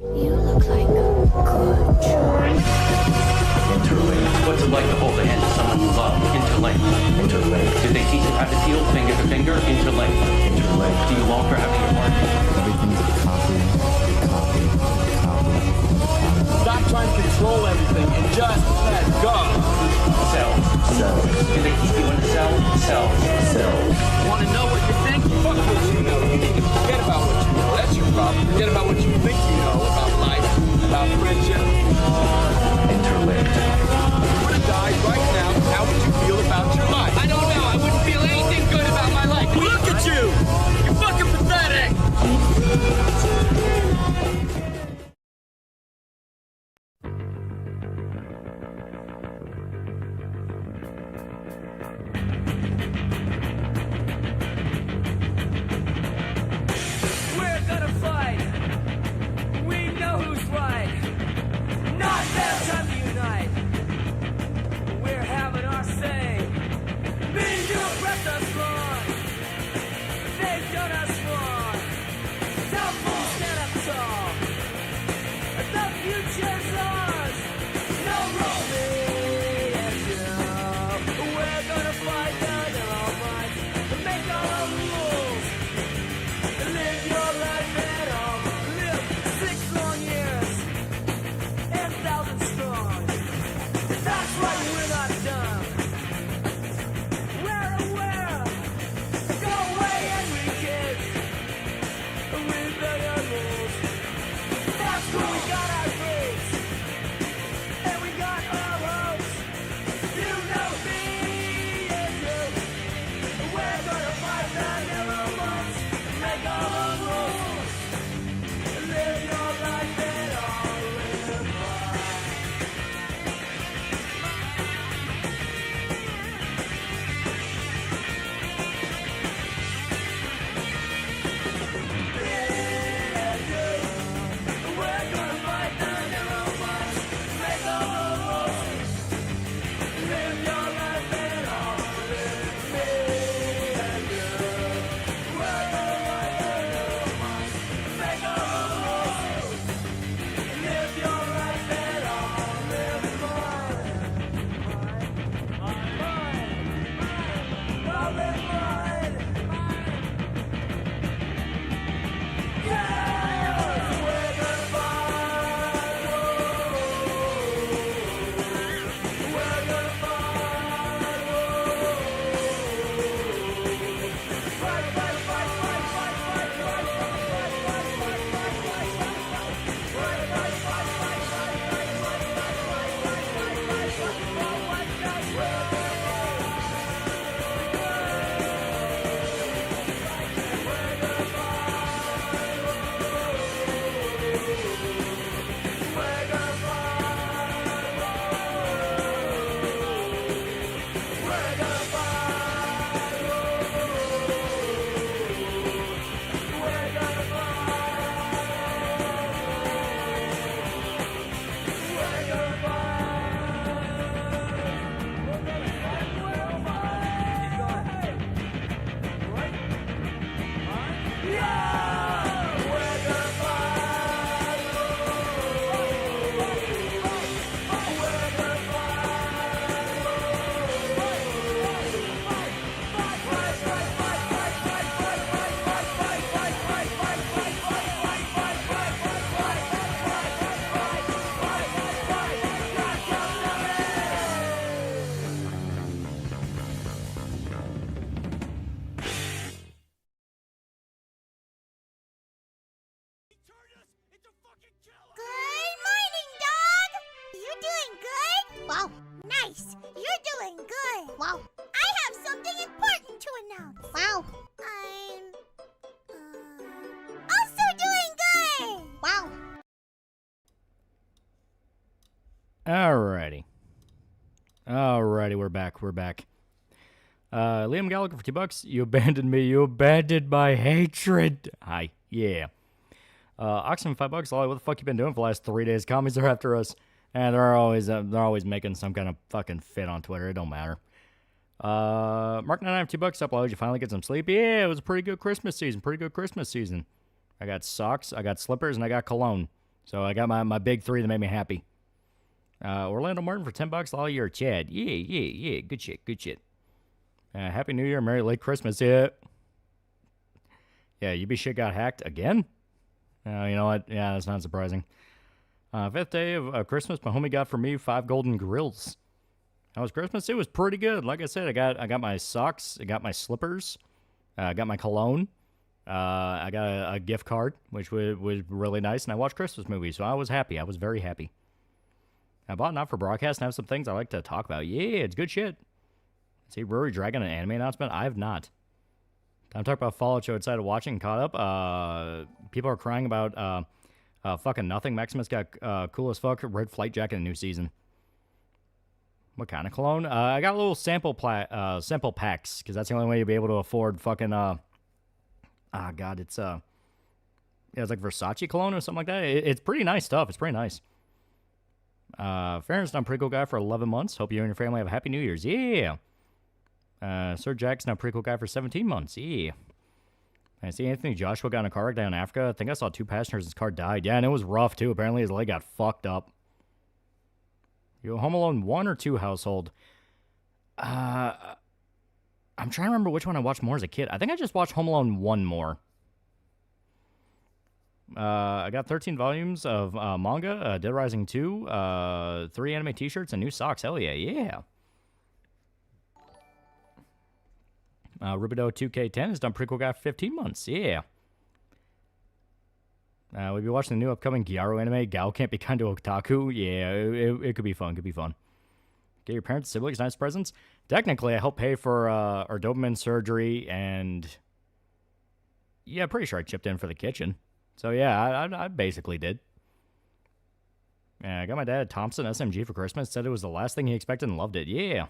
You look like a good choice. Interlink. What's it like to hold the hand of someone you love? Interlink. Interlink. Did they teach you how to feel finger to finger? Interlink. Interlink. Do you long for having your heart? Everything's a copy, copy, copy. Stop trying to control everything and just let go. Cells. Cells. Do they keep you in a cell? Cells. Cells. Want to know what you think? Fuck what you know. You need to forget about what you know. That's your problem. Forget about what you think you know about life, about friendship. Interlinked. If you were to die right now, how would you feel about your life? I don't know. I wouldn't feel anything good about my life. Look at you! You're fucking pathetic! We're gonna fight. We know who's right. Not that time to unite. We're having our say. Me and you pressed us wrong. They've done us wrong. Now fools stand up tall. The future's ours. No rule me and you. We're gonna fight the Almighty. Make our own rules. Live your life at all. Live 6 long years and 1,000 strong. That's right, we're not done. We're aware. Go away, angry kids. We better rules. That's where we got our roots. And we got our hopes. You know me and you. We're gonna fight the narrow ones. Make our own rules. Live your life and all live mine. We're gonna fight the narrow ones. Make our own rules. Live your life and all live me and you. We're gonna fight the narrow ones. Make our own rules. Live your life and all live mine. All live mine. Yeah, we're gonna fight. We're gonna fight. Fight, fight, fight, fight, fight, fight, fight, fight, fight, fight, fight, fight, fight, fight. Fight, fight, fight, fight, fight, fight, fight, fight, fight, fight, fight, fight, fight, for what does we're gonna Good morning, dog! You doing good? Wow, nice. You're doing good. Wow. I have something important to announce. Wow. I'm also doing good. Wow. Alrighty, we're back. Liam Gallagher for $2. You abandoned me. You abandoned my hatred. Hi. Yeah. Oxen $5. Lolly, what the fuck you been doing for the last 3 days? Commies are after us, and they're always making some kind of fucking fit on Twitter. It don't matter. Mark 99 $2. Upload. You finally get some sleep. Yeah, it was a pretty good Christmas season. I got socks, I got slippers, and I got cologne. So I got my big three that made me happy. Orlando Martin for $10. Lolly, you're Chad. Yeah. Good shit. Happy New Year, Merry late Christmas. Yeah, you be shit got hacked again? You know what? Yeah, that's not surprising. Fifth day of Christmas, my homie got for me 5 golden grills. How was Christmas? It was pretty good. Like I said, I got my socks, I got my slippers, I got my cologne, I got a gift card, which was really nice, and I watched Christmas movies, so I was happy. I was very happy. I bought Not for Broadcast and have some things I like to talk about. Yeah, it's good shit. See, Rory Dragon, an anime announcement? I have not. I'm talking about Fallout show outside of watching and caught up. People are crying about fucking nothing. Maximus got cool as fuck red flight jacket in the new season. What kind of cologne? I got a little sample packs, because that's the only way you'll be able to afford fucking, it's like Versace cologne or something like that. It's pretty nice stuff. It's pretty nice. Farron's not a pretty cool guy for 11 months. Hope you and your family have a happy New Year's. Yeah. Sir Jack's now a pretty cool guy for 17 months. Yeah. I see Anthony Joshua got in a car wreck down in Africa. I think I saw 2 passengers. His car died. Yeah, and it was rough, too. Apparently his leg got fucked up. You a Home Alone 1 or 2 household? I'm trying to remember which one I watched more as a kid. I think I just watched Home Alone 1 more. I got 13 volumes of manga, Dead Rising 2, 3 anime t-shirts, and new socks. Hell yeah. Rubido 2K10 has done pretty cool guy for 15 months. Yeah. We'll be watching the new upcoming Gyaro anime, Gal Can't Be Kind to Otaku. Yeah, it could be fun. Get your parents, siblings, nice presents. Technically, I helped pay for our Doberman surgery, and yeah, pretty sure I chipped in for the kitchen. So yeah, I basically did. Yeah, I got my dad a Thompson SMG for Christmas. Said it was the last thing he expected and loved it. Yeah.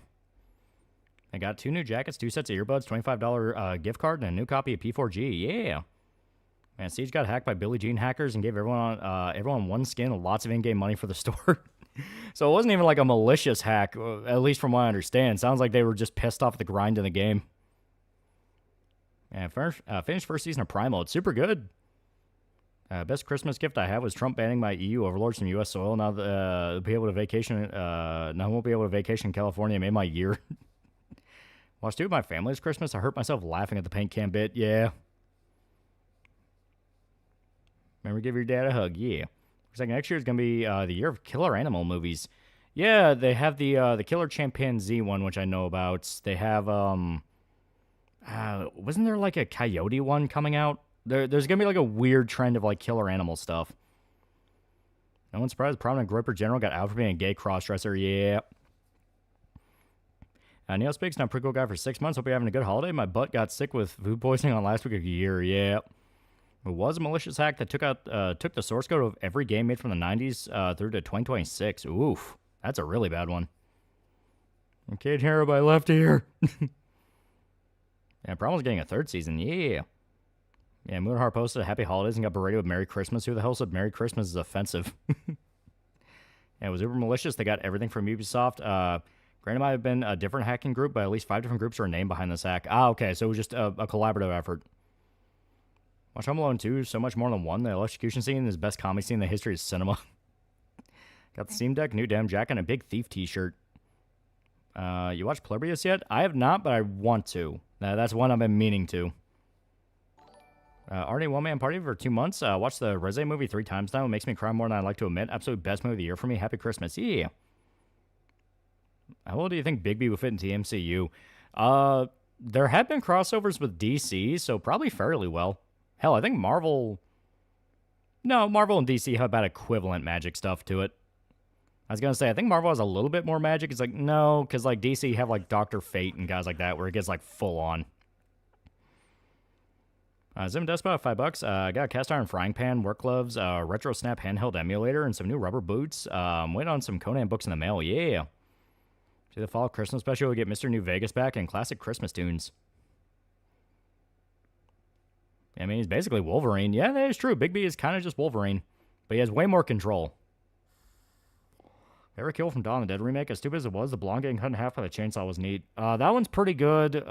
I got 2 new jackets, 2 sets of earbuds, $25 gift card, and a new copy of P4G. Yeah. Man, Siege got hacked by Billie Jean hackers and gave everyone one skin and lots of in-game money for the store. So it wasn't even like a malicious hack, at least from what I understand. Sounds like they were just pissed off at the grind in the game. And finished first season of Primal. It's super good. Best Christmas gift I had was Trump banning my EU overlords from U.S. soil. Now won't be able to vacation in California. It made my year. Watched 2 of my family's Christmas. I hurt myself laughing at the paint can bit. Yeah. Remember, give your dad a hug. Yeah. Looks like next year is going to be the year of killer animal movies. Yeah, they have the killer chimpanzee one, which I know about. They have, wasn't there like a coyote one coming out? There's going to be like a weird trend of like killer animal stuff. No one's surprised prominent Groper General got out for being a gay crossdresser. Yeah. Neil Speaks, not a pretty cool guy for 6 months. Hope you're having a good holiday. My butt got sick with food poisoning on last week of the year. Yeah. It was a malicious hack that took the source code of every game made from the 90s through to 2026. Oof. That's a really bad one. I can't hear my left ear. Yeah, Problem's getting a 3rd season. Yeah. Yeah, Moonheart posted Happy Holidays and got berated with Merry Christmas. Who the hell said Merry Christmas is offensive? Yeah, it was uber malicious. They got everything from Ubisoft. Granted, it might have been a different hacking group, but at least 5 different groups are named behind this hack. Okay, so it was just a collaborative effort. Watch Home Alone 2, so much more than 1. The electrocution scene is the best comedy scene in the history of cinema. Got the Steam Deck, new Damn Jacket, and a big Thief t-shirt. You watched Plurbius yet? I have not, but I want to. That's one I've been meaning to. Already one-man party for 2 months. Watched the Reze movie 3 times now. It makes me cry more than I like to admit. Absolute best movie of the year for me. Happy Christmas. Yeah. How well do you think Bigby will fit into the MCU? There have been crossovers with DC, so probably fairly well. Hell, I think Marvel... No, Marvel and DC have about equivalent magic stuff to it. I was going to say, I think Marvel has a little bit more magic. It's like, no, because like DC have like Dr. Fate and guys like that, where it gets like full on. Zim Despot, $5. I got a cast iron frying pan, work gloves, retro snap handheld emulator, and some new rubber boots. Waiting on some Conan books in the mail. Yeah. See the fall Christmas special, we get Mr. New Vegas back and classic Christmas tunes. I mean, he's basically Wolverine. Yeah, that is true. Bigby is kind of just Wolverine, but he has way more control. Favorite kill from Dawn of the Dead remake? As stupid as it was, the blonde getting cut in half by the chainsaw was neat. That one's pretty good.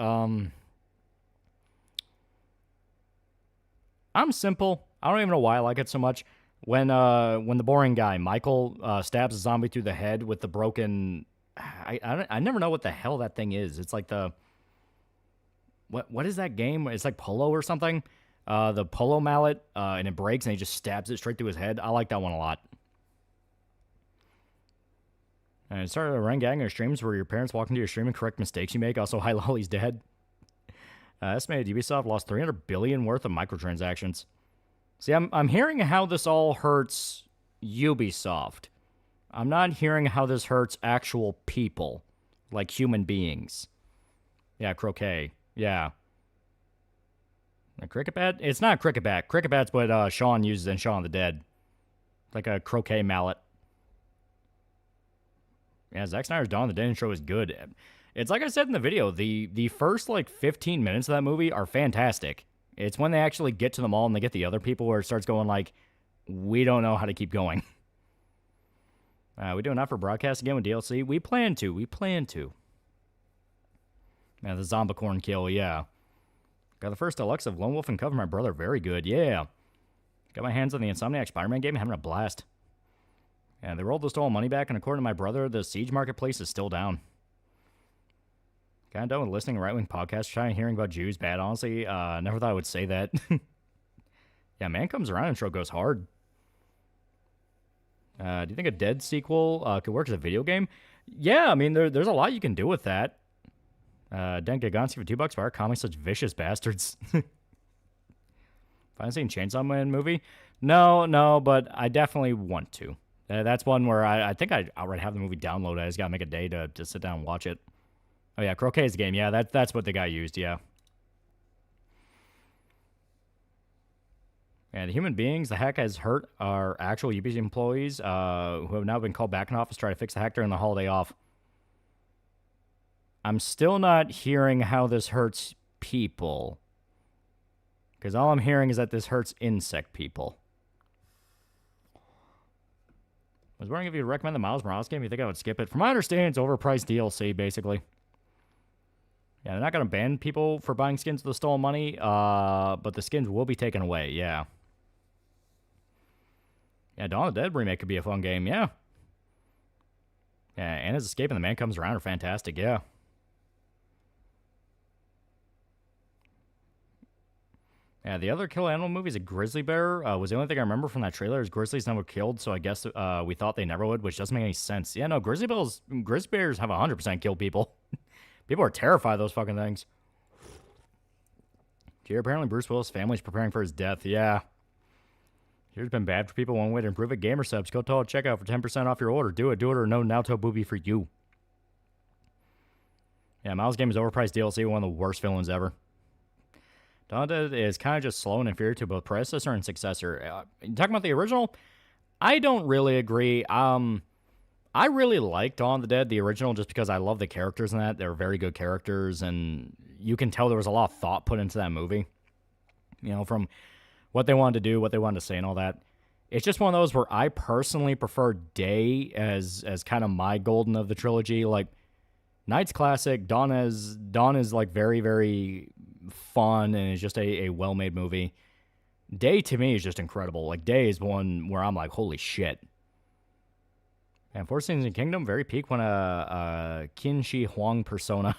I'm simple. I don't even know why I like it so much. When the boring guy, Michael, stabs a zombie through the head with the broken... I never know what the hell that thing is. It's like the... What is that game? It's like Polo or something. The Polo mallet, and it breaks, and he just stabs it straight through his head. I like that one a lot. And it started a run gang of streams where your parents walk into your stream and correct mistakes you make. Also, hi, Lolly's dead. Estimated Ubisoft lost $300 billion worth of microtransactions. See, I'm hearing how this all hurts Ubisoft. I'm not hearing how this hurts actual people, like human beings. Yeah, croquet. Yeah. A cricket bat? It's not a cricket bat. Cricket bat's what Shaun uses in Shaun of the Dead. Like a croquet mallet. Yeah, Zack Snyder's Dawn of the Dead intro is good. It's like I said in the video, the first, like, 15 minutes of that movie are fantastic. It's when they actually get to the mall and they get the other people where it starts going like, we don't know how to keep going. We doing that for broadcast again with DLC? We plan to. Yeah, the Zombicorn kill, yeah. Got the first deluxe of Lone Wolf and Cover My Brother. Very good, yeah. Got my hands on the Insomniac Spider-Man game. Having a blast. Yeah, they rolled the stolen money back, and according to my brother, the Siege marketplace is still down. Kind of done with listening to right-wing podcasts, trying hearing about Jews bad, honestly. Never thought I would say that. Yeah, Man Comes Around intro goes hard. Do you think a Dead sequel could work as a video game? Yeah, I mean, there's a lot you can do with that. Dan Gaganski for $2 for our comics, such vicious bastards. Finally seen Chainsaw Man movie? No, but I definitely want to. That's one where I think I outright have the movie downloaded. I just gotta make a day to sit down and watch it. Oh yeah, Croquet is the game. Yeah, that's what the guy used, yeah. And the human beings the hack has hurt are actual UPC employees who have now been called back in office to try to fix the hack during the holiday off. I'm still not hearing how this hurts people. Because all I'm hearing is that this hurts insect people. I was wondering if you'd recommend the Miles Morales game. You think I would skip it? From my understanding, it's overpriced DLC, basically. Yeah, they're not going to ban people for buying skins with the stolen money, but the skins will be taken away, yeah. Yeah, Dawn of the Dead remake could be a fun game, yeah. Yeah, Anna's Escape and The Man Comes Around are fantastic, yeah. Yeah, the other kill animal movie is a grizzly bear. Was the only thing I remember from that trailer is grizzlies never killed, so I guess we thought they never would, which doesn't make any sense. Yeah, no, grizzly bears have 100% killed people. People are terrified of those fucking things. Here, apparently Bruce Willis' family's preparing for his death. Yeah. Here's been bad for people. One way to improve it. Gamer subs. Go to checkout for 10% off your order. Do it or no Naruto booby for you. Yeah, Miles' game is overpriced DLC. One of the worst villains ever. Dawn of the Dead is kind of just slow and inferior to both predecessor and successor. Talking about the original, I don't really agree. I really liked Dawn of the Dead, the original, just because I love the characters in that. They're very good characters, and you can tell there was a lot of thought put into that movie. You know, from what they wanted to do, what they wanted to say, and all that. It's just one of those where I personally prefer Day as kind of my golden of the trilogy. Like, Night's classic. Dawn is like very, very fun, and it's just a well-made movie. Day, to me, is just incredible. Like, Day is one where I'm like, holy shit. And Four Seasons and Kingdom, very peak when a Qin Shi Huang persona.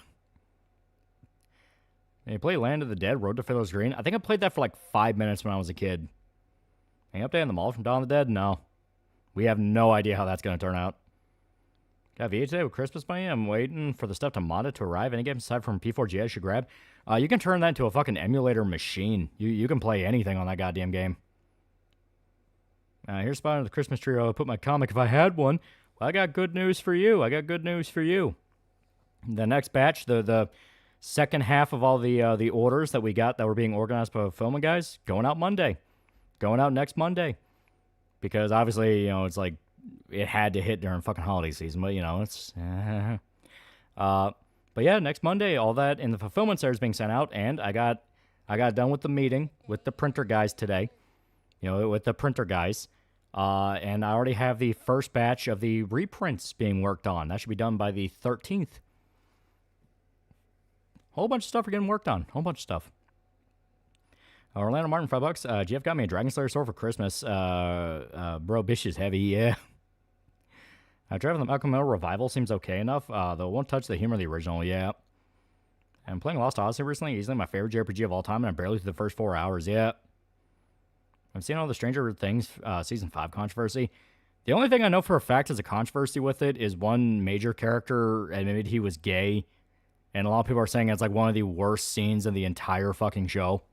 And you play Land of the Dead, Road to Fiddler's Green. I think I played that for like 5 minutes when I was a kid. Any update on the mall from Dawn of the Dead? No. We have no idea how that's going to turn out. Got VH today with Christmas money. I'm waiting for the stuff to mod it to arrive. Any games aside from P4G I should grab? You can turn that into a fucking emulator machine. You can play anything on that goddamn game. Here's spot under the Christmas tree. I'll put my comic if I had one. Well, I got good news for you. The next batch, the second half of all the orders that we got that were being organized by fulfillment guys, going out Monday. Going out next Monday. Because obviously, you know, it's like, it had to hit during fucking holiday season, but, you know, it's... but yeah, next Monday, all that in the fulfillment center is being sent out, and I got done with the meeting with the printer guys today. And I already have the first batch of the reprints being worked on. That should be done by the 13th. Whole bunch of stuff are getting worked on. Whole bunch of stuff. Orlando Martin, $5. GF got me a Dragon Slayer sword for Christmas. Bro, bitch is heavy, yeah. Driving the Malcolm Mill Revival seems okay enough, though it won't touch the humor of the original, yeah. I'm playing Lost Odyssey recently, easily my favorite JRPG of all time, and I'm barely through the first 4 hours, yeah. I'm seeing all the Stranger Things Season 5 controversy. The only thing I know for a fact is a controversy with it is one major character admitted he was gay, and a lot of people are saying it's like one of the worst scenes in the entire fucking show.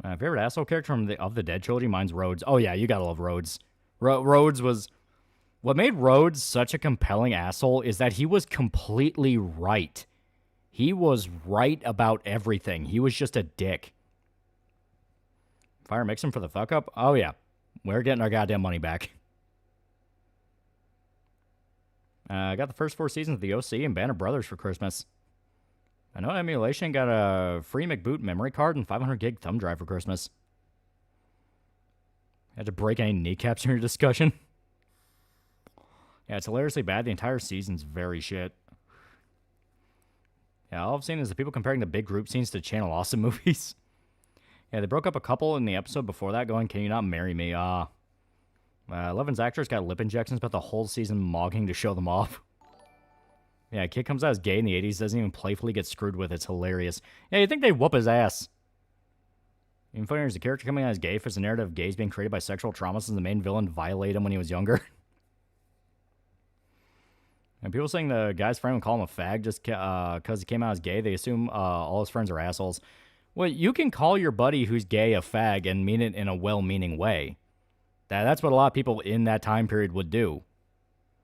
My favorite asshole character from the Of the Dead trilogy, mine's Rhodes. Oh yeah, you gotta love Rhodes. Rhodes was... What made Rhodes such a compelling asshole is that he was completely right. He was right about everything. He was just a dick. Fire mix him for the fuck up? Oh yeah. We're getting our goddamn money back. I got the first 4 seasons of the OC and Band of Brothers for Christmas. I know Emulation got a free McBoot memory card and 500 gig thumb drive for Christmas. Had to break any kneecaps in your discussion. Yeah, it's hilariously bad. The entire season's very shit. Yeah, all I've seen is the people comparing the big group scenes to Channel Awesome movies. Yeah, they broke up a couple in the episode before that going, "Can you not marry me?" Levin's actors got lip injections about the whole season mogging to show them off. Yeah, a kid comes out as gay in the 80s, doesn't even playfully get screwed with. It's hilarious. Yeah, you think they'd whoop his ass. Even funnier is the character coming out as gay fits the narrative of gays being created by sexual trauma since the main villain violated him when he was younger. And people saying the guy's friend would call him a fag just because he came out as gay, they assume all his friends are assholes. Well, you can call your buddy who's gay a fag and mean it in a well-meaning way. That's what a lot of people in that time period would do.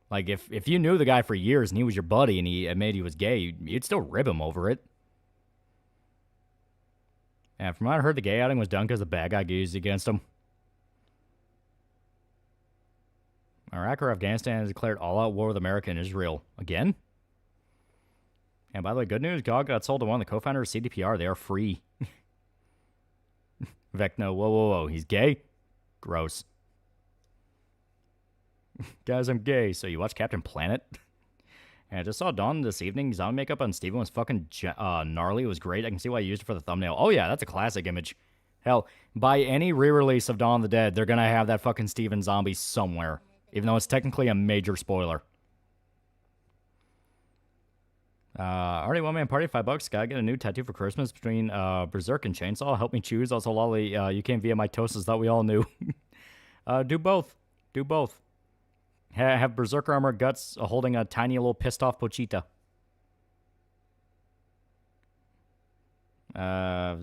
Like, if you knew the guy for years and he was your buddy and he admitted he was gay, you'd still rib him over it. And from what I heard, the gay outing was done because the bad guy used against him. Iraq or Afghanistan has declared all-out war with America and Israel. Again? And by the way, good news, GOG got sold to one of the co-founders of CDPR. They are free. Vecno, whoa. He's gay? Gross. Guys, I'm gay. So you watch Captain Planet? And I just saw Dawn this evening. Zombie makeup on Steven was fucking gnarly. It was great. I can see why I used it for the thumbnail. Oh yeah, that's a classic image. Hell, by any re-release of Dawn of the Dead, they're gonna have that fucking Steven zombie somewhere. Even though it's technically a major spoiler. Already one man party, $5. Gotta get a new tattoo for Christmas between Berserk and Chainsaw. Help me choose. Also, Lolly, you came via mitosis that we all knew. Do both. Do both. Have Berserker armor guts holding a tiny little pissed off Pochita.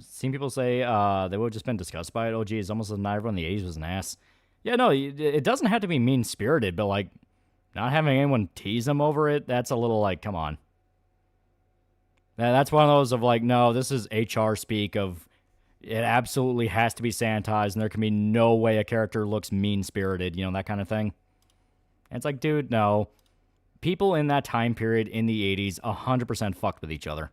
Seen people say they would have just been disgusted by it. Oh, geez, almost as not everyone in the 80s was an ass. Yeah, no, it doesn't have to be mean-spirited, but, like, not having anyone tease them over it, that's a little, like, come on. That's one of those of, like, no, this is HR speak of it absolutely has to be sanitized, and there can be no way a character looks mean-spirited, you know, that kind of thing. And it's like, dude, no. People in that time period in the 80s 100% fucked with each other.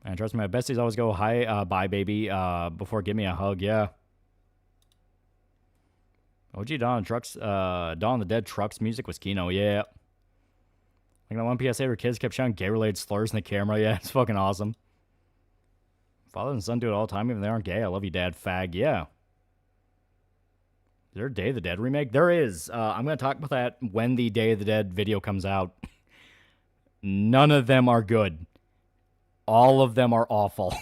And trust me, my besties always go, hi, bye, baby, before give me a hug, yeah. OG Dawn of the Dead Trucks music was Kino, yeah. Like that one PSA where kids kept shouting gay-related slurs in the camera, yeah, it's fucking awesome. Father and son do it all the time, even if they aren't gay. I love you, dad, fag, yeah. Is there a Day of the Dead remake? There is. I'm going to talk about that when the Day of the Dead video comes out. None of them are good. All of them are awful.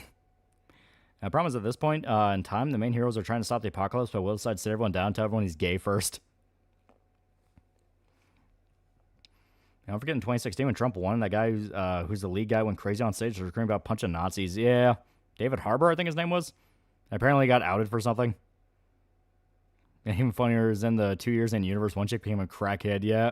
The problem is at this point in time, the main heroes are trying to stop the apocalypse, but Will decides to sit everyone down and tell everyone he's gay first. Don't forget in 2016 when Trump won, that guy who's the lead guy went crazy on stage was screaming about punching Nazis. Yeah. David Harbour, I think his name was. Apparently got outed for something. And even funnier is in the 2 years in universe, one chick became a crackhead, yeah.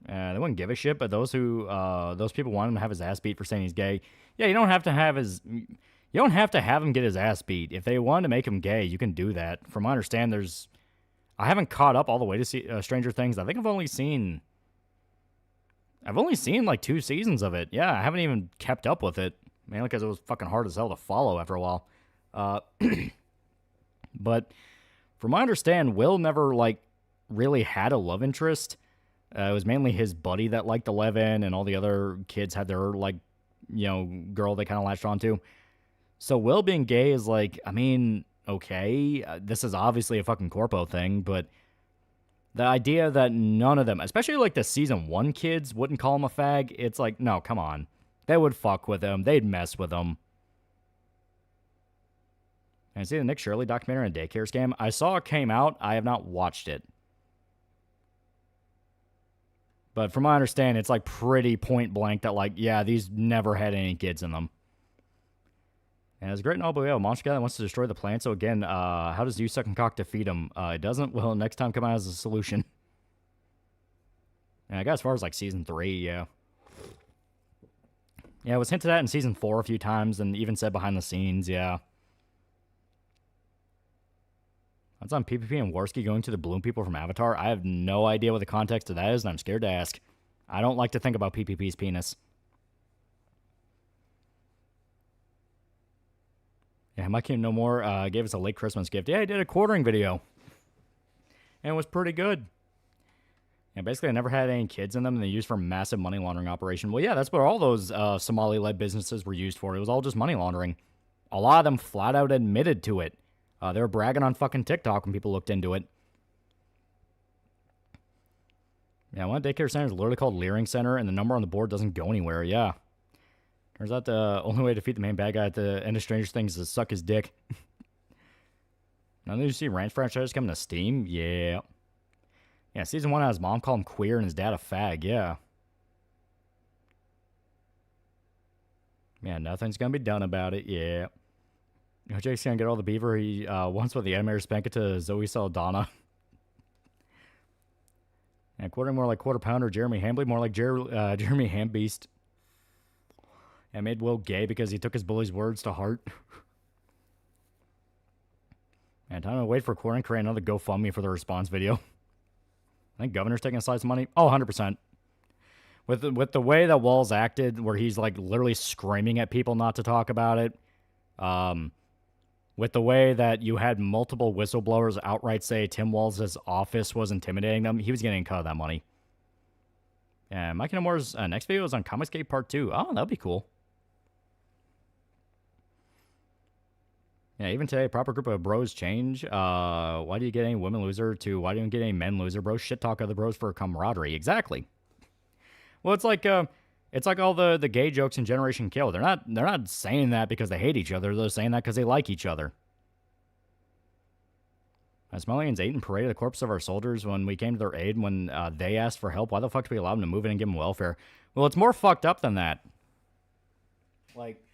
They wouldn't give a shit, but those people want him to have his ass beat for saying he's gay. Yeah, you don't have to have him get his ass beat. If they want to make him gay, you can do that. From my understanding, I haven't caught up all the way to see Stranger Things. I think I've only seen like 2 seasons of it. Yeah, I haven't even kept up with it. Mainly because it was fucking hard as hell to follow after a while. But from my understanding, Will never, like, really had a love interest. It was mainly his buddy that liked Eleven, and all the other kids had their, like, you know, girl they kind of latched onto. So Will being gay is like, I mean, okay, this is obviously a fucking corpo thing, but the idea that none of them, especially like the season 1 kids, wouldn't call him a fag, it's like, no, come on. They would fuck with him. They'd mess with him. And see the Nick Shirley documentary on daycare scam? I saw it came out. I have not watched it. But from my understanding, it's like pretty point blank that, like, yeah, these never had any kids in them. And it's great and all, but we have a monster guy that wants to destroy the planet. So again, how does you suck and cock defeat him? It doesn't. Well, next time come out as a solution. And I guess as far as like season 3, yeah. Yeah, it was hinted at in season 4 a few times, and even said behind the scenes, yeah. That's on PPP and Warski going to the balloon people from Avatar. I have no idea what the context of that is, and I'm scared to ask. I don't like to think about PPP's penis. Yeah, Mike Kingdom No More gave us a late Christmas gift. Yeah, he did a quartering video. And it was pretty good. Yeah, basically, I never had any kids in them, and they used for a massive money laundering operation. Well, yeah, that's what all those Somali-led businesses were used for. It was all just money laundering. A lot of them flat out admitted to it. They were bragging on fucking TikTok when people looked into it. Yeah, one daycare center is literally called Leering Center, and the number on the board doesn't go anywhere. Yeah. Turns out the only way to defeat the main bad guy at the end of Stranger Things is to suck his dick. Now, did you see Ranch franchise coming to Steam? Yeah. Yeah, season 1 had his mom call him queer and his dad a fag. Yeah. Yeah, nothing's gonna be done about it. Yeah. You know, Jake's gonna get all the beaver he wants with the animator spank it to Zoe Saldana. And quarter more like quarter pounder Jeremy Hambley, more like Jeremy Hambeast. And made Will gay because he took his bully's words to heart. And time to wait for Quarter and create another GoFundMe for the response video. I think Governor's taking a slice of money. Oh, 100%. With the way that Walls acted, where he's like literally screaming at people not to talk about it. With the way that you had multiple whistleblowers outright say Tim Walls' office was intimidating them, he was getting a cut of that money. And Mike No More's next video is on Comicscape Part 2. Oh, that'd be cool. Yeah, even today, proper group of bros change. Why do you get any women loser to why do you get any men loser? Bros shit talk other bros for camaraderie. Exactly. Well, it's like all the gay jokes in Generation Kill. They're not saying that because they hate each other. They're saying that because they like each other. Smellians ate and paraded the corpse of our soldiers when we came to their aid when they asked for help. Why the fuck do we allow them to move in and give them welfare? Well, it's more fucked up than that. Like,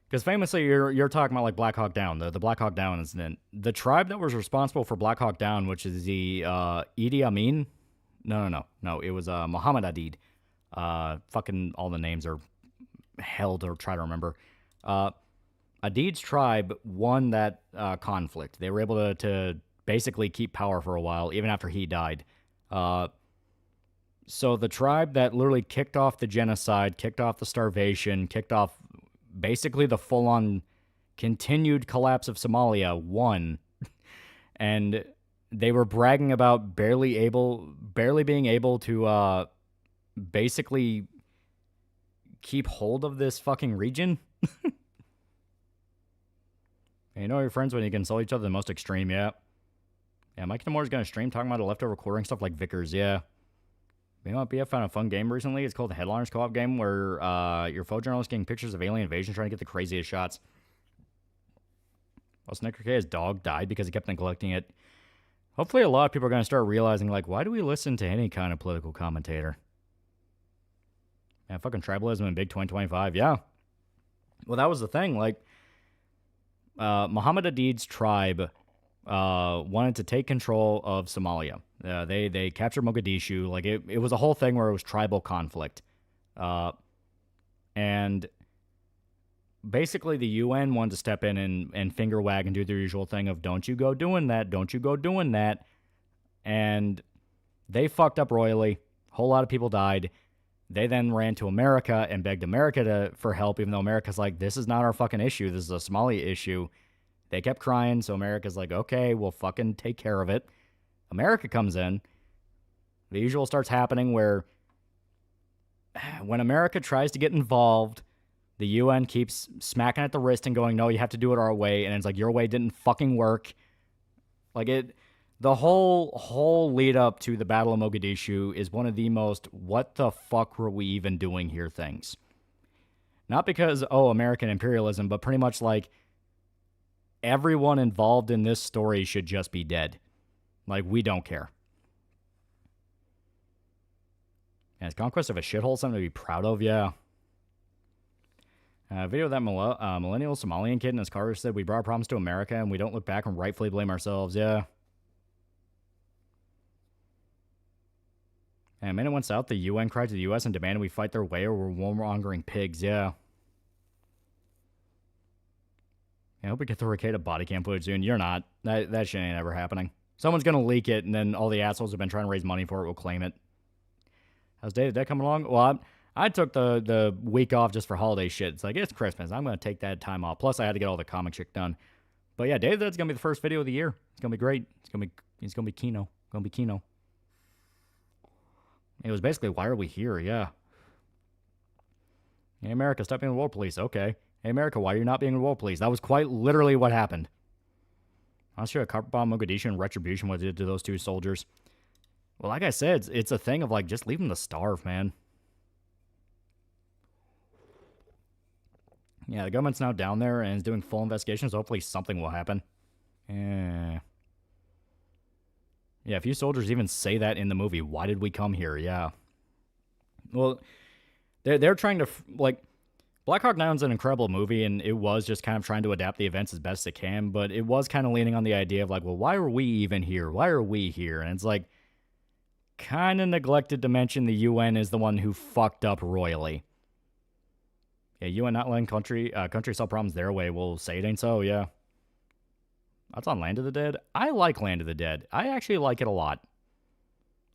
because famously, you're talking about like Black Hawk Down, the Black Hawk Down incident. The tribe that was responsible for Black Hawk Down, which is the Idi Amin. No. It was Muhammad Adid. Fucking all the names are hell to try to remember. Adid's tribe won that conflict. They were able to basically keep power for a while, even after he died. So the tribe that literally kicked off the genocide, kicked off the starvation, kicked off basically the full-on continued collapse of Somalia won. And they were bragging about barely being able to basically keep hold of this fucking region. You know your friends when you console each other the most extreme, yeah. Yeah, Mike Namore's gonna stream talking about the leftover quartering stuff like Vickers, yeah. You know what, BF found a fun game recently. It's called the Headliners Co-op game where your photo journalist getting pictures of alien invasion trying to get the craziest shots. Well, Snicker K's dog died because he kept neglecting it. Hopefully a lot of people are going to start realizing, like, why do we listen to any kind of political commentator? Yeah, fucking tribalism in Big 2025, yeah. Well, that was the thing, like, Muhammad Adid's tribe wanted to take control of Somalia. They captured Mogadishu. Like, it was a whole thing where it was tribal conflict. And basically the UN wanted to step in and finger wag and do their usual thing of don't you go doing that, don't you go doing that. And they fucked up royally. A whole lot of people died. They then ran to America and begged America for help, even though America's like, this is not our fucking issue. This is a Somalia issue. They kept crying, so America's like, okay, we'll fucking take care of it. America comes in. The usual starts happening where when America tries to get involved, the UN keeps smacking at the wrist and going, no, you have to do it our way. And it's like, your way didn't fucking work. Like, the whole lead up to the Battle of Mogadishu is one of the most, what the fuck were we even doing here things. Not because, American imperialism, but pretty much like, everyone involved in this story should just be dead. Like, we don't care. And is Conquest of a Shithole something to be proud of? Yeah. Video of that millennial Somalian kid in his car said, we brought our problems to America and we don't look back and rightfully blame ourselves. Yeah. And a minute went south, the UN cried to the US and demanded we fight their way or we're warmongering pigs. Yeah. I hope we get the Ricada body cam footage soon. You're not. That shit ain't ever happening. Someone's going to leak it, and then all the assholes who've been trying to raise money for it will claim it. How's Day of the Dead coming along? Well, I took the week off just for holiday shit. It's like, it's Christmas. I'm going to take that time off. Plus, I had to get all the comic shit done. But yeah, Day of the Dead's going to be the first video of the year. It's going to be great. It's going to be Kino. Going to be Kino. It was basically, why are we here? Yeah. Hey, America, stop being the world police. Okay. Hey, America, why are you not being the world police? That was quite literally what happened. I'll show a carpet bomb Mogadishu and retribution what it did to those two soldiers. Well, like I said, it's a thing of like, just leave them to starve, man. Yeah, the government's now down there and is doing full investigations. So hopefully something will happen. Yeah, a few soldiers even say that in the movie. Why did we come here? Yeah. Well, they're trying to, like, Black Hawk Down's an incredible movie, and it was just kind of trying to adapt the events as best it can, but it was kind of leaning on the idea of, like, well, why are we even here? Why are we here? And it's, like, kind of neglected to mention the UN is the one who fucked up royally. Yeah, UN not letting country solve problems their way. Well, say it ain't so, yeah. That's on Land of the Dead. I like Land of the Dead. I actually like it a lot.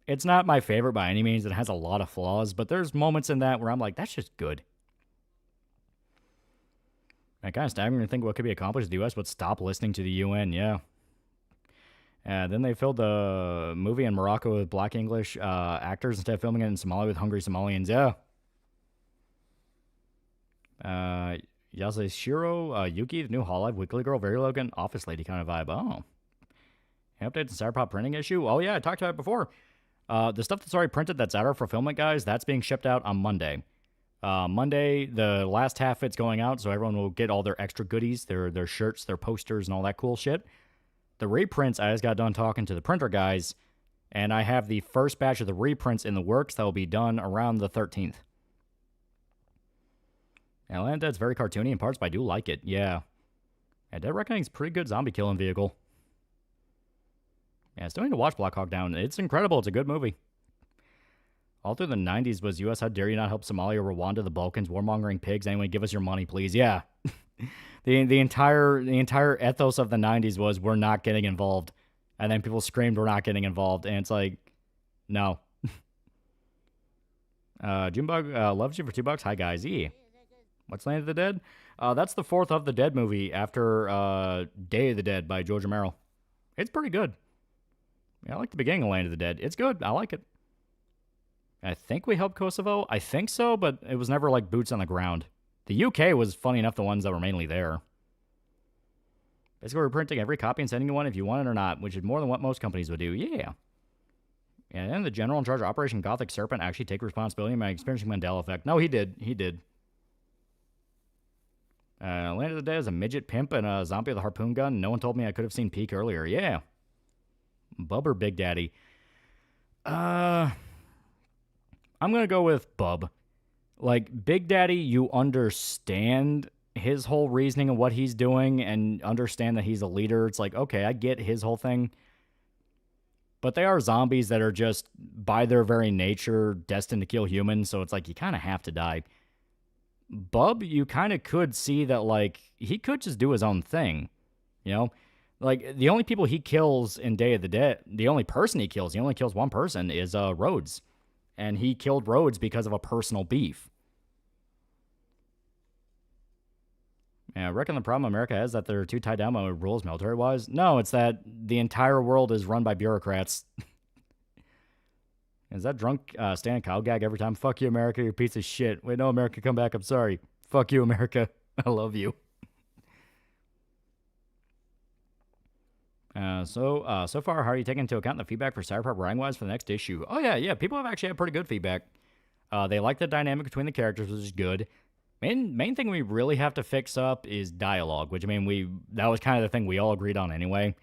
It's not my favorite by any means. It has a lot of flaws, but there's moments in that where I'm like, that's just good. I kind of staggering to think what could be accomplished in the U.S. would stop listening to the UN, yeah. Then they filled the movie in Morocco with black English actors instead of filming it in Somalia with hungry Somalians, yeah. Yasuhiro Yuki, the new Hololive Weekly Girl, very elegant office lady kind of vibe. Oh. Updates the Cyberpop printing issue? Oh, yeah, I talked about it before. The stuff that's already printed that's out of fulfillment, guys, that's being shipped out on Monday. Monday, the last half it's going out, so everyone will get all their extra goodies, their shirts, their posters, and all that cool shit. The reprints, I just got done talking to the printer guys, and I have the first batch of the reprints in the works that will be done around the 13th. Yeah, Land of Dead's very cartoony in parts, but I do like it, yeah. Yeah, Dead Reckoning's a pretty good zombie killing vehicle. Yeah, still need to watch Black Hawk Down. It's incredible, it's a good movie. All through the 90s was U.S. How dare you not help Somalia, Rwanda, the Balkans, warmongering pigs? Anyone give us your money, please? Yeah. the entire ethos of the 90s was we're not getting involved. And then people screamed we're not getting involved. And it's like, no. Junebug loves you for $2. Hi, guys. What's Land of the Dead? That's the fourth of the Dead movie after Day of the Dead by George Romero. It's pretty good. Yeah, I like the beginning of Land of the Dead. It's good. I like it. I think we helped Kosovo. I think so, but it was never like boots on the ground. The UK was, funny enough, the ones that were mainly there. Basically, we're printing every copy and sending you one if you want it or not, which is more than what most companies would do. Yeah. And then the general in charge of Operation Gothic Serpent actually take responsibility by experiencing Mandela effect. No, he did. He did. Land of the Dead is a midget pimp and a zombie with a harpoon gun. No one told me I could have seen Peak earlier. Yeah. Bub or Big Daddy? I'm going to go with Bub. Like, Big Daddy, you understand his whole reasoning of what he's doing and understand that he's a leader. It's like, okay, I get his whole thing. But they are zombies that are just, by their very nature, destined to kill humans. So it's like, you kind of have to die. Bub, you kind of could see that, like, he could just do his own thing. You know? Like, the only people he kills in Day of the Dead, the only person he only kills one person, is Rhodes. And he killed Rhodes because of a personal beef. Yeah, I reckon the problem America has is that they're too tied down by rules military-wise. No, it's that the entire world is run by bureaucrats. Is that drunk standing cow gag every time? Fuck you, America, you piece of shit. Wait, no, America, come back. I'm sorry. Fuck you, America. I love you. So far, how are you taking into account the feedback for Cyberpunk writing-wise for the next issue? Oh, yeah. People have actually had pretty good feedback. They like the dynamic between the characters, which is good. Main thing we really have to fix up is dialogue, which, I mean, that was kind of the thing we all agreed on anyway.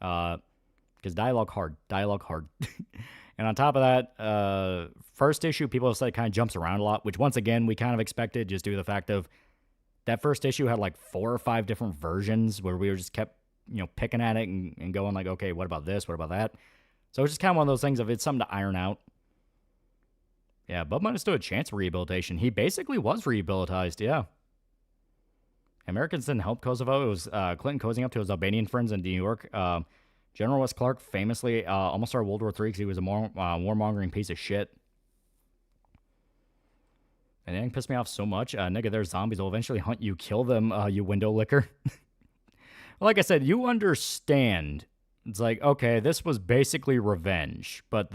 Because dialogue hard. And on top of that, first issue, people have said it kind of jumps around a lot, which once again, we kind of expected just due to the fact of that first issue had like 4 or 5 different versions where we were just kept, picking at it and going like, okay, what about this? What about that? So it's just kind of one of those things of it's something to iron out. Yeah, Bub might have stood a chance of rehabilitation. He basically was rehabilitized, yeah. Americans didn't help Kosovo. It was Clinton cozying up to his Albanian friends in New York. General Wes Clark famously almost started World War III because he was a warmongering piece of shit. And it pissed me off so much. Nigga, there's zombies. They'll eventually hunt you, kill them, you window licker. Like I said, you understand. It's like, okay, this was basically revenge. But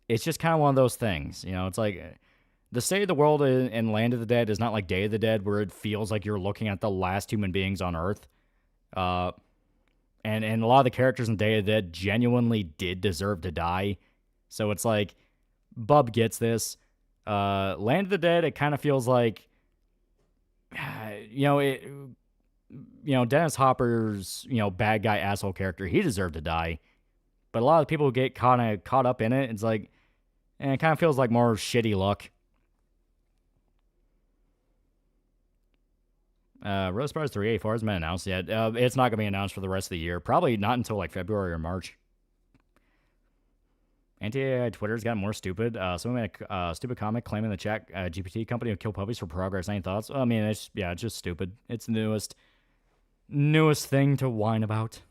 it's just kind of one of those things. It's like the state of the world in Land of the Dead is not like Day of the Dead where it feels like you're looking at the last human beings on Earth. And a lot of the characters in Day of the Dead genuinely did deserve to die. So it's like, Bub gets this. Land of the Dead, it kind of feels like, Dennis Hopper's, bad guy asshole character, he deserved to die. But a lot of people get caught up in it. It's like, and it kind of feels like more shitty luck. Rose Bars 384 hasn't been announced yet. It's not going to be announced for the rest of the year. Probably not until like February or March. Anti-AI Twitter's gotten more stupid. Someone made a stupid comment claiming the chat GPT company would kill puppies for progress. Any thoughts? I mean, it's just stupid. It's the newest thing to whine about.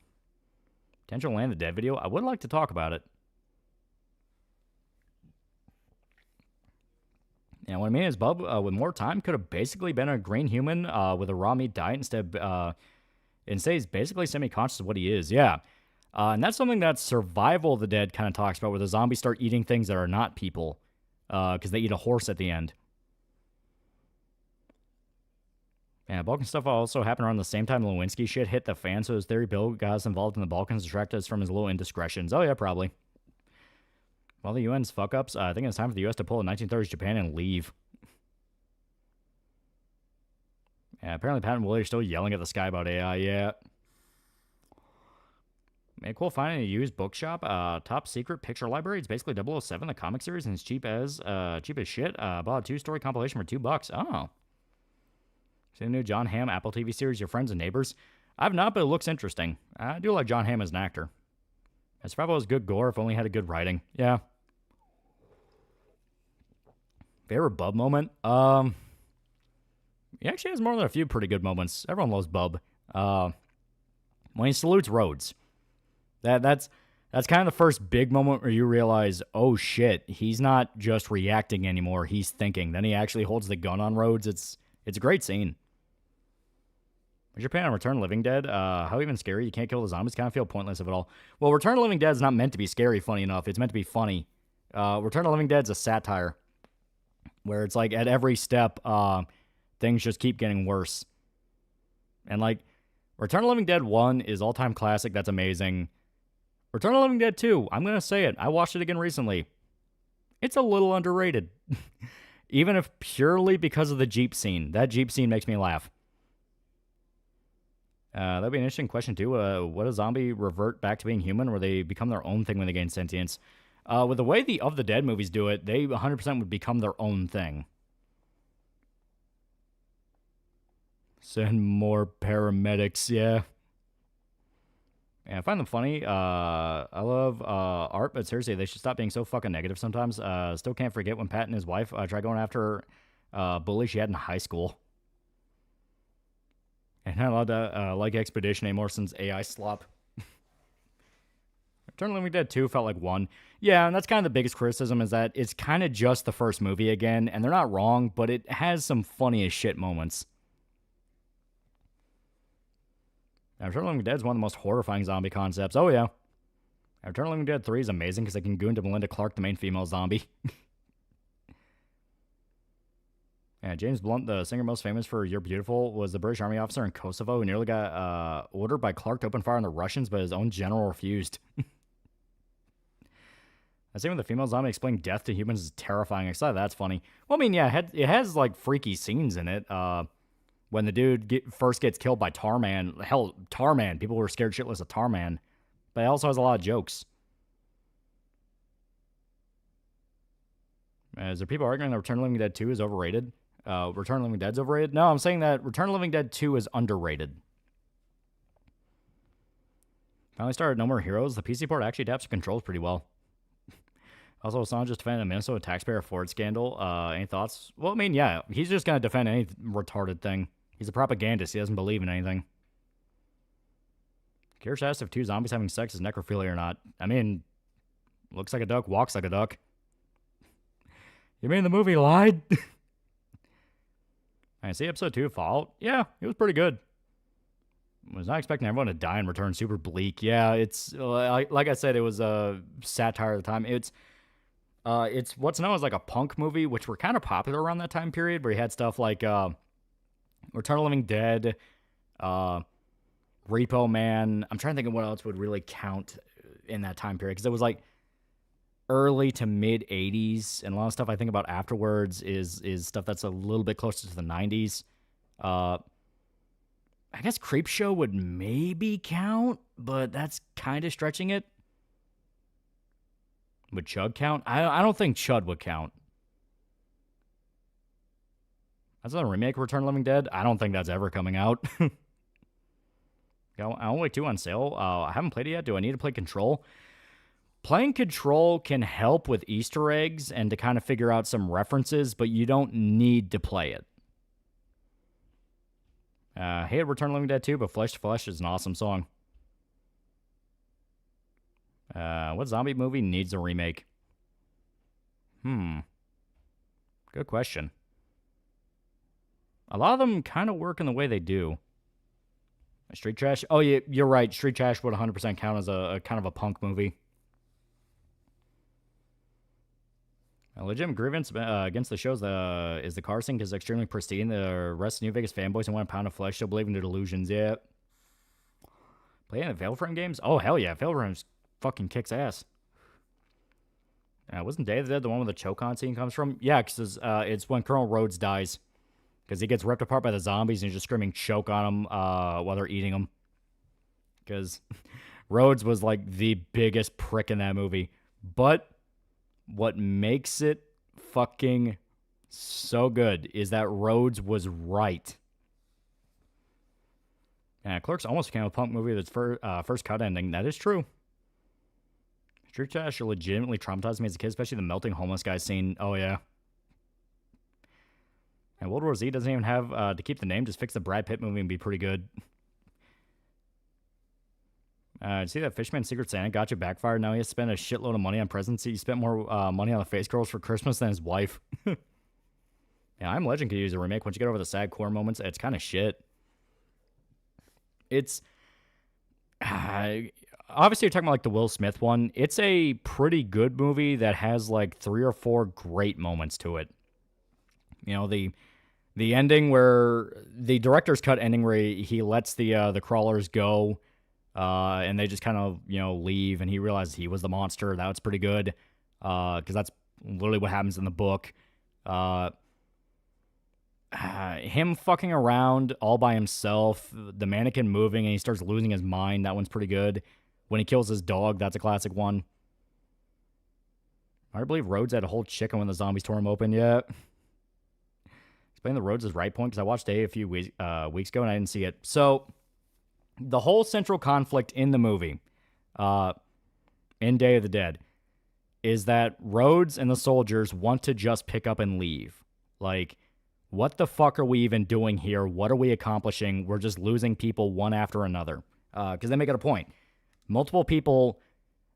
Potential Land of the Dead video. I would like to talk about it. Yeah, what I mean is, Bub, with more time, could have basically been a green human with a raw meat diet instead he's basically semi-conscious of what he is. Yeah. And that's something that Survival of the Dead kind of talks about, where the zombies start eating things that are not people because they eat a horse at the end. Yeah, Balkan stuff also happened around the same time Lewinsky shit hit the fan, so his theory Bill got us involved in the Balkans distracted us from his little indiscretions. Oh, yeah, probably. Well, the UN's fuck-ups, I think it's time for the U.S. to pull a 1930s Japan and leave. Yeah, apparently Pat and Willie are still yelling at the sky about AI, yeah. Made cool finding a used bookshop, top secret picture library. It's basically 007, the comic series, and it's cheap as shit. Bought a 2-story compilation for $2. Oh. See the new John Hamm Apple TV series, Your Friends and Neighbors? I've not, but it looks interesting. I do like John Hamm as an actor. As Survival was good gore, if only had a good writing. Yeah. Favorite Bub moment? He actually has more than a few pretty good moments. Everyone loves Bub. When he salutes Rhodes. That's kind of the first big moment where you realize, oh shit, he's not just reacting anymore, he's thinking. Then he actually holds the gun on Rhodes. It's a great scene. What's your opinion on Return of the Living Dead? How even scary? You can't kill the zombies? Kind of feel pointless of it all. Well, Return of the Living Dead is not meant to be scary, funny enough. It's meant to be funny. Return of the Living Dead's a satire. Where it's like, at every step, things just keep getting worse. And like, Return of the Living Dead 1 is all-time classic. That's amazing. Return of the Living Dead 2, I'm going to say it. I watched it again recently. It's a little underrated. Even if purely because of the Jeep scene. That Jeep scene makes me laugh. That'd be an interesting question, too. Would a zombie revert back to being human, or they become their own thing when they gain sentience? With the way the Of the Dead movies do it, they 100% would become their own thing. Send more paramedics, yeah. Yeah, I find them funny. I love art, but seriously, they should stop being so fucking negative sometimes. Still can't forget when Pat and his wife tried going after a bully she had in high school. And not allowed to like Expedition anymore since AI slop. Return of the Living Dead 2 felt like 1. Yeah, and that's kind of the biggest criticism, is that it's kind of just the first movie again, and they're not wrong, but it has some funny as shit moments. Return of the Living Dead is one of the most horrifying zombie concepts. Oh, yeah. Return of the Living Dead 3 is amazing because they can goon to Melinda Clark, the main female zombie. Yeah, James Blunt, the singer most famous for You're Beautiful, was the British Army officer in Kosovo who nearly got ordered by Clark to open fire on the Russians, but his own general refused. I say when the female zombie explaining death to humans is terrifying. I thought that's funny. Well, I mean, yeah, it has like freaky scenes in it. When the dude first gets killed by Tarman. Hell, Tarman. People were scared shitless of Tarman. But it also has a lot of jokes. Is there people arguing that Return of the Living Dead 2 is overrated? Return of the Living Dead's overrated? No, I'm saying that Return of the Living Dead 2 is underrated. Finally started No More Heroes. The PC port actually adapts to controls pretty well. Also, Assange just defended a Minnesota taxpayer fraud scandal. Any thoughts? Well, I mean, yeah, he's just going to defend any retarded thing. He's a propagandist. He doesn't believe in anything. Curious asked if two zombies having sex is necrophilia or not. I mean, looks like a duck, walks like a duck. You mean the movie lied? I see episode 2 of Fallout. Yeah, it was pretty good. Was not expecting everyone to die and return. Super bleak. Yeah, it's like I said, it was a satire at the time. It's what's known as like a punk movie, which were kind of popular around that time period, where you had stuff like Return of the Living Dead, Repo Man. I'm trying to think of what else would really count in that time period, because it was like early to mid 80s, and a lot of stuff I think about afterwards is stuff that's a little bit closer to the 90s. I guess Creepshow would maybe count, but that's kind of stretching it. Would Chud count? I don't think Chud would count. That's not a remake of Return of the Living Dead. I don't think that's ever coming out. Alan Wake 2 on sale. I haven't played it yet. Do I need to play Control? Playing Control can help with Easter eggs and to kind of figure out some references, but you don't need to play it. Hated Return of the Living Dead 2, but Flesh to Flesh is an awesome song. What zombie movie needs a remake? Good question. A lot of them kind of work in the way they do. Street Trash? Oh, yeah, you're right. Street Trash would 100% count as a kind of a punk movie. A legitimate grievance against the shows is the car sync is extremely pristine. The rest of New Vegas fanboys and want a pound of flesh still believe in their delusions. Yeah. Playing the Fail Frame games? Oh, hell yeah. Fail Frames fucking kicks ass. Wasn't Day of the Dead the one where the choke on scene comes from? Yeah, because it's when Colonel Rhodes dies. Because he gets ripped apart by the zombies and he's just screaming choke on them while they're eating him. Because Rhodes was like the biggest prick in that movie. But what makes it fucking so good is that Rhodes was right. Clerks almost became a punk movie with its first cut ending. That is true. Street Trash legitimately traumatized me as a kid, especially the melting homeless guy scene. Oh, yeah. And World War Z doesn't even have to keep the name. Just fix the Brad Pitt movie and be pretty good. See that Fishman Secret Santa got you backfired? Now he has to spend a shitload of money on presents. He spent more money on the face girls for Christmas than his wife. Yeah, I'm Legend could use a remake. Once you get over the sad core moments, it's kind of shit. It's... obviously, you're talking about like the Will Smith one. It's a pretty good movie that has like 3 or 4 great moments to it. You know, the ending where... the director's cut ending where he lets the crawlers go... and they just kind of, leave, and he realizes he was the monster. That was pretty good, because that's literally what happens in the book. Him fucking around all by himself, the mannequin moving, and he starts losing his mind. That one's pretty good. When he kills his dog, that's a classic one. I believe Rhodes had a whole chicken when the zombies tore him open. Yeah. Explain the Rhodes' right point, because I watched A few weeks ago, and I didn't see it. So... the whole central conflict in the movie, in Day of the Dead, is that Rhodes and the soldiers want to just pick up and leave. Like, what the fuck are we even doing here? What are we accomplishing? We're just losing people one after another. Because they make it a point. Multiple people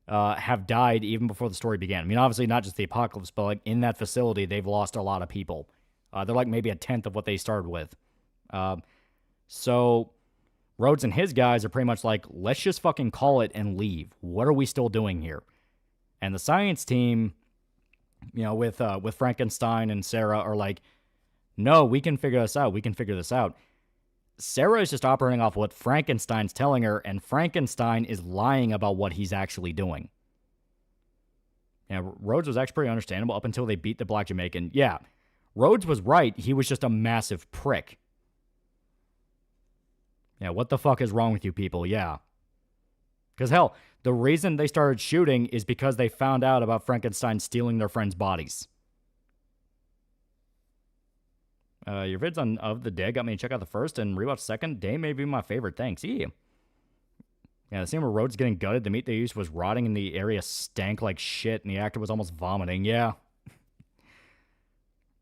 have died even before the story began. I mean, obviously not just the apocalypse, but like in that facility, they've lost a lot of people. They're like maybe 1/10 of what they started with. So... Rhodes and his guys are pretty much like, let's just fucking call it and leave. What are we still doing here? And the science team, you know, with Frankenstein and Sarah are like, no, we can figure this out. We can figure this out. Sarah is just operating off what Frankenstein's telling her, and Frankenstein is lying about what he's actually doing. Yeah, Rhodes was actually pretty understandable up until they beat the Black Jamaican. Yeah, Rhodes was right. He was just a massive prick. Yeah, what the fuck is wrong with you people? Yeah. Because, hell, the reason they started shooting is because they found out about Frankenstein stealing their friends' bodies. Your vids on Of the Dead got me to check out the first and rewatch second. Day may be my favorite. Thanks. Yeah. Yeah, the scene where Rhodes getting gutted, the meat they used was rotting and the area stank like shit and the actor was almost vomiting. Yeah.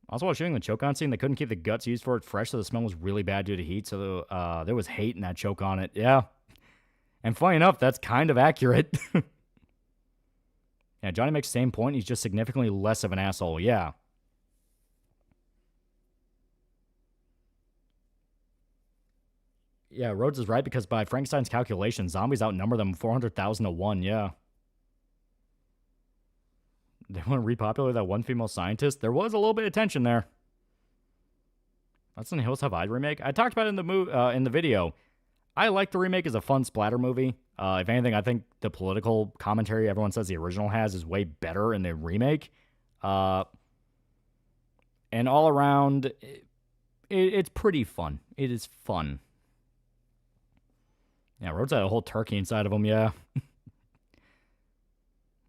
Also, while shooting the choke on scene, they couldn't keep the guts used for it fresh, so the smell was really bad due to heat, so there was hate in that choke on it. Yeah. And funny enough, that's kind of accurate. Yeah, Johnny makes the same point. He's just significantly less of an asshole. Yeah. Yeah, Rhodes is right because by Frankenstein's calculation, zombies outnumber them 400,000 to 1. Yeah. They want to repopulate that one female scientist. There was a little bit of tension there. That's in the Hills Have Eyes remake. I talked about it in the video. I like the remake as a fun splatter movie. If anything, I think the political commentary everyone says the original has is way better in the remake. And all around, it's pretty fun. It is fun. Yeah, Rhodes had a whole turkey inside of him, yeah.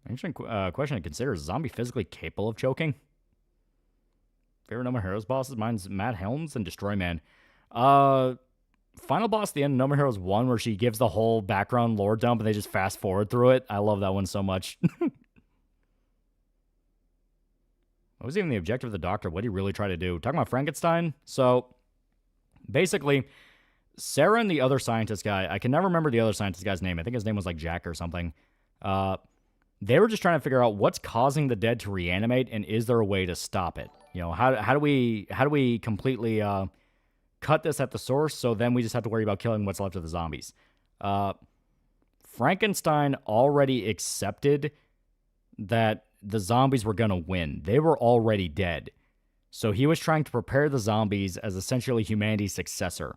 Interesting question to consider. Is a zombie physically capable of choking? Favorite No More Heroes bosses? Mine's Matt Helms and Destroy Man. Final boss at the end of No More Heroes 1 where she gives the whole background lore dump and they just fast forward through it. I love that one so much. What was even the objective of the doctor? What did he really try to do? Talking about Frankenstein? So, basically, Sarah and the other scientist guy, I can never remember the other scientist guy's name. I think his name was like Jack or something. They were just trying to figure out what's causing the dead to reanimate and is there a way to stop it? You know, how do we completely cut this at the source so then we just have to worry about killing what's left of the zombies? Frankenstein already accepted that the zombies were going to win. They were already dead. So he was trying to prepare the zombies as essentially humanity's successor.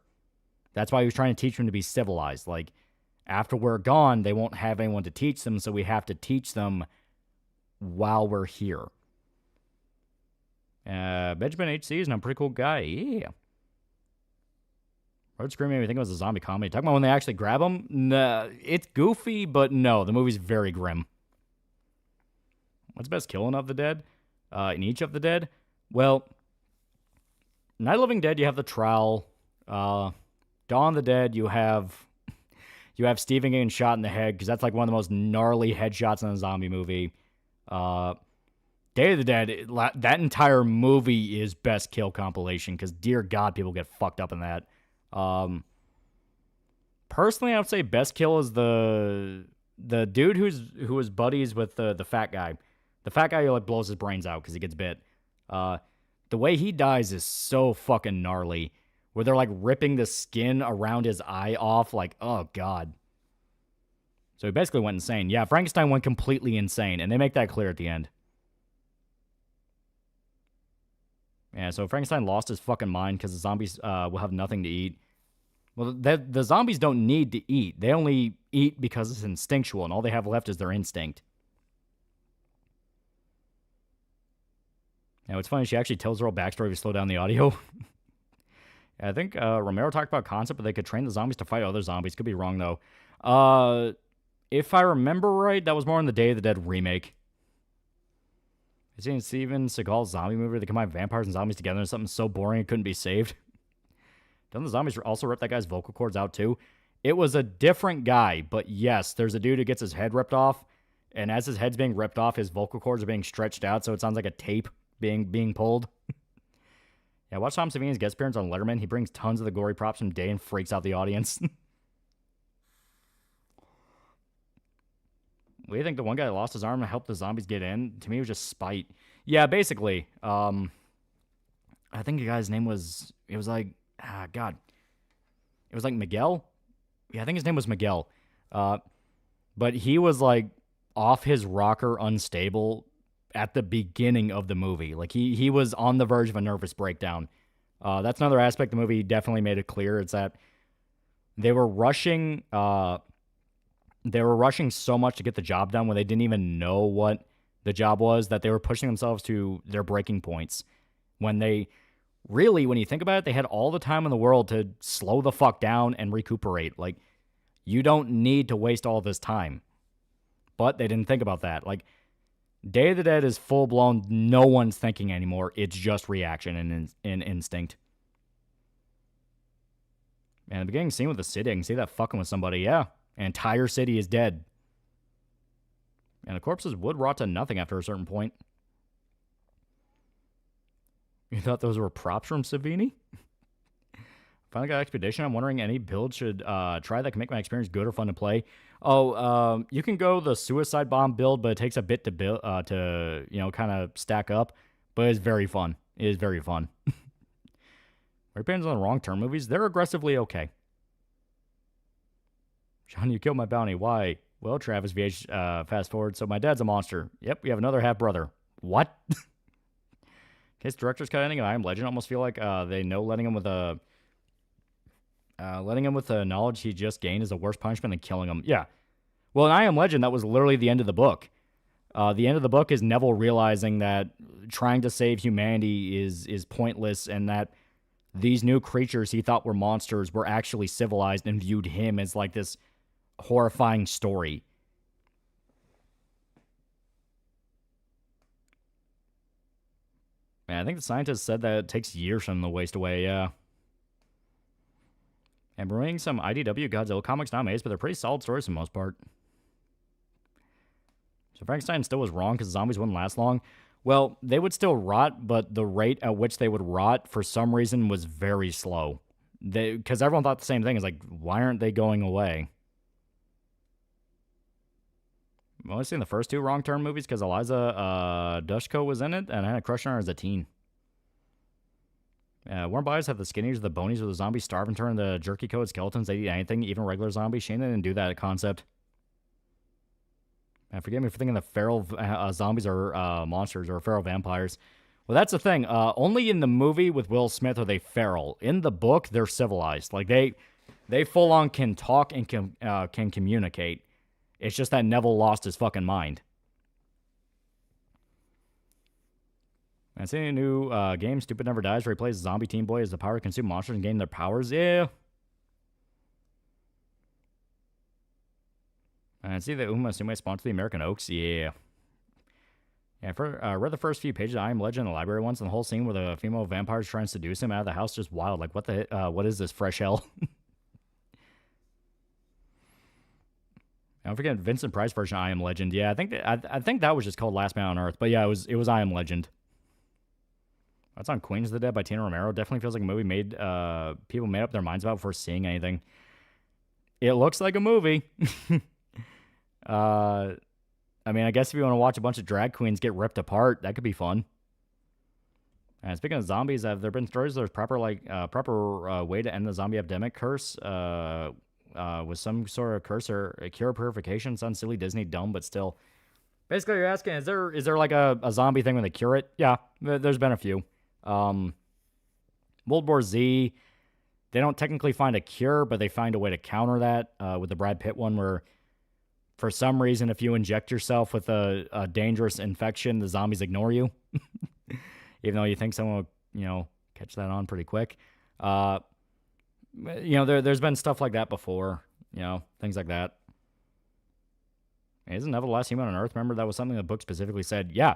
That's why he was trying to teach them to be civilized. Like, after we're gone, they won't have anyone to teach them, so we have to teach them while we're here. Benjamin HC is a pretty cool guy. Yeah. Road Scream made me think it was a zombie comedy. Talking about when they actually grab him? Nah, it's goofy, but no, the movie's very grim. What's the best killing of the dead? In each of the dead? Well, Night of the Living Dead, you have the trowel. Dawn of the Dead, you have Stephen getting shot in the head, because that's like one of the most gnarly headshots in a zombie movie. Day of the Dead, that entire movie is best kill compilation, because dear God, people get fucked up in that. Personally, I would say best kill is the dude who was buddies with the fat guy. The fat guy who like blows his brains out because he gets bit. The way he dies is so fucking gnarly. Where they're like ripping the skin around his eye off, like, oh God. So he basically went insane. Yeah, Frankenstein went completely insane, and they make that clear at the end. Yeah, so Frankenstein lost his fucking mind because the zombies will have nothing to eat. Well, the zombies don't need to eat. They only eat because it's instinctual, and all they have left is their instinct. Now, it's funny, she actually tells her whole backstory to slow down the audio. I think Romero talked about concept, but they could train the zombies to fight other zombies. Could be wrong, though. If I remember right, that was more in the Day of the Dead remake. I've seen Steven Seagal's zombie movie. They combine vampires and zombies together in something so boring it couldn't be saved. Don't the zombies also rip that guy's vocal cords out, too? It was a different guy, but yes, there's a dude who gets his head ripped off, and as his head's being ripped off, his vocal cords are being stretched out, so it sounds like a tape being pulled. Yeah, watch Tom Savini's guest appearance on Letterman. He brings tons of the gory props from day and freaks out the audience. What do you think the one guy that lost his arm to help the zombies get in? To me, it was just spite. Yeah, basically. I think the guy's name was... It was like... God. It was like Miguel? Yeah, I think his name was Miguel. But he was like off his rocker, unstable at the beginning of the movie. Like he was on the verge of a nervous breakdown. That's another aspect of the movie definitely made it clear. It's that they were rushing. They were rushing so much to get the job done when they didn't even know what the job was, that they were pushing themselves to their breaking points. When they really, when you think about it, they had all the time in the world to slow the fuck down and recuperate. Like, you don't need to waste all this time. But they didn't think about that. Like, Day of the Dead is full blown, no one's thinking anymore. It's just reaction and instinct. And the beginning scene with the city, I can see that fucking with somebody, yeah. An entire city is dead. And the corpses would rot to nothing after a certain point. You thought those were props from Savini? Finally got Expedition. I'm wondering any build should try that can make my experience good or fun to play. Oh, you can go the suicide bomb build, but it takes a bit to build to kind of stack up. But it's very fun. It is very fun. Right bands on the wrong turn movies, they're aggressively okay. John, you killed my bounty. Why? Well, Travis VH, fast forward. So my dad's a monster. Yep, we have another half brother. What? In case director's cut ending of I Am Legend, almost feel like they know letting him with the knowledge he just gained is a worse punishment than killing him. Yeah. Well, in I Am Legend, that was literally the end of the book. The end of the book is Neville realizing that trying to save humanity is pointless, and that these new creatures he thought were monsters were actually civilized and viewed him as like this horrifying story. Man, I think the scientist said that it takes years for them to waste away, yeah. And we're reading some IDW Godzilla comics nowadays, but they're pretty solid stories for the most part. So Frankenstein still was wrong because zombies wouldn't last long. Well, they would still rot, but the rate at which they would rot, for some reason, was very slow. Because everyone thought the same thing. It's like, why aren't they going away? I've only seen the first two Wrong Turn movies because Eliza Dushko was in it, and I had a crush on her as a teen. Warm bodies have the skinnies or the bonies where the zombies starve and turn into jerky-coated skeletons. They eat anything, even regular zombies. Shane didn't do that concept. Forgive me for thinking the feral zombies are monsters or feral vampires. Well, that's the thing. Only in the movie with Will Smith are they feral. In the book, they're civilized. Like, they full-on can talk and can communicate. It's just that Neville lost his fucking mind. I see a new game, Stupid Never Dies, where he plays a zombie teen boy as the power to consume monsters and gain their powers. Yeah. I see that Uma Sume sponsored the American Oaks. Yeah. Yeah, I read the first few pages of I Am Legend in the library once, and the whole scene where the female vampires trying to seduce him out of the house just wild. Like, what is this fresh hell? I don't forget Vincent Price version of I Am Legend. Yeah, I think that was just called Last Man on Earth. But yeah, it was I Am Legend. That's on Queens of the Dead by Tina Romero. Definitely feels like a movie made people made up their minds about before seeing anything. It looks like a movie. I mean, I guess if you want to watch a bunch of drag queens get ripped apart, that could be fun. And speaking of zombies, have there been stories there's proper way to end the zombie epidemic curse? With some sort of curse or a cure purification? Sounds silly, Disney, dumb, but still. Basically, you're asking, is there like a zombie thing when they cure it? Yeah, there's been a few. World War Z, they don't technically find a cure, but they find a way to counter that with the Brad Pitt one where for some reason, if you inject yourself with a dangerous infection, the zombies ignore you. Even though you think someone will, catch that on pretty quick. There's been stuff like that before, things like that. Isn't Neville the last human on Earth? Remember, that was something the book specifically said. Yeah,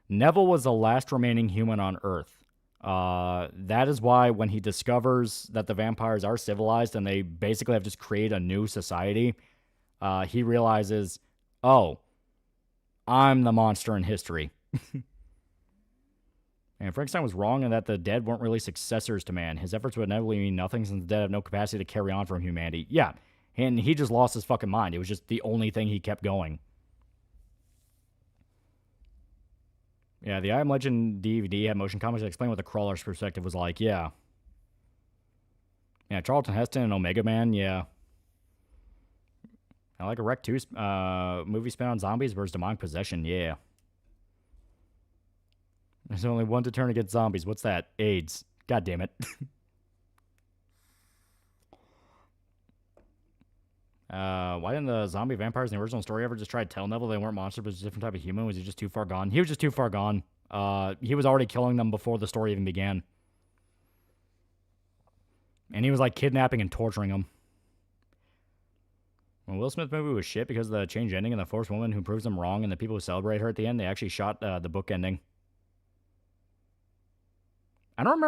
Neville was the last remaining human on Earth. That is why when he discovers that the vampires are civilized and they basically have just created a new society, he realizes, oh, I'm the monster in history. And Frankenstein was wrong in that the dead weren't really successors to man. His efforts would inevitably mean nothing since the dead have no capacity to carry on from humanity. Yeah, and he just lost his fucking mind. It was just the only thing he kept going. Yeah, the I Am Legend DVD had motion comics that explain what the Crawler's perspective was like. Yeah. Yeah, Charlton Heston and Omega Man, yeah. I like a Rec 2 movie spin on zombies versus demonic possession. Yeah. There's only one deterrent against zombies. What's that? AIDS. God damn it. Why didn't the zombie vampires in the original story ever just try to tell Neville they weren't monsters but just a different type of human? Was he just too far gone? He was just too far gone. He was already killing them before the story even began. And he was like kidnapping and torturing them. When Will Smith movie was shit because of the change ending and the forced woman who proves them wrong and the people who celebrate her at the end, they actually shot the book ending. I don't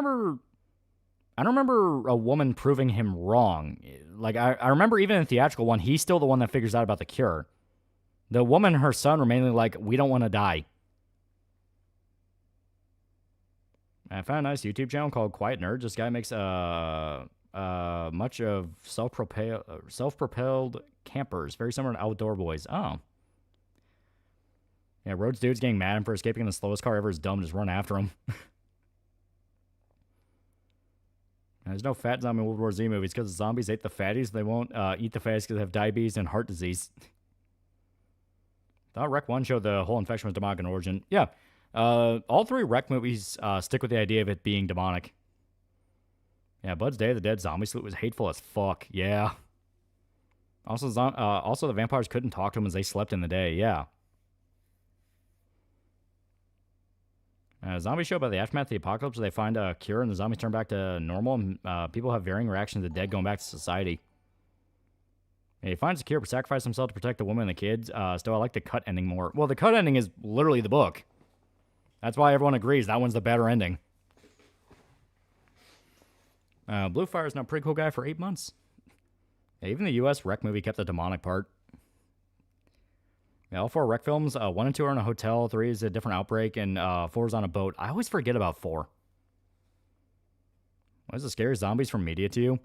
remember a woman proving him wrong. Like, I remember even in the theatrical one, he's still the one that figures out about the cure. The woman and her son were mainly like, we don't want to die. I found a nice YouTube channel called Quiet Nerd. This guy makes much of self-propelled campers, very similar to Outdoor Boys. Oh. Yeah, Rhodes dude's getting mad at him for escaping in the slowest car ever is dumb. Just run after him. There's no fat zombie World War Z movies because the zombies ate the fatties. They won't eat the fatties because they have diabetes and heart disease. Thought Rec 1 showed the whole infection was demonic in origin. Yeah. All three Rec movies stick with the idea of it being demonic. Yeah, Bud's Day of the Dead zombie salute was hateful as fuck. Yeah. Also, the vampires couldn't talk to them as they slept in the day. Yeah. A zombie show about the aftermath of the apocalypse where they find a cure and the zombies turn back to normal and people have varying reactions to the dead going back to society. Yeah, he finds a cure but sacrifices himself to protect the woman and the kids. Still, I like the cut ending more. Well, the cut ending is literally the book. That's why everyone agrees that one's the better ending. Bluefire is now a pretty cool guy for 8 months. Yeah, even the U.S. Rec movie kept the demonic part. Yeah, all 4 Rec films, 1 and 2 are in a hotel, 3 is a different outbreak, and 4 is on a boat. I always forget about 4. What is the scariest zombies from media to you?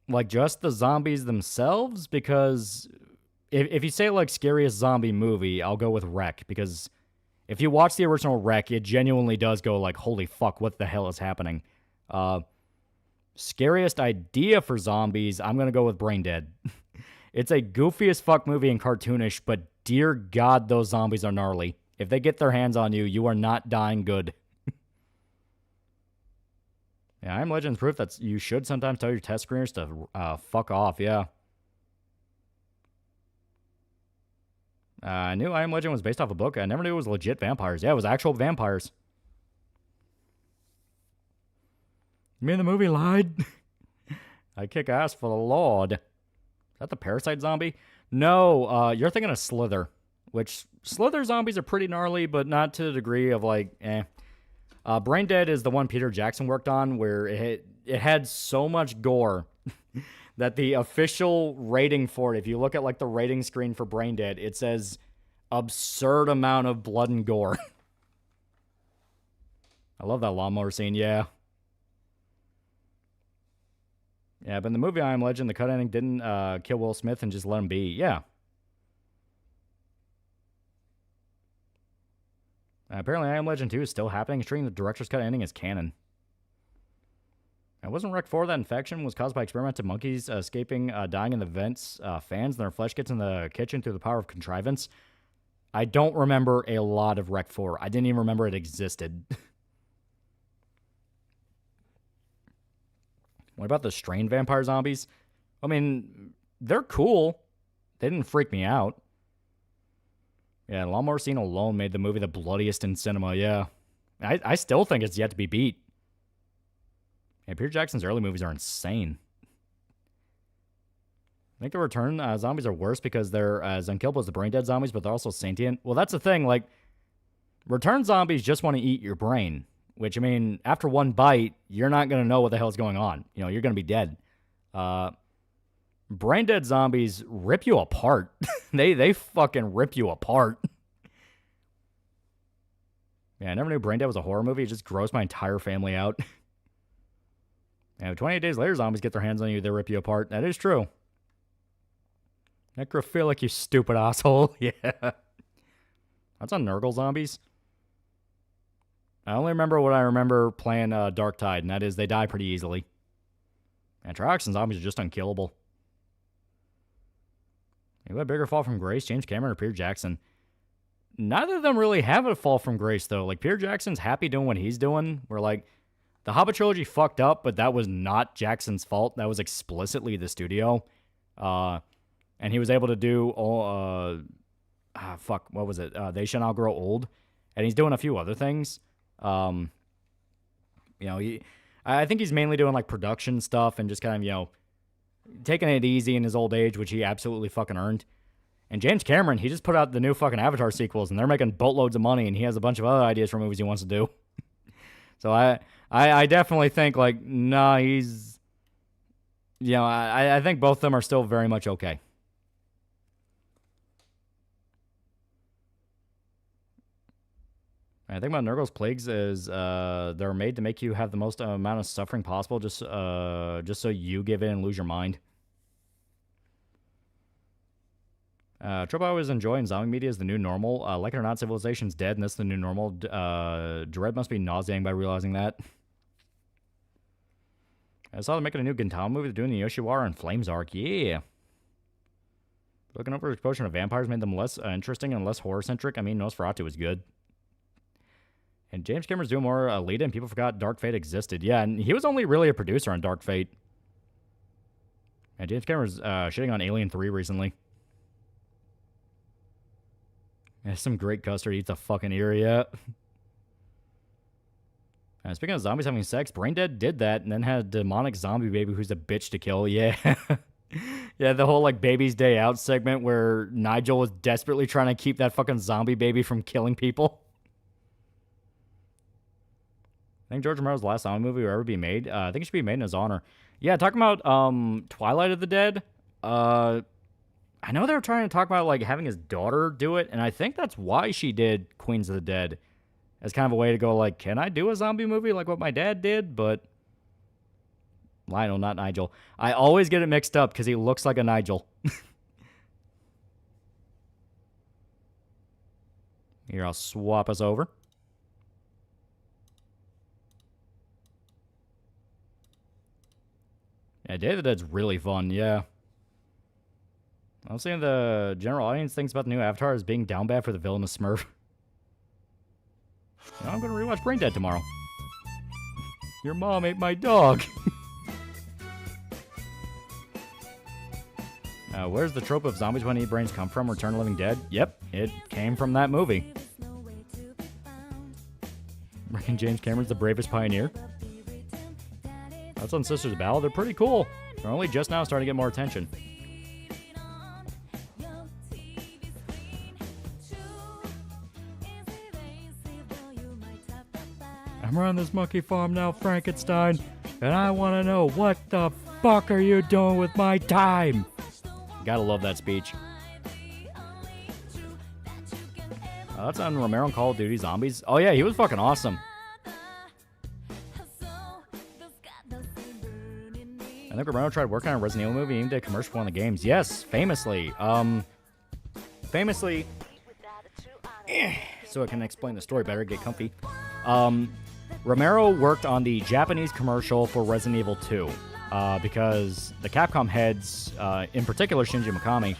Like just the zombies themselves? Because if you say like scariest zombie movie, I'll go with Rec, because if you watch the original Rec, it genuinely does go like, holy fuck, what the hell is happening? Scariest idea for zombies, I'm going to go with Brain Dead. It's a goofy as fuck movie and cartoonish, but dear God, those zombies are gnarly. If they get their hands on you, you are not dying good. Yeah, I Am Legend's proof that you should sometimes tell your test screeners to fuck off, yeah. I knew I Am Legend was based off a book. I never knew it was legit vampires. Yeah, it was actual vampires. You mean the movie lied? I kick ass for the Lord. Is that the Parasite zombie? No, you're thinking of Slither. Which, Slither zombies are pretty gnarly, but not to the degree of like, eh. Brain Dead is the one Peter Jackson worked on, where it had so much gore that the official rating for it, if you look at like the rating screen for Brain Dead, it says absurd amount of blood and gore. I love that lawnmower scene, yeah. Yeah, but in the movie I Am Legend, the cut ending didn't kill Will Smith and just let him be. Yeah. Apparently I Am Legend 2 is still happening, treating the director's cut ending as canon. It wasn't Rec 4 that infection was caused by experimental monkeys escaping, dying in the vents, fans, and their flesh gets in the kitchen through the power of contrivance. I don't remember a lot of Rec 4. I didn't even remember it existed. What about the strain vampire zombies? I mean, they're cool. They didn't freak me out. Yeah, the lawnmower scene alone made the movie the bloodiest in cinema, yeah. I still think it's yet to be beat. Yeah, Peter Jackson's early movies are insane. I think the Return zombies are worse because they're as unkillable as the Brain Dead zombies, but they're also sentient. Well, that's the thing, like, Return zombies just want to eat your brain. Which, I mean, after one bite, you're not going to know what the hell's going on. You know, you're going to be dead. Brain Dead zombies rip you apart. They fucking rip you apart. Yeah, I never knew Brain Dead was a horror movie. It just grossed my entire family out. Yeah, 28 days later, zombies get their hands on you. They rip you apart. That is true. Necrophilic, you stupid asshole. Yeah. That's on Nurgle zombies. I only remember what I remember playing Dark Tide, and that is they die pretty easily. And Triox and zombies are just unkillable. Who had a bigger fall from grace, James Cameron or Peter Jackson? Neither of them really have a fall from grace, though. Like, Peter Jackson's happy doing what he's doing. Where, like, the Hobbit trilogy fucked up, but that was not Jackson's fault. That was explicitly the studio. And he was able to do, what was it? They Shall Not Grow Old. And he's doing a few other things. I think he's mainly doing, like, production stuff and just kind of, taking it easy in his old age, which he absolutely fucking earned. And James Cameron, he just put out the new fucking Avatar sequels, and they're making boatloads of money, and he has a bunch of other ideas for movies he wants to do. So I definitely think, like, nah, he's... I think both of them are still very much okay. I think about Nurgle's plagues is they're made to make you have the most amount of suffering possible, just so you give in and lose your mind. Trouble I always enjoy in zombie media is the new normal. Like it or not, civilization's dead, and this is the new normal. Dread must be nauseating by realizing that. I saw they're making a new Gintama movie. They're doing the Yoshiwara and Flames arc. Yeah. Looking over exposure of vampires made them less interesting and less horror-centric. I mean, Nosferatu was good. And James Cameron's doing more Alita, and people forgot Dark Fate existed. Yeah, and he was only really a producer on Dark Fate. And James Cameron's shitting on Alien 3 recently. Yeah, some great custard eats a fucking ear yet. Speaking of zombies having sex, Braindead did that and then had a demonic zombie baby who's a bitch to kill. Yeah. Yeah, the whole, like, Baby's Day Out segment where Nigel was desperately trying to keep that fucking zombie baby from killing people. I think George Romero's last zombie movie will ever be made. I think it should be made in his honor. Yeah, talking about Twilight of the Dead. I know they were trying to talk about, like, having his daughter do it, and I think that's why she did Queens of the Dead. As kind of a way to go, like, can I do a zombie movie like what my dad did? But Lionel, not Nigel. I always get it mixed up because he looks like a Nigel. Here, I'll swap us over. Yeah, Day of the Dead's really fun, yeah. I'm saying the general audience thinks about the new Avatar as being down bad for the villainous Smurf. Now I'm going to rewatch Brain Dead tomorrow. Your mom ate my dog. Where's the trope of zombies when eat brains come from? Return of the Living Dead? Yep, it came from that movie. Reckon James Cameron's the bravest pioneer? That's on Sisters of Battle. They're pretty cool. They're only just now starting to get more attention. I'm around this monkey farm now, Frankenstein, and I want to know what the fuck are you doing with my time? Gotta love that speech. That's on Romero and Call of Duty Zombies. Oh yeah, he was fucking awesome. I think Romero tried working on a Resident Evil movie and even did a commercial for one of the games. Yes, famously. So I can explain the story better, get comfy. Romero worked on the Japanese commercial for Resident Evil 2 because the Capcom heads, in particular Shinji Mikami,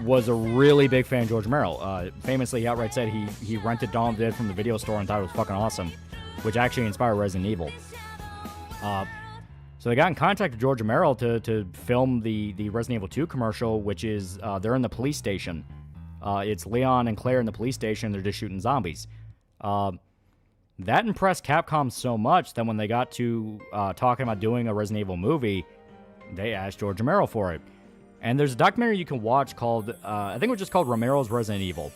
was a really big fan of George Romero. Famously, he outright said he rented Dawn of the Dead from the video store and thought it was fucking awesome, which actually inspired Resident Evil. So they got in contact with George Romero to film the Resident Evil 2 commercial, which is they're in the police station. It's Leon and Claire in the police station. They're just shooting zombies. That impressed Capcom so much that when they got to talking about doing a Resident Evil movie, they asked George Romero for it. And there's a documentary you can watch called, I think it was just called Romero's Resident Evil,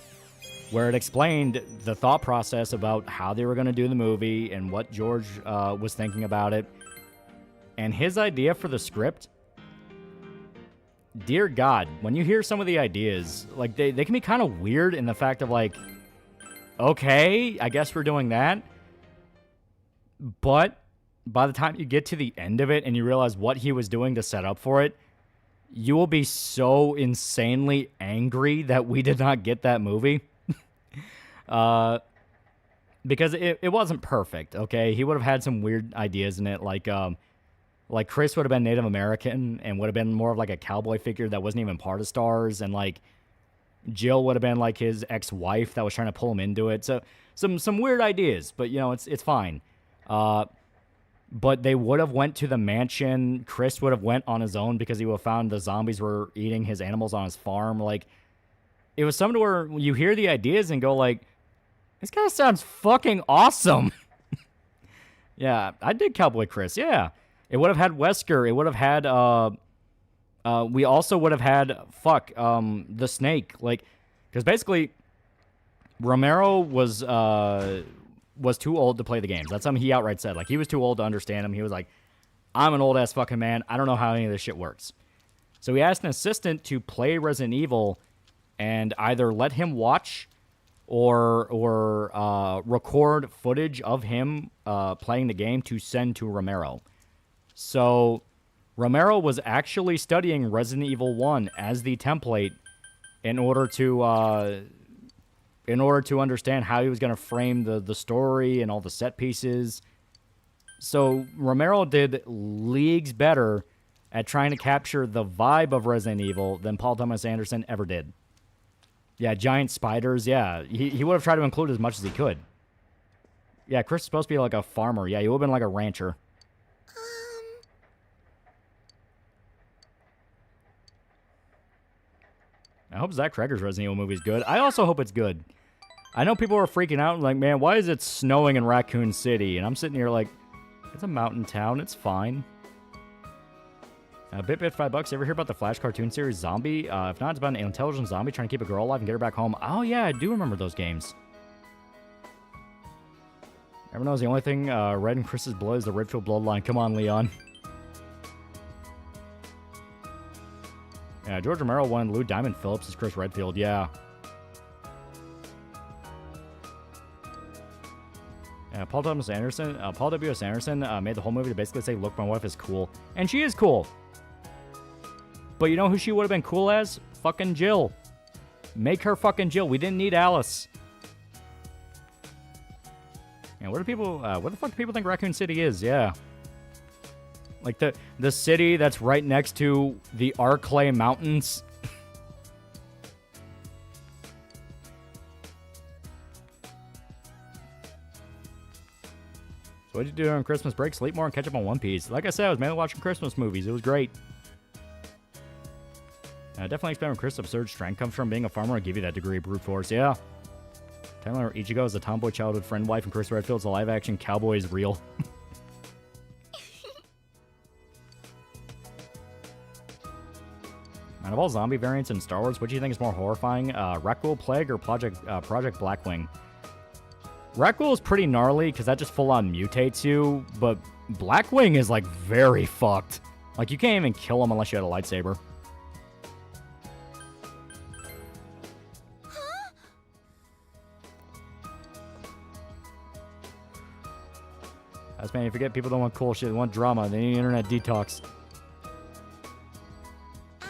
where it explained the thought process about how they were going to do the movie and what George was thinking about it. And his idea for the script, dear God, when you hear some of the ideas, like they can be kind of weird in the fact of like, okay, I guess we're doing that. But by the time you get to the end of it and you realize what he was doing to set up for it, you will be so insanely angry that we did not get that movie. Because it wasn't perfect, okay? He would have had some weird ideas in it, like Like, Chris would have been Native American and would have been more of like a cowboy figure that wasn't even part of Stars. And like, Jill would have been like his ex-wife that was trying to pull him into it. So some weird ideas, but you know, it's fine. But they would have went to the mansion. Chris would have went on his own because he would have found the zombies were eating his animals on his farm. Like, it was something where you hear the ideas and go like, this guy sounds fucking awesome. Yeah, I did Cowboy Chris. Yeah, it would have had Wesker. It would have had. We also would have had the Snake. Like, because basically, Romero was too old to play the games. That's something he outright said. Like, he was too old to understand them. He was like, I'm an old ass fucking man. I don't know how any of this shit works. So he asked an assistant to play Resident Evil and either let him watch or record footage of him playing the game to send to Romero. So Romero was actually studying Resident Evil 1 as the template in order to understand how he was going to frame the story and all the set pieces. So Romero did leagues better at trying to capture the vibe of Resident Evil than Paul Thomas Anderson ever did. Yeah, giant spiders. Yeah, he would have tried to include as much as he could. Yeah, Chris is supposed to be like a farmer. Yeah, he would have been like a rancher. I hope Zach Cregger's Resident Evil movie is good. I also hope it's good. I know people are freaking out and like, man, why is it snowing in Raccoon City? And I'm sitting here like, it's a mountain town. It's fine. Bit $5. Ever hear about the Flash cartoon series Zombie? If not, it's about an intelligent zombie trying to keep a girl alive and get her back home. Oh, yeah, I do remember those games. Everyone knows the only thing red in Chris's blood is the Redfield bloodline. Come on, Leon. Yeah, George Romero won Lou Diamond Phillips as Chris Redfield. Yeah. Paul W.S. Anderson made the whole movie to basically say, look, my wife is cool. And she is cool. But you know who she would have been cool as? Fucking Jill. Make her fucking Jill. We didn't need Alice. And what the fuck do people think Raccoon City is? Yeah. Like the city that's right next to the Arclay Mountains. So what'd you do on Christmas break? Sleep more and catch up on One Piece. Like I said, I was mainly watching Christmas movies. It was great. I definitely expect when Chris' absurd strength comes from being a farmer. I'll give you that degree of brute force. Yeah. Tyler Ichigo is a tomboy childhood friend wife, and Chris Redfield's a live-action cowboy is real. Out of all zombie variants in Star Wars, what do you think is more horrifying? Rakghoul Plague or Project Blackwing? Rakghoul is pretty gnarly because that just full-on mutates you, but Blackwing is, like, very fucked. Like, you can't even kill him unless you had a lightsaber. That's man, you forget people don't want cool shit, they want drama, they need internet detox.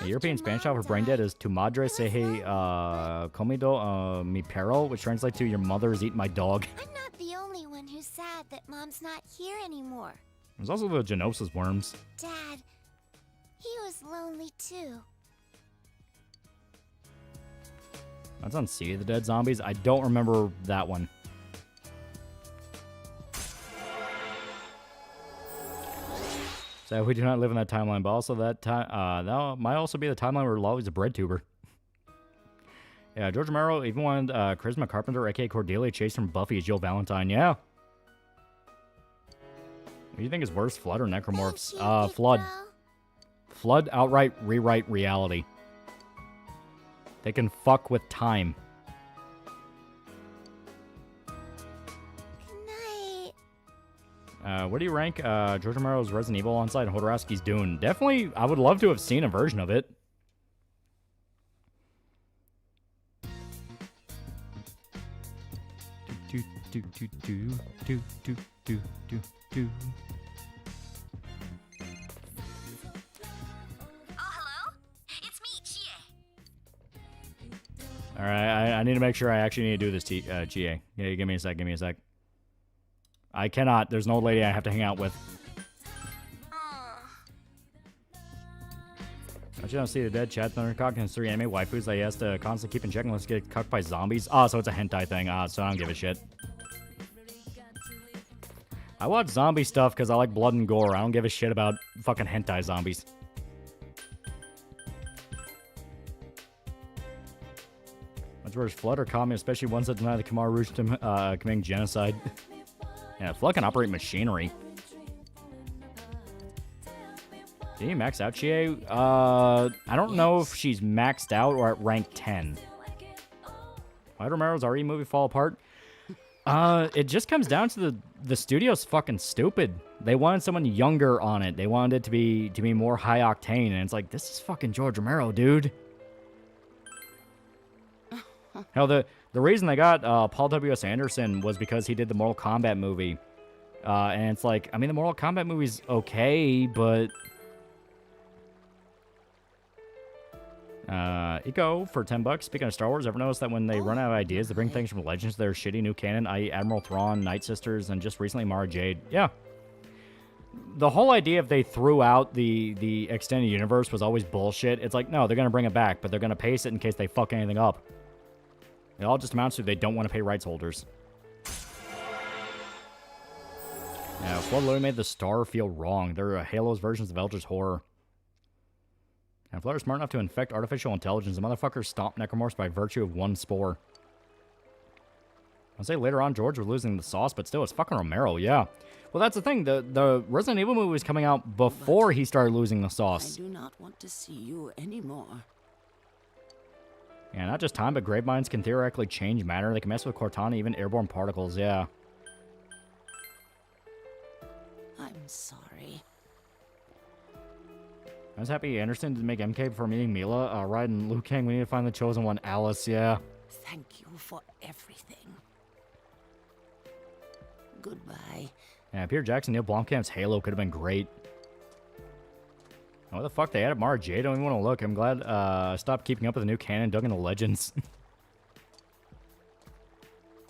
The European Spanish for brain dead is tu madre se comido mi perro, which translates to your mother is eating my dog. I'm not the only one who's sad that Mom's not here anymore. There's also the Genosis worms. Dad, he was lonely too. That's on Sea of the Dead Zombies. I don't remember that one. So we do not live in that timeline, but also that that might also be the timeline where Lolly's a bread tuber. Yeah, George Romero even wanted Charisma Carpenter, aka Cordelia Chase from Buffy as Jill Valentine. Yeah. What do you think is worse, Flood or Necromorphs? Flood. Flood outright rewrite reality. They can fuck with time. What do you rank George Romero's Resident Evil alongside Hodorowski's Dune? Definitely, I would love to have seen a version of it. Alright, I need to make sure I actually need to do this, GA. Yeah, give me a sec, give me a sec. I cannot. There's an old lady I have to hang out with. But you don't see the dead Chad Thundercock and his 3 anime waifus that he has to constantly keep in check unless get cucked by zombies. Oh, so it's a hentai thing. So I don't give a shit. I watch zombie stuff because I like blood and gore. I don't give a shit about fucking hentai zombies. That's where Flood or Kami, especially ones that deny the Khmer Rouge committing genocide. Yeah, Flood can operate machinery. Did you max out Chie? I don't know if she's maxed out or at rank 10. Why Romero's RE movie fall apart? It just comes down to the studio's fucking stupid. They wanted someone younger on it. They wanted it to be more high octane, and it's like, this is fucking George Romero, dude. Hell, the reason they got Paul W.S. Anderson was because he did the Mortal Kombat movie. And it's like, I mean, the Mortal Kombat movie's okay, but... Eco for $10. Speaking of Star Wars, ever notice that when they run out of ideas, they bring things from Legends to their shitty new canon, i.e. Admiral Thrawn, Night Sisters, and just recently Mara Jade? Yeah. The whole idea if they threw out the extended universe was always bullshit. It's like, no, they're going to bring it back, but they're going to pace it in case they fuck anything up. It all just amounts to they don't want to pay rights holders. Yeah, Flood literally made the star feel wrong. They're Halo's versions of Eldritch Horror. And Flood is smart enough to infect artificial intelligence. The motherfuckers stomp necromorphs by virtue of one spore. I'll say later on George was losing the sauce, but still, it's fucking Romero, yeah. Well, that's the thing. The Resident Evil movie was coming out before he started losing the sauce. I do not want to see you anymore. Yeah, not just time, but grave mines can theoretically change matter. They can mess with Cortana, even airborne particles, yeah. I'm sorry. I was happy Anderson did make MK before meeting Mila. Ryan and Liu Kang, we need to find the chosen one, Alice, yeah. Thank you for everything. Goodbye. Yeah, Peter Jackson, Neil Blomkamp's Halo could have been great. What the fuck, they added Mara Jade? I don't even want to look. I'm glad I stopped keeping up with the new canon, dug into Legends.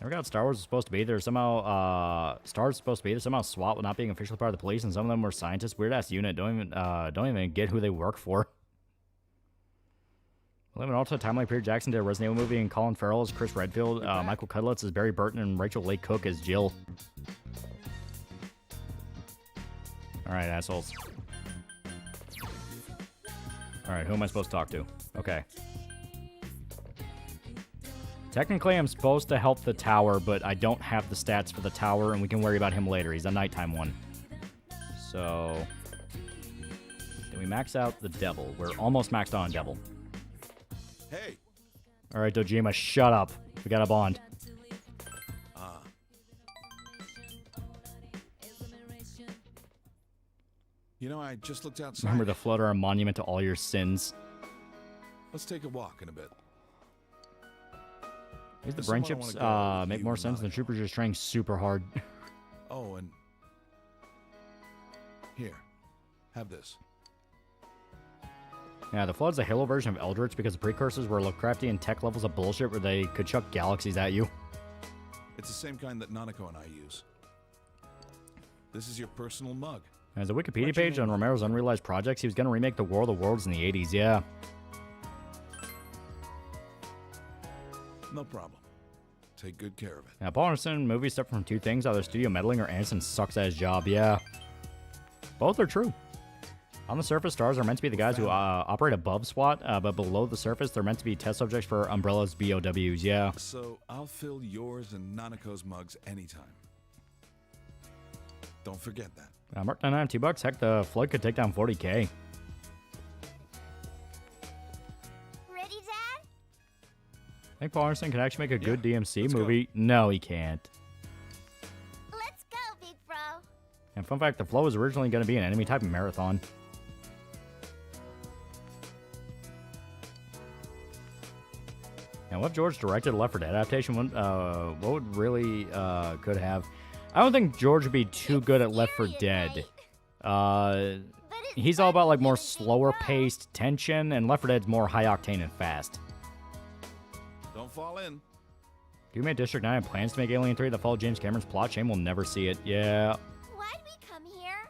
Never got Star Wars was supposed to be there. Somehow, Star Wars was supposed to be there. Somehow SWAT with not being officially part of the police, and some of them were scientists. Weird-ass unit. Don't even get who they work for. Well, also, timely Peter Jackson did a Resident Evil movie, and Colin Farrell as Chris Redfield. Michael Cudlitz as Barry Burton, and Rachel Leigh Cook as Jill. Alright, assholes. Alright, who am I supposed to talk to? Okay. Technically, I'm supposed to help the tower, but I don't have the stats for the tower, and we can worry about him later. He's a nighttime one. So... Then we max out the devil. We're almost maxed on devil. Hey! Alright, Dojima, shut up. We got a bond. You know, I just looked outside. Remember the flood are a monument to all your sins. Let's take a walk in a bit. These the There's brain somewhere I chips wanna go, make you more and sense than I. troopers just trying super hard. Oh, and... Here. Have this. Yeah, the Flood's a Halo version of Eldritch because the precursors were Lovecraftian tech levels of bullshit where they could chuck galaxies at you. It's the same kind that Nanako and I use. This is your personal mug. There's a Wikipedia What's your page on name? Romero's unrealized projects. He was going to remake The War of the Worlds in the 80s, yeah. No problem. Take good care of it. Now, Paul Anderson movies suffer from two things, either studio meddling or Anderson sucks at his job, yeah. Both are true. On the surface, stars are meant to be the guys who operate above SWAT, but below the surface, they're meant to be test subjects for Umbrella's BOWs, yeah. So, I'll fill yours and Nanako's mugs anytime. Don't forget that. Mark 99 $2. Heck, the Flood could take down 40k. Ready, Dad? Think Paul Anderson can actually make a good DMC let's go. movie? No, he can't. Let's go, big bro. And fun fact, the Flow was originally going to be an enemy type marathon. And what if George directed a Left 4 Dead adaptation? What would really could have? I don't think George would be too good at Left 4 Dead. He's all about like more slower paced tension, and Left 4 Dead's more high octane and fast. Don't fall in. Do you make District 9 have plans to make Alien 3 that follow James Cameron's plot? Shame we'll never see it. Yeah. Why'd we come here?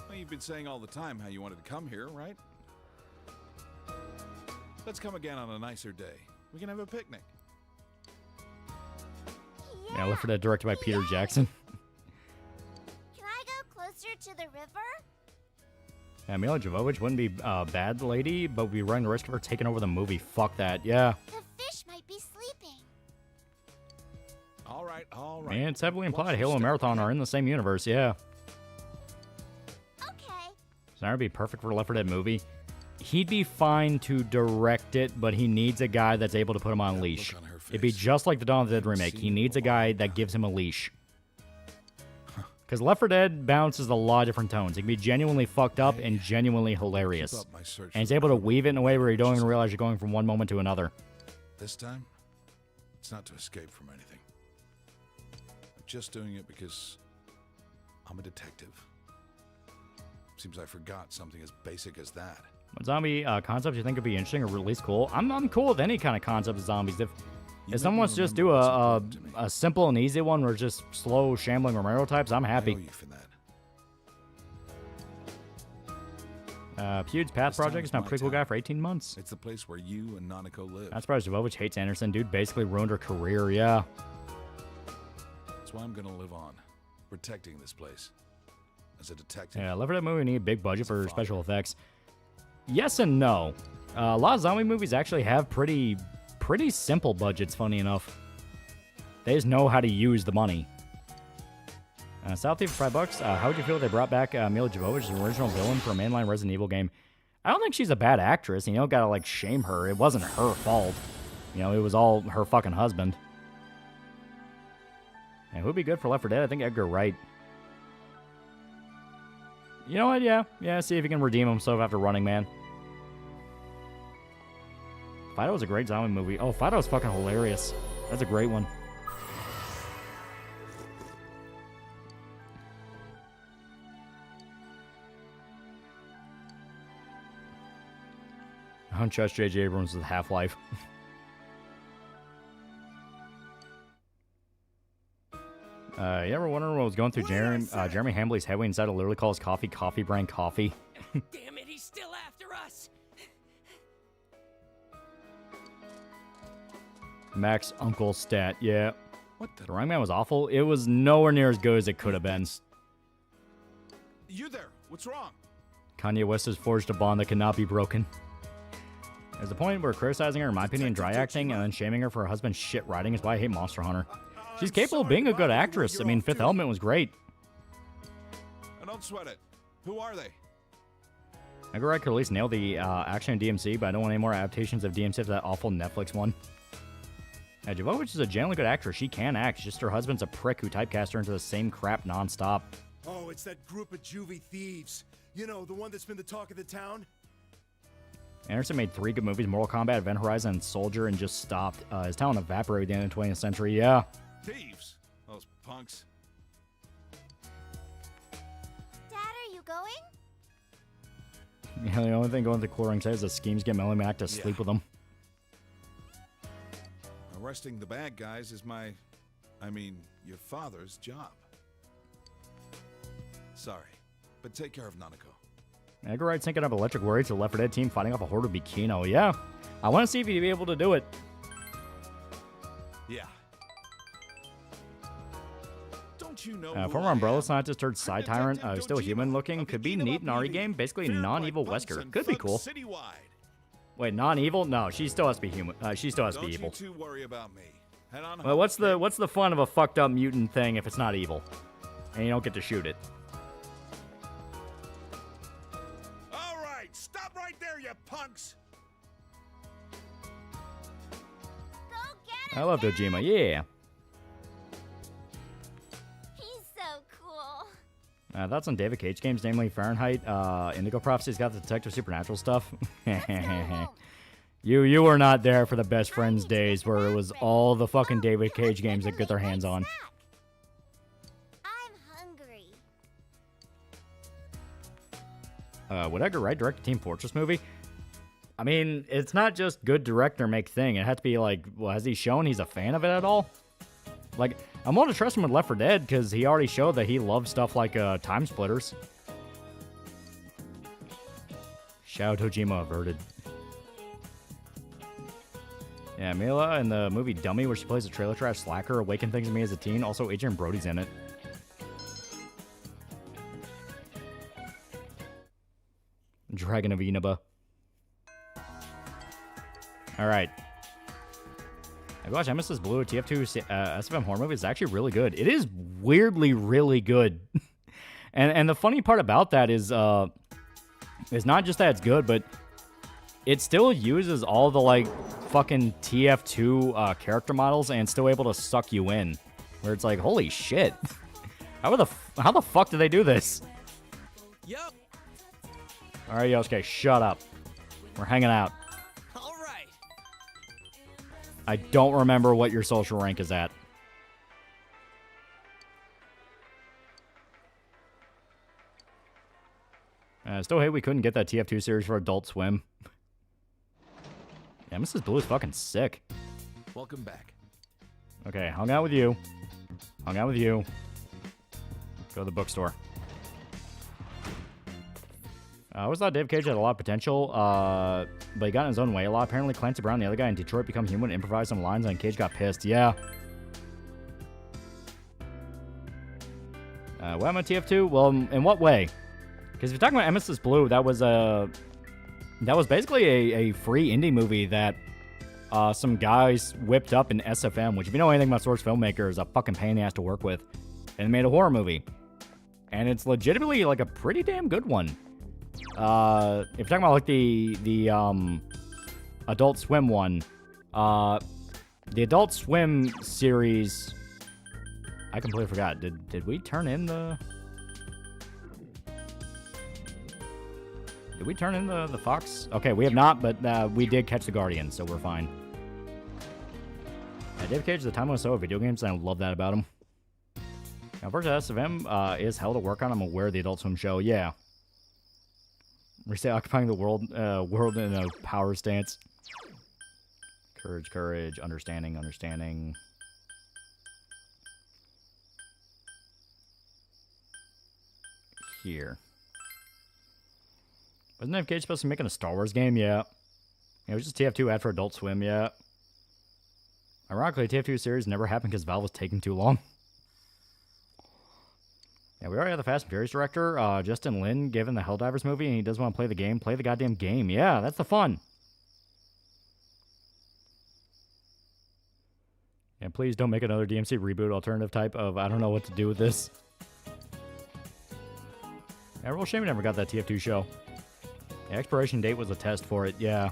Well, you've been saying all the time how you wanted to come here, right? Let's come again on a nicer day. We can have a picnic. Yeah, Left 4 Dead directed by Peter Jackson. Can I go closer to the river? Yeah, Mila Jovovich wouldn't be a bad lady, but we'd run the risk of her taking over the movie. Fuck that. Yeah. The fish might be sleeping. All right, all right. Man, it's heavily Watch implied your Halo and step, Marathon okay? are in the same universe. Yeah. Okay. So that would be perfect for a Left 4 Dead movie. He'd be fine to direct it, but he needs a guy that's able to put him on a leash. look on her It'd be face. just like the Dawn of the Dead Haven't remake. seen He you needs in a a while guy that gives him a leash. Because Left 4 Dead bounces a lot of different tones. It can be genuinely fucked up and genuinely hilarious. Keep up my search And he's for able to criminal weave it in a way where you don't even just- realize you're going from one moment to another. This time, it's not to escape from anything. I'm just doing it because I'm a detective. Seems I forgot something as basic as that. What zombie concepts you think would be interesting or at least cool? I'm cool with any kind of concept of zombies. You If make someone me wants to just do remember what's important to me. a simple and easy one where it's just slow, shambling Romero types, I'm I owe happy. you for that. Pew's Path This time Project is has been a my pretty cool time. guy for 18 months. It's the place where you and Nanako live. I'm surprised Jovovich hates Anderson. Dude basically ruined her career, yeah. That's why I'm gonna live on, protecting this place. As a detective. Yeah, Left 4 Dead movie need a big budget for Father. special effects. Yes and no. A lot of zombie movies actually have pretty simple budgets, funny enough. They just know how to use the money. South Thief for $5. How would you feel if they brought back Mila Jovovich, the original villain for a mainline Resident Evil game? I don't think she's a bad actress. You don't gotta, like, shame her. It wasn't her fault. You know, it was all her fucking husband. And who'd be good for Left 4 Dead? I think Edgar Wright. You know what? Yeah. See if he can redeem himself after Running Man. Fido was a great zombie movie. Oh, Fido's fucking hilarious. That's a great one. I don't trust J.J. Abrams with Half-Life. You ever wonder what was going through Jeremy Hambley's head when he decided to literally call his coffee Coffee Brand Coffee? Damn it, he's still after us. Max Uncle Stat, yeah. What the? The Running Man was awful. It was nowhere near as good as it could have been. You there? What's wrong? Kanye West has forged a bond that cannot be broken. There's a point where criticizing her, in my opinion, dry acting and then shaming her for her husband's shit writing is why I hate Monster Hunter. She's capable of being a good actress. I mean, Fifth Element was great. Don't sweat it. Who are they? Edgar Wright could at least nail the action in DMC, but I don't want any more adaptations of DMC after that awful Netflix one. Jovovich is a genuinely good actress. She can act. It's just her husband's a prick who typecast her into the same crap nonstop. Oh, it's that group of juvie thieves. You know, the one that's been the talk of the town? Anderson made 3 good movies, Mortal Kombat, Event Horizon, and Soldier, and just stopped. His talent evaporated at the end of the 20th century, yeah. Thieves. Those punks. Dad, are you going? Yeah, the only thing going through Quartering says is that schemes get Melly Mac to sleep with them. Arresting the bad guys is your father's job. Sorry, but take care of Nanako. Edgar Wright's thinking of Electric Warrior to the Left 4 Dead team fighting off a horde of Bikino. Yeah, I want to see if he'd be able to do it. Yeah. Don't you know? Former Umbrella scientist turned side tyrant, still human looking, could be neat in RE game. Basically, non-evil Wesker. Could be cool. Wait, non-evil? No, she still has to be human. She still has to be evil. Don't you two worry about me. Head on Well, home. what's the fun of a fucked up mutant thing if it's not evil, and you don't get to shoot it? All right, stop right there, you punks. Go get him! I love Dojima. Yeah. He's so cool. Thoughts on David Cage games, namely Fahrenheit, Indigo Prophecy's got the Detective Supernatural stuff. You were not there for the Best Friends days where it was all the fucking David Cage games that get their hands on. I'm hungry. Would Edgar Wright direct a Team Fortress movie? I mean, it's not just good director make thing. It had to be like, well, has he shown he's a fan of it at all? Like, I'm willing to trust him with Left 4 Dead because he already showed that he loves stuff like Time Splitters. Shout out Tojima averted. Yeah, Mila in the movie Dummy, where she plays a trailer trash slacker, awakened things in me as a teen. Also, Adrian Brody's in it. Dragon of Inaba. Alright. I watched Nemesis Blue, TF2 SFM horror movie. It's actually really good. It is weirdly really good. and the funny part about that is not just that it's good, but it still uses all the, like, fucking TF2 character models and still able to suck you in. Where it's like, holy shit. How the fuck did they do this? Yep. Alright, Yosuke, shut up. We're hanging out. All right. I don't remember what your social rank is at. Still hate we couldn't get that TF2 series for Adult Swim. Yeah, Mrs. Blue is fucking sick. Welcome back. Okay, hung out with you. Hung out with you. Go to the bookstore. I always thought Dave Cage had a lot of potential, but he got in his own way a lot. Apparently, Clancy Brown, the other guy in Detroit, become human, improvised some lines, and Cage got pissed. Yeah. What happened to TF2? Well, in what way? Because if you're talking about Emesis Blue, that was basically a free indie movie that some guys whipped up in SFM, which if you know anything about Source Filmmaker, is a fucking pain in the ass to work with, and made a horror movie. And it's legitimately like a pretty damn good one. If you're talking about like the Adult Swim one, the Adult Swim series, I completely forgot. Did we turn in the? Did we turn in the Fox? Okay, we have not, but we did catch the Guardian, so we're fine. David Cage is a timeless of video games, and I love that about him. Now, Virtual SFM is hell to work on. I'm aware of the Adult Swim show. Yeah. We stay occupying the world in a power stance. Courage, courage, understanding, understanding. Here. Wasn't David Cage supposed to be making a Star Wars game? Yeah. It was just TF2 ad for Adult Swim, yeah. Ironically, the TF2 series never happened because Valve was taking too long. Yeah, we already have the Fast and Furious director, Justin Lin, given the Helldivers movie, and he does want to play the game. Play the goddamn game. Yeah, that's the fun. And please don't make another DMC reboot alternative type of, I don't know what to do with this. Yeah, real shame we never got that TF2 show. The expiration date was a test for it, yeah.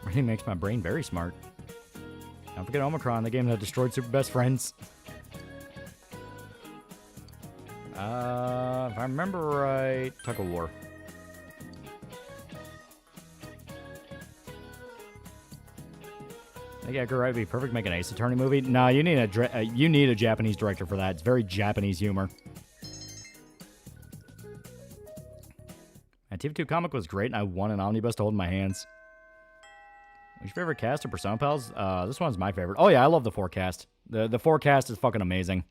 Really makes my brain very smart. Don't forget Omicron, the game that destroyed Super Best Friends. If I remember right, Tug of War. I think Edgar Wright would be perfect to make an Ace Attorney movie. Nah, you need a Japanese director for that. It's very Japanese humor. And TV2 comic was great, and I won an omnibus to hold in my hands. What's your favorite cast of Persona Pals? This one's my favorite. Oh, yeah, I love the forecast. The forecast is fucking amazing.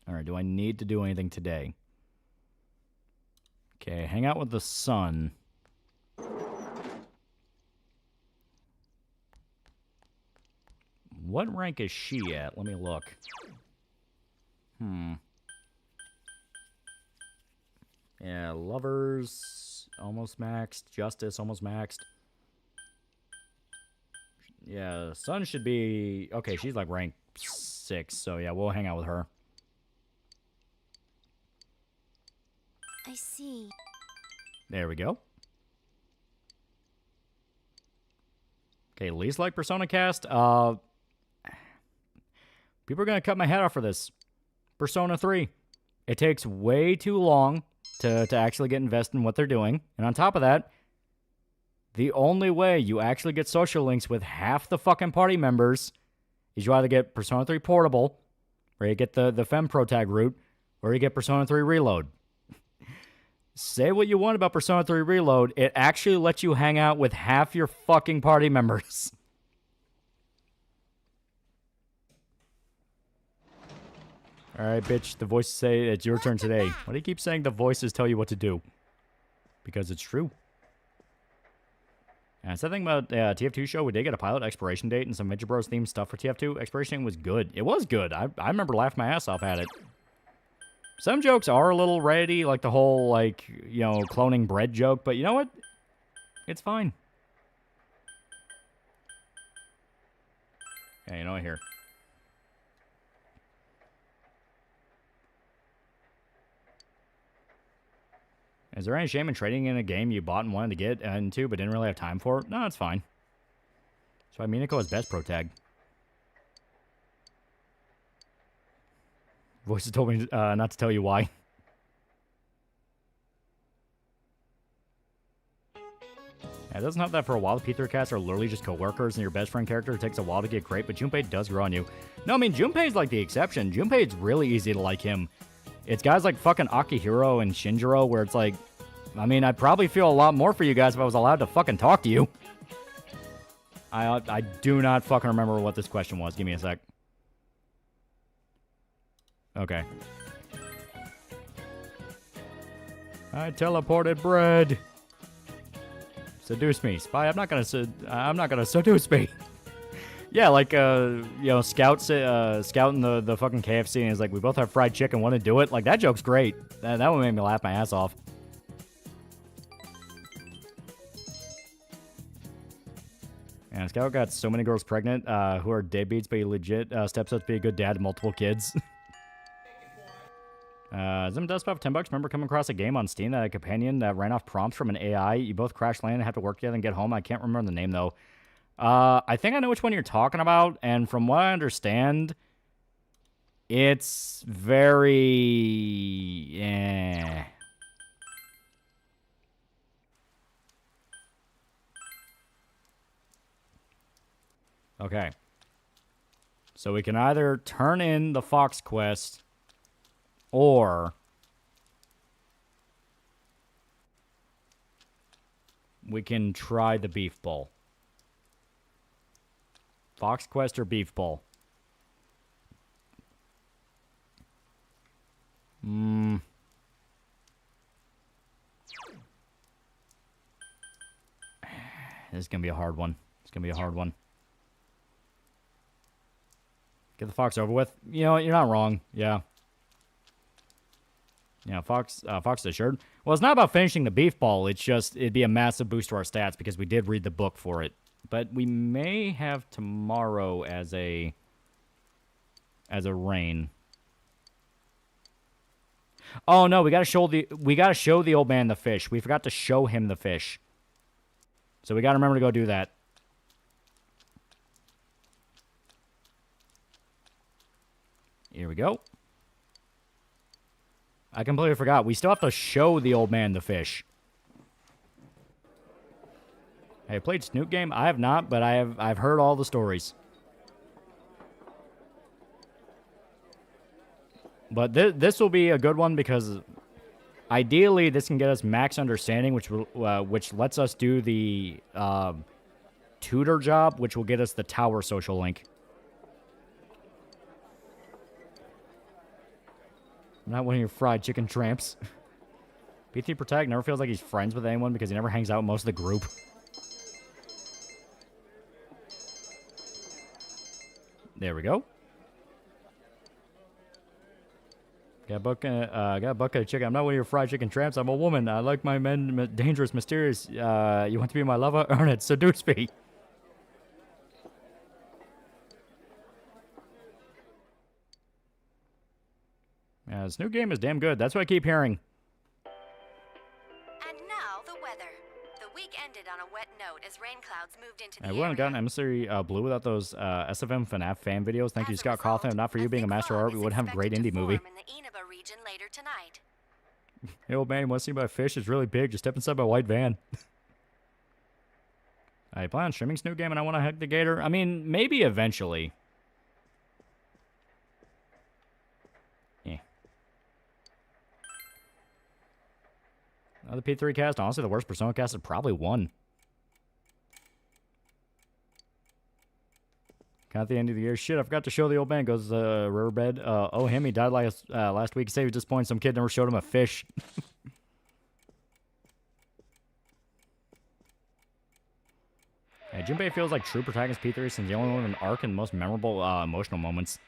All right, do I need to do anything today? Okay, hang out with the sun. What rank is she at? Let me look. Yeah, Lovers, almost maxed. Justice, almost maxed. Yeah, Sun should be... Okay, she's like rank 6, so yeah, we'll hang out with her. I see. There we go. Okay, least like Persona cast. People are going to cut my head off for this. Persona 3. It takes way too long to actually get invested in what they're doing. And on top of that, the only way you actually get social links with half the fucking party members is you either get Persona 3 Portable, or you get the FemPro-Tag route, or you get Persona 3 Reload. Say what you want about Persona 3 Reload, it actually lets you hang out with half your fucking party members. Alright, bitch. The voices say it's your turn today. Why do you keep saying the voices tell you what to do? Because it's true. And something about TF2 show, we did get a pilot expiration date and some Venture Bros themed stuff for TF2. Expiration date was good. It was good. I remember laughing my ass off at it. Some jokes are a little ratty, like the whole, like, you know, cloning bread joke. But you know what? It's fine. Okay, you know what? Here. Is there any shame in trading in a game you bought and wanted to get into but didn't really have time for? No, it's fine. So I mean, Minako has best pro tag. Voices told me not to tell you why. Yeah, it doesn't have that for a while. The P3 casts are literally just coworkers, and your best friend character takes a while to get great, but Junpei does grow on you. No, I mean, Junpei's like the exception. Junpei's really easy to like him. It's guys like fucking Akihiro and Shinjiro where it's like, I mean, I'd probably feel a lot more for you guys if I was allowed to fucking talk to you. I do not fucking remember what this question was. Give me a sec. Okay. I teleported bread. Seduce me, spy. I'm not gonna seduce me. Yeah, like you know, scouting the fucking KFC and he's like, we both have fried chicken, want to do it? Like that joke's great. That one made me laugh my ass off. And Scout got so many girls pregnant who are deadbeats, but he legit steps up to be a good dad to multiple kids. Zim does have $10. Remember coming across a game on Steam that had a companion that ran off prompts from an AI. You both crash land and have to work together and get home. I can't remember the name though. I think I know which one you're talking about, and from what I understand, it's very... Okay. So we can either turn in the Fox quest, or we can try the Beef Bowl. Fox Quest or Beef Bowl? This is going to be a hard one. It's going to be a hard one. Get the Fox over with. You know, you're not wrong. Yeah. Yeah, Fox assured. Well, it's not about finishing the Beef Bowl. It's just, it'd be a massive boost to our stats because we did read the book for it. But we may have tomorrow as a rain. Oh no, we gotta show the old man the fish. We forgot to show him the fish. So we gotta remember to go do that. Here we go. I completely forgot. We still have to show the old man the fish. Have you played Snoop Game? I have not, but I've heard all the stories. But this will be a good one because ideally this can get us max understanding, which lets us do the tutor job, which will get us the tower social link. I'm not one of your fried chicken tramps. P3 Protect never feels like he's friends with anyone because he never hangs out with most of the group. There we go. Got a bucket of chicken. I'm not one of your fried chicken tramps. I'm a woman. I like my men dangerous, mysterious. You want to be my lover? Earn it. Seduce me. Yeah, this new game is damn good. That's what I keep hearing. And now the weather. The week ended on a wet note as rain clouds moved into the We wouldn't have gotten Emissary Blue without those SFM FNAF fan videos. Thank you, Scott Cawthon. If not for you being a master of art, we would have a great indie movie. In the Inaba region later tonight. Hey, old man, you want to see my fish? It's really big. Just step inside my white van. I plan on streaming Snoop Game and I want to hack the gator. I mean, maybe eventually. Yeah. The P3 cast, honestly, the worst Persona cast is probably one. At the end of the year. Shit, I forgot to show the old man. Goes riverbed. Oh, him. He died last week. He said he was disappointed. Some kid never showed him a fish. Yeah, Junpei feels like true protagonist P3 since the only one with an arc and most memorable emotional moments.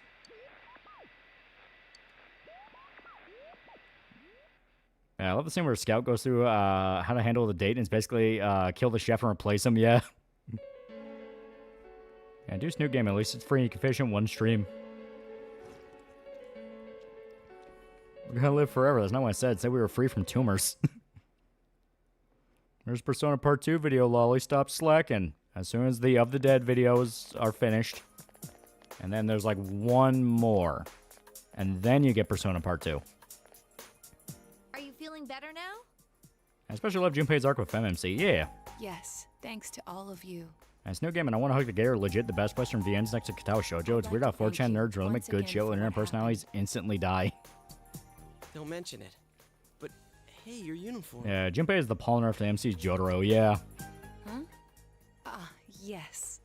Yeah, I love the scene where Scout goes through how to handle the date and it's basically kill the chef and replace him. Yeah. Yeah, do Snoop Game. At least it's free and you can fish in one stream. We're gonna live forever. That's not what I said. I said we were free from tumors. There's Persona Part 2 video, Lolly. Stop slacking. As soon as the Of the Dead videos are finished. And then there's like one more. And then you get Persona Part 2. Are you feeling better now? I especially love Junpei's arc with FemMC. Yeah. Yes, thanks to all of you. Nice new game, and I want to hug the gator. Legit the best Western VNs next to Katao Shoujo. It's weird how 4chan nerds really make good show and internet personalities instantly die. Don't mention it. But hey, your uniform. Yeah, Junpei is the Polnareff to MC's Jotaro, yeah. Huh? Yes.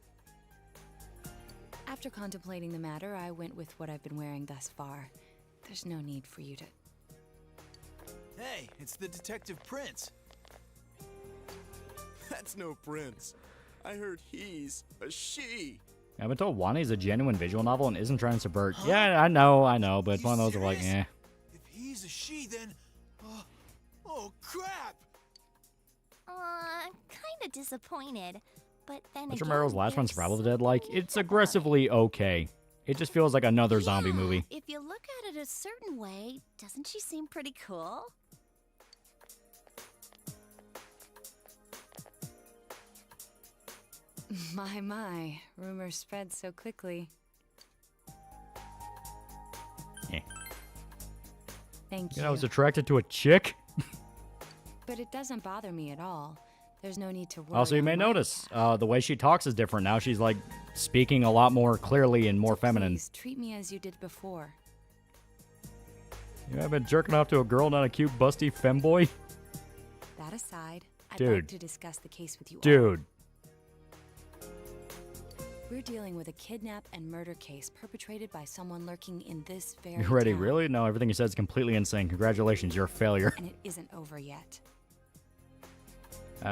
After contemplating the matter, I went with what I've been wearing thus far. There's no need for you to... Hey, it's the Detective Prince. That's no prince. I heard he's a she. I've been told Wani's a genuine visual novel and isn't trying to subvert. Huh? Yeah, I know, but it's one of those of like, eh. If he's a she, then... oh, crap! I'm kind of disappointed, but then What's again, Romero's last one, there's Survival of the Dead, like? It's aggressively okay. It just feels like another zombie movie. If you look at it a certain way, doesn't she seem pretty cool? My, rumors spread so quickly. Yeah. Thank You you. know, I was attracted to a chick. But it doesn't bother me at all. There's no need to worry. Also, you may notice the way she talks is different now. She's like speaking a lot more clearly and more feminine. Please treat me as you did before. You have been jerking off to a girl, not a cute, busty femboy? That aside, I'd Dude. like to discuss the case with you all. Dude. We're dealing with a kidnap and murder case perpetrated by someone lurking in this very You ready? town. Really? No, everything you said is completely insane. Congratulations, you're a failure. And it isn't over yet.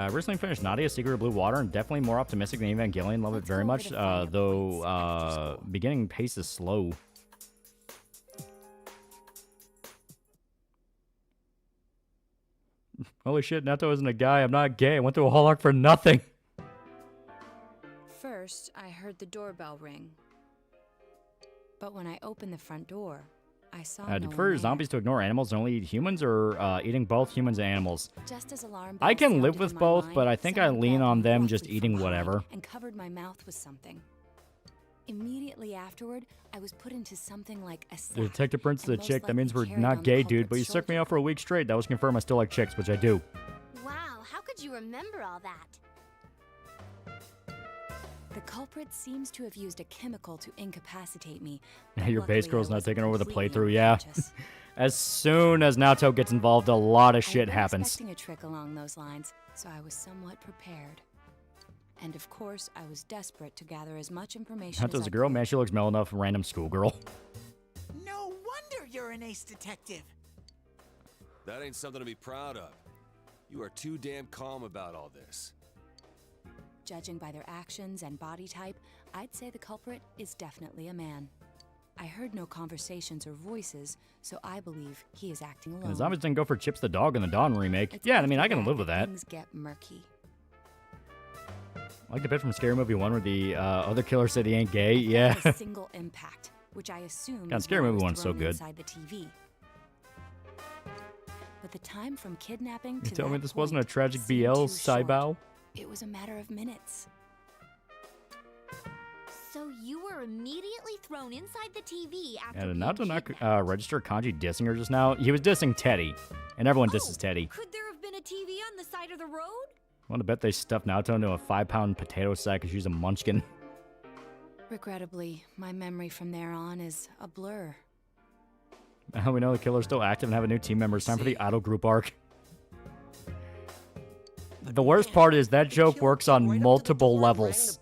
Recently finished Nadia, Secret of Blue Water, and definitely more optimistic than Evangelion. Love it very much, though beginning pace is slow. Holy shit, Nato isn't a guy. I'm not gay. I went through a whole arc for nothing. First, I heard the doorbell ring. But when I opened the front door, I saw Do you no prefer one your there. zombies to ignore animals and only eat humans, or eating both humans and animals? Just as alarm I bells can live sounded with in my both, mind, but I think I someone lean grabbed on me them roughly just from eating behind whatever. And covered my mouth with something. Immediately afterward, I was put into something like a sack. The Detective Prince is a and most chick. That means we're likely carried not on the gay, dude, but you culprit's sucked me out for a week straight. That was confirmed. I still like chicks, which I do. Wow, how could you remember all that? The culprit seems to have used a chemical to incapacitate me. Yeah, but your base luckily girl's I not was taking over the completely playthrough, yeah. unconscious. As soon as Naoto gets involved, a lot of shit I'd been happens. expecting a trick along those lines, so I was somewhat prepared. And of course, I was desperate to gather as much information Naoto's as a I girl, could. man, she looks mellow enough, random schoolgirl. No wonder you're an ace detective. That ain't something to be proud of. You are too damn calm about all this. Judging by their actions and body type, I'd say the culprit is definitely a man. I heard no conversations or voices, so I believe he is acting alone. And the zombies didn't go for Chips the dog in the Dawn remake. It's Yeah, I mean, I after can live with that. Things get murky. I like the bit from Scary Movie 1 where the other killer said he ain't gay. Yeah. A single impact, which I assume God, is Scary when I Movie was 1's so thrown good. inside the TV. But the time from kidnapping You to tell me that this wasn't a point tragic seemed BL too short. Saibao? It was a matter of minutes. So you were immediately thrown inside the TV after Yeah, did being Naoto kidnapped. not register Kanji dissing her just now? He was dissing Teddy, and everyone disses Teddy. Could there have been a TV on the side of the road? I want to bet they stuffed Naoto into a 5-pound potato sack because she's a munchkin. Regrettably, my memory from there on is a blur. Now we know the killer's still active and have a new team member. It's time for the Idol group arc. The worst part is that joke works on multiple levels.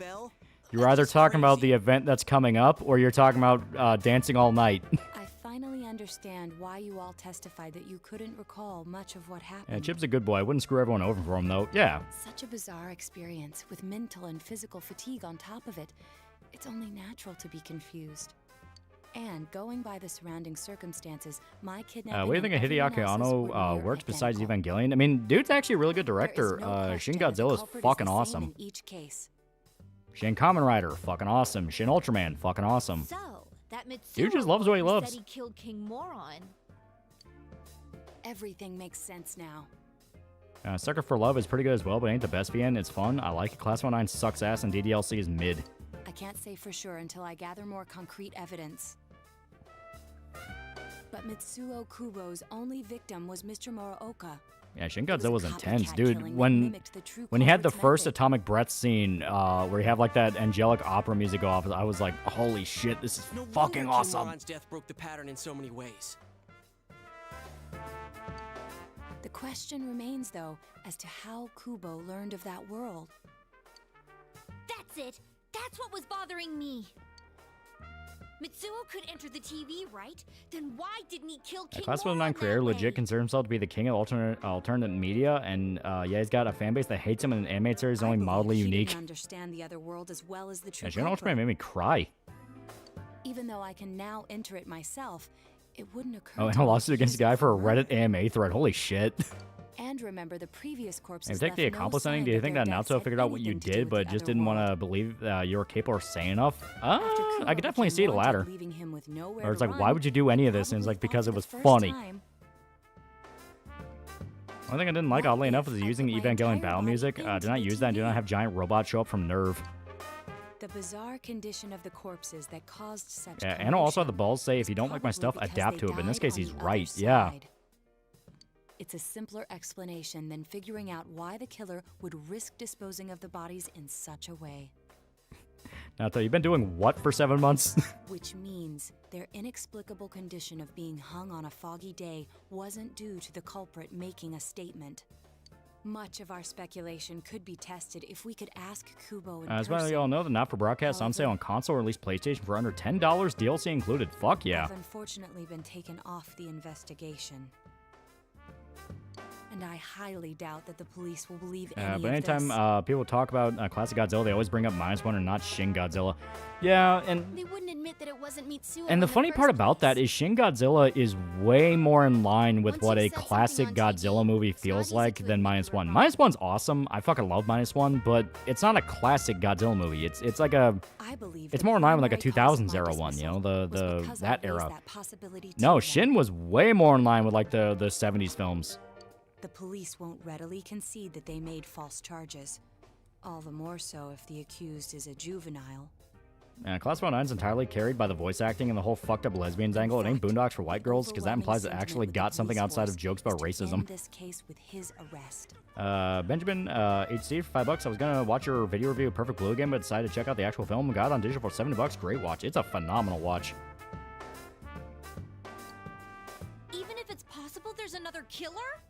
You're either talking about the event that's coming up, or you're talking about dancing all night. I finally understand why you all testified that you couldn't recall much of what happened. Yeah, Chip's a good boy. I wouldn't screw everyone over for him, though. Yeah. Such a bizarre experience, with mental and physical fatigue on top of it. It's only natural to be confused. And going by the surrounding circumstances, my kidnapping. What do you think of Hideaki Anno works besides Evangelion? I mean, dude's actually a really good director. Shin Godzilla is fucking awesome. Each case. Shin Kamen Rider, fucking awesome. Shin Ultraman, fucking awesome. So, that Mitsuo Dude just loves what he loves. said he killed King Moron. Everything makes sense now. Sucker for Love is pretty good as well, but ain't the best VN. It's fun. I like it. Class 19 sucks ass, and DDLC is mid. I can't say for sure until I gather more concrete evidence. But Mitsuo Kubo's only victim was Mr. Muraoka. Yeah, Shin Godzilla was intense, dude. When he had the first Atomic Breath scene, where he had like that angelic opera music go off, I was like, holy shit, this is fucking awesome. Moron's death broke the pattern in so many ways. The question remains, though, as to how Kubo learned of that world. That's it. That's what was bothering me. Mitsuo could enter the TV, right? Then why didn't he kill King Class Moron 19 creator that way? legit considers himself to be the king of alternate media, and yeah, he's got a fan base that hates him, and an animated series only mildly He unique. didn't understand the other world as well as the true Yeah, Shin culprit. Ultraman made me cry. Even though I can now enter it myself, it wouldn't occur. Oh, and to a me lawsuit against a guy for a Reddit AMA thread. Holy shit. And remember, the previous corpses If you take left the no accomplice sign ending, do you that think their that deaths Naoto had figured out what you anything to do did, with but the just other didn't world? want to believe you were capable or sane enough? After I could definitely see the Moron latter. leaving him with nowhere Or it's to like, why run, would you do any of this? And it's like, because it was funny. One thing I didn't like, oddly enough, was using the Evangelion battle music. Did not use that and do not have giant robots show up from Nerve. The bizarre condition of the corpses that caused such. Yeah, Anno also had the balls to say, if you don't like my stuff, adapt to it. But in this case, he's right. Yeah. It's a simpler explanation than figuring out why the killer would risk disposing of the bodies in such a way. Naoto, you've been doing what for 7 months? Which means their inexplicable condition of being hung on a foggy day wasn't due to the culprit making a statement. Much of our speculation could be tested if we could ask Kubo in As person. well as you all know, the Not For Broadcast on sale on console or at least PlayStation for under $10, DLC included. Fuck yeah. Have unfortunately been taken off the investigation. And I highly doubt that the police will believe any But of anytime this. people talk about classic Godzilla, they always bring up -1 and not Shin Godzilla. Yeah, and They wouldn't admit that it wasn't Mitsuo. the funny part about that is Shin Godzilla is way more in line with what a classic Godzilla movie feels like than -1. -1's awesome. I fucking love -1, but it's not a classic Godzilla movie. It's like a it's more in line with like a 2000s era one, you know, that era. No, Shin was way more in line with like the 70s films. The police won't readily concede that they made false charges. All the more so if the accused is a juvenile. Class 9's entirely carried by the voice acting and the whole fucked up lesbians angle. It ain't Boondocks for white girls, because that implies it actually got something outside of jokes about racism. This case with his arrest. Benjamin HC for $5. I was gonna watch your video review of Perfect Blue again, but decided to check out the actual film. Got it on digital for $70. Great watch. It's a phenomenal watch. Even if it's possible there's another killer?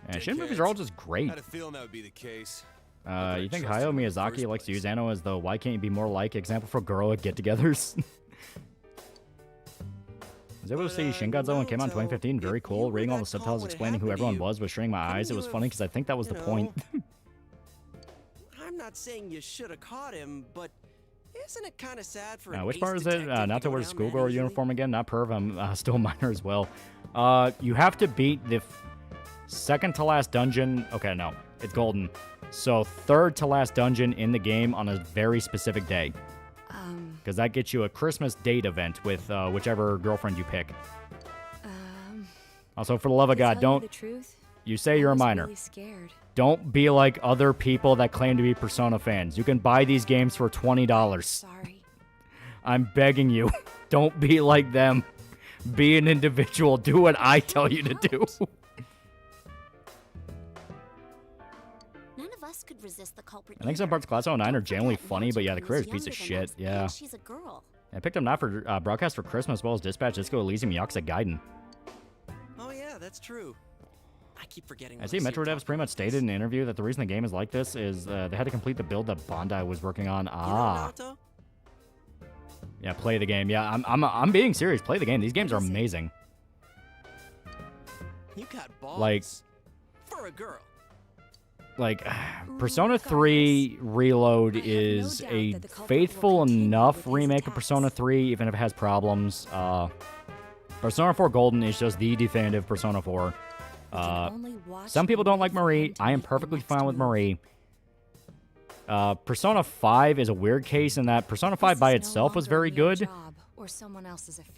Yeah, Shin movies are all just great. I had a feeling that would be the case. You think Hayao Miyazaki likes to use Anno as the why can't you be more like example for girl get-togethers? I was able to see Shin Godzilla when it came out in 2015. Very cool. Reading all the subtitles explaining who everyone was straining my eyes. It was funny because I think that was the point. I'm not saying you should have caught him, but isn't it kind of sad for Which part is it? Not to wear the schoolgirl uniform again. Not perv. I'm still a minor as well. You have to beat the second to last dungeon. Okay, no. It's golden. So third to last dungeon in the game on a very specific day. Because that gets you a Christmas date event with whichever girlfriend you pick. Also, for the love of God, don't... You say you're a minor. Really scared. Don't be like other people that claim to be Persona fans. You can buy these games for $20. Sorry. I'm begging you. Don't be like them. Be an individual. Do what I tell you to do. None of us could resist the culprit. I think some parts of Class 09 are genuinely funny, but yeah, the creator's a piece of shit. Yeah. She's a girl. I picked up not for Broadcast for Christmas as well as Dispatch, Disco Elysium, Yakuza Gaiden. Oh yeah, that's true. I keep forgetting. I see Metro devs pretty much stated in an interview that the reason the game is like this is they had to complete the build that Bandai was working on. Ah. Yeah, play the game. Yeah, I'm being serious. Play the game. These games are amazing. You got balls. Like, for a girl. Like, Persona 3 Reload is a faithful enough remake of Persona 3, even if it has problems. Persona 4 Golden is just the definitive Persona 4. Some people don't like Marie. I am perfectly fine with Marie. Persona 5 is a weird case in that Persona 5 by itself was very good.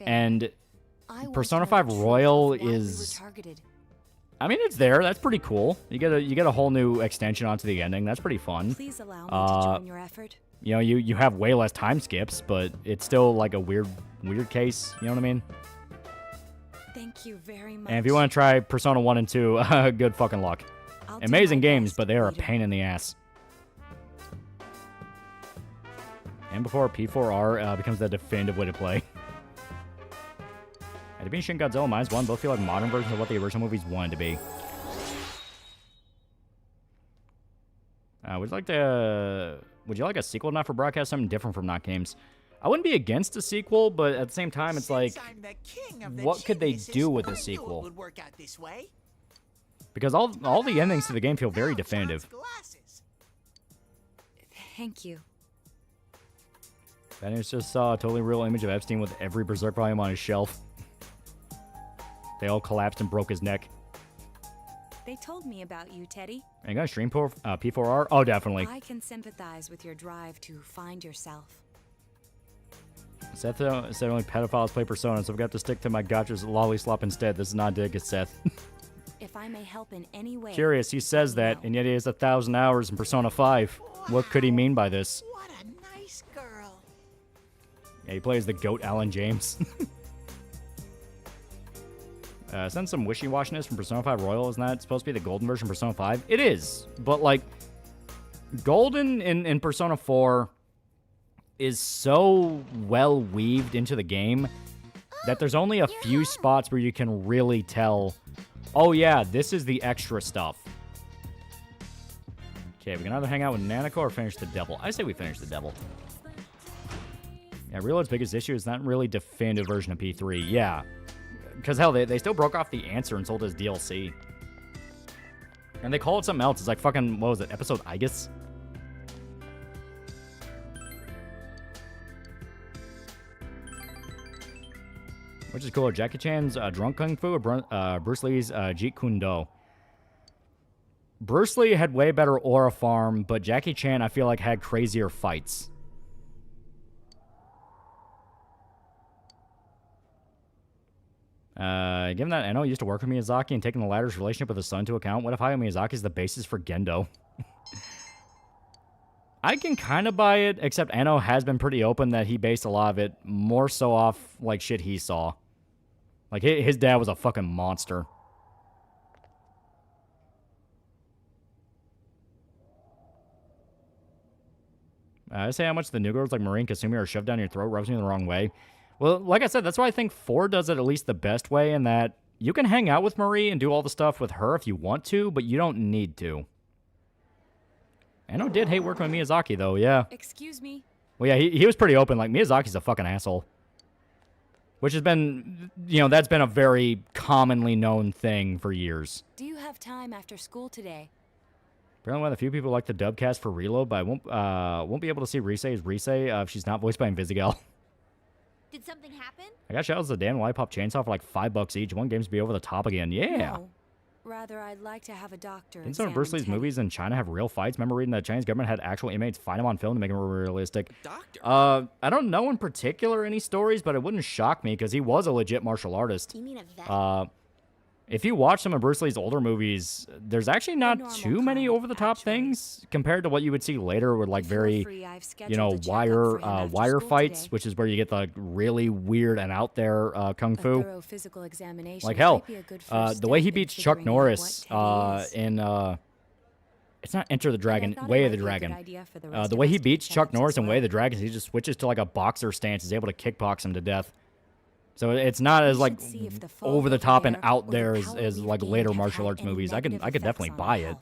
And Persona 5 Royal is... I mean, it's there. That's pretty cool. You get a whole new extension onto the ending. That's pretty fun. Please allow me to join your effort. You know, you have way less time skips, but it's still like a weird case. You know what I mean? Thank you very much. And if you want to try Persona 1 and 2, good fucking luck. Amazing games, but they are a pain in the ass. And before P4R becomes the definitive way to play. To be Shin Godzilla -1 both feel like modern versions of what the original movies wanted to be. Would you like a sequel not for broadcast? Something different from Not Games? I wouldn't be against a sequel, but at the same time, it's like, what could they do with a sequel? Because all the endings to the game feel very definitive. Thank you. Then it's just saw a totally real image of Epstein with every Berserk volume on his shelf. They all collapsed and broke his neck. They told me about you, Teddy. Are you gonna stream P4R? Oh, definitely. I can sympathize with your drive to find yourself. Seth said only pedophiles play Persona, so I've got to stick to my gotcha's lolly slop instead. This is not a dig at Seth. If I may help in any way... Curious, he says that, and yet he has 1,000 hours in Persona 5. What could he mean by this? What a nice girl. Yeah, he plays the GOAT Alan James. Send some wishy-washiness from Persona 5 Royal. Isn't that supposed to be the golden version of Persona 5? It is, but like, golden in Persona 4 is so well weaved into the game that there's only a few spots where you can really tell, oh yeah, this is the extra stuff. Okay, we can either hang out with Nanako or finish the devil. I say we finish the devil. Yeah, Reload's biggest issue is not really definitive version of P3. Yeah. Because, hell, they still broke off the answer and sold it as DLC. And they call it something else. It's like fucking, what was it, Episode Igus? Which is cooler, Jackie Chan's Drunk Kung Fu or Bruce Lee's Jeet Kune Do? Bruce Lee had way better aura farm, but Jackie Chan, I feel like, had crazier fights. Given that Eno used to work with Miyazaki and taking the latter's relationship with his son into account, what if Hayao Miyazaki is the basis for Gendo? I can kind of buy it, except Eno has been pretty open that he based a lot of it more so off, like, shit he saw. Like, his dad was a fucking monster. I say how much the new girls like Marie and Kasumi are shoved down your throat rubs me the wrong way. Well, like I said, that's why I think 4 does it at least the best way, in that you can hang out with Marie and do all the stuff with her if you want to, but you don't need to. Eno did hate working with Miyazaki, though, yeah. Excuse me? Well, yeah, he was pretty open. Like, Miyazaki's a fucking asshole. Which has been, you know, that's been a very commonly known thing for years. Do you have time after school today? Apparently one of the few people like the dubcast for Reload, but I won't be able to see Rise as Rise if she's not voiced by Invisigal. Did something happen? I got shout-outs to Dan Lollipop Chainsaw for like $5 each. One game's be over the top again. Yeah. No. Rather, I'd like to have a doctor. Didn't some of Bruce Lee's movies in China have real fights? Remember reading that the Chinese government had actual inmates fight him on film to make him realistic? Doctor? I don't know in particular any stories, but it wouldn't shock me because he was a legit martial artist. You mean a vet? If you watch some of Bruce Lee's older movies, there's actually not too many over-the-top things compared to what you would see later with, like, very, you know, wire fights, which is where you get the really weird and out there kung fu. Like, hell, the way he beats Chuck Norris in it's not Enter the Dragon, Way of the Dragon. The way he beats Chuck Norris in Way of the Dragon, he just switches to like a boxer stance, is able to kickbox him to death. So it's not as like see if the fall over the over top and there out or the there power as we've like gained later have martial had arts any movies. I could negative definitely effects on buy our it. health.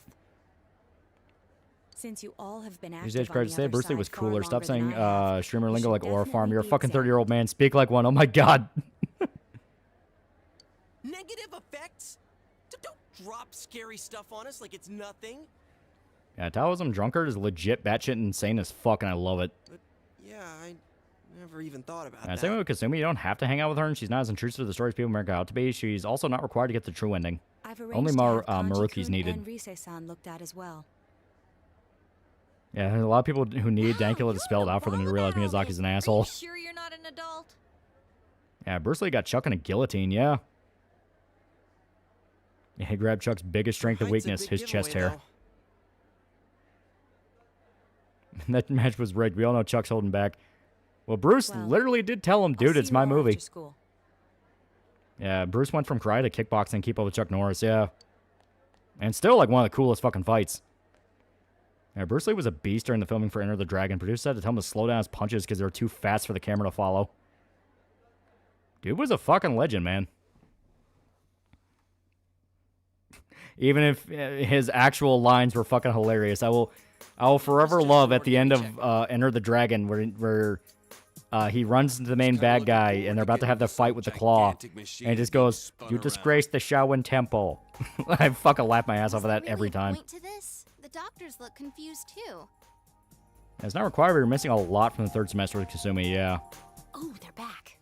Since you all have been These active days, on credit the to say other Bruce Lee side was far cooler. Stop longer than saying I have, streamer you lingo should like Aura Farm. definitely You're a be fucking examined. 30-year-old man. Speak like one. Oh my god. Negative effects? Don't drop scary stuff on us like it's nothing. Yeah, Taoism drunkard is legit batshit insane as fuck, and I love it. But yeah, I never even thought about Yeah, that. same way with Kasumi. You don't have to hang out with her, and she's not as intrusive to the stories people make her out to be. She's also not required to get the true ending. I've Only arranged to have Maruki's Kanji-kun needed. and Rise-san looked at as well. Yeah, there's a lot of people who need Dankula to spell it out for them to realize Miyazaki's an asshole. Sure you're not an adult? Yeah, Bruce Lee got Chuck in a guillotine, yeah. Yeah, he grabbed Chuck's biggest strength and Height's a weakness, big his chest giveaway, hair. That match was rigged. We all know Chuck's holding back. Well, Bruce literally did tell him, dude, it's my movie. Yeah, Bruce went from karate to kickboxing and keep up with Chuck Norris, yeah. And still, like, one of the coolest fucking fights. Yeah, Bruce Lee was a beast during the filming for Enter the Dragon. Producers had to tell him to slow down his punches because they were too fast for the camera to follow. Dude was a fucking legend, man. Even if his actual lines were fucking hilarious. I will forever love at the end of Enter the Dragon where he runs into the main bad guy and they're about to have the fight with the claw. And he just goes, "You disgraced the Shaolin Temple." I fucking laugh my ass off of that every time. Point to this? The doctors look confused too. It's not required, but you're missing a lot from the third semester with Kasumi, yeah. Oh, they're back.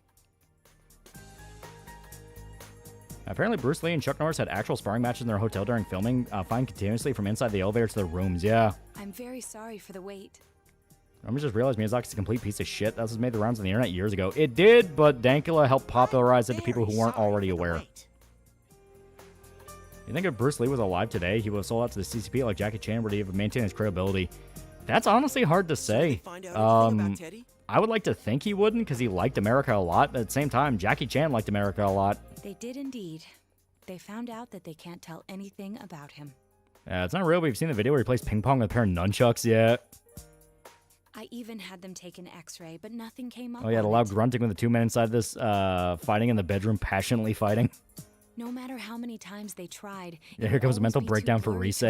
Apparently, Bruce Lee and Chuck Norris had actual sparring matches in their hotel during filming, flying continuously from inside the elevator to their rooms, yeah. I'm very sorry for the wait. I just realized Miyazaki's a complete piece of shit. That was made the rounds on the internet years ago. It did, but Dankula helped popularize it to people who weren't already aware. You think if Bruce Lee was alive today, he would have sold out to the CCP like Jackie Chan, would he have maintained his credibility? That's honestly hard to say. I would like to think he wouldn't, because he liked America a lot, but at the same time, Jackie Chan liked America a lot. They did indeed. They found out that they can't tell anything about him. It's not real, but we've seen the video where he plays ping pong with a pair of nunchucks yet. I even had them take an x-ray, but nothing came up. Oh yeah, the loud grunting with the two men inside this, fighting in the bedroom, passionately fighting. No matter how many times they tried. Yeah, here comes a mental breakdown for Rise.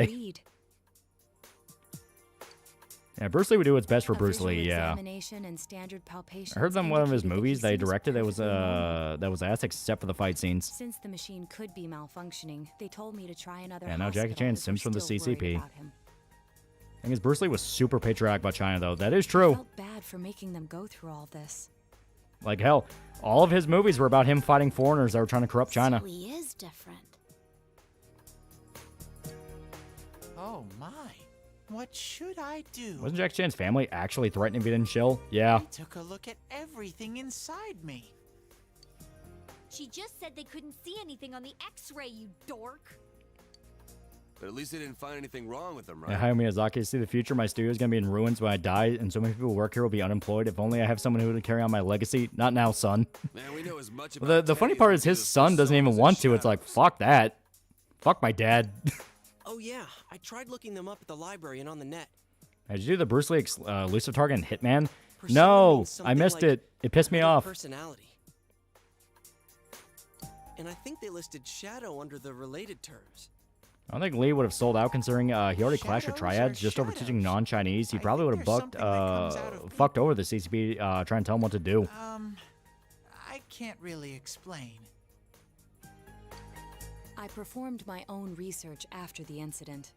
Yeah, Bruce Lee would do what's best for Bruce Lee, yeah. And standard I heard them one of his movies that he directed that was ass except for the fight scenes. Since the machine could be malfunctioning, they told me to try another. Yeah, now Jackie Chan sims from the CCP. I think his Bruce Lee was super patriotic about China, though. That is true. I felt bad for making them go through all this. Like hell, all of his movies were about him fighting foreigners that were trying to corrupt China. So he is different. Oh my. What should I do? Wasn't Jackie Chan's family actually threatening if he didn't chill? Yeah. I took a look at everything inside me. She just said they couldn't see anything on the x-ray, you dork. But at least they didn't find anything wrong with them, right? Yeah, Hayao Miyazaki, see the future. My studio is going to be in ruins when I die, and so many people who work here will be unemployed. If only I have someone who would carry on my legacy. Not now, son. Man, we know as much Well, the funny part is his son doesn't even want to. It's like, fuck that. Fuck my dad. Oh yeah, I tried looking them up at the library and on the net. Did you do the Bruce Lee elusive target and Hitman? No, I missed it. It pissed me off. Personality. And I think they listed Shadow under the related terms. I don't think Lee would have sold out considering he already clashed with Triads just over teaching non-Chinese. He probably would have fucked over the CCP trying to tell him what to do. I can't really explain. I performed my own research after the incident.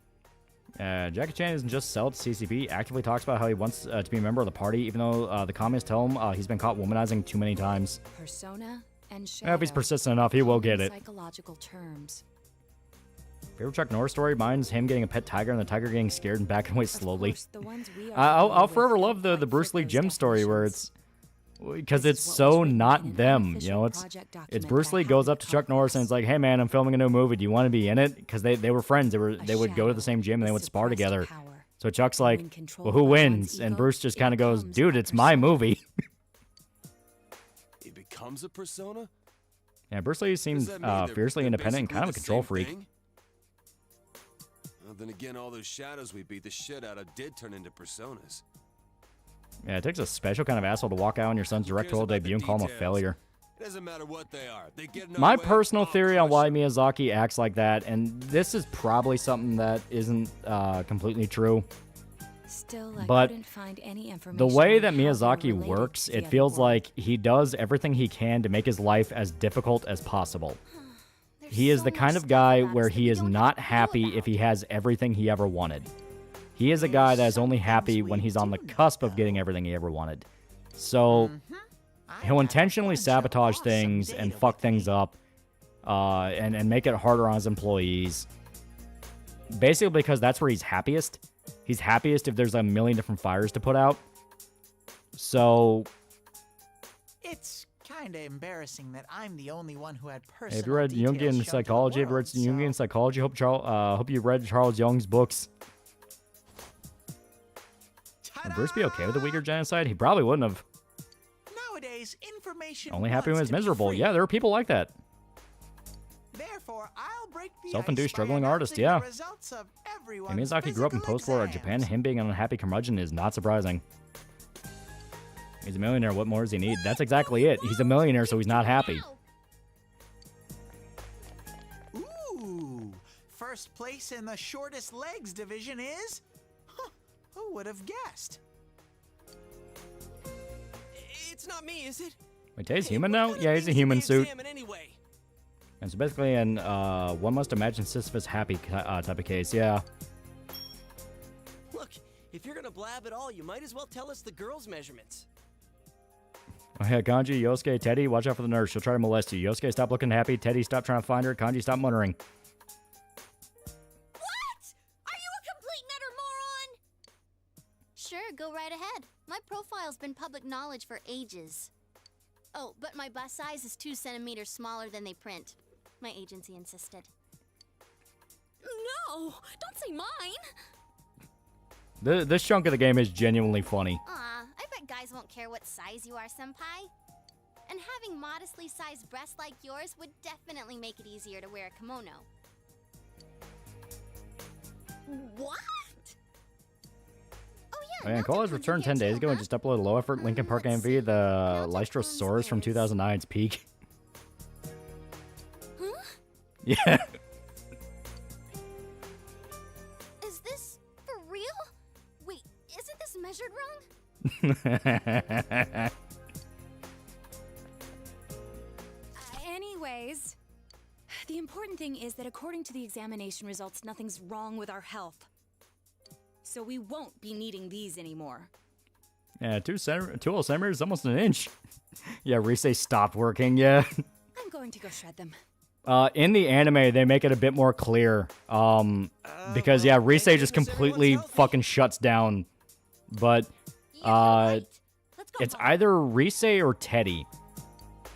Jackie Chan isn't just sell to CCP. Actively talks about how he wants to be a member of the party, even though the communists tell him he's been caught womanizing too many times. Persona and Shadow. If he's persistent enough, he will get it. Psychological terms. Favorite Chuck Norris story? Mine's him getting a pet tiger and the tiger getting scared and backing away slowly. Course, I'll forever love the Bruce Lee Jim story where it's because it's so not them, you know. It's Bruce Lee goes up to Chuck Norris and it's like, "Hey man, I'm filming a new movie. Do you want to be in it?" Because they were friends. They would go to the same gym and they would spar together. So Chuck's like, "Well, who wins?" And Bruce just kind of goes, "Dude, it's my movie." It becomes a persona? Yeah, Bruce Lee seems fiercely independent and kind of a control freak. Well, then again, all those shadows we beat the shit out of did turn into personas. Yeah, it takes a special kind of asshole to walk out on your son's directorial debut and call him a failure. It doesn't matter what they are. They get in our My way, personal I'll theory on crush why Miyazaki acts like that, and this is probably something that isn't completely true, Still, I but couldn't find any information the way on that how they're Miyazaki related works, to the it other feels world. like he does everything he can to make his life as difficult as possible. He is the kind of guy where he is not happy if he has everything he ever wanted. He is a guy that is only happy when he's on the cusp of getting everything he ever wanted. So he'll intentionally sabotage things and fuck things up and make it harder on his employees. Basically because that's where he's happiest. He's happiest if there's a million different fires to put out. So It's kind of embarrassing that I'm the only one who had personal have you read details Jungian shown to the psychology? Have you read world, so- Jungian psychology? Hope you read Charles Jung's books. Would Bruce be okay with the Uyghur genocide? He probably wouldn't have. Nowadays, information Only happy when wants he's to be miserable. free. Yeah, there are people like that. Therefore, I'll break the Self-induced ice by struggling artist, announcing yeah. the results of And everyone's Miyazaki grew up in physical post-war exams. Japan. Him being an unhappy curmudgeon is not surprising. He's a millionaire. What more does he need? That's exactly it. He's a millionaire, so he's not happy. Ooh, first place in the shortest legs division is? Huh, who would have guessed? It's not me, is it? Wait, Tay's human now? Yeah, he's a human suit. And so basically an one must imagine Sisyphus happy type of case, yeah. Look, if you're gonna blab at all, you might as well tell us the girls' measurements. Oh yeah, Kanji, Yosuke, Teddy, watch out for the nurse. She'll try to molest you. Yosuke, stop looking happy. Teddy, stop trying to find her. Kanji, stop muttering. What? Are you a complete and utter moron? Sure, go right ahead. My profile's been public knowledge for ages. Oh, but my bust size is 2 centimeters smaller than they print. My agency insisted. No, don't say mine. This chunk of the game is genuinely funny. Aw, I bet guys won't care what size you are, senpai. And having modestly sized breasts like yours would definitely make it easier to wear a kimono. What? Oh yeah, Call has returned 10 days ago and just uploaded a low-effort Linkin Park MV, the Lystrosaurus from 2009's peak. Huh? Yeah. Is this for real? Wait, isn't this measured wrong? Anyways, the important thing is that according to the examination results, nothing's wrong with our health. So we won't be needing these anymore. Yeah, 2 centimeters is almost an inch. Yeah, Rise stopped working, yeah. I'm going to go shred them. In the anime, they make it a bit more clear. Because, yeah, Rise just completely fucking shuts down. But, it's either Rise or Teddy.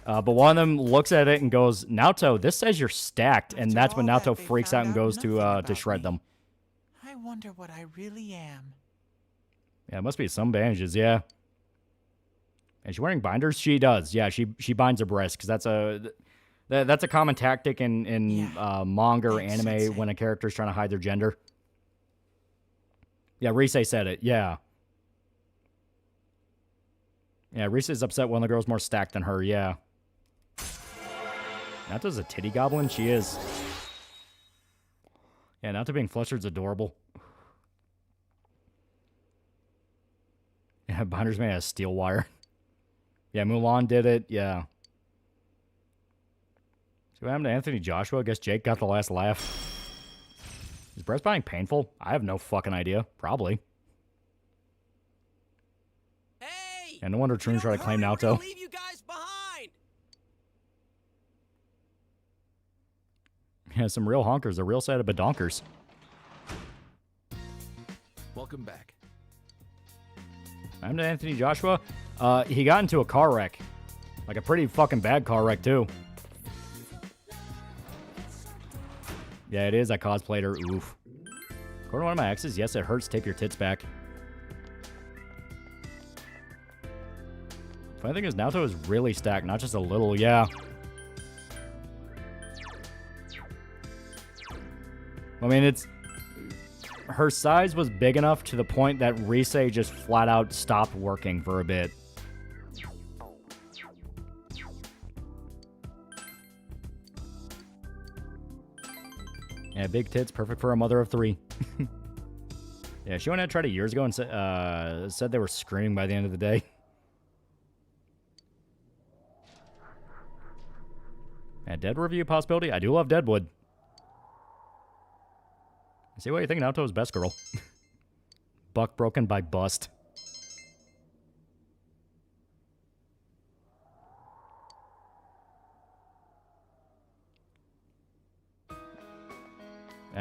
But one of them looks at it and goes, Naoto, this says you're stacked. And that's when Naoto freaks out and goes to shred them. I wonder what I really am. Yeah, it must be some bandages, yeah. Is she wearing binders? She does. Yeah, she binds her breast because that's a common tactic in manga or anime when a character's trying to hide their gender. Yeah, Rise said it. Yeah. Yeah, Rise is upset one of the girls more stacked than her. Yeah. Naoto's a titty goblin. She is. Yeah, Naoto being flustered's adorable. Yeah, binder's made out of steel wire. Yeah, Mulan did it. Yeah. So what happened to Anthony Joshua? I guess Jake got the last laugh. Is breast binding painful? I have no fucking idea. Probably. Hey! And no wonder Troon tried to claim Naoto. Leave you guys behind. Yeah, some real honkers. A real set of badonkers. Welcome back. I'm to Anthony Joshua. He got into a car wreck. Like a pretty fucking bad car wreck, too. Yeah, it is. I cosplayed her. Oof. According to one of my exes, yes, it hurts. Take your tits back. Funny thing is, Naoto is really stacked, not just a little. Yeah. I mean, it's... Her size was big enough to the point that Rise just flat out stopped working for a bit. Yeah, big tits, perfect for a mother of 3. Yeah, she went out and tried it years ago and said they were screaming by the end of the day. Yeah, Dead review possibility? I do love Deadwood. See what you think Naoto's best girl. Buck broken by bust.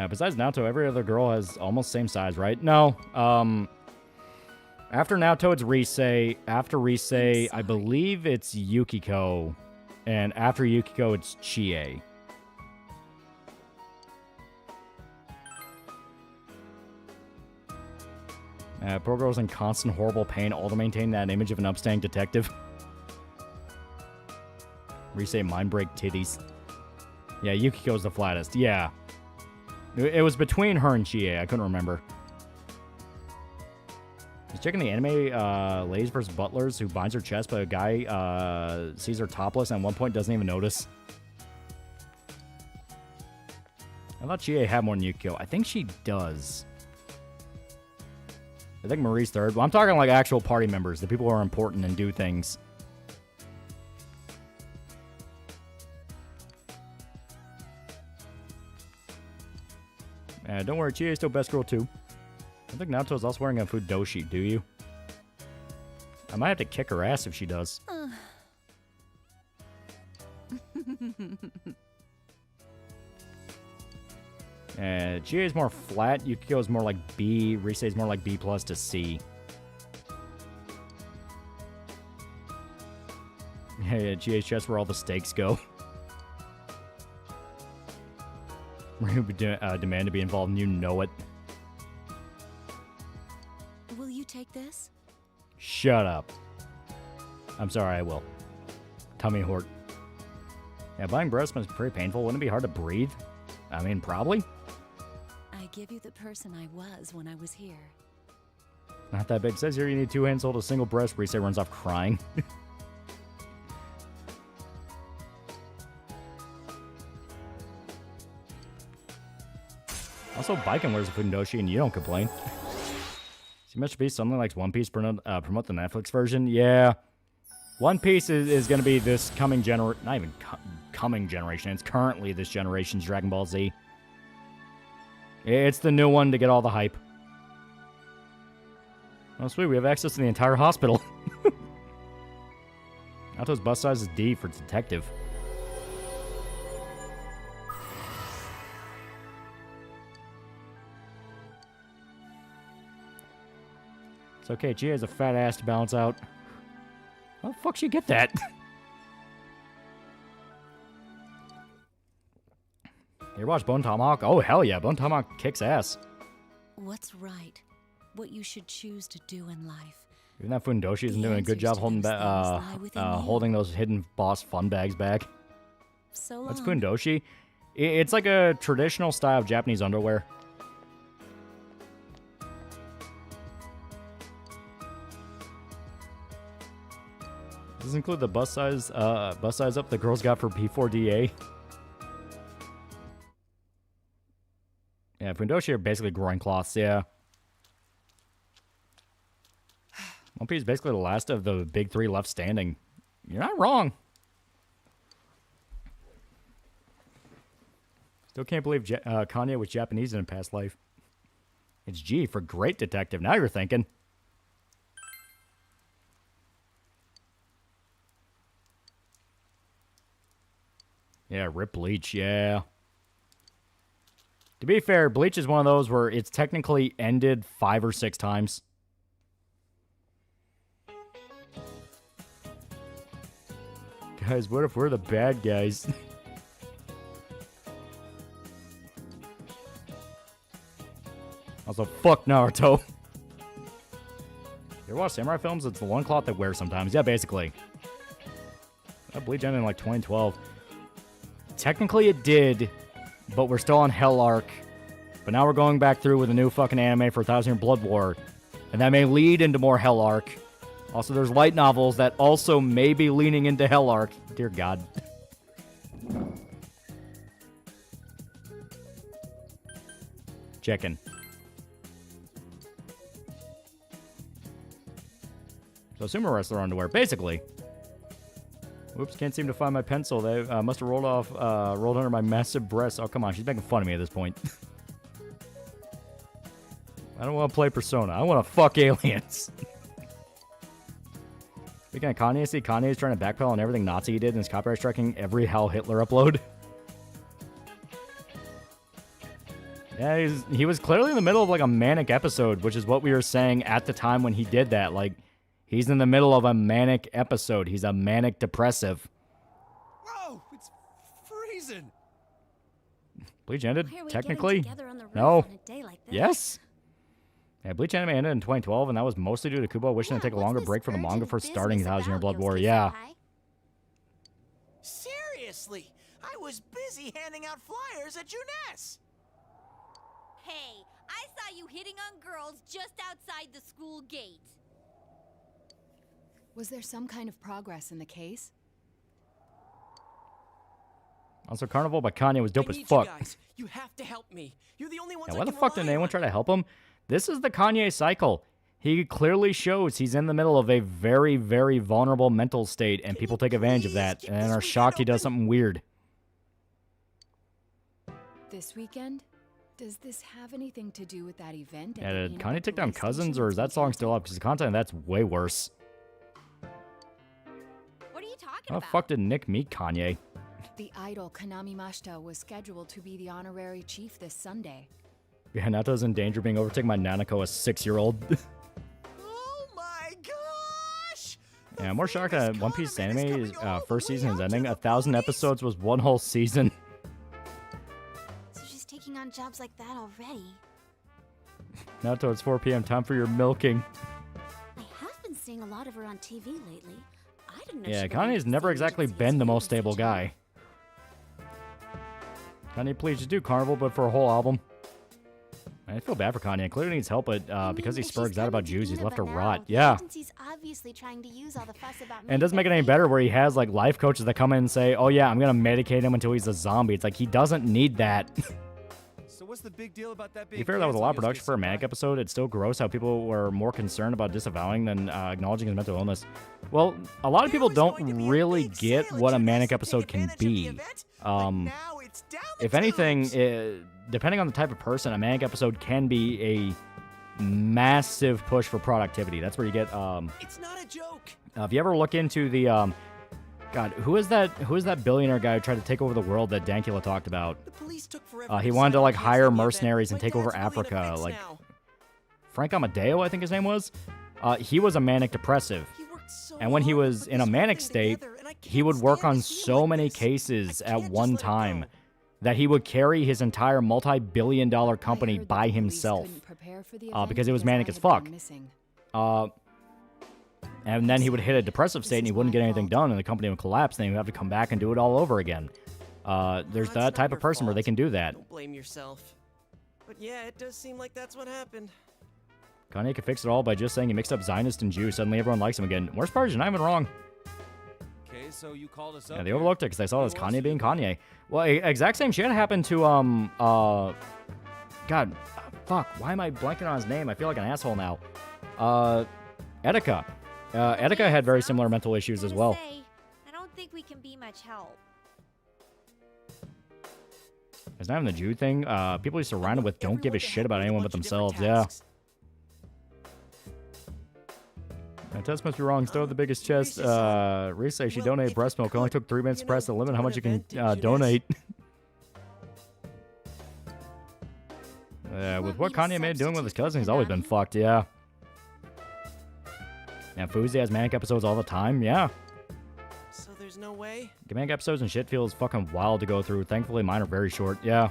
Besides Naoto, every other girl has almost same size, right? No. After Naoto, it's Rise. After Rise, I believe it's Yukiko. And after Yukiko, it's Chie. Poor girl's in constant horrible pain, all to maintain that image of an upstanding detective. Rise mind break titties. Yeah, Yukiko's the flattest. Yeah. It was between her and Chie. I couldn't remember. I was checking the anime Ladies vs. Butlers who binds her chest, but a guy sees her topless and at one point doesn't even notice. I thought Chie had more than Yukiko. I think she does. I think Marie's third. Well, I'm talking like actual party members, the people who are important and do things. Don't worry, Chie is still best girl too. I think Naoto's also wearing a Fudoshi, do you? I might have to kick her ass if she does. Chie is more flat, Yukiko is more like B, Rise is more like B plus to C. Yeah, Chie's chest where all the stakes go. We're going to demand to be involved and you know it. Will you take this? Shut up. I'm sorry, I will. Tummy hort. Yeah, buying breast is pretty painful. Wouldn't it be hard to breathe? I mean, probably. I give you the person I was when I was here. Not that big. It says here you need 2 hands to hold a single breast. Rise runs off crying. Also, Baiken wears a Fudoshi and you don't complain. So Mr. Beast suddenly likes One Piece promote the Netflix version. Yeah. One Piece is going to be this coming generation. Not even coming generation. It's currently this generation's Dragon Ball Z. It's the new one to get all the hype. Oh, sweet. We have access to the entire hospital. Naoto's bust size is D for detective. It's okay, Chie has a fat ass to balance out. How the fuck she get that? You ever watch Bone Tomahawk? Oh, hell yeah, Bone Tomahawk kicks ass. What's right? What you should choose to do in life. Even that Fudoshi isn't doing a good job holding those hidden boss fun bags back. So What's long. Fudoshi? It's like a traditional style of Japanese underwear. Does this include the bust size up the girls got for P4DA? Yeah, Fudoshi are basically groin cloths, yeah. One Piece is basically the last of the big 3 left standing. You're not wrong. Still can't believe Kanye was Japanese in a past life. It's G for great detective. Now you're thinking. Yeah, rip Bleach, yeah. To be fair, Bleach is one of those where it's technically ended 5 or 6 times. Guys, what if we're the bad guys? Also, fuck Naruto. You ever watch samurai films? It's the one cloth they wear sometimes. Yeah, basically. That Bleach ended in like 2012. Technically it did, but we're still on Hell Arc. But now we're going back through with a new fucking anime for 1000 Year Blood War. And that may lead into more Hell Arc. Also, there's light novels that also may be leaning into Hell Arc. Dear God. Chicken. So sumo wrestler underwear, basically. Whoops, can't seem to find my pencil. They must have rolled under my massive breasts. Oh, come on, she's making fun of me at this point. I don't want to play Persona. I want to fuck aliens. Speaking of Kanye, see Kanye's trying to backpedal on everything Nazi he did and is copyright striking every Hal Hitler upload. Yeah, he was clearly in the middle of like a manic episode, which is what we were saying at the time when he did that. Like, he's in the middle of a manic episode. He's a manic depressive. Whoa, it's freezing. Bleach ended, Why are we technically? getting together on the roof No. on a day like this? Yes. Yeah, Bleach anime ended in 2012, and that was mostly due to Kubo wishing to take a longer break from the manga for starting the Thousand Year Blood War. Yeah. Seriously, I was busy handing out flyers at Juness. Hey, I saw you hitting on girls just outside the school gate. Was there some kind of progress in the case? Also, Carnival by Kanye was dope as You fuck. guys, you have to help me. You're the only ones Yeah, I why the can fuck didn't rely anyone on. try to help him? This is the Kanye cycle. He clearly shows he's in the middle of a very, very vulnerable mental state, and people take advantage of that and are shocked he does something weird. This weekend? Does this have anything to do with that event? Yeah, did Kanye take down Cousins, or is that song still up? Because the content of that's way worse. What are you talking How the about? fuck did Nick meet Kanye? The idol Kanami Mashita was scheduled to be the honorary chief this Sunday. Yeah, Nato's in danger of being overtaken by Nanako, a 6-year-old. Oh my gosh! Yeah, I'm more shocked that One Piece anime first season is ending. 1,000 episodes was one whole season. So she's taking on jobs like that already. Nato, it's 4 p.m. Time for your milking. I have been seeing a lot of her on TV lately. I didn't know Yeah, she belonged Kanye's to never the exactly agency been as the well most as stable CJ. guy. Kanye, please just do Carnival, but for a whole album. I feel bad for Kanye. Clearly needs help, but because he spurgs out about Jews, he's left to rot. The Yeah. agency's obviously trying to use all the fuss about And it doesn't make it any better where he has like life coaches that come in and say, oh yeah, I'm going to medicate him until he's a zombie. It's like, he doesn't need that. So what's the big deal about that To be being fair, that was a lot of canceled production for a manic episode. It's still gross how people were more concerned about disavowing than acknowledging his mental illness. Well, a lot of people don't really get what a manic episode can be. If anything, depending on the type of person, a manic episode can be a massive push for productivity. That's where you get. It's not a joke. If you ever look into the, God, who is that billionaire guy who tried to take over the world that Dankula talked about? The police took forever He to wanted decide to on like canceling hire the event. mercenaries and My take over dad's really in a Africa. fix Like now. Frank Amadeo, I think his name was. He was a manic depressive. And when he was in a manic state, he would work on so many cases at one time that he would carry his entire multi-billion-dollar company by himself because it was manic as fuck. And then he would hit a depressive state and he wouldn't get anything done and the company would collapse and then he would have to come back and do it all over again. There's that type of person where they can do that. Don't blame yourself. But yeah, it does seem like that's what happened. Kanye could fix it all by just saying he mixed up Zionist and Jew. Suddenly everyone likes him again. Worst part is you're not even wrong. Okay, so you called us up. Yeah, they overlooked it because they saw it as Kanye being Kanye. Well, exact same shit happened to, God, fuck, why am I blanking on his name? I feel like an asshole now. Etika. Etika had very similar mental issues as well. I don't think we can be much help. It's not even the Jew thing. People he's surrounded with don't give a shit about anyone but themselves. Yeah. Tess must be wrong. Still have the biggest chest. Reese says she donated breast milk. It only took 3 minutes to press the limit how much you can donate. With what Kanye made doing with his cousin, he's always been fucked. Yeah. And Fuzi has manic episodes all the time. Yeah. So there's no way? Manic episodes and shit feels fucking wild to go through. Thankfully, mine are very short. Yeah.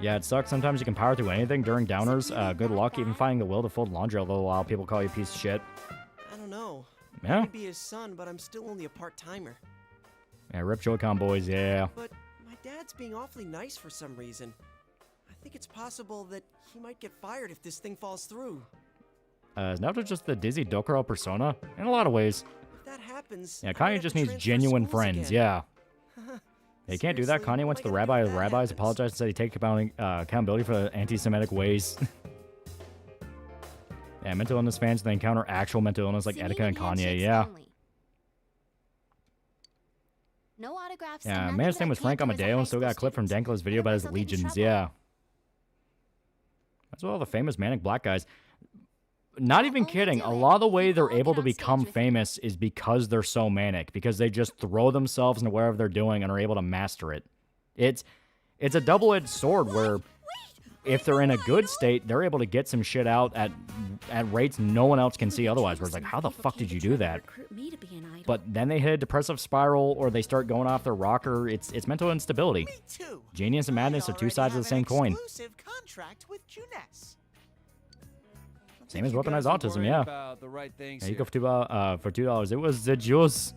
Yeah, it sucks. Sometimes you can power through anything during downers. Good luck even finding the will to fold laundry all the while people call you a piece of shit. I don't know. Yeah. I could be his son, but I'm still only a part-timer. Yeah, rip Joy-Con boys, yeah. But my dad's being awfully nice for some reason. I think it's possible that he might get fired if this thing falls through. Is Naruto just the Dizzy Dokuro persona? In a lot of ways. If that happens, Yeah, I might Kanye have just to needs transfer genuine schools friends, again. yeah. You can't do that. Kanye went to the rabbi of the rabbis, apologized, and said he'd take accountability for the anti-Semitic ways. Yeah, mental illness fans, they encounter actual mental illness like Etika and Kanye. Yeah. No autographs. Yeah, man's name was Frank Amadeo and still got a clip from Dankla's video about his legions. Yeah. That's all the famous manic black guys. Not even kidding. A lot of the way they're able to become famous is because they're so manic. Because they just throw themselves into whatever they're doing and are able to master it. It's a double-edged sword where if they're in a good state, they're able to get some shit out at rates no one else can see otherwise. Where it's like, how the fuck did you do that? But then they hit a depressive spiral or they start going off their rocker. It's mental instability. Genius and madness are two sides of the same coin. Contract with Juness. Same as weaponized autism, yeah. Yeah, you go for $2. It was the juice.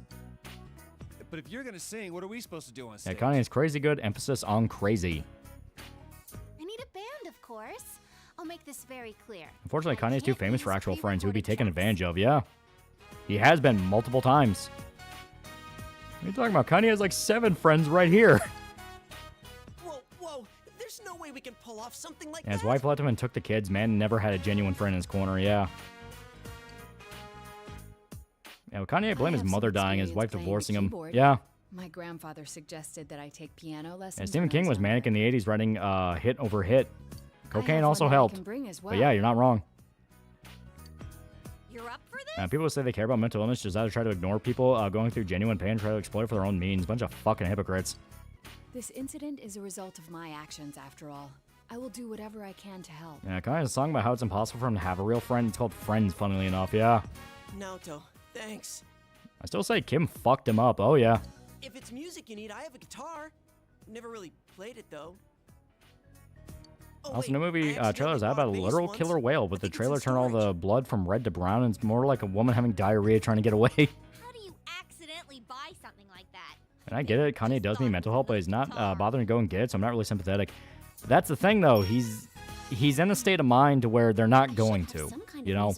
But if you're gonna sing, what are we supposed to do on Yeah, stage? Kanye is crazy good. Emphasis on crazy. I need a band, of course. I'll make this very clear. Unfortunately, Kanye's too famous for actual friends who would be taken advantage of, yeah. He has been multiple times. What are you talking about? Kanye has like 7 friends right here. Whoa, there's no way we can pull off something like And his that. wife left him and took the kids. Man never had a genuine friend in his corner, yeah. Yeah, well, Kanye blamed his mother dying, his wife divorcing him. Yeah. My grandfather suggested that I take piano lessons. And Stephen when I King was younger. manic in the 80s, writing hit over hit. Cocaine have also one that I helped. can bring as But well. yeah, you're not wrong. You're up for this? People say they care about mental illness, just either try to ignore people going through genuine pain and try to exploit it for their own means. Bunch of fucking hypocrites. This incident is a result of my actions, after all. I will do whatever I can to help. Yeah, Kanye has a song about how it's impossible for him to have a real friend. It's called Friends, funnily enough, yeah. Naoto, thanks. I still say Kim fucked him up, oh yeah. If it's music you need, I have a guitar. Never really played it though. Also, the movie trailer is out about a literal killer whale, but the trailer turned all the blood from red to brown, and it's more like a woman having diarrhea trying to get away. How do you accidentally buy something like that? And I get it, Kanye does need mental help, but he's not bothering to go and get it, so I'm not really sympathetic. That's the thing, though. He's in a state of mind to where they're not going to. You know,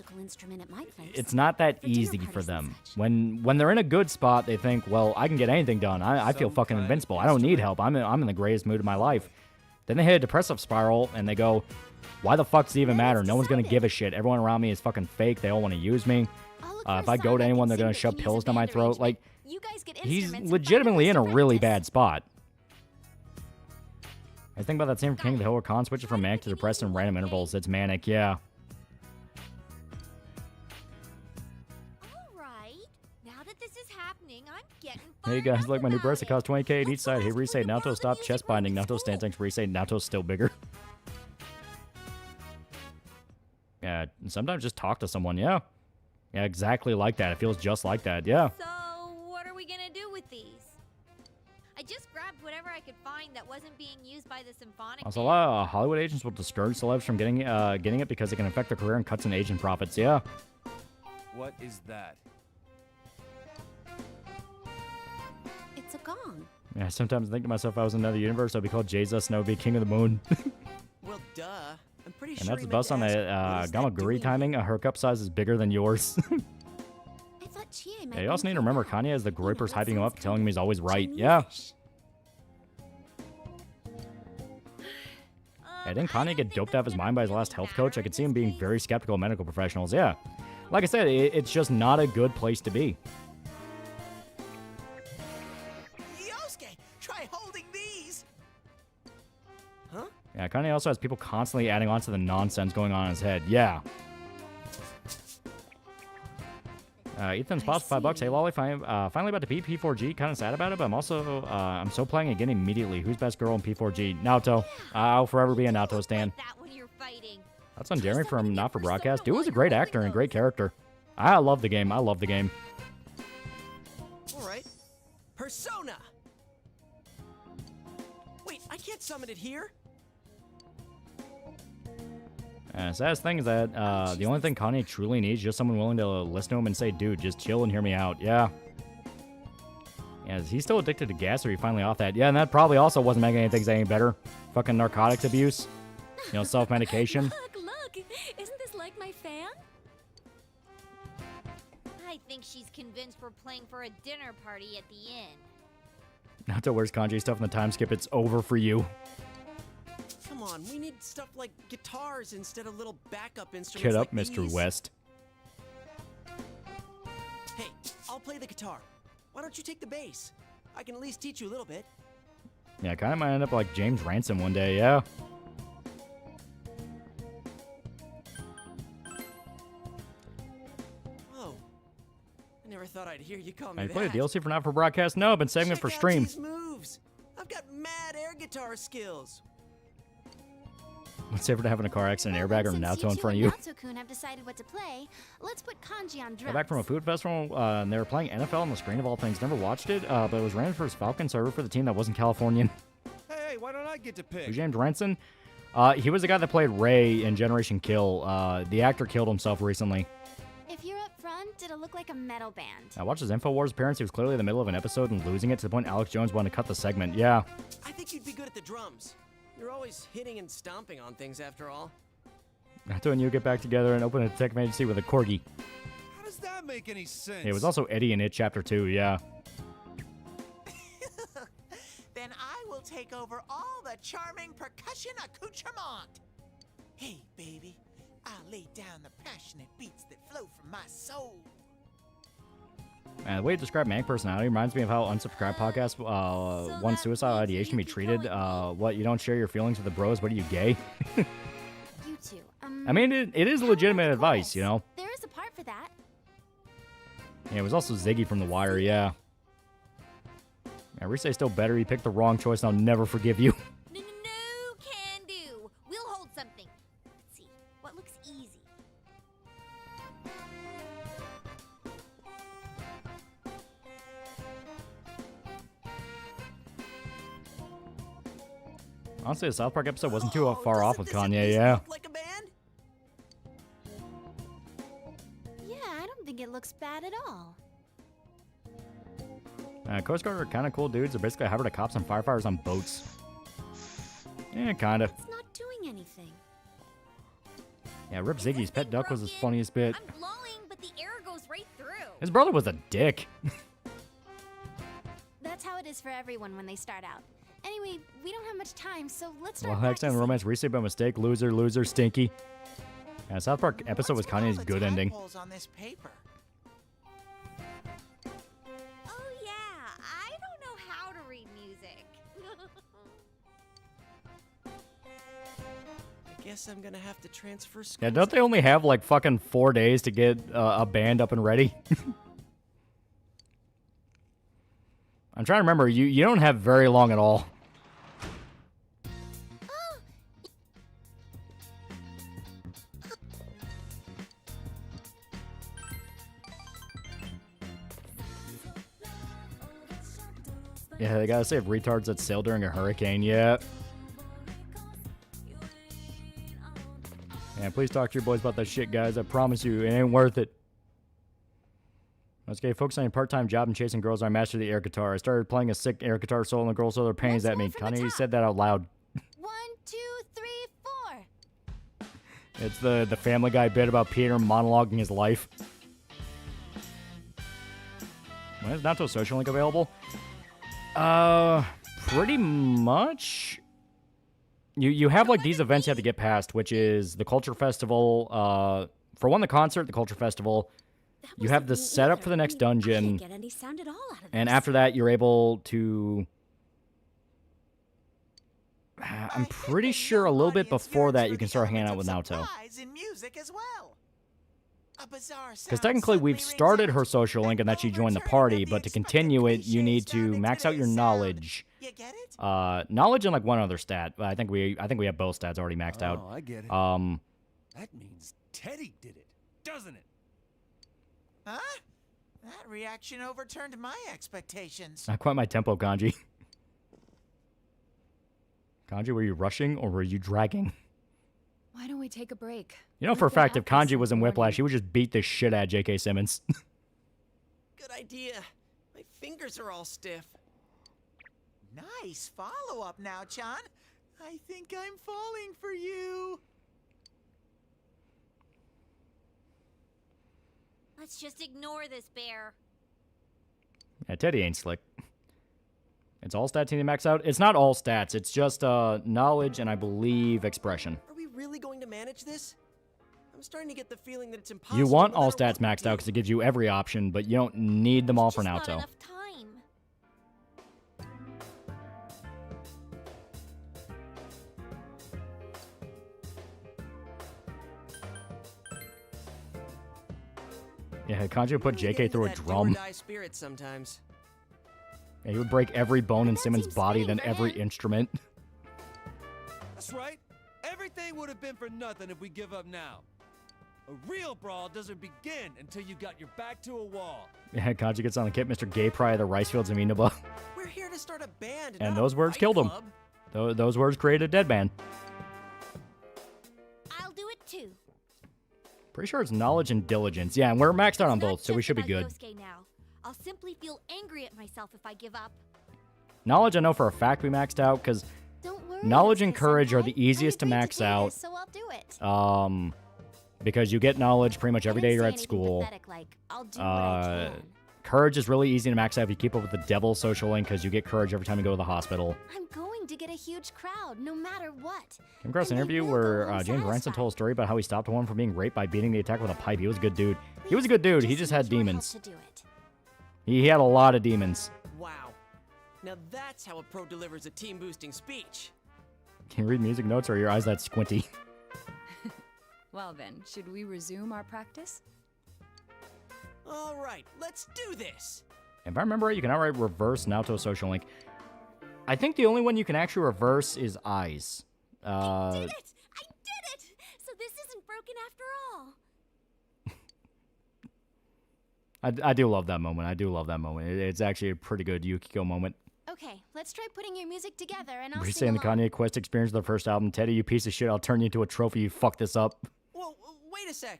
it's not that easy for them. When they're in a good spot, they think, well, I can get anything done. I feel fucking invincible. I don't need help. I'm in the greatest mood of my life. Then they hit a depressive spiral, and they go, why the fuck does it even matter? No one's going to give a shit. Everyone around me is fucking fake. They all want to use me. If I go to anyone, they're going to shove pills down my throat. Like, he's legitimately in a really bad spot. I think about that same King of the Hill where Khan switches from manic to depressed in random intervals. It's manic, yeah. Alright. Now that this is happening, I'm getting Hey you guys, like my new breasts. It costs 20k at each side. Hey, Reese, Naoto, stop chest binding. Naoto stands thanks. Reese, Naoto's still bigger. Yeah, sometimes just talk to someone, yeah. Yeah, exactly like that. It feels just like that, yeah. So, what are we gonna do with these? I just grabbed whatever I could find that wasn't being used by the symphonic. Also, a lot of Hollywood agents will discourage celebs from getting it because it can affect their career and cuts in agent profits, yeah. What is that? It's a gong. Yeah, I sometimes think to myself if I was in another universe, I'd be called Jesus and I would be King of the Moon. Well, duh. I'm pretty And sure that's he the meant bus to on ask, the Gamaguri timing. Her cup size is bigger than yours. I thought Chie might Yeah, you also need to remember Kanye has the groypers hyping him up and telling him he's always right. Yeah. Yeah, didn't Kanye get doped out of his mind by his last health coach? I could see him being very skeptical of medical professionals. Yeah. Like I said, it's just not a good place to be. Yosuke, try holding these. Huh? Yeah, Kanye also has people constantly adding on to the nonsense going on in his head. Yeah. Ethan's boss $5. Hey, Loli, finally about to beat P4G. Kind of sad about it, but I'm also I'm so playing again immediately. Who's best girl in P4G? Naoto. I'll forever be a Naoto stan. That's on Jeremy from Not For Broadcast. Dude was a great actor and a great character. I love the game. I love the game. All right. Persona. Wait, I can't summon it here. Saddest thing is that the only thing Kanye truly needs is just someone willing to listen to him and say, dude, just chill and hear me out. Yeah. Yeah, is he still addicted to gas or are you finally off that? Yeah, and that probably also wasn't making anything any better. Fucking narcotics abuse. You know, self-medication. Look! Isn't this like my fan? I think she's convinced we're playing for a dinner party at the inn. Naoto wears kanji stuff in the time skip. It's over for you. Come on, we need stuff like guitars instead of little backup instruments. Get up, like Mr. these. West. Hey, I'll play the guitar. Why don't you take the bass? I can at least teach you a little bit. Yeah, kind of might end up like James Ransom one day, yeah. Whoa. I never thought I'd hear you call me I that. played a DLC for not for broadcast? No, I've been saving it for Check out stream. these moves. I've got mad air guitar skills. What's safer to having a car accident, airbag, or Naoto in front of you? Naoto-kun have decided what to play. Let's put kanji on drums. Got back from a food festival, and they were playing NFL on the screen of all things. Never watched it, but it was ran for his Falcons, so I root for the team that wasn't Californian. Hey, why don't I get to pick? Who's James Ranson? He was the guy that played Ray in Generation Kill. The actor killed himself recently. If you're up front, it'll look like a metal band. I watched his InfoWars appearance. He was clearly in the middle of an episode and losing it to the point Alex Jones wanted to cut the segment. Yeah. I think you'd be good at the drums. You're always hitting and stomping on things after all. Naoto and you get back together and open a tech agency with a corgi. How does that make any sense? It was also Eddie in It Chapter 2, yeah. Then I will take over all the charming percussion accoutrement. Hey, baby, I'll lay down the passionate beats that flow from my soul. The way to describe Mank personality reminds me of how unsubscribed podcasts want suicidal ideation to be treated. What, you don't share your feelings with the bros? What are you, gay? You two, I mean, it is legitimate advice, you know? there is a part for that. Yeah, it was also Ziggy from The Wire, yeah. Yeah, Risei's still better. You picked the wrong choice, and I'll never forgive you. No, can do. We'll hold something. Let's see. What looks easy? Honestly, the South Park episode wasn't too far off with Kanye, yeah. Like a band? Yeah, I don't think it looks bad at all. Coast Guard are kind of cool dudes. They're basically Howard cops and firefighters on boats. Yeah, kind of. It's not doing anything. Yeah, Rip Ziggy's pet duck was his funniest bit. I'm blowing, but the air goes right through. His brother was a dick. That's how it is for everyone when they start out. Anyway, we don't have much time, so let's start Well, next time the romance Risei by mistake. Loser, loser, stinky. Yeah, South Park episode was Kanye's good ending. On this paper. Oh yeah, I don't know how to read music. I guess I'm gonna have to transfer schools. Yeah, don't they only have like fucking 4 days to get a band up and ready? I'm trying to remember. You don't have very long at all. Yeah, they gotta save retards that sail during a hurricane. Yeah. Yeah, please talk to your boys about that shit, guys. I promise you, it ain't worth it. Okay, focus on your part-time job and chasing girls. I mastered the air guitar. I started playing a sick air guitar solo and the girls throw their panties at me. Kanye said that out loud. 1, 2, 3, 4. It's the Family Guy bit about Peter monologuing his life. When is Naoto Social Link available? Pretty much. You have like these events you have to get past, which is the Culture Festival. For one, the concert, the Culture Festival. You have the setup for the next dungeon, Get any sound at all out of and this. after that, you're able to. I'm pretty sure a little bit before that, you can start hanging out with Naoto. In music as well. A bizarre Because technically, we've started her social link and that she joined the party, but to continue it, you need to max out your knowledge. You get it? Knowledge and like one other stat. I think we have both stats already maxed out. Oh, I get it. That means Teddy did it, doesn't it? Huh? That reaction overturned my expectations. Not quite my tempo, Kanji. Kanji, were you rushing or were you dragging? Why don't we take a break? You know for a fact, if Kanji was in Whiplash, he would just beat the shit out of J.K. Simmons. Good idea. My fingers are all stiff. Nice follow-up now, Chan. I think I'm falling for you. Let's just ignore this bear. Yeah, Teddy ain't slick. It's all stats need to max out. It's not all stats. It's just knowledge and I believe expression. Are we really going to manage this? I'm starting to get the feeling that it's impossible. You want no all matter stats maxed out because it gives you every option, but you don't need them all for Not Naoto. enough time. Yeah, Kanji would put JK through a drum. Die spirit sometimes. Yeah, he would break every bone in Simmons' body, then every instrument. That's right. Everything would have been for nothing if we give up now. A real brawl doesn't begin until you got your back to a wall. Yeah, Kanji gets on the kit, Mr. Gay Pry of the Rice Fields of Inaba. We're here to start a band. And not those a words fight killed him. club. Those words created a dead man. I'll do it too. Pretty sure it's knowledge and diligence. Yeah, and we're maxed out on both, so we should be good. Yosuke now. I'll simply feel angry at myself if I give up. Knowledge, I know for a fact we maxed out, because knowledge and courage are the easiest to max out. So I'll do it. Because you get knowledge pretty much every day you're at school. I'll do what I can. Courage is really easy to max out if you keep up with the devil social link, because you get courage every time you go to the hospital. I'm going to get a huge crowd, no matter what. Came across an interview where James Ransom told a story about how he stopped one from being raped by beating the attacker with a pipe. He was a good dude. He was a good dude. He just had demons. He had a lot of demons. Wow. Now that's how a pro delivers a team-boosting speech. Can you read music notes or are your eyes that squinty? Well then, should we resume our practice? All right, let's do this. If I remember right, you can outright reverse Naoto social link. I think the only one you can actually reverse is eyes. I did it! I did it! So this isn't broken after all. I do love that moment. I do love that moment. It's actually a pretty good Yukiko moment. Okay, let's try putting your music together and I'll We're sing saying the along. Kanye Quest experience of the first album. Teddy, you piece of shit. I'll turn you into a trophy. You fuck this up. Whoa, wait a sec.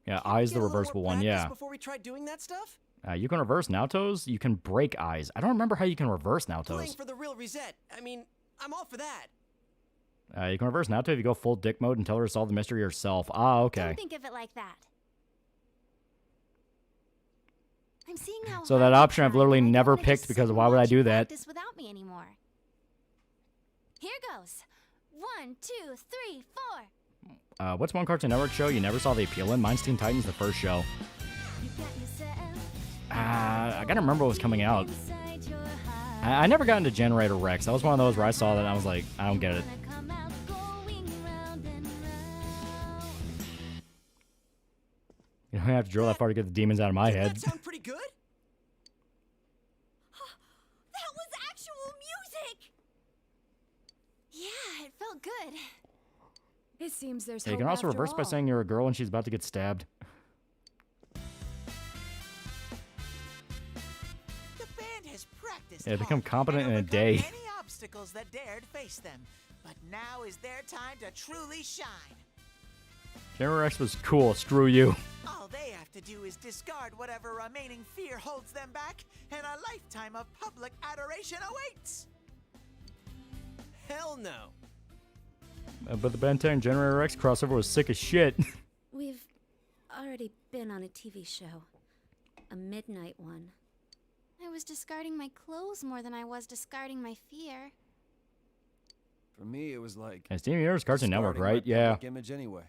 Yeah, eyes the reversible one. Yeah. Before we tried doing that stuff? You can reverse Naoto's. You can break eyes. I don't remember how you can reverse Playing Naoto's. for the real reset. I mean, I'm all for that. You can reverse Naoto if you go full dick mode and tell her to solve the mystery yourself. Ah, okay. Don't think of it like that. I'm seeing how So hard that you option I've tried, literally and I don't never wanna picked just because sit why and would I watch you do that? practice without me anymore. Here goes. 1, 2, 3, 4. What's one Cartoon Network show you never saw the appeal in? Mine's Teen Titans, the first show. I gotta remember what was coming out. I never got into Generator Rex. That was one of those where I saw that and I was like, I don't get it. You don't have to drill that far to get the demons out of my head. That sound pretty good? That was actual music! Yeah, it felt good. It seems there's Yeah, you hope can also after reverse by all. saying you're a girl and she's about to get stabbed. The band has practiced Yeah, become hard competent and in a overcome day. many obstacles that dared face them, but now is their time to truly shine. Generator Rex was cool. Screw you. All they have to do is discard whatever remaining fear holds them back, and a lifetime of public adoration awaits. Hell no. But the Ben 10 Generator Rex crossover was sick as shit. We've already been on a TV show. A midnight one. I was discarding my clothes more than I was discarding my fear. For me, it was like... It's Steven Universe Cartoon Network, discarding right? my Yeah. public image anyway.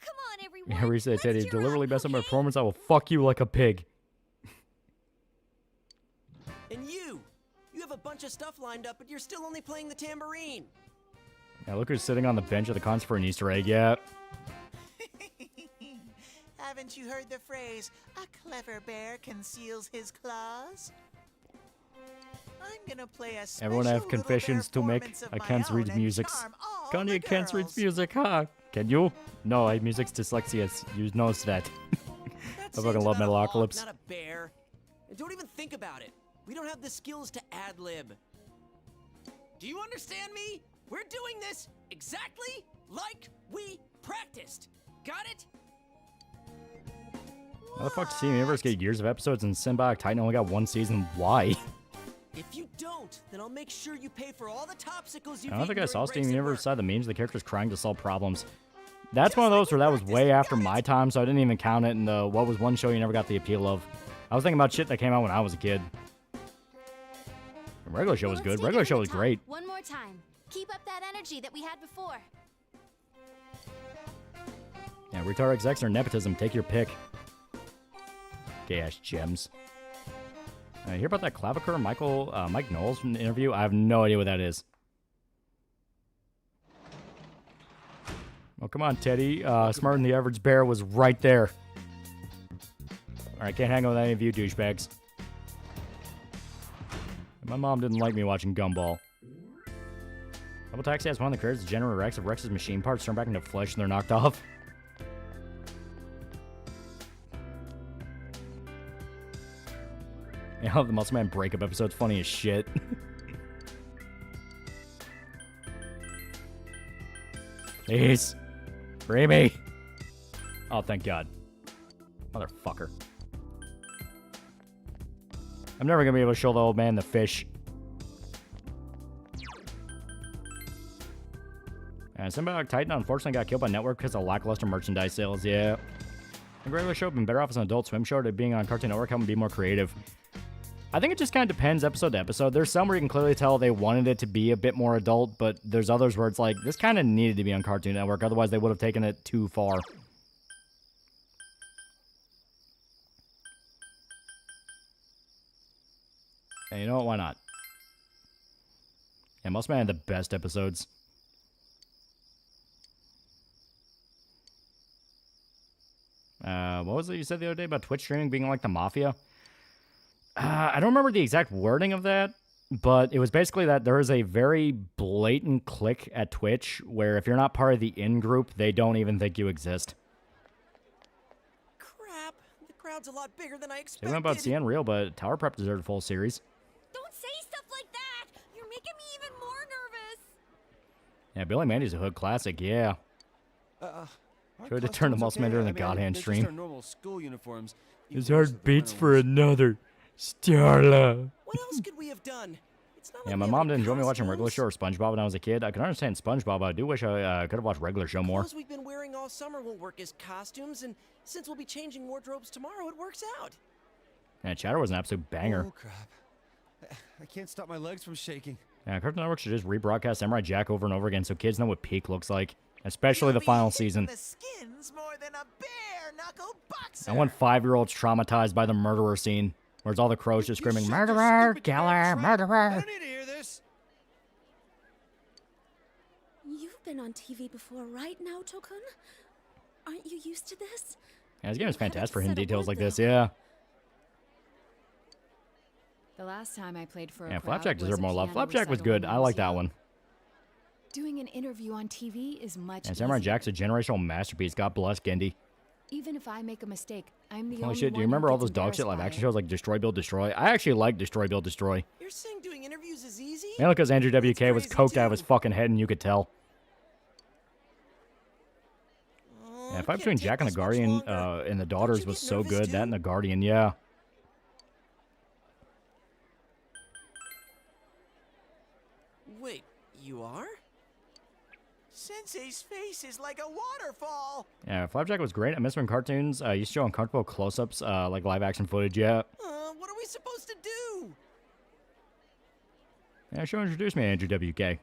Come on, everyone. Yeah, reset Teddy. Deliberately mess up my performance. I will fuck you like a pig. And you have a bunch of stuff lined up, but you're still only playing the tambourine. Yeah, look who's sitting on the bench of the concert for an Easter egg. Yeah. Haven't you heard the phrase, a clever bear conceals his claws? I'm gonna play a special Everyone have little confessions to make. performance of I my can't own read and music. charm all Kanye the can't read girls. music, huh? Can you? No, I music's dyslexia. You know that. I fucking love Metalocalypse. Not a bear. And don't even think about it. We don't have the skills to ad-lib. Do you understand me? We're doing this exactly like we practiced. Got it? How the fuck does Steven Universe get years of episodes and Symbiotic Titan only got one season? Why? If you don't, then I'll make sure you pay for all the topsicles you've I don't think I saw Steven Universe side the memes. The characters crying to solve problems. That's one of those where that was way after my time, so I didn't even count it in the what was one show you never got the appeal of. I was thinking about shit that came out when I was a kid. The regular show was good. Regular show was great. One more time. Keep up that energy that we had before. Yeah, retard execs or nepotism, take your pick. Gay-ass gems. Hear about that clavicle Mike Knowles from the interview? I have no idea what that is. Oh, come on, Teddy. Smarter than the average bear was right there. Alright, can't hang out with any of you douchebags. My mom didn't like me watching Gumball. Double Taxi has one of the creators degenerate Rex of Rex's machine parts turn back into flesh and they're knocked off. Yeah, the Muscle Man breakup episode's funny as shit. Please. Free me. Oh, thank God. Motherfucker. I'm never gonna be able to show the old man the fish. Symbiotic Titan unfortunately got killed by Network because of lackluster merchandise sales, yeah. The regular show would have been better off as an Adult Swim show to being on Cartoon Network, helping be more creative. I think it just kind of depends episode to episode. There's some where you can clearly tell they wanted it to be a bit more adult, but there's others where it's like, this kind of needed to be on Cartoon Network, otherwise they would have taken it too far. And you know what, why not? Yeah, Muscle Man had the best episodes. What was it you said the other day about Twitch streaming being like the Mafia? I don't remember the exact wording of that, but it was basically that there is a very blatant clique at Twitch where if you're not part of the in-group, they don't even think you exist. Crap, the crowd's a lot bigger than I expected. They went about CN Real, but Tower Prep deserved a full series. Don't say stuff like that! You're making me even more nervous! Yeah, Billy Mandy's a hood classic, yeah. Tried to turn the Muscle Man during the God Hand stream. Normal school uniforms. His heart beats for another. Starla. What else could we have done? It's not Yeah, my mom didn't enjoy me watching regular show or SpongeBob when I was a kid. I can understand SpongeBob, but I do wish I could have watched regular show more. Clothes we've been wearing all summer won't work as costumes, and since we'll be changing wardrobes tomorrow, it works out. Yeah, Chatter was an absolute banger. Oh, crap. I can't stop my legs from shaking. Yeah, Cartoon Network should just rebroadcast Samurai Jack over and over again so kids know what peak looks like. Especially the final season. The skins more than a bare-knuckle boxer. I want 5-year-olds traumatized by the murderer scene, where it's all the crows just screaming, "Murderer, killer, murderer." I don't need to hear this. You've been on TV before, right now, Tokun? Aren't you used to this? Yeah, this game is fantastic for hidden details like this, yeah. The last time I played for a Yeah, crowd Flapjack was deserved a more love. piano Flapjack was recital good. when I was like that young. one. Doing an interview on TV is much And Samurai easier. Jack's a generational masterpiece. God bless Gendy. Even if I make a mistake, I'm the Holy only shit, do one you who remember all gets those dog shit embarrassed live by action it. shows like Destroy, Build, Destroy? I actually like Destroy, Build, Destroy. You're saying doing interviews is easy? Mainly because Andrew WK was coked out of his fucking head and you could tell. Yeah, the fight between Jack and the Guardian and the daughters was so good. That and the Guardian, yeah. Wait, you are? Sensei's face is like a waterfall. Yeah, Flapjack was great. I miss when cartoons used to show uncomfortable close-ups, like live-action footage, yeah. What are we supposed to do? Yeah, show introduced me to Andrew WK.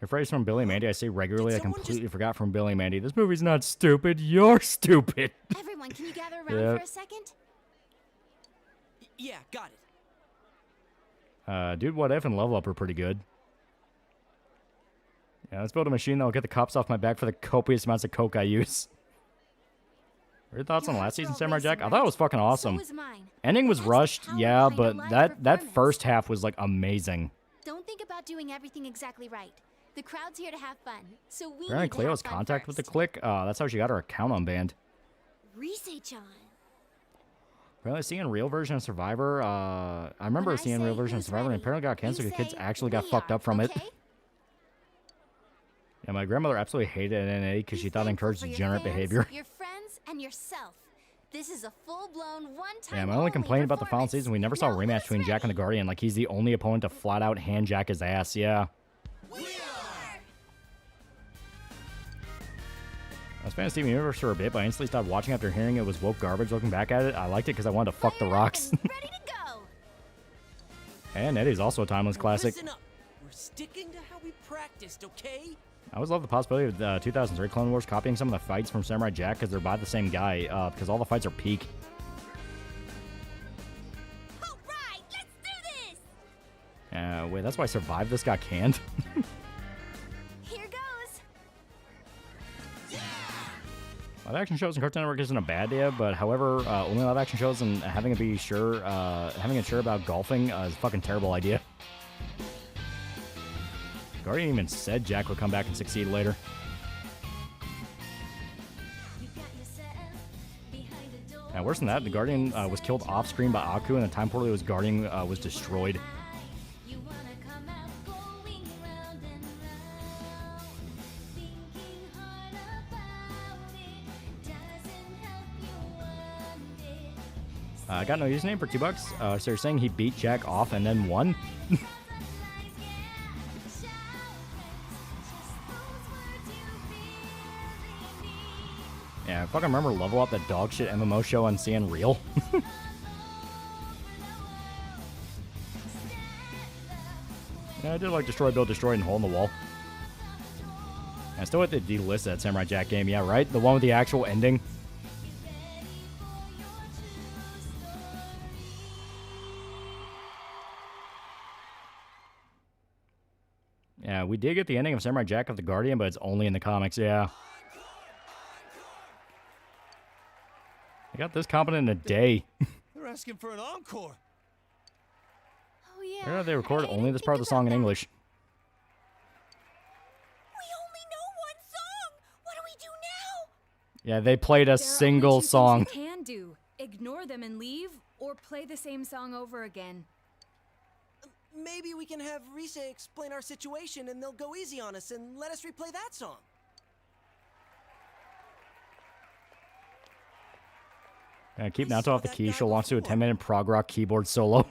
Your phrase from Billy and Mandy I say regularly. I completely forgot from Billy and Mandy. This movie's not stupid. You're stupid. Everyone, can you gather around Yep. for a second? Yeah, got it. Dude, What If and Level Up are pretty good. Yeah, let's build a machine that'll get the cops off my back for the copious amounts of coke I use. What are your thoughts on last season, Samurai Jack? I thought it was fucking awesome. was mine. Ending was rushed, yeah, but that first half was like amazing. Don't think about doing everything exactly right. The crowd's here to have fun, so we Apparently need to Cleo have has fun contact with the first. clique. That's how she got her account unbanned. Rise-chan. Apparently seeing real version of Survivor. I remember seeing real version of Survivor and apparently got canceled because kids actually got fucked up from it. Yeah, my grandmother absolutely hated NA because she thought it encouraged For your degenerate fans, behavior. Your friends and yourself. This is a full-blown one-time Yeah, my only complaint about the final season, we never saw a rematch between Jack and the Guardian. Like, he's the only opponent to flat out hand Jack his ass, yeah. was a fan of Steven Universe for a bit, but I instantly stopped watching after hearing it was woke garbage. Looking back at it, I liked it because I wanted to fuck the rocks. And Eddie's also a timeless classic. Listen up. We're sticking to how we practiced, okay? I always love the possibility of the 2003 Clone Wars copying some of the fights from Samurai Jack because they're by the same guy, because all the fights are peak. Alright, let's do this! Wait, that's why Survive This got canned? Here goes! Live action shows and Cartoon Network isn't a bad idea, but however, only live action shows and having it sure about golfing is a fucking terrible idea. Guardian even said Jack would come back and succeed later. And worse than that, the Guardian was killed off-screen by Aku, and the time portal was guarding was destroyed. I got no username for $2. So you're saying he beat Jack off and then won? Yeah, I fucking remember Level Up, that dog shit MMO show on CN Real. Yeah, I did like Destroy, Build, Destroy, and Hole in the Wall. I still have to delist that Samurai Jack game, yeah, right? The one with the actual ending. Yeah, we did get the ending of Samurai Jack of the Guardian, but it's only in the comics, yeah. I got this competent in a day. They're asking for an encore. Oh, yeah. Where did they record only this part of the song in English? We only know one song! What do we do now? Yeah, they played a single song. There are only two things you can do. Ignore them and leave, or play the same song over again. Maybe we can have Rise explain our situation and they'll go easy on us and let us replay that song. Keep Naoto off the key. She'll launch to a 10-minute prog rock keyboard solo.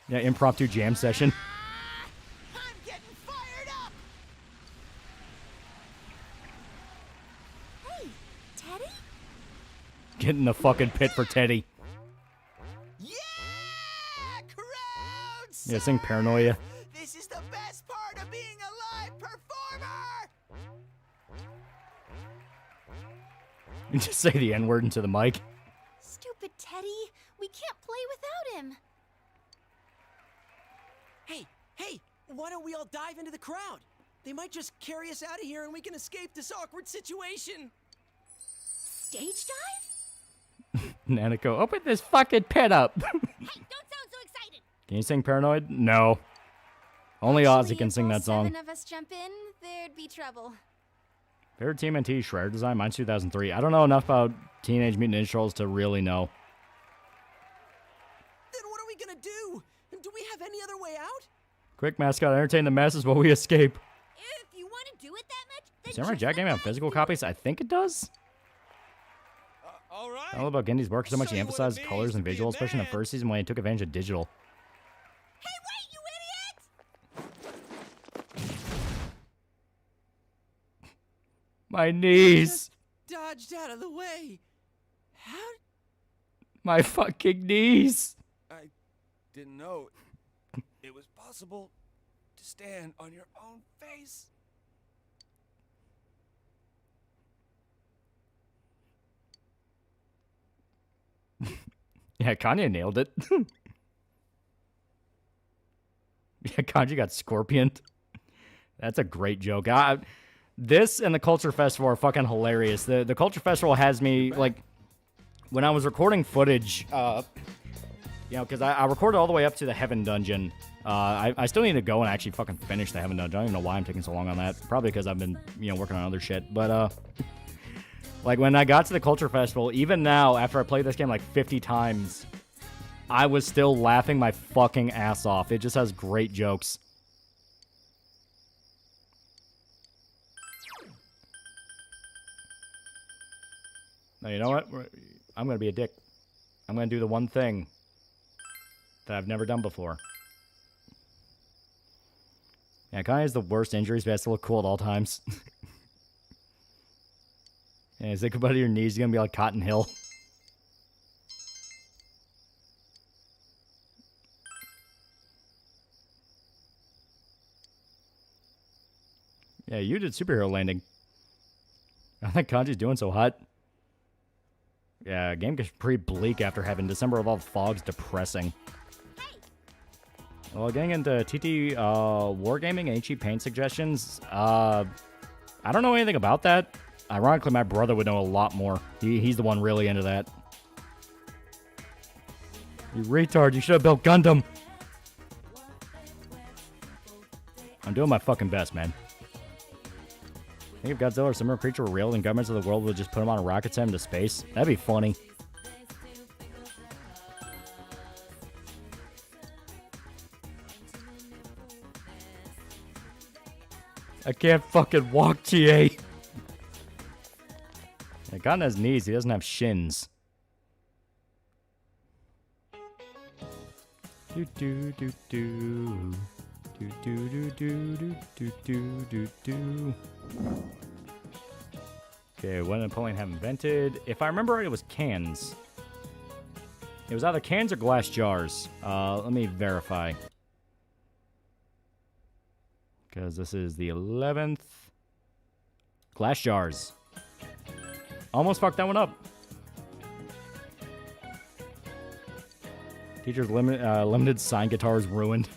Yeah, impromptu jam session. I'm getting fired up! Hey, Teddy? Get in the fucking pit for Teddy. Yeah, sing Paranoia. This is the best part of being a live performer! You just say the N-word into the mic. Stupid Teddy. We can't play without him. Hey, why don't we all dive into the crowd? They might just carry us out of here and we can escape this awkward situation. Stage dive? Nanako, open this fucking pit up. Hey, don't sound so excited! Can you sing Paranoid? No. Only Ozzy can sing that song. If all 7 of us jump in, there'd be trouble. Favorite TMNT Shredder design? Mine's 2003. I don't know enough about Teenage Mutant Ninja Turtles to really know. Then what are we gonna do? Do we have any other way out? Quick, mascot, entertain the masses while we escape. If you want to do it that much, then Samurai Jack game have physical copies? I think it does. All right. I don't know about Gendy's work so much he emphasized colors and visuals, especially in the first season when he took advantage of digital. Hey, wait, you idiot! My knees. Dodged out of the way. How? My fucking knees. I didn't know it was possible to stand on your own face. Yeah, Kanye nailed it. Yeah, Kanji got scorpioned. That's a great joke. This and the Culture Festival are fucking hilarious. The Culture Festival has me, like, when I was recording footage, you know, because I recorded all the way up to the Heaven Dungeon. I still need to go and actually fucking finish the Heaven Dungeon. I don't even know why I'm taking so long on that. Probably because I've been, you know, working on other shit. But, like, when I got to the Culture Festival, even now, after I played this game like 50 times, I was still laughing my fucking ass off. It just has great jokes. Now, you know what? I'm going to be a dick. I'm going to do the one thing that I've never done before. Yeah, Kanye has the worst injuries, but has to look cool at all times. Yeah, is it about your knees? You're gonna be like Cotton Hill. Yeah, you did superhero landing. I think Kanji's doing so hot. Yeah, game gets pretty bleak after having December with all the fog's depressing. Well, getting into TT Wargaming and HE Paint suggestions, I don't know anything about that. Ironically, my brother would know a lot more. He's the one really into that. You retard, you should have built Gundam. I'm doing my fucking best, man. Think if Godzilla or some other creature were real, then governments of the world would just put him on a rocket, send him to space? That'd be funny. I can't fucking walk, GA. Yeah, Cotton has knees, he doesn't have shins. Do do do do. Do do do do do do do do. Okay, when did Napoleon have invented? If I remember right, it was cans. It was either cans or glass jars. Let me verify. Because this is the 11th. Glass jars. Almost fucked that one up. Teacher's limited sign guitars ruined.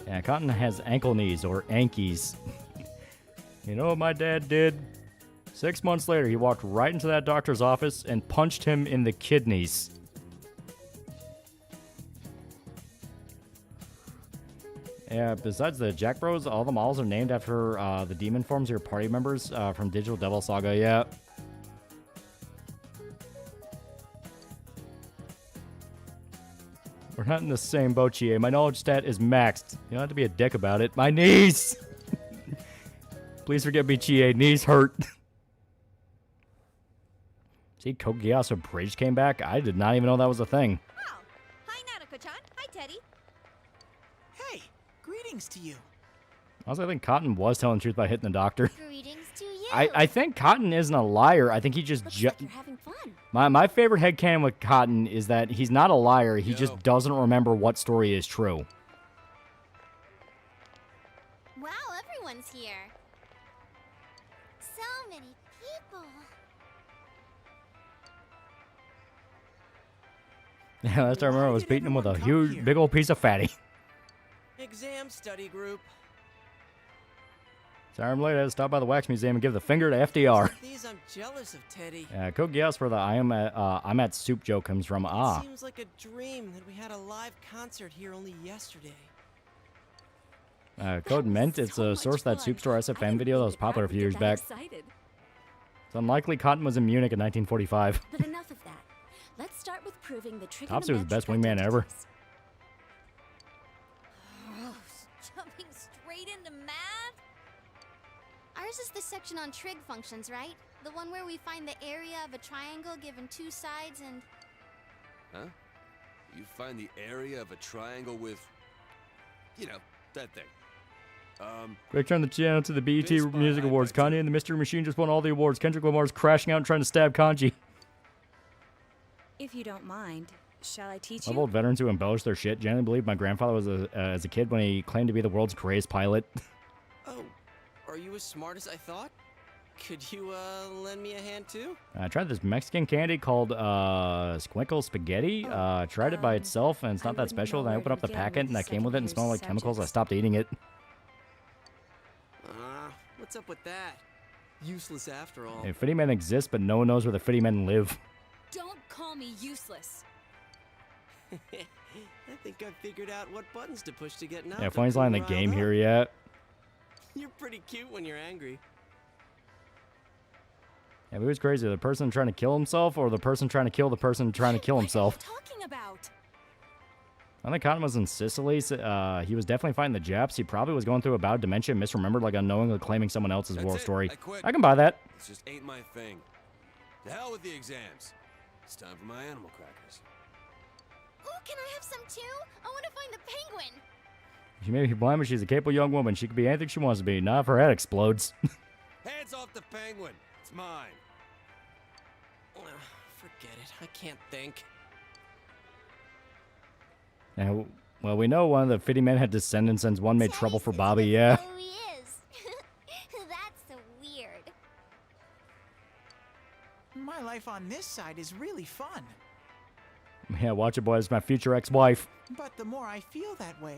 Yeah, Cotton has ankle knees, or ankies. You know what my dad did? 6 months later, he walked right into that doctor's office and punched him in the kidneys. Yeah, besides the Jack Bros, all the models are named after the demon forms of your party members from Digital Devil Saga, yeah. We're not in the same boat, Chie. My knowledge stat is maxed. You don't have to be a dick about it. My knees! Please forget me, Chie. Knees hurt. See, Kogiyasu Bridge came back? I did not even know that was a thing. Oh, hi Nanako-chan. Hi Teddy. Hey, greetings to you. Also, I think Cotton was telling the truth by hitting the doctor. Greetings to you. I think Cotton isn't a liar. I think he just... Looks like you're having fun. My favorite headcanon with Cotton is that he's not a liar. He just doesn't remember what story is true. Wow, everyone's here. So many people. Yeah, last I remember I was beating him with a huge, big old piece of fatty. Exam study group. Sorry I'm late. I had to stop by the wax museum and give the finger to FDR. These I'm jealous of, Teddy. Code Geass for the I'm at soup joke comes from It seems like a dream that we had a live concert here only yesterday. Code Ment, it's a source that Soup Store SFM video that was popular a few years back. It's unlikely Cotton was in Munich in 1945. But enough of that. Let's start with proving the Topsy was the best trigonometric wingman ever. Jumping straight into math? Ours is the section on trig functions, right? The one where we find the area of a triangle given two sides and... Huh? You find the area of a triangle with, you know, that thing. Quick turn the channel to the BET Music Awards. Kanye and the Mystery Machine just won all the awards. Kendrick Lamar's crashing out and trying to stab Kanji. If you don't mind, shall I teach Of you? old veterans who embellish their shit genuinely believe my grandfather was as a kid when he claimed to be the world's greatest pilot. Oh, are you as smart as I thought? Could you, lend me a hand too? I tried this Mexican candy called Squinkle Spaghetti. Tried it by itself, and it's not that special. Then I opened up the packet, and that came with it, and smelled like chemicals. I stopped eating it. What's up with that? Useless after all. Hey, Fitty Men exist, but no one knows where the Fitty Men live. Don't call me useless. I think I figured out what buttons to push to get now. Yeah, funniest line in the game here yet. You're pretty cute when you're angry. Yeah, but who's crazy? The person trying to kill himself, or the person trying to kill the person trying to kill himself? What are you talking about? I think Cotton was in Sicily. He was definitely fighting the Japs. He probably was going through a bout of dementia, misremembered, like unknowingly claiming someone else's war story. I can buy that. This just ain't my thing. To hell with the exams. It's time for my animal crackers. Ooh, can I have some too? I want to find the penguin. She may be blind, but she's a capable young woman. She can be anything she wants to be. Not if her head explodes. Hands off the penguin. It's mine. Forget it. I can't think. Now, well, we know one of the 50 men had descendants, and one made trouble for Bobby, yeah. Oh, he is. That's so weird. My life on this side is really fun. Yeah, watch it, boy. It's my future ex-wife. But the more I feel that way,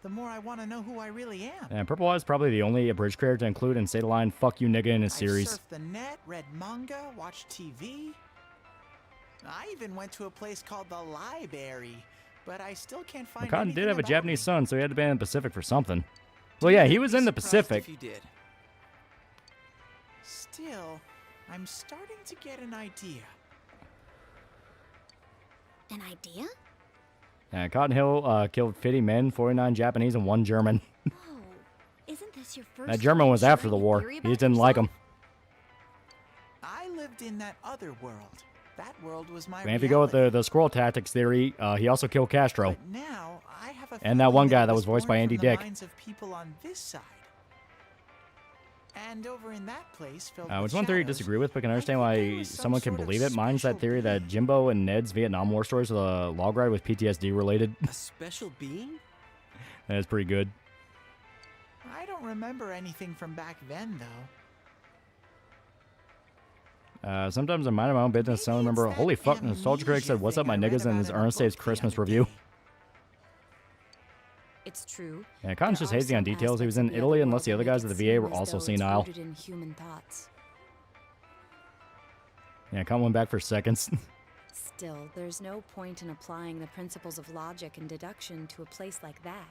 the more I want to know who I really am. And Purple Eye is probably the only abridged character to include and say the line, fuck you nigga, in his series. I've surfed the net, read manga, watched TV. I even went to a place called the Library, but I still can't find Cotton did have a anything Japanese son, so he had to be in the Pacific for something. Well, yeah, he was in the Pacific. If you did. Still, I'm starting to get an idea. An idea? Cotton Hill killed 50 men, 49 Japanese, and 1 German. Isn't this your first That German was after the war. He just didn't like him. I lived in that other world. That world was my And if you go with the squirrel tactics theory, he also killed Castro. But now I have a And that one guy that was feeling voiced by born Andy from the Dick. minds of people on this side. And over in that place filled Which with one theory you shadows, disagree with, but can understand why someone can believe it. Mine's that theory that Jimbo and Ned's Vietnam War stories with a log ride was PTSD related. A special being? That is pretty good. I don't remember anything from back then, though. Sometimes I mind my own business. I remember, holy fuck, Nostalgia Critic said, what's up, my niggas, in his Ernest Saves Christmas review. It's true. Yeah, Cotton's just hazing on details. He was in Italy, unless the other guys at the VA were also senile. In human thoughts. Yeah, Cotton went back for seconds. Still, there's no point in applying the principles of logic and deduction to a place like that.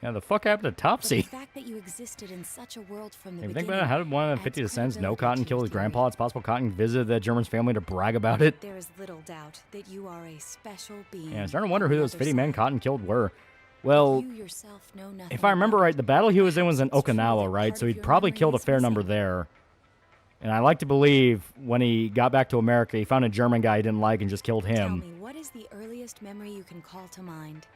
Yeah, the fuck happened to But Topsy? the fact that you existed in such a world from the If you beginning. think about it, how did one of the 50 descendants know Cotton killed his grandpa? It's possible Cotton visited the German's family to brag about it. There is little doubt that you are a special being. Yeah, I'm starting to wonder who those 50 men Cotton killed were. You Well, yourself know nothing. if I remember right, the battle he was in was in Okinawa, right? So he'd probably killed a fair number there. And I like to believe when he got back to America, he found a German guy he didn't like and just killed Tell him. me, what is the earliest memory you can call to mind?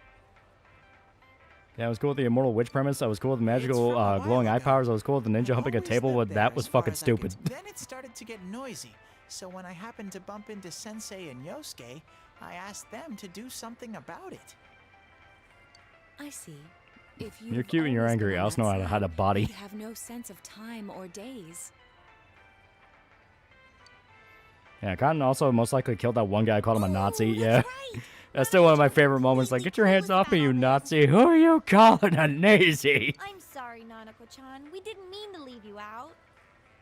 Yeah, I was cool with the immortal witch premise. I was cool with the magical glowing eye powers. I was cool with the ninja humping a table, but that was fucking stupid. Then it started to get noisy. So when I happened to bump into Sensei and Yosuke, I asked them to do something about it. I see. If You're cute and you're angry. I also know how to hide a body. You have no sense of time or days. Yeah, Cotton also most likely killed that one guy. I called him a Nazi. Yeah. That's still one of my favorite moments. Like, get your hands off me, you Nazi. Who are you calling a Nazi? I'm sorry, Nanako-chan. We didn't mean to leave you out.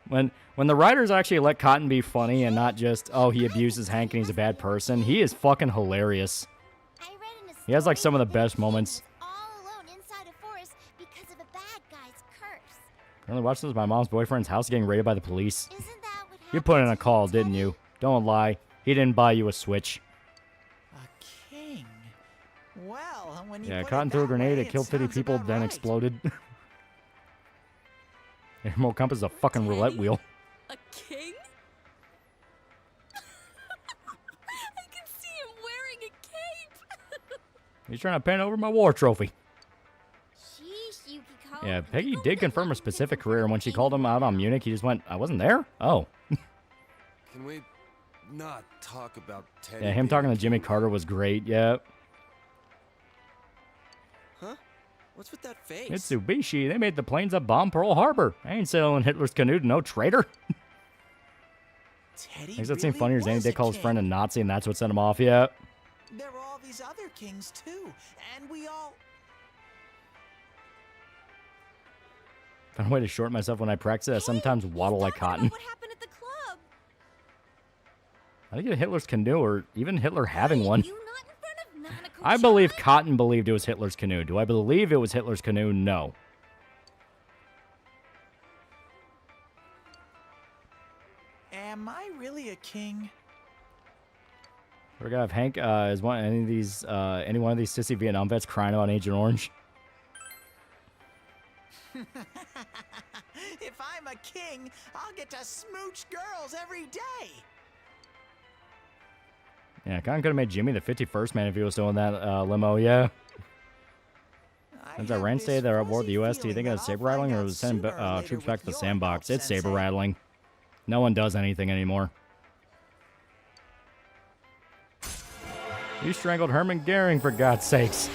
When the writers actually let Cotton be funny and not just, oh, he abuses Hank and he's a bad person, he is fucking hilarious. He has, like, some of the best moments. Currently watching this at my mom's boyfriend's house getting raided by the police. You put in a call, didn't you? Don't lie. He didn't buy you a Switch. King. Well, when you Yeah, put Cotton it threw a that grenade, way, it killed 50 sounds people, about then right. exploded. The remote compass is a fucking roulette wheel. A king? I can see him wearing a cape. He's trying to pen over my war trophy. Sheesh, Yukiko. Yeah, Peggy did confirm her specific career, and when she called him out on Munich, he just went, I wasn't there? Oh. Can we not talk about Teddy? Yeah, him talking to Jimmy Carter was great, yeah. Huh? What's with that face? Mitsubishi, they made the planes that bombed Pearl Harbor. I ain't sailing Hitler's canoe to no traitor. Teddy Makes that seem really funnier as was Andy a Dick called his king. friend a Nazi, and that's what sent him off, yeah. There were all these other kings too, and we all. Found a way to short myself when I practice it. I sometimes waddle like Cotton. What happened at the club? I think it's Hitler's canoe, or even Hitler having one. You not in front of Nanako-chan? I believe Cotton believed it was Hitler's canoe. Do I believe it was Hitler's canoe? No. Am I really a king? We're gonna have Hank is any one of these sissy Vietnam vets crying about Agent Orange. If I'm a king, I'll get to smooch girls every day. Yeah, Cotton could have made Jimmy the 51st man if he was still in that limo, yeah. Since Iran stated they're aboard the U.S., do you think it's saber rattling or send troops back to the sandbox? It's saber rattling. No one does anything anymore. You strangled Hermann Goering, for God's sakes.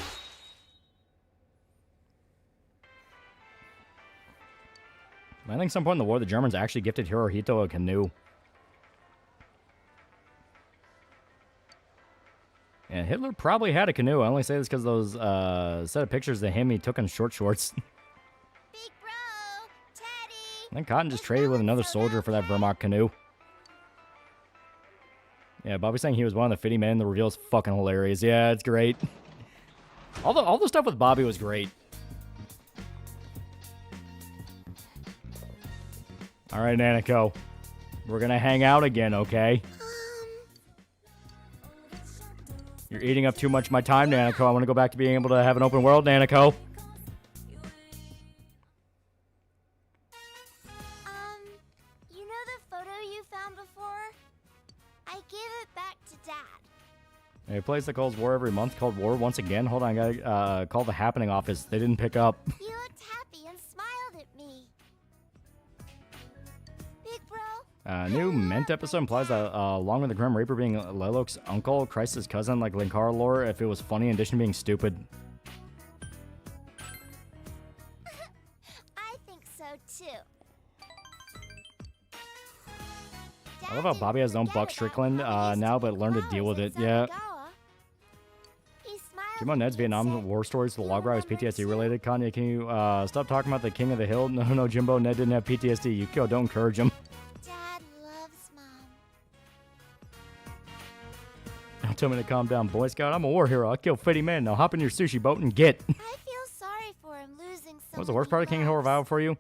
I think some point in the war, the Germans actually gifted Hirohito a canoe. And Hitler probably had a canoe. I only say this because those set of pictures of him he took in short shorts. Big bro, Teddy. I think Cotton just traded with another soldier for that Vermont canoe. Yeah, Bobby's saying he was one of the fitty men. The reveal is fucking hilarious. Yeah, it's great. All the stuff with Bobby was great. All right, Nanako. We're going to hang out again, okay? You're eating up too much of my time, Nanako. I want to go back to being able to have an open world, Nanako. You know the photo you found before? I gave it back to Dad. A place that calls war every month called war once again. Hold on, I gotta call the happening office. They didn't pick up. You looked happy and smiled at me. Big bro. New Ment episode implies that along with the Grim Reaper being Lelok's uncle, Christ's cousin, like Linkara lore, if it was funny in addition to being stupid. I think so too. I love how Bobby has his own Buck Strickland now, but learned to deal with it. Yeah. Jimbo Ned's Vietnam War stories to the log ride was PTSD related. Kanye, can you stop talking about the King of the Hill? No, Jimbo Ned didn't have PTSD. Yukio, don't encourage him. Dad loves Mom. Now tell me to calm down, Boy Scout. I'm a war hero. I kill fitty men. Now hop in your sushi boat and get. I feel sorry for him losing someone. What was the worst part of King of Horror Revival for you?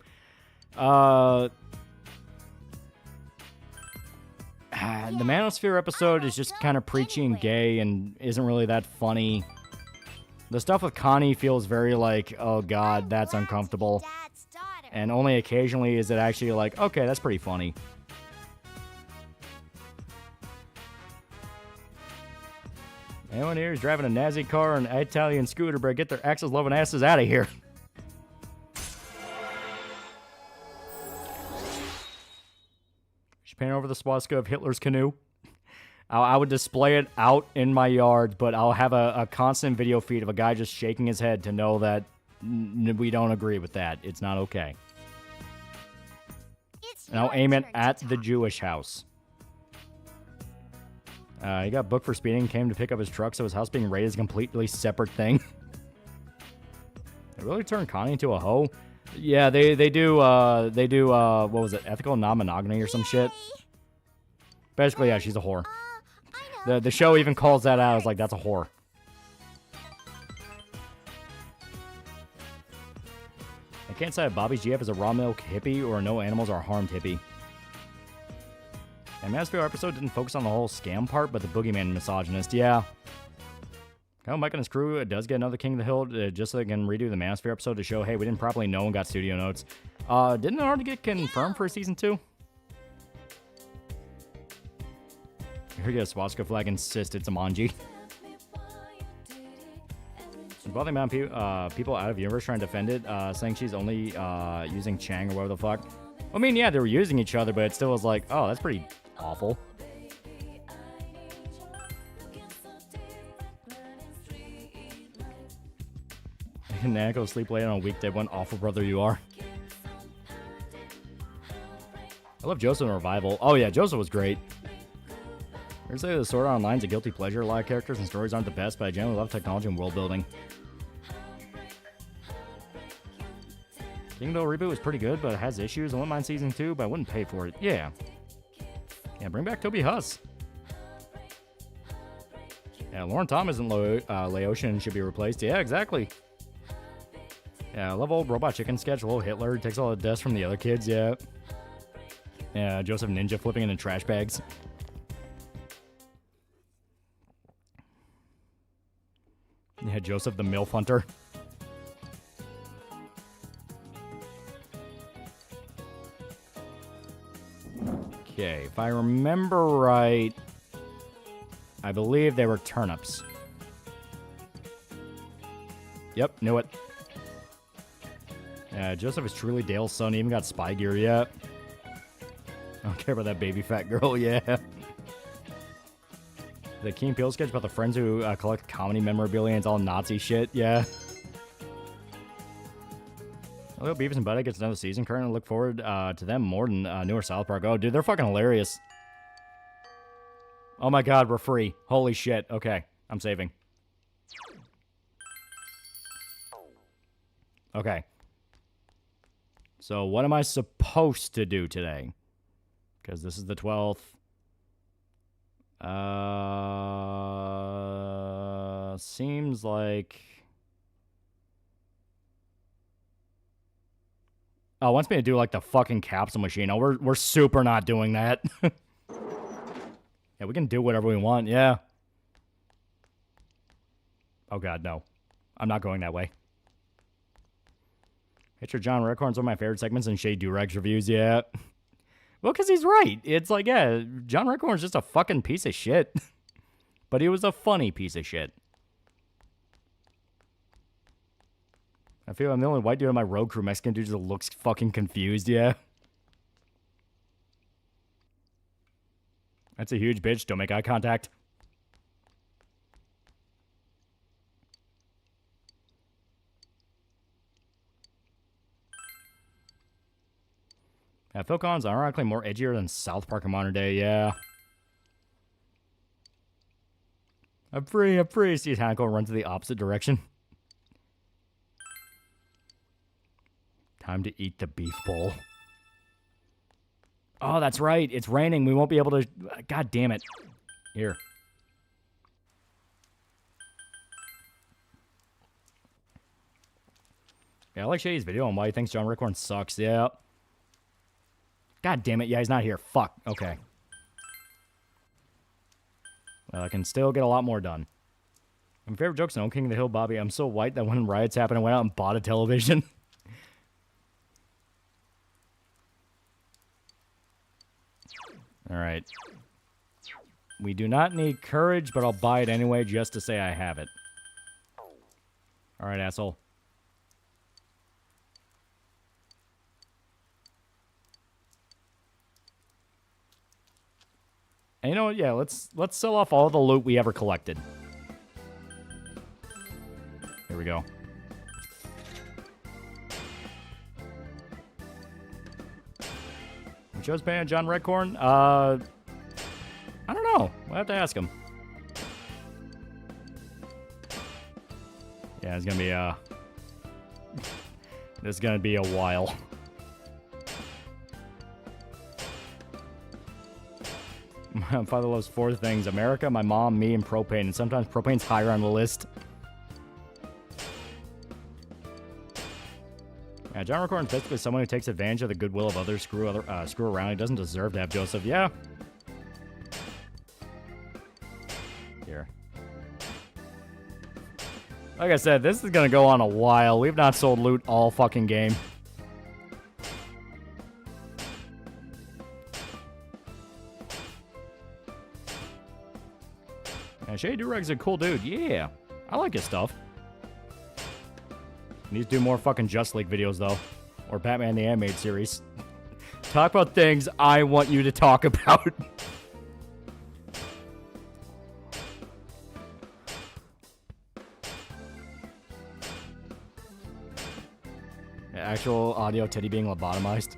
The Manosphere episode is just kind of preachy and gay and isn't really that funny. The stuff with Connie feels very like, oh god, that's uncomfortable. And only occasionally is it actually like, okay, that's pretty funny. Anyone here is driving a Nazi car or an Italian scooter, better get their axes loving asses out of here. Paint over the swastika of Hitler's canoe. I would display it out in my yard, but I'll have a constant video feed of a guy just shaking his head to know that we don't agree with that. It's not okay. And I'll aim it at the Jewish house. He got booked for speeding, came to pick up his truck, so his house being raided is a completely separate thing. They really turned Connie into a hoe. Yeah, they do, what was it, ethical non-monogamy or some shit? Basically, yeah, she's a whore. The show even calls that out as like, that's a whore. I can't say if Bobby's GF is a raw milk hippie or a no animals are harmed hippie. And Mansfield episode didn't focus on the whole scam part, but the boogeyman misogynist, yeah. Mike and his crew does get another King of the Hill just so they can redo the Manosphere episode to show, hey, we didn't properly know and got studio notes. Didn't it already get confirmed for season 2? Here you go, swastika flag insist it's a manji. About the amount of people out of universe trying to defend it, saying she's only using Chang or whatever the fuck. I mean, yeah, they were using each other, but it still was like, oh, that's pretty awful. Nanako sleep late on a weekday. What an awful brother you are. I love Joseph in Revival. Oh yeah, Joseph was great. I would say the Sword Art Online's a guilty pleasure. A lot of characters and stories aren't the best, but I generally love technology and world building. Kingdom reboot was pretty good, but it has issues. I wouldn't mind season 2, but I wouldn't pay for it. Yeah. Yeah, bring back Toby Huss. Yeah, Lauren Thomas and Laotian should be replaced. Yeah, exactly. Yeah, I love old Robot Chicken sketch. Little Hitler takes all the dust from the other kids, yeah. Yeah, Joseph Ninja flipping into trash bags. Yeah, Joseph the MILF Hunter. Okay, if I remember right, I believe they were turnips. Yep, knew it. Yeah, Joseph is truly Dale's son. He even got spy gear yet. I don't care about that baby fat girl, yeah. The Key and Peele sketch about the friends who collect comedy memorabilia and it's all Nazi shit, yeah. I hope Beavis and Butthead gets another season. Currently look forward to them more than newer South Park. Oh, dude, they're fucking hilarious. Oh my god, we're free. Holy shit. Okay, I'm saving. Okay. So what am I supposed to do today? Because this is the 12th. Seems like... Oh, wants me to do like the fucking capsule machine. Oh, we're super not doing that. Yeah, we can do whatever we want, yeah. Oh god, no. I'm not going that way. Hit your John Redcorn's one of my favorite segments in Shea Durex reviews, yeah. Well, because he's right. It's like, yeah, John Redcorn's just a fucking piece of shit. But he was a funny piece of shit. I feel I'm the only white dude on my road crew. Mexican dude just looks fucking confused, yeah. That's a huge bitch. Don't make eye contact. Phil Collins ironically more edgier than South Park in modern day, yeah. I'm free, I'm free. See Hanko run to the opposite direction. Time to eat the beef bowl. Oh, that's right. It's raining. We won't be able to... God damn it. Here. Yeah, I like Shady's video on why he thinks John Redcorn sucks. Yeah. God damn it. Yeah, he's not here. Fuck. Okay. Well, I can still get a lot more done. My favorite joke's no King of the Hill, Bobby. I'm so white that when riots happened, I went out and bought a television. All right. We do not need courage, but I'll buy it anyway just to say I have it. All right, asshole. And you know what? Yeah, let's sell off all the loot we ever collected. Here we go. Joe's paying John Redcorn? I don't know. We'll have to ask him. Yeah, it's gonna be this is gonna be a while. My father loves 4 things: America, my mom, me, and propane. And sometimes propane's higher on the list. Yeah, John Redcorn is basically someone who takes advantage of the goodwill of others, screw around. He doesn't deserve to have Joseph. Yeah. Here. Like I said, this is gonna go on a while. We've not sold loot all fucking game. Yeah, Shay Dureg's a cool dude. Yeah. I like his stuff. Needs to do more fucking Just League videos, though. Or Batman the Animated Series. Talk about things I want you to talk about. Actual audio Teddy being lobotomized.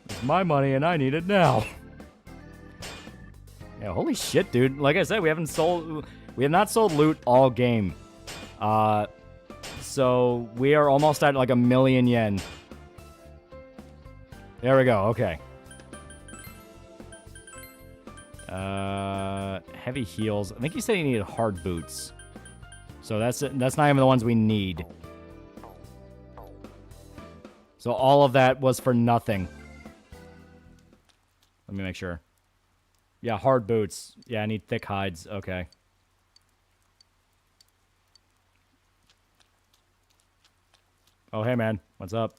It's my money and I need it now. Yeah, holy shit, dude. Like I said, we have not sold loot all game. So we are almost at like 1,000,000 yen. There we go, okay. Heavy heels. I think he said he needed hard boots. So that's not even the ones we need. So all of that was for nothing. Let me make sure. Yeah, hard boots. Yeah, I need thick hides. Okay. Oh, hey, man. What's up?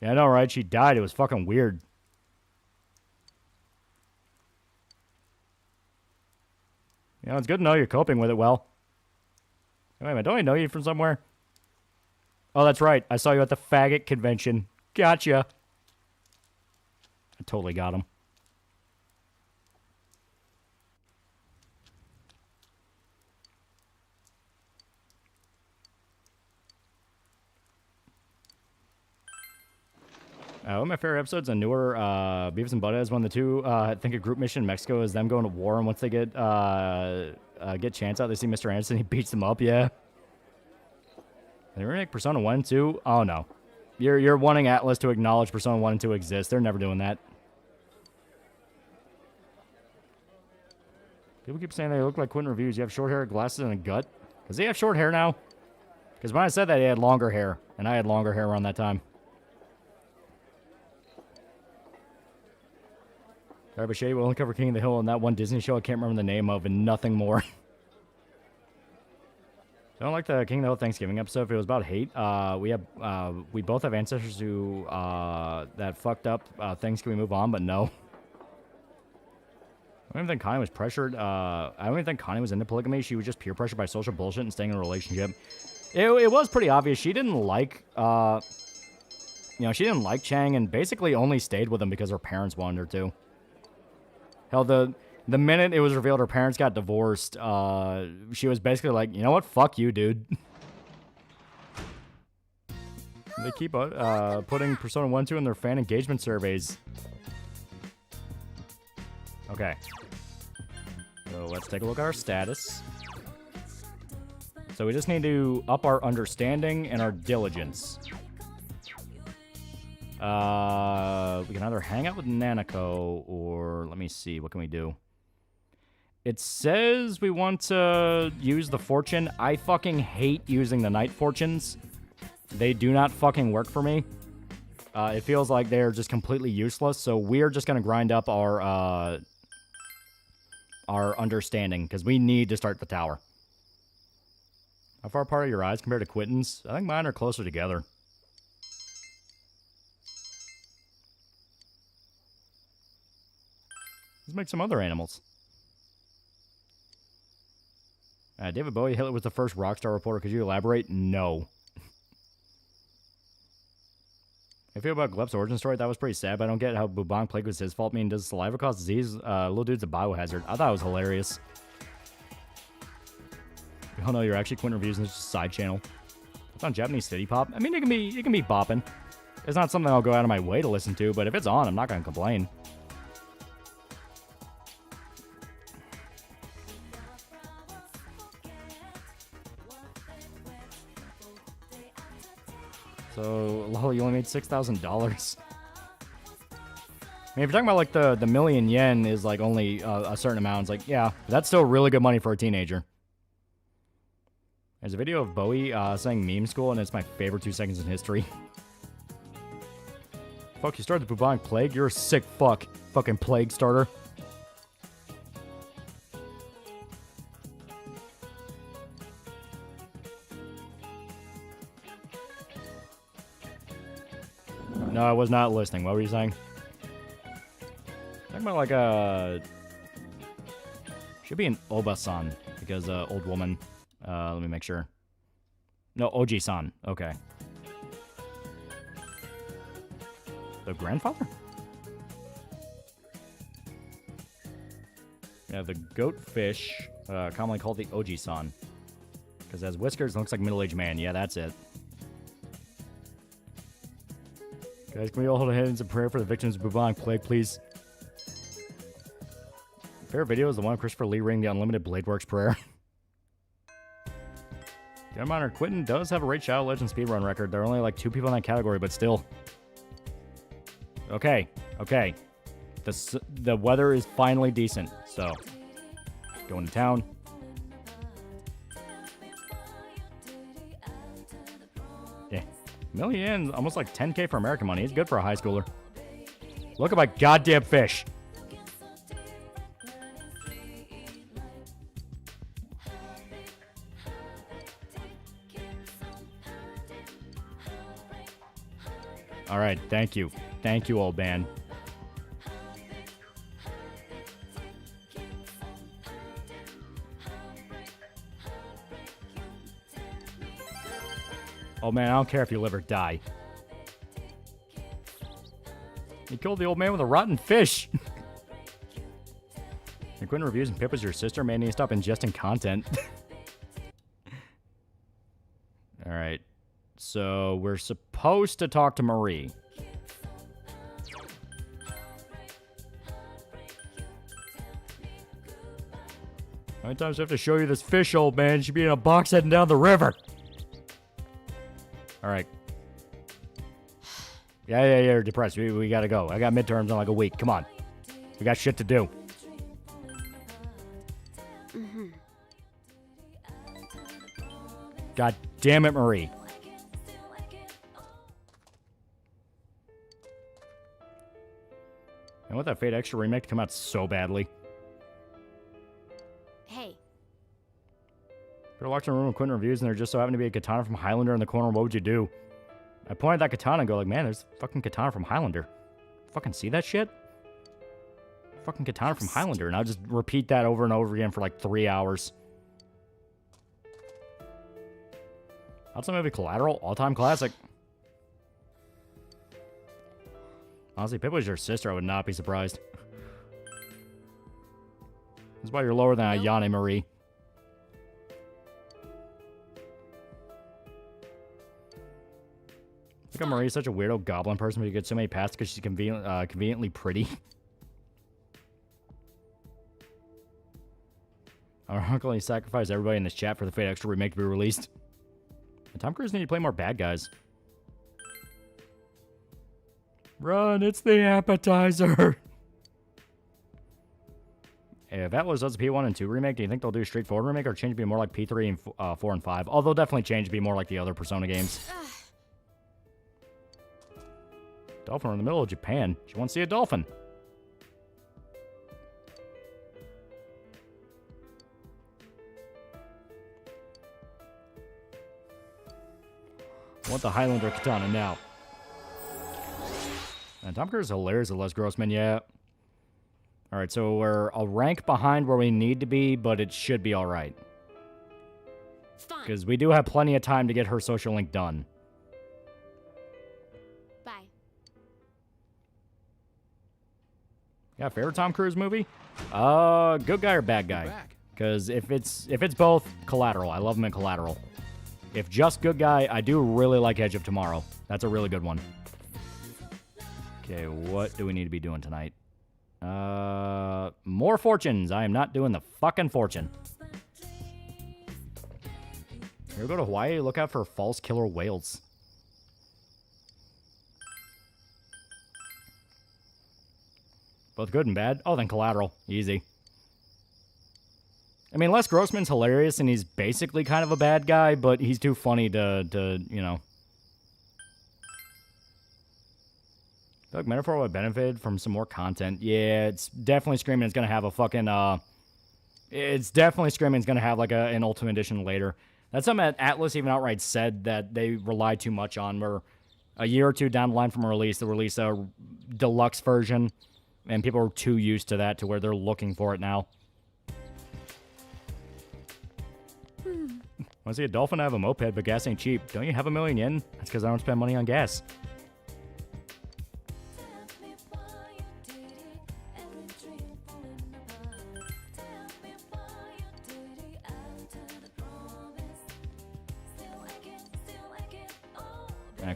Yeah, I know, right? She died. It was fucking weird. You know, it's good to know you're coping with it well. Wait a minute, don't I know you from somewhere? Oh, that's right. I saw you at the faggot convention. Gotcha. I totally got him. One of my favorite episodes, a newer Beavis and Butthead is one of the two. I think a group mission in Mexico is them going to war, and once they get Chance out, they see Mr. Anderson, he beats them up, yeah. They remake Persona 1 and 2? Oh, no. You're wanting Atlas to acknowledge Persona 1 and 2 exist. They're never doing that. People keep saying they look like Quentin reviews. You have short hair, glasses, and a gut. Does he have short hair now? Because when I said that, he had longer hair, and I had longer hair around that time. Darby will only cover King of the Hill in that one Disney show I can't remember the name of, and nothing more. I don't like the King of the Hill Thanksgiving episode. If it was about hate, we both have ancestors who that fucked up things. Can we move on? But no. I don't even think Connie was pressured. I don't even think Connie was into polygamy. She was just peer pressured by social bullshit and staying in a relationship. It was pretty obvious she didn't like, she didn't like Chang, and basically only stayed with him because her parents wanted her to. Hell, the minute it was revealed her parents got divorced, she was basically like, you know what? Fuck you, dude. They keep putting Persona 1 2 in their fan engagement surveys. Okay. So let's take a look at our status. So we just need to up our understanding and our diligence. We can either hang out with Nanako or let me see, what can we do? It says we want to use the fortune. I fucking hate using the night fortunes. They do not fucking work for me. It feels like they're just completely useless, so we're just going to grind up our understanding, because we need to start the tower. How far apart are your eyes compared to Quentin's? I think mine are closer together. Let's make some other animals. David Bowie, Hitler was the first Rockstar reporter. Could you elaborate? No. I feel about Glep's origin story. That was pretty sad, but I don't get how Bubonic Plague was his fault. I mean, does saliva cause disease? Little dude's a biohazard. I thought it was hilarious. We all know you're actually Quentin Reviews, and it's just a side channel. It's on Japanese City Pop. I mean, it can be bopping. It's not something I'll go out of my way to listen to, but if it's on, I'm not going to complain. So, lol, you only made $6,000. I mean, if you're talking about, like, the million yen is, like, only a certain amount, it's like, yeah, that's still really good money for a teenager. There's a video of Bowie saying meme school, and it's my favorite 2 seconds in history. Fuck, you started the bubonic plague? You're a sick fuck. Fucking plague starter. No, I was not listening. What were you saying? Talking about like a... Should be an Oba-san, because old woman. Let me make sure. No, Oji-san. Okay. The grandfather? Yeah, the goat fish, commonly called the Oji-san. Because it has whiskers and looks like a middle-aged man. Yeah, that's it. Guys, can we all hold our hands in prayer for the victims of bubonic plague, please? Favorite video is the one of Christopher Lee reading the Unlimited Blade Works prayer. Damn honor, Quentin does have a Raid Shadow Legend speedrun record. There are only like 2 people in that category, but still. Okay, okay. The weather is finally decent, so. Going to town. Yeah. Million, almost like 10K for American money. It's good for a high schooler. Look at my goddamn fish. All right, thank you. Thank you, old man. Oh man, I don't care if you live or die. You killed the old man with a rotten fish. And Quinn reviews and Pip is your sister. Man, you need to stop ingesting content. Alright. So, we're supposed to talk to Marie. How many times do I have to show you this fish, old man? You should be in a box heading down the river. Alright. Yeah, you're depressed. We gotta go. I got midterms in like a week. Come on. We got shit to do. God damn it, Marie. I want that Fate Extra remake to come out so badly. Hey. If you're locked in a room with Quentin reviews and there just so happened to be a katana from Highlander in the corner, what would you do? I point at that katana and go like, man, there's fucking katana from Highlander. Fucking see that shit? Fucking katana from Highlander. And I'll just repeat that over and over again for like 3 hours. Also, maybe Collateral, all-time classic. Honestly, Pip was your sister, I would not be surprised. That's why you're lower than Ayane Marie. I think Marie's such a weirdo goblin person, but you get so many paths because she's conveniently pretty. Our uncle only sacrificed everybody in this chat for the Fate Extra remake to be released. And Tom Cruise need to play more bad guys. Run, it's the appetizer. If Atlas does a P1 and 2 remake, do you think they'll do a straightforward remake or change to be more like P3 and 4 and 5? Although definitely change to be more like the other Persona games. Dolphin, we're in the middle of Japan. Do you want to see a dolphin? I want the Highlander katana now. And Tom Cruise is hilarious with Les Grossman, yeah. Alright, so we're a rank behind where we need to be, but it should be alright. Because we do have plenty of time to get her social link done. Bye. Yeah, favorite Tom Cruise movie? Good guy or bad guy? Because if it's both, Collateral. I love him in Collateral. If just good guy, I do really like Edge of Tomorrow. That's a really good one. Okay, what do we need to be doing tonight? More fortunes. I am not doing the fucking fortune. Here we go to Hawaii. Look out for false killer whales. Both good and bad. Oh, then Collateral. Easy. I mean, Les Grossman's hilarious, and he's basically kind of a bad guy, but he's too funny to you know. I feel like Metaphor would benefit from some more content. Yeah, it's definitely screaming it's going to have a fucking, it's definitely screaming it's going to have, like, an Ultimate Edition later. That's something that Atlas even outright said that they rely too much on, where a year or two down the line from release, they'll release a deluxe version, and people are too used to that to where they're looking for it now. Want to see a dolphin? I have a moped, but gas ain't cheap. Don't you have $1 million yen? That's because I don't spend money on gas.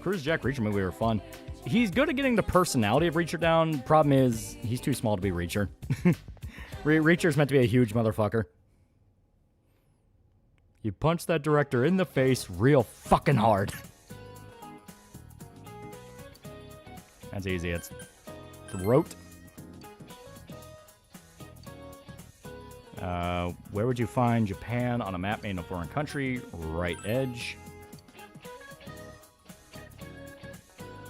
Cruise Jack Reacher movie were fun. He's good at getting the personality of Reacher down. Problem is, he's too small to be Reacher. Reacher's meant to be a huge motherfucker. You punch that director in the face real fucking hard. That's easy. It's throat. Where would you find Japan on a map made in a foreign country? Right edge.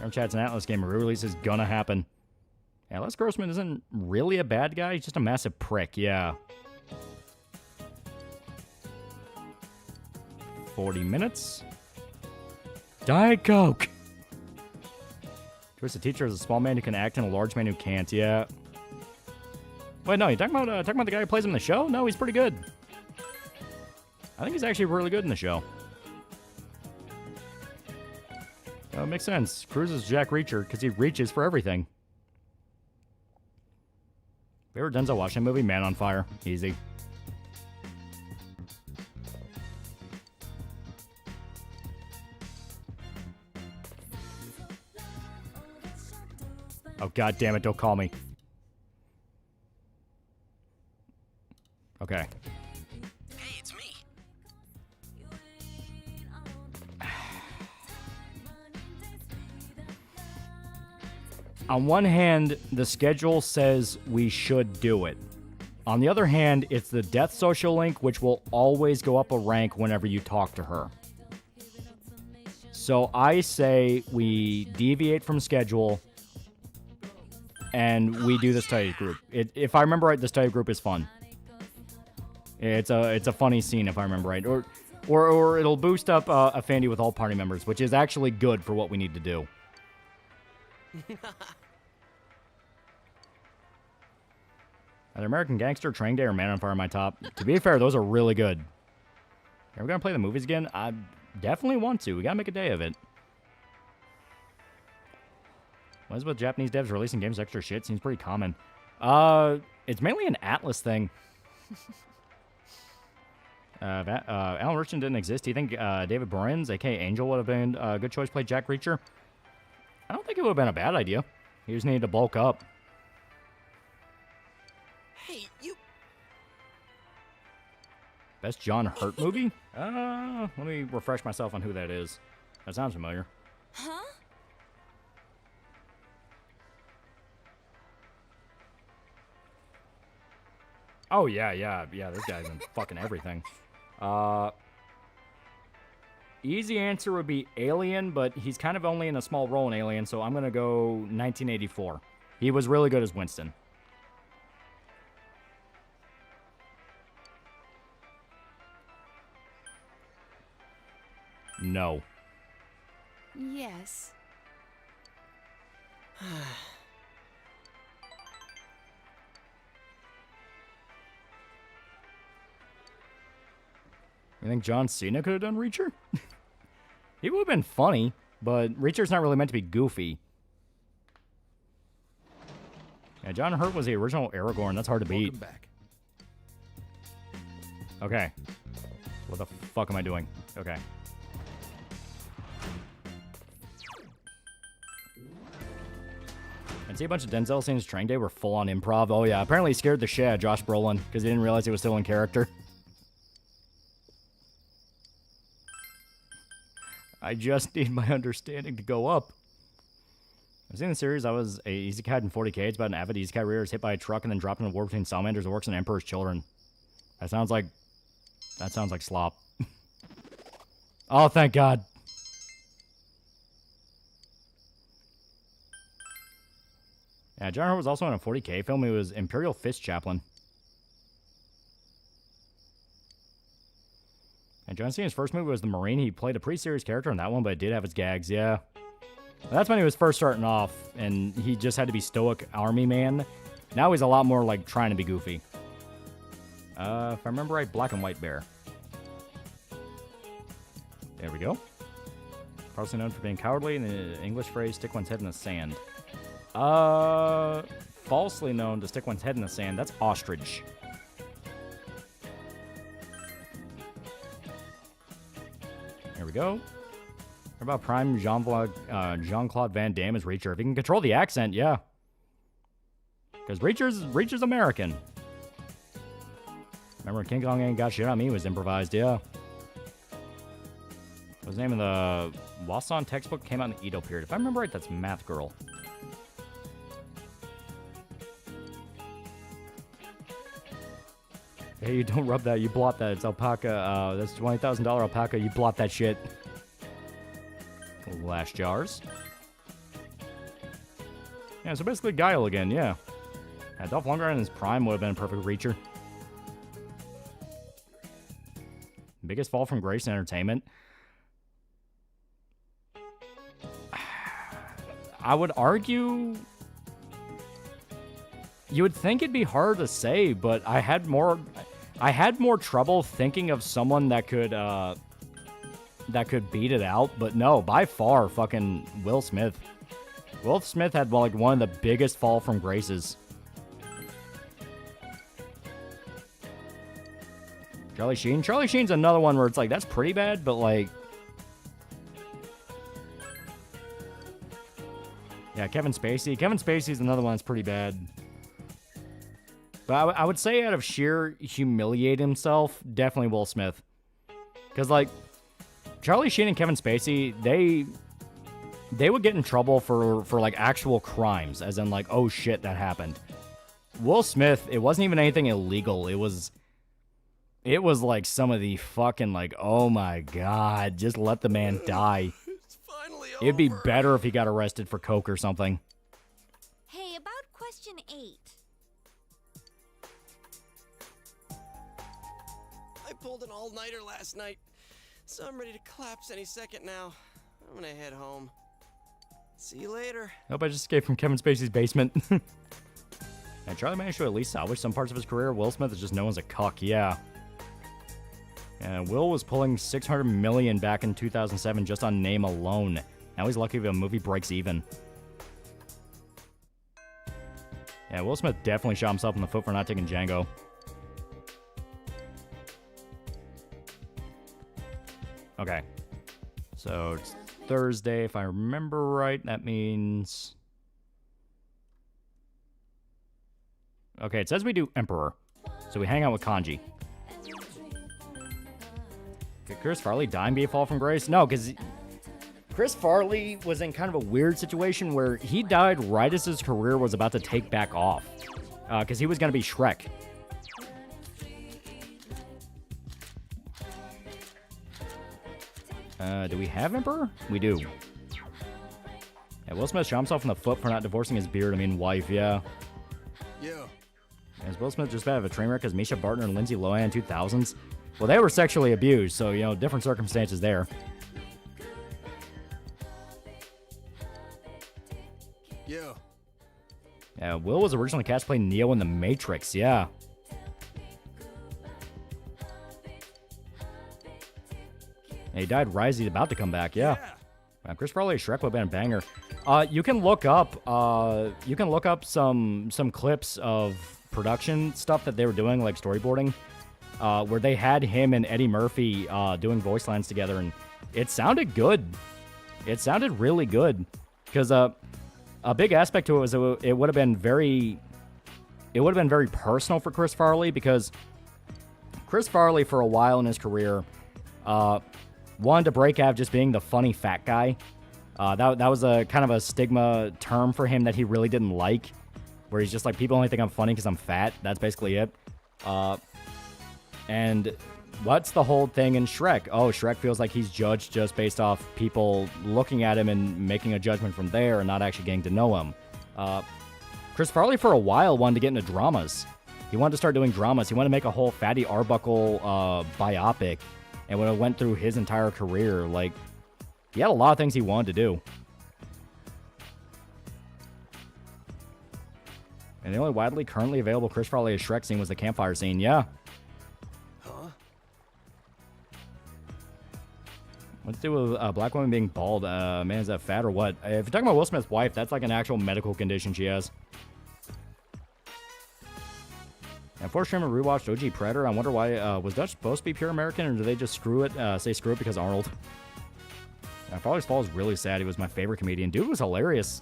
Chat's an Atlas game. A re-release is gonna happen. Yeah, Les Grossman isn't really a bad guy. He's just a massive prick. Yeah. 40 minutes. Diet Coke. Twist a teacher is a small man who can act and a large man who can't. Yeah. Wait, no. You talking about the guy who plays him in the show? No, he's pretty good. I think he's actually really good in the show. It makes sense. Cruz is Jack Reacher because he reaches for everything. Favorite Denzel Washington movie? Man on Fire. Easy. Oh, God damn it, don't call me. Okay. Hey, it's me. On one hand, the schedule says we should do it. On the other hand, it's the death social link, which will always go up a rank whenever you talk to her. So I say we deviate from schedule and we do the study group. If I remember right, the study group is fun. It's a funny scene if I remember right, or it'll boost up a Fandy with all party members, which is actually good for what we need to do. Either American Gangster, Training Day, or Man on Fire in my top. To be fair, those are really good. Are we gonna play the movies again? I definitely want to. We gotta make a day of it. What is with Japanese devs releasing games extra shit? Seems pretty common. It's mainly an Atlas thing. Alan Richardson didn't exist. Do you think David Boreanaz, aka Angel, would have been a good choice to play Jack Reacher? I don't think it would have been a bad idea. He just needed to bulk up. Hey, you... Best John Hurt movie? Let me refresh myself on who that is. That sounds familiar. Huh? Oh, yeah, this guy's in fucking everything. Easy answer would be Alien, but he's kind of only in a small role in Alien, so I'm gonna go 1984. He was really good as Winston. No. Yes. You think John Cena could have done Reacher? He would have been funny, but Reacher's not really meant to be goofy. Yeah, John Hurt was the original Aragorn. That's hard to beat. Welcome back. Okay. What the fuck am I doing? Okay. And see a bunch of Denzel scenes Training Day were full on improv. Oh yeah, apparently he scared the shit out of Josh Brolin because he didn't realize he was still in character. I just need my understanding to go up. I've seen the series. I was a Easy Cat in 40K. It's about an avid Easy Cat reader is hit by a truck and then dropped in a war between salamanders and works in Emperor's Children. That sounds like slop. Oh, thank God. Yeah, John Hurt was also in a 40K film. He was Imperial Fist Chaplain. And John Cena's first movie was The Marine. He played a pretty serious character in that one, but it did have its gags, yeah. Well, that's when he was first starting off, and he just had to be stoic army man. Now he's a lot more like trying to be goofy. If I remember right, Black and White Bear. There we go. Partially known for being cowardly, and the English phrase, stick one's head in the sand. Falsely known to stick one's head in the sand. That's ostrich. There we go. What about Prime Jean-Claude Van Damme as Reacher? If he can control the accent, yeah. Because Reacher's American. Remember King Kong Ain't Got Shit on Me was improvised, yeah. What's the name of the Wasan textbook? Came out in the Edo period. If I remember right, that's Math Girl. Hey, you don't rub that. You blot that. It's alpaca. That's $20,000 alpaca. You blot that shit. Glass jars. Yeah, so basically Guile again, yeah. Dolph Lundgren in his prime would have been a perfect Reacher. Biggest fall from grace in entertainment. I would argue... You would think it'd be hard to say, but I had more trouble thinking of someone that could that could beat it out, but no, by far, fucking Will Smith. Will Smith had like one of the biggest fall from graces. Charlie Sheen? Charlie Sheen's another one where it's like, that's pretty bad, but like... Yeah, Kevin Spacey. Kevin Spacey's another one that's pretty bad. But I would say out of sheer humiliate himself, definitely Will Smith. Because, like, Charlie Sheen and Kevin Spacey, they would get in trouble for like, actual crimes. As in, like, oh, shit, that happened. Will Smith, it wasn't even anything illegal. It was, like, some of the fucking, like, oh, my God, just let the man die. It'd be better if he got arrested for coke or something. Hey, about question 8. I pulled an all-nighter last night, so I'm ready to collapse any second now. I'm gonna head home. See you later. Nope, I just escaped from Kevin Spacey's basement. And Charlie managed to at least salvage some parts of his career. Will Smith is just known as a cuck, yeah. And Will was pulling $600 million back in 2007 just on name alone. Now he's lucky if a movie breaks even. Yeah, Will Smith definitely shot himself in the foot for not taking Django. Okay. So it's Thursday, if I remember right. That means... Okay, it says we do Emperor. So we hang out with Kanji. Could Chris Farley die and be a fall from grace? No, because Chris Farley was in kind of a weird situation where he died right as his career was about to take back off. Because he was going to be Shrek. Do we have Emperor? We do. Yeah, Will Smith shot himself in the foot for not divorcing his beard. I mean, wife, yeah. Yeah. Is Will Smith just bad of a train wreck as Misha Barton and Lindsay Lohan in 2000s? Well, they were sexually abused, so, you know, different circumstances there. Yeah. Yeah, Will was originally cast playing Neo in The Matrix, yeah. And he died right as he's about to come back, yeah. Chris Farley Shrek would have been a banger. You can look up some clips of production stuff that they were doing, like storyboarding, where they had him and Eddie Murphy doing voice lines together, and it sounded good. It sounded really good, because a big aspect to it was it would have been very personal for Chris Farley, because Chris Farley for a while in his career wanted to break out of just being the funny fat guy. That was a kind of a stigma term for him that he really didn't like, where he's just like, people only think I'm funny because I'm fat. That's basically it. And what's the whole thing in Shrek? Oh, Shrek feels like he's judged just based off people looking at him and making a judgment from there and not actually getting to know him. Chris Farley for a while wanted to get into dramas. He wanted to start doing dramas. He wanted to make a whole Fatty Arbuckle biopic, and when it went through his entire career, like, he had a lot of things he wanted to do. And the only widely currently available Chris Farley as Shrek scene was the campfire scene, yeah. Huh? What's to do with a black woman being bald? Man, is that fat or what? If you're talking about Will Smith's wife, that's like an actual medical condition she has. And for streamer rewatched OG Predator. I wonder why, was Dutch supposed to be pure American, or did they just screw it, say screw it because Arnold? Farley's Fall is really sad. He was my favorite comedian. Dude was hilarious.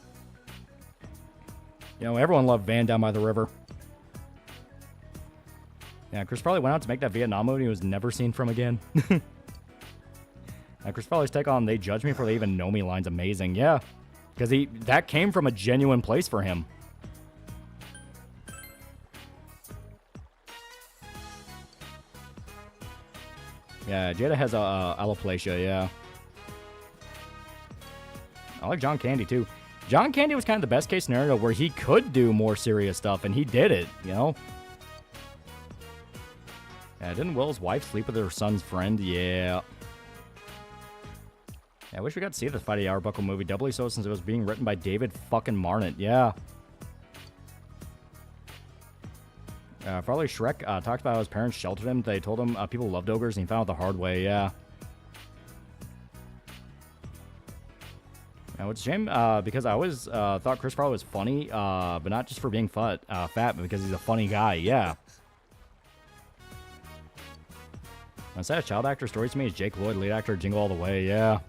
You know, everyone loved Van Down by the River. Yeah, Chris Farley went out to make that Vietnam movie and he was never seen from again. Chris Farley's take on They Judge Me Before They Even Know Me line's amazing. Yeah, because that came from a genuine place for him. Yeah, Jada has alopecia, yeah. I like John Candy, too. John Candy was kind of the best case scenario where he could do more serious stuff, and he did it, you know? Yeah, didn't Will's wife sleep with her son's friend? Yeah. I wish we got to see this Fatty Arbuckle movie, doubly so since it was being written by David fucking Marnett. Yeah. Farley Shrek talked about how his parents sheltered him. They told him people loved ogres, and he found out the hard way. Yeah. It's a shame because I always thought Chris Farley was funny, but not just for being fat, but because he's a funny guy. Yeah. My saddest child actor story to me is Jake Lloyd, lead actor, Jingle All the Way. Yeah.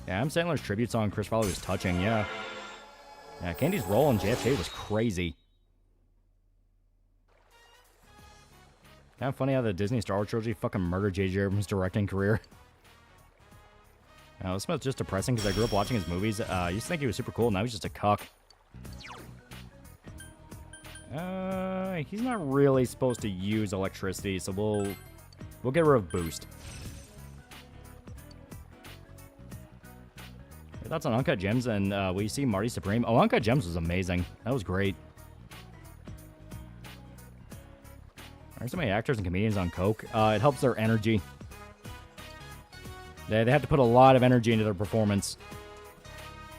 Yeah, Adam Sandler's tribute song Chris Farley was touching. Yeah. Yeah, Candy's role in JFK was crazy. Kind of funny how the Disney Star Wars trilogy fucking murdered J.J. Abrams' directing career. This one's just depressing because I grew up watching his movies. I used to think he was super cool. Now he's just a cuck. He's not really supposed to use electricity, so we'll get rid of Boost. Your thoughts on Uncut Gems and we see Marty Supreme? Oh, Uncut Gems was amazing. That was great. There's so many actors and comedians on coke. It helps their energy. They have to put a lot of energy into their performance.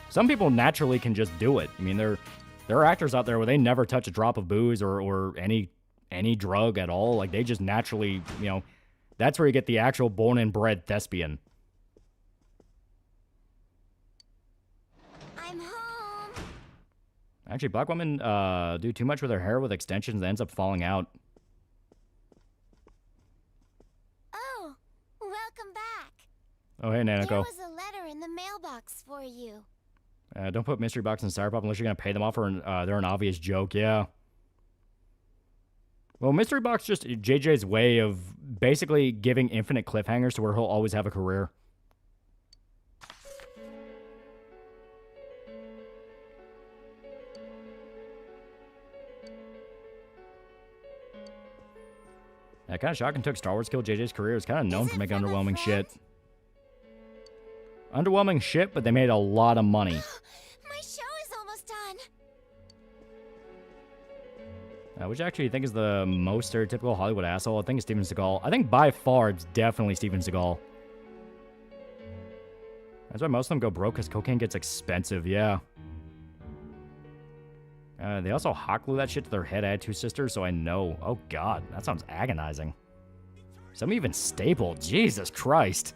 Some people naturally can just do it. I mean, there are actors out there where they never touch a drop of booze or any drug at all. Like, they just naturally, you know, that's where you get the actual born and bred thespian. I'm home. Actually, black women do too much with their hair with extensions and ends up falling out. Oh, welcome back. Oh, hey, Nanako. There was a letter in the mailbox for you. Don't put mystery box in Styropop unless you're going to pay them off or they're an obvious joke, yeah. Well, mystery box just JJ's way of basically giving infinite cliffhangers to where he'll always have a career. That kind of shocking took Star Wars killed JJ's career. Is kind of known for making underwhelming shit. Underwhelming shit, but they made a lot of money. My show is almost done. Which actually you think is the most stereotypical Hollywood asshole? I think it's Steven Seagal. I think by far it's definitely Steven Seagal. That's why most of them go broke, because cocaine gets expensive, yeah. They also hot glue that shit to their head. I had two sisters, so I know. Oh god, that sounds agonizing. Some even stapled. Jesus Christ.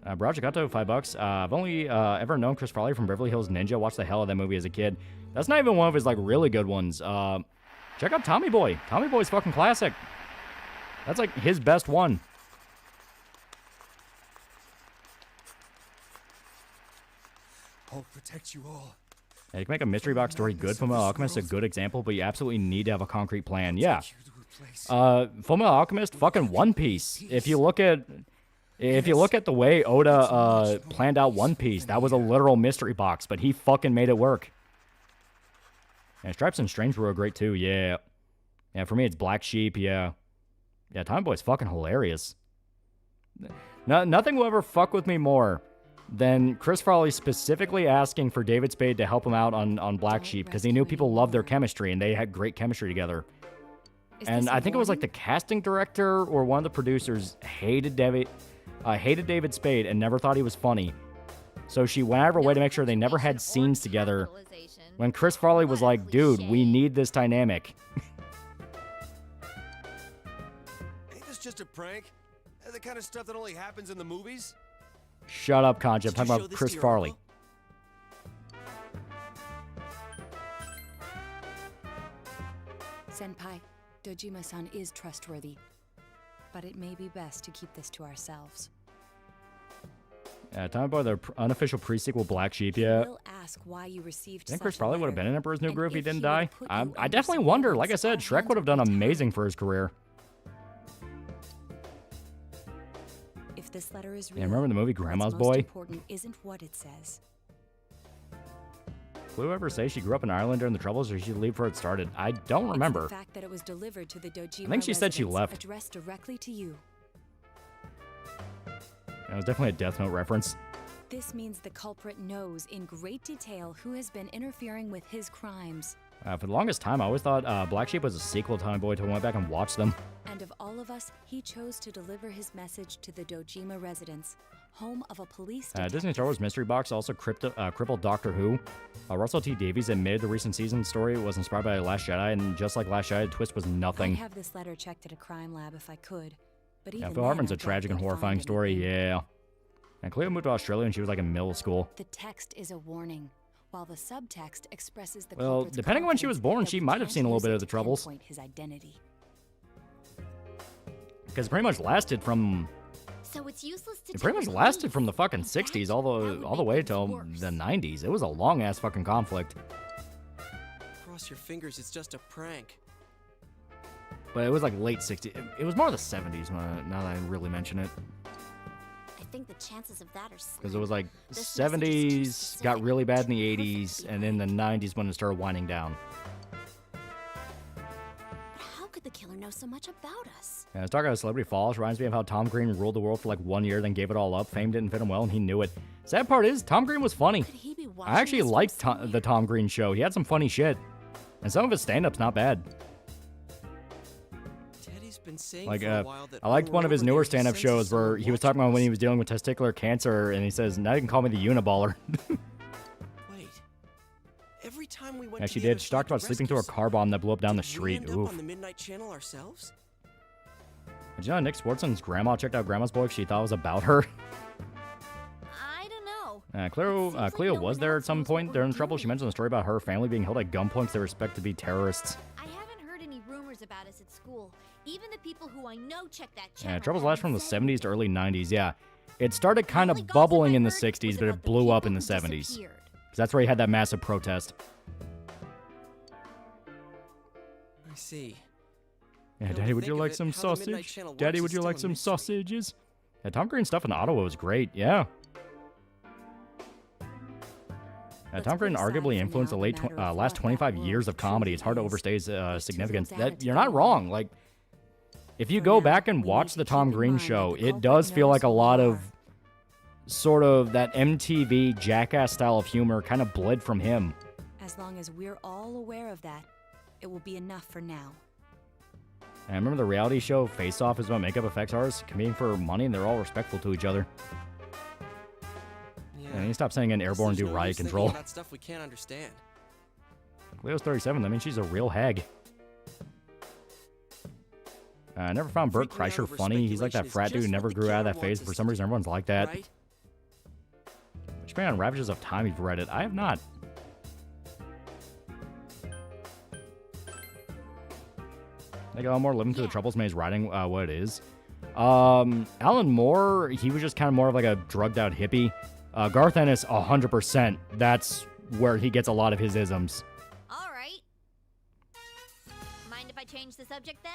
Brajakato, $5. I've only ever known Chris Farley from Beverly Hills Ninja. Watched the hell out of that movie as a kid. That's not even one of his like really good ones. Check out Tommy Boy. Tommy Boy's fucking classic. That's like his best one. I'll protect you all. Yeah, you can make a mystery box story good. Fullmetal Alchemist is a good example, but you absolutely need to have a concrete plan. Yeah. Fullmetal Alchemist, fucking One Piece. If you look at the way Oda planned out One Piece, that was a literal mystery box, but he fucking made it work. And Stripes and Strange were great too, yeah. Yeah, for me it's Black Sheep, yeah. Yeah, Tommy Boy's fucking hilarious. Nothing will ever fuck with me more than Chris Farley specifically asking for David Spade to help him out on Black Sheep, because he knew people loved their chemistry, and they had great chemistry together. And I think it was like the casting director or one of the producers hated David Spade and never thought he was funny. So she went out of her way to make sure they never had scenes together. When Chris Farley was like, dude, we need this dynamic. Ain't this just a prank? The kind of stuff that only happens in the movies? Shut up, Kanji. I'm talking about Chris Farley. Senpai, Dojima-san is trustworthy, but it may be best to keep this to ourselves. Yeah, talking about the unofficial pre-sequel Black Sheep, yeah. We'll ask why you received I think such Chris a Farley would have letter, been in Emperor's New and Groove if he if didn't he die. would put I you under definitely wonder. Like I said, surveillance, Shrek would have done amazing for his career. If this letter is real, Yeah, remember the movie what's Grandma's most Boy? important isn't what it says. Did Blue ever say she grew up in Ireland during the Troubles, or did she leave before it started? I don't remember. It's the fact that it was delivered to the Dojima I think she said she residence, left. addressed directly to you. It was definitely a Death Note reference. This means the culprit knows in great detail who has been interfering with his crimes. For the longest time, I always thought Black Sheep was a sequel to Tommy Boy until I went back and watched them. And of all of us, he chose to deliver his message to the Dojima residence, home of a police detective. Disney Star Wars Mystery Box also crippled Doctor Who. Russell T Davies admitted the recent season story was inspired by Last Jedi, and just like Last Jedi, the twist was nothing. I'd have this letter checked at a crime lab if I could. But Yeah, even Phil then, Hartman's I a doubt tragic and they'll find horrifying story, anything. yeah. And Cleo moved to Australia when she was like in middle school. The text is a warning, while the subtext expresses the Well, culprit's depending on when she was confidence born, that she we might have can't seen a little use bit it of the to troubles. pinpoint his identity. Because it pretty much lasted from... So it's useless to It pretty much tell lasted from the fucking 60s all the way till the 90s. It was a long-ass fucking conflict. Cross your fingers, it's just a prank. But it was like late 60s. It was more the 70s now that I really mention it. I think the chances of that are slim. Because it was like This message is too 70s, specific. got really bad in the 80s, and then the 90s when it started winding down. How could the killer know so much about us? Yeah, talking about Celebrity Falls reminds me of how Tom Green ruled the world for like 1 year, then gave it all up. Fame didn't fit him well, and he knew it. Sad part is, Tom Green was funny. Could he be watching I actually this from liked somewhere? the Tom Green show. He had some funny shit. And some of his stand-up's not bad. Teddy's been saying Like, for a while that I liked over one of and his over newer again he stand-up senses shows where someone he was talking about watching when he us. was dealing with testicular cancer, and he says, now you can call me the Uniballer. Wait. Every time we went Yeah, to she the did. other She talked side about to sleeping through a rescue car bomb that blew up down the someone, street. did we end Oof. up on the Midnight Channel ourselves? Did you know Nick Swartzen's grandma checked out Grandma's Boy because she thought it was about her? I don't know. Cleo was there at some point during the trouble. She mentioned the story about her family being held at gunpoint because they were suspected to be terrorists. I haven't heard any rumors about us at school. Even the people who I know check that Yeah, channel. troubles last from the haven't 70s to early 90s, yeah. It started kind of bubbling in the 60s, but it blew up in the 70s. Because that's where he had that massive protest. I see. Yeah, Come Daddy, to would you think of like it, some how the Midnight sausage? Channel works Daddy, is would you still like a some mystery. sausages? Yeah, Tom Green stuff in Ottawa was great, yeah. Tom Green arguably influenced the last 25 years of comedy. It's hard to overstate his significance. You're not wrong. Like, if you go back and watch the Tom Green show, it does feel like a lot of sort of that MTV jackass style of humor kind of bled from him. As long as we're all aware of that, it will be enough for now. And I remember the reality show Face Off is about makeup effects artists competing for money, and they're all respectful to each other. Yeah. And he stopped saying an airborne There's do no riot use thinking control. about stuff we can't understand. Cleo's 37. That means she's a real hag. I never found Bert Freaking out Kreischer over funny. He's like that speculation frat is dude who just never what the grew out of killer that phase. wants For us some to reason, do, everyone's like that. right? Which man on Ravages of Time you've read it? I have not. I got more living through the troubles made his writing what it is. Alan Moore, he was just kind of more of like a drugged out hippie. Garth Ennis, 100%. That's where he gets a lot of his isms. All right. Mind if I change the subject then?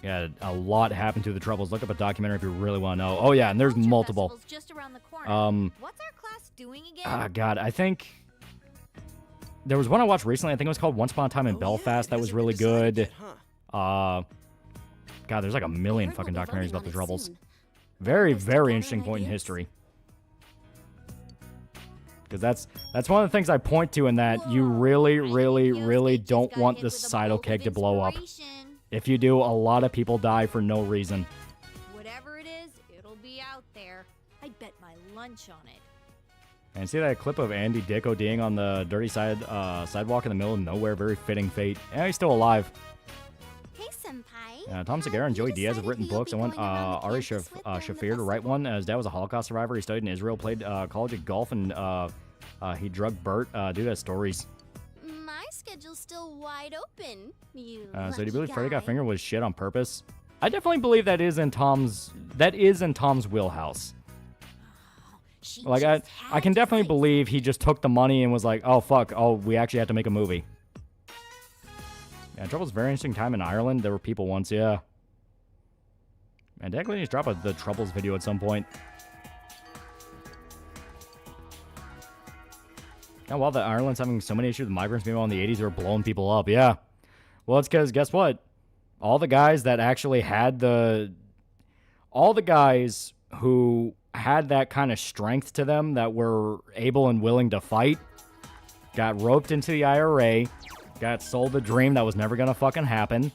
Yeah, a lot happened through the troubles. Look up a documentary if you really want to know. Oh yeah, and there's multiple. Festival's just around the corner. What's our class doing again? Ah, God, I think there was one I watched recently. I think it was called Once Upon a Time in Belfast. That was really good. God, there's like a million fucking documentaries about the troubles. Very, very interesting point in history. Because that's one of the things I point to in that you really, really, really don't want the societal keg to blow up. If you do, a lot of people die for no reason. Whatever it is, it'll be out there. I'd bet my lunch on it. And see that clip of Andy Dick ODing on the dirty sidewalk in the middle of nowhere? Very fitting fate. Yeah, he's still alive. Hey, Senpai. Tom Segura and Joey Diaz have written books. I want Ari Shafir to write one. His dad was a Holocaust survivor. He studied in Israel, played college at golf, and he drugged Bert. Dude has stories. My schedule's still wide open. You So do you believe lucky Freddy got guy. fingered with shit on purpose? I definitely believe that is in Tom's wheelhouse. Like I can definitely believe he just took the money and was like, oh fuck, oh we actually have to make a movie. Yeah, Trouble's a very interesting time in Ireland. There were people once, yeah. And definitely needs to drop the Troubles video at some point. Now, while Ireland's having so many issues with migrants, meanwhile in the 80s they were blowing people up, yeah. Well, it's because, guess what? All the guys that actually had all the guys who had that kind of strength to them that were able and willing to fight got roped into the IRA, got sold a dream that was never going to fucking happen,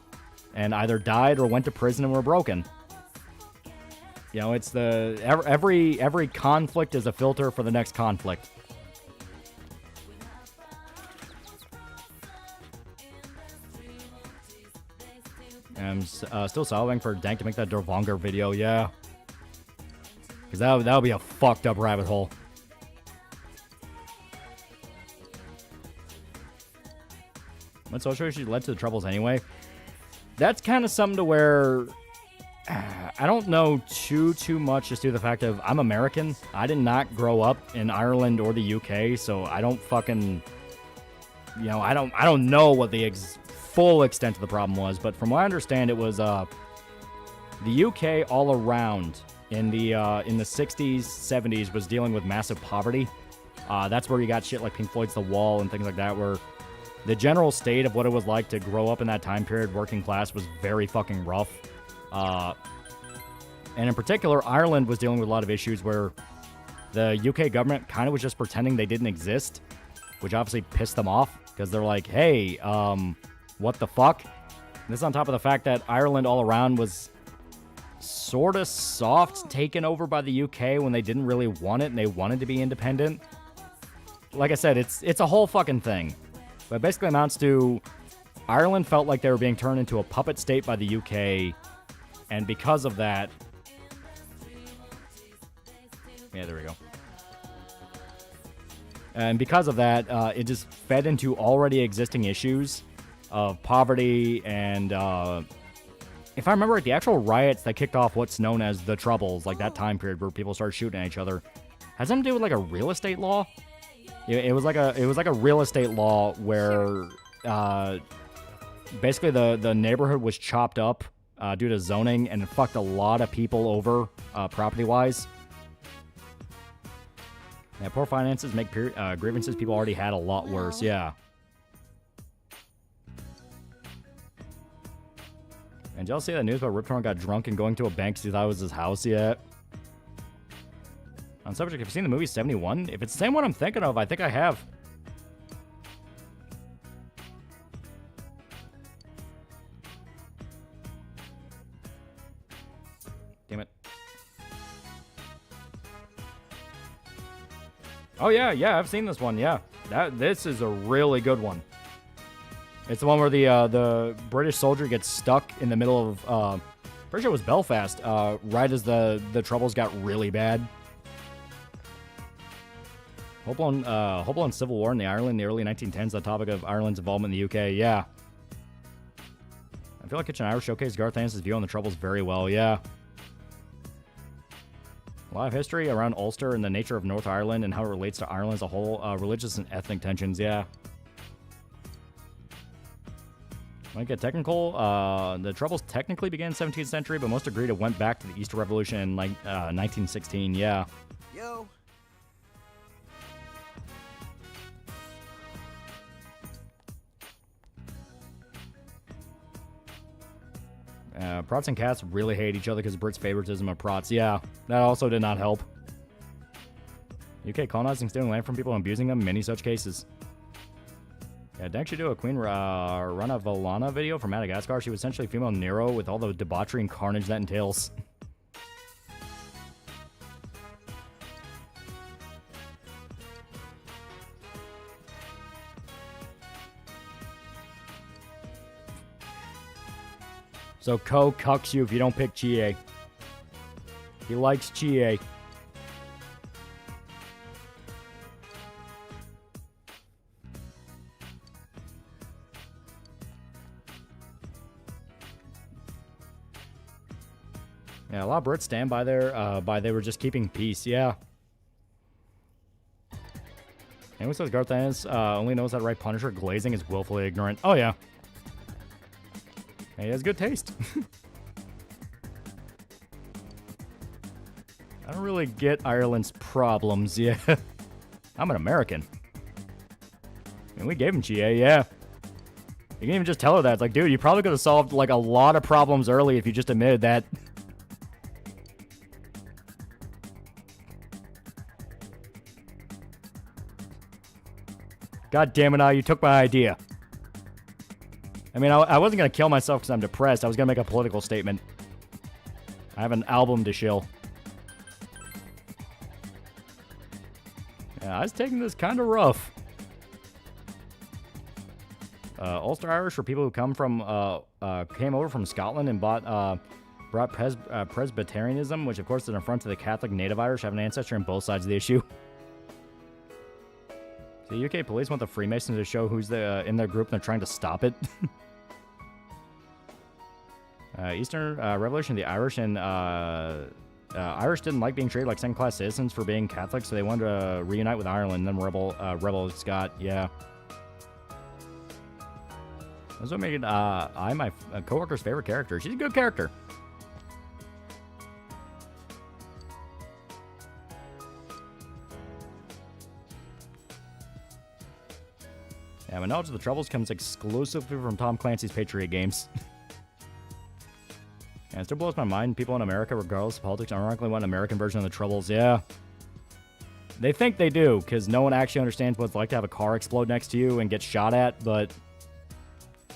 and either died or went to prison and were broken. You know, it's every conflict is a filter for the next conflict. I'm still salivating for Dank to make that Dorvanger video, yeah. Because that would be a fucked up rabbit hole. What social issues led to the troubles anyway? That's kind of something to where I don't know too much just due to the fact of I'm American. I did not grow up in Ireland or the UK, so I don't fucking, you know, I don't know what the full extent of the problem was. But from what I understand, it was the UK all around in the 60s, 70s was dealing with massive poverty. That's where you got shit like Pink Floyd's The Wall and things like that, where the general state of what it was like to grow up in that time period, working class, was very fucking rough. And in particular, Ireland was dealing with a lot of issues where the UK government kind of was just pretending they didn't exist, which obviously pissed them off because they're like, hey, what the fuck? And this on top of the fact that Ireland all around was sort of soft taken over by the UK when they didn't really want it and they wanted to be independent. Like I said, it's a whole fucking thing. But it basically amounts to Ireland felt like they were being turned into a puppet state by the UK, and because of that... Yeah, there we go. And because of that, it just fed into already existing issues of poverty and... if I remember right, the actual riots that kicked off what's known as the Troubles, like that time period where people started shooting at each other, has something to do with like a real estate law. It was like a real estate law where basically the neighborhood was chopped up due to zoning, and it fucked a lot of people over property wise. Yeah, poor finances make grievances people already had a lot worse. Yeah. And did y'all see that news about Rip Torn got drunk and going to a bank because he thought it was his house yet? On subject, have you seen the movie 71? If it's the same one I'm thinking of, I think I have. Damn it. Oh yeah, I've seen this one, yeah. This is a really good one. It's the one where the British soldier gets stuck in the middle of, pretty sure it was Belfast, right as the troubles got really bad. Hope-blown civil war in Ireland in the early 1910s, the topic of Ireland's involvement in the UK, yeah. I feel like Kitchen Irish showcased Garth Ennis' view on the troubles very well, yeah. A lot of history around Ulster and the nature of North Ireland and how it relates to Ireland as a whole, religious and ethnic tensions, yeah. Might get technical. The troubles technically began in the 17th century, but most agreed it went back to the Easter Revolution in 1916, yeah. Yo. Prots and cats really hate each other because of Brits' favoritism of Prots. Yeah, that also did not help. UK colonizing, stealing land from people, and abusing them. Many such cases. Yeah, didn't you do a Queen Ranavalana video from Madagascar? She was essentially female Nero with all the debauchery and carnage that entails. So Ko cucks you if you don't pick Chie. He likes Chie. Yeah, a lot of Brits stand by they were just keeping peace, yeah. Anyone says Garth Ennis only knows how to write Punisher, glazing is willfully ignorant. Oh yeah. He has good taste. I don't really get Ireland's problems, yeah. I'm an American. I mean, we gave him Chie, yeah. You can even just tell her that. It's like, dude, you probably could have solved, like, a lot of problems early if you just admitted that. God damn it, you took my idea. I mean, I wasn't going to kill myself because I'm depressed. I was going to make a political statement. I have an album to shill. Yeah, I was taking this kind of rough. Ulster Irish are people who came over from Scotland and brought Presbyterianism, which of course is an affront to the Catholic native Irish, have an ancestor on both sides of the issue. The UK police want the Freemasons to show who's in their group and they're trying to stop it. Eastern Revolution of the Irish and Irish didn't like being treated like second-class citizens for being Catholic, so they wanted to reunite with Ireland. Then Rebel Scott, yeah. That's what made my coworker's favorite character. She's a good character. Yeah, my knowledge of the Troubles comes exclusively from Tom Clancy's Patriot games. Yeah, it still blows my mind. People in America, regardless of politics, ironically want an American version of the Troubles. Yeah. They think they do, because no one actually understands what it's like to have a car explode next to you and get shot at, but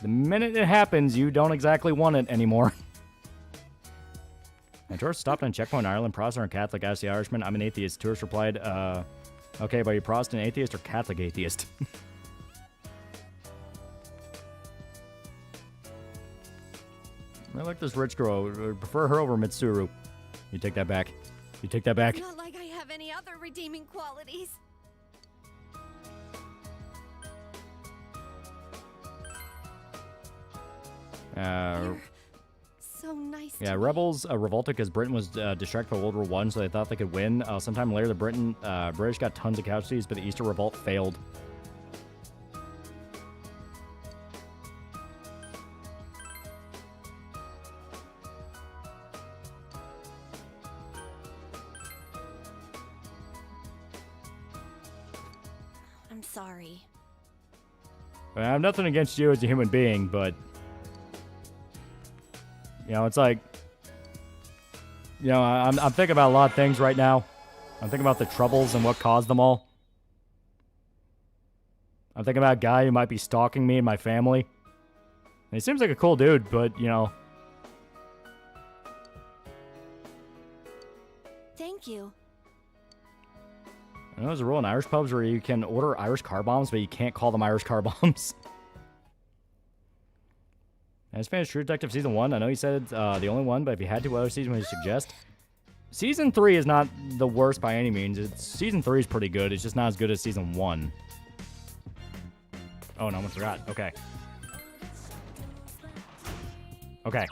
the minute it happens, you don't exactly want it anymore. And tourist stopped on checkpoint in Ireland. Protestant or Catholic? Asked the Irishman. I'm an atheist. Tourist replied, okay, but are you Protestant atheist or Catholic atheist? I like this rich girl. I prefer her over Mitsuru. You take that back. You take that back. It's not like I have any other redeeming qualities. So nice. Yeah, rebels revolted because Britain was distracted by World War I, so they thought they could win. Sometime later, the British got tons of casualties, but the Easter Revolt failed. I'm sorry. I have nothing against you as a human being, but you know, it's like, you know, I'm thinking about a lot of things right now. I'm thinking about the Troubles and what caused them all. I'm thinking about a guy who might be stalking me and my family. And he seems like a cool dude, but, you know. Thank you. I know there's a rule in Irish pubs where you can order Irish car bombs, but you can't call them Irish car bombs. I just finished True Detective Season 1. I know you said it's the only one, but if you had to, what other season would you suggest? Season 3 is not the worst by any means. Season 3 is pretty good. It's just not as good as Season 1. Oh, no, I forgot. Okay. Okay.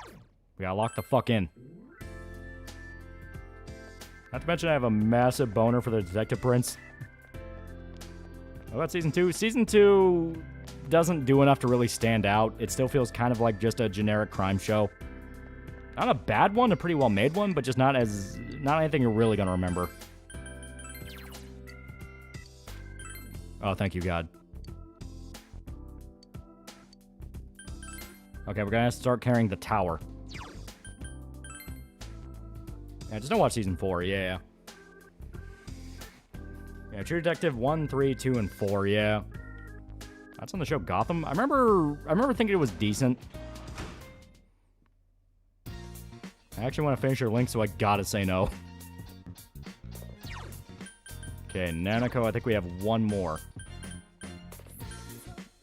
We gotta lock the fuck in. Not to mention I have a massive boner for the Detective Prince. What about Season 2? Season 2 doesn't do enough to really stand out. It still feels kind of like just a generic crime show. Not a bad one, a pretty well made one, but just not anything you're really gonna remember. Oh, thank you, God. Okay, we're gonna have to start carrying the tower. Yeah, just don't watch Season 4, yeah. Yeah, True Detective 1, 3, 2, and 4, yeah. That's on the show Gotham. I remember thinking it was decent. I actually want to finish your link, so I gotta say no. Okay, Nanako, I think we have one more.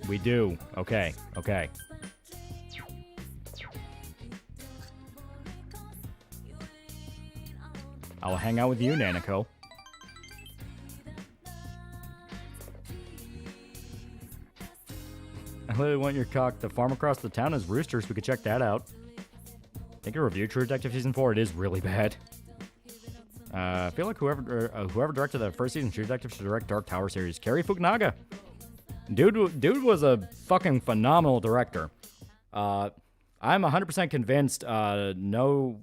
We do. Okay, okay. I'll hang out with you, Nanako. I literally want your cock. The farm across the town is roosters. We could check that out. I think a review True Detective Season 4. It is really bad. I feel like whoever directed the first season True Detective should direct Dark Tower series. Cary Fukunaga. Dude was a fucking phenomenal director. I'm 100% convinced. No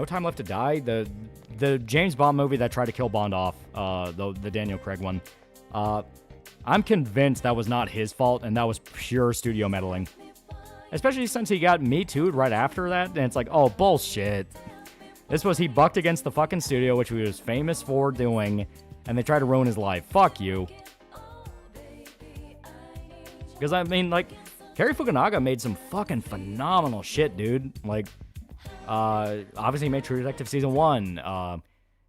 Time Left to Die. The James Bond movie that tried to kill Bond off. The Daniel Craig one. I'm convinced that was not his fault, and that was pure studio meddling. Especially since he got Me Too'd right after that, and it's like, oh, bullshit. He bucked against the fucking studio, which he was famous for doing, and they tried to ruin his life. Fuck you. Because, I mean, like, Cary Fukunaga made some fucking phenomenal shit, dude. Like, obviously he made True Detective Season 1.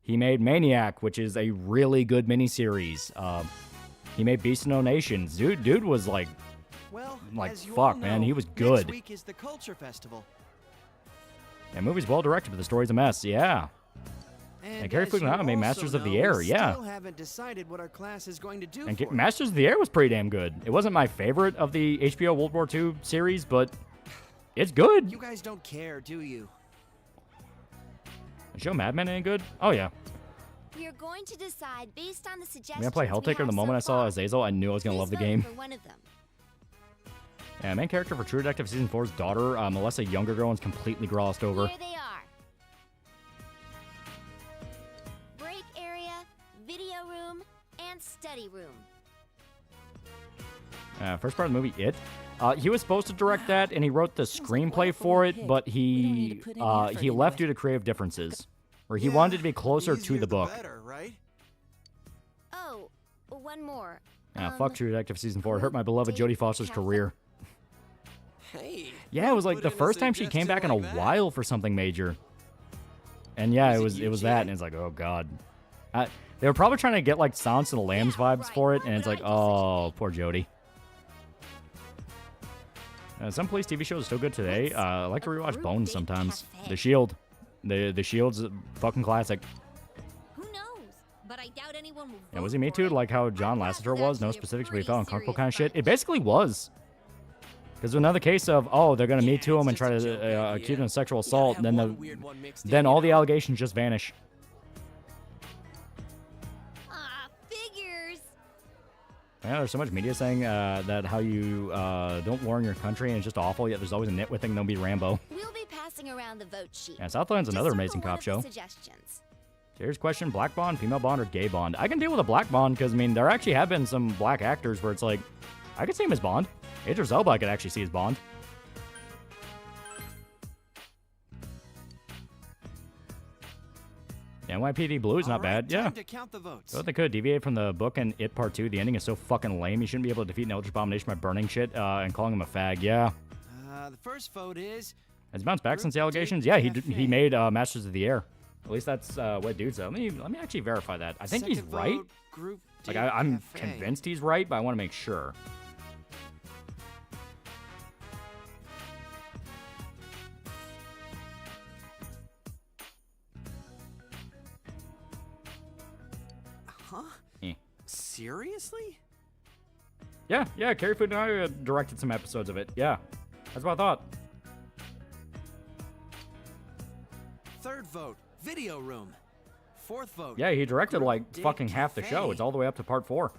He made Maniac, which is a really good miniseries. He made Beast of No Nations. Dude was like Well, like, as you fuck, all man, know, he was good. Next week is the Culture Festival. Yeah, movie's well directed, but the story's a mess. Yeah. And Cary as you Fukunaga made also Masters of the know, Air. we Yeah. still haven't decided what our class is going to do And for it. Masters of the Air was pretty damn good. It wasn't my favorite of the HBO World War II series, but it's good. You guys don't care, do you? The show Mad Men ain't good? Oh, yeah. We're going to decide based on the suggestions. I'm going to play Helltaker. The moment I saw Azazel, I knew I was going to love the game. For one of them. Yeah, main character for True Detective Season 4's daughter, Melissa Younger Girl, is completely glossed over. Here they are. Break area, video room, and study room. First part of the movie, It. He was supposed to direct that, and he wrote the screenplay for it, but he left due to creative differences, where he wanted it to be closer to the book. Oh, one more. Fuck True Detective Season 4. It hurt my beloved Jodie Foster's career. Hey. Yeah, it was like the first time she came back in a while for something major. And yeah, it was that, and it's like, oh god. They were probably trying to get like Silence of the Lambs vibes for it, and it's like, oh, poor Jodie. Some police TV shows are still good today. I like to rewatch Bones sometimes. The Shield. The Shield's a fucking classic. Who knows? But I doubt anyone will. Yeah, was he Me Too? Like how John Lasseter was? No specifics, but he felt uncomfortable kind of shit. It basically was. Because another case of, oh, they're going to Me Too him and try to accuse him of sexual assault, and then all the allegations just vanish. Figures. Yeah, there's so much media saying that how you don't warn your country and it's just awful, yet there's always a nitwit thing, don't be Rambo. We'll be passing around the vote sheet. Yeah, Southland's another amazing cop show. Suggestions. Here's question, black Bond, female Bond, or gay Bond? I can deal with a black Bond because, I mean, there actually have been some black actors where it's like, I could see him as Bond. Idris Elba I could actually see as Bond. Yeah, NYPD Blue is not bad. Yeah. To count the votes. So what they could deviate from the book and It Part 2. The ending is so fucking lame. You shouldn't be able to defeat an Eldritch Abomination by burning shit and calling him a fag. Yeah. The first vote is. Has he bounced back since the allegations? Yeah, he made Masters of the Air. At least that's what dude said. Let me actually verify that. I think he's right. Like I'm convinced he's right, but I want to make sure. Huh? Seriously? Yeah, Cary Fukunaga directed some episodes of it. Yeah, that's what I thought. Third vote, video room. Fourth vote. Yeah, he directed like fucking half the show. It's all the way up to part 4.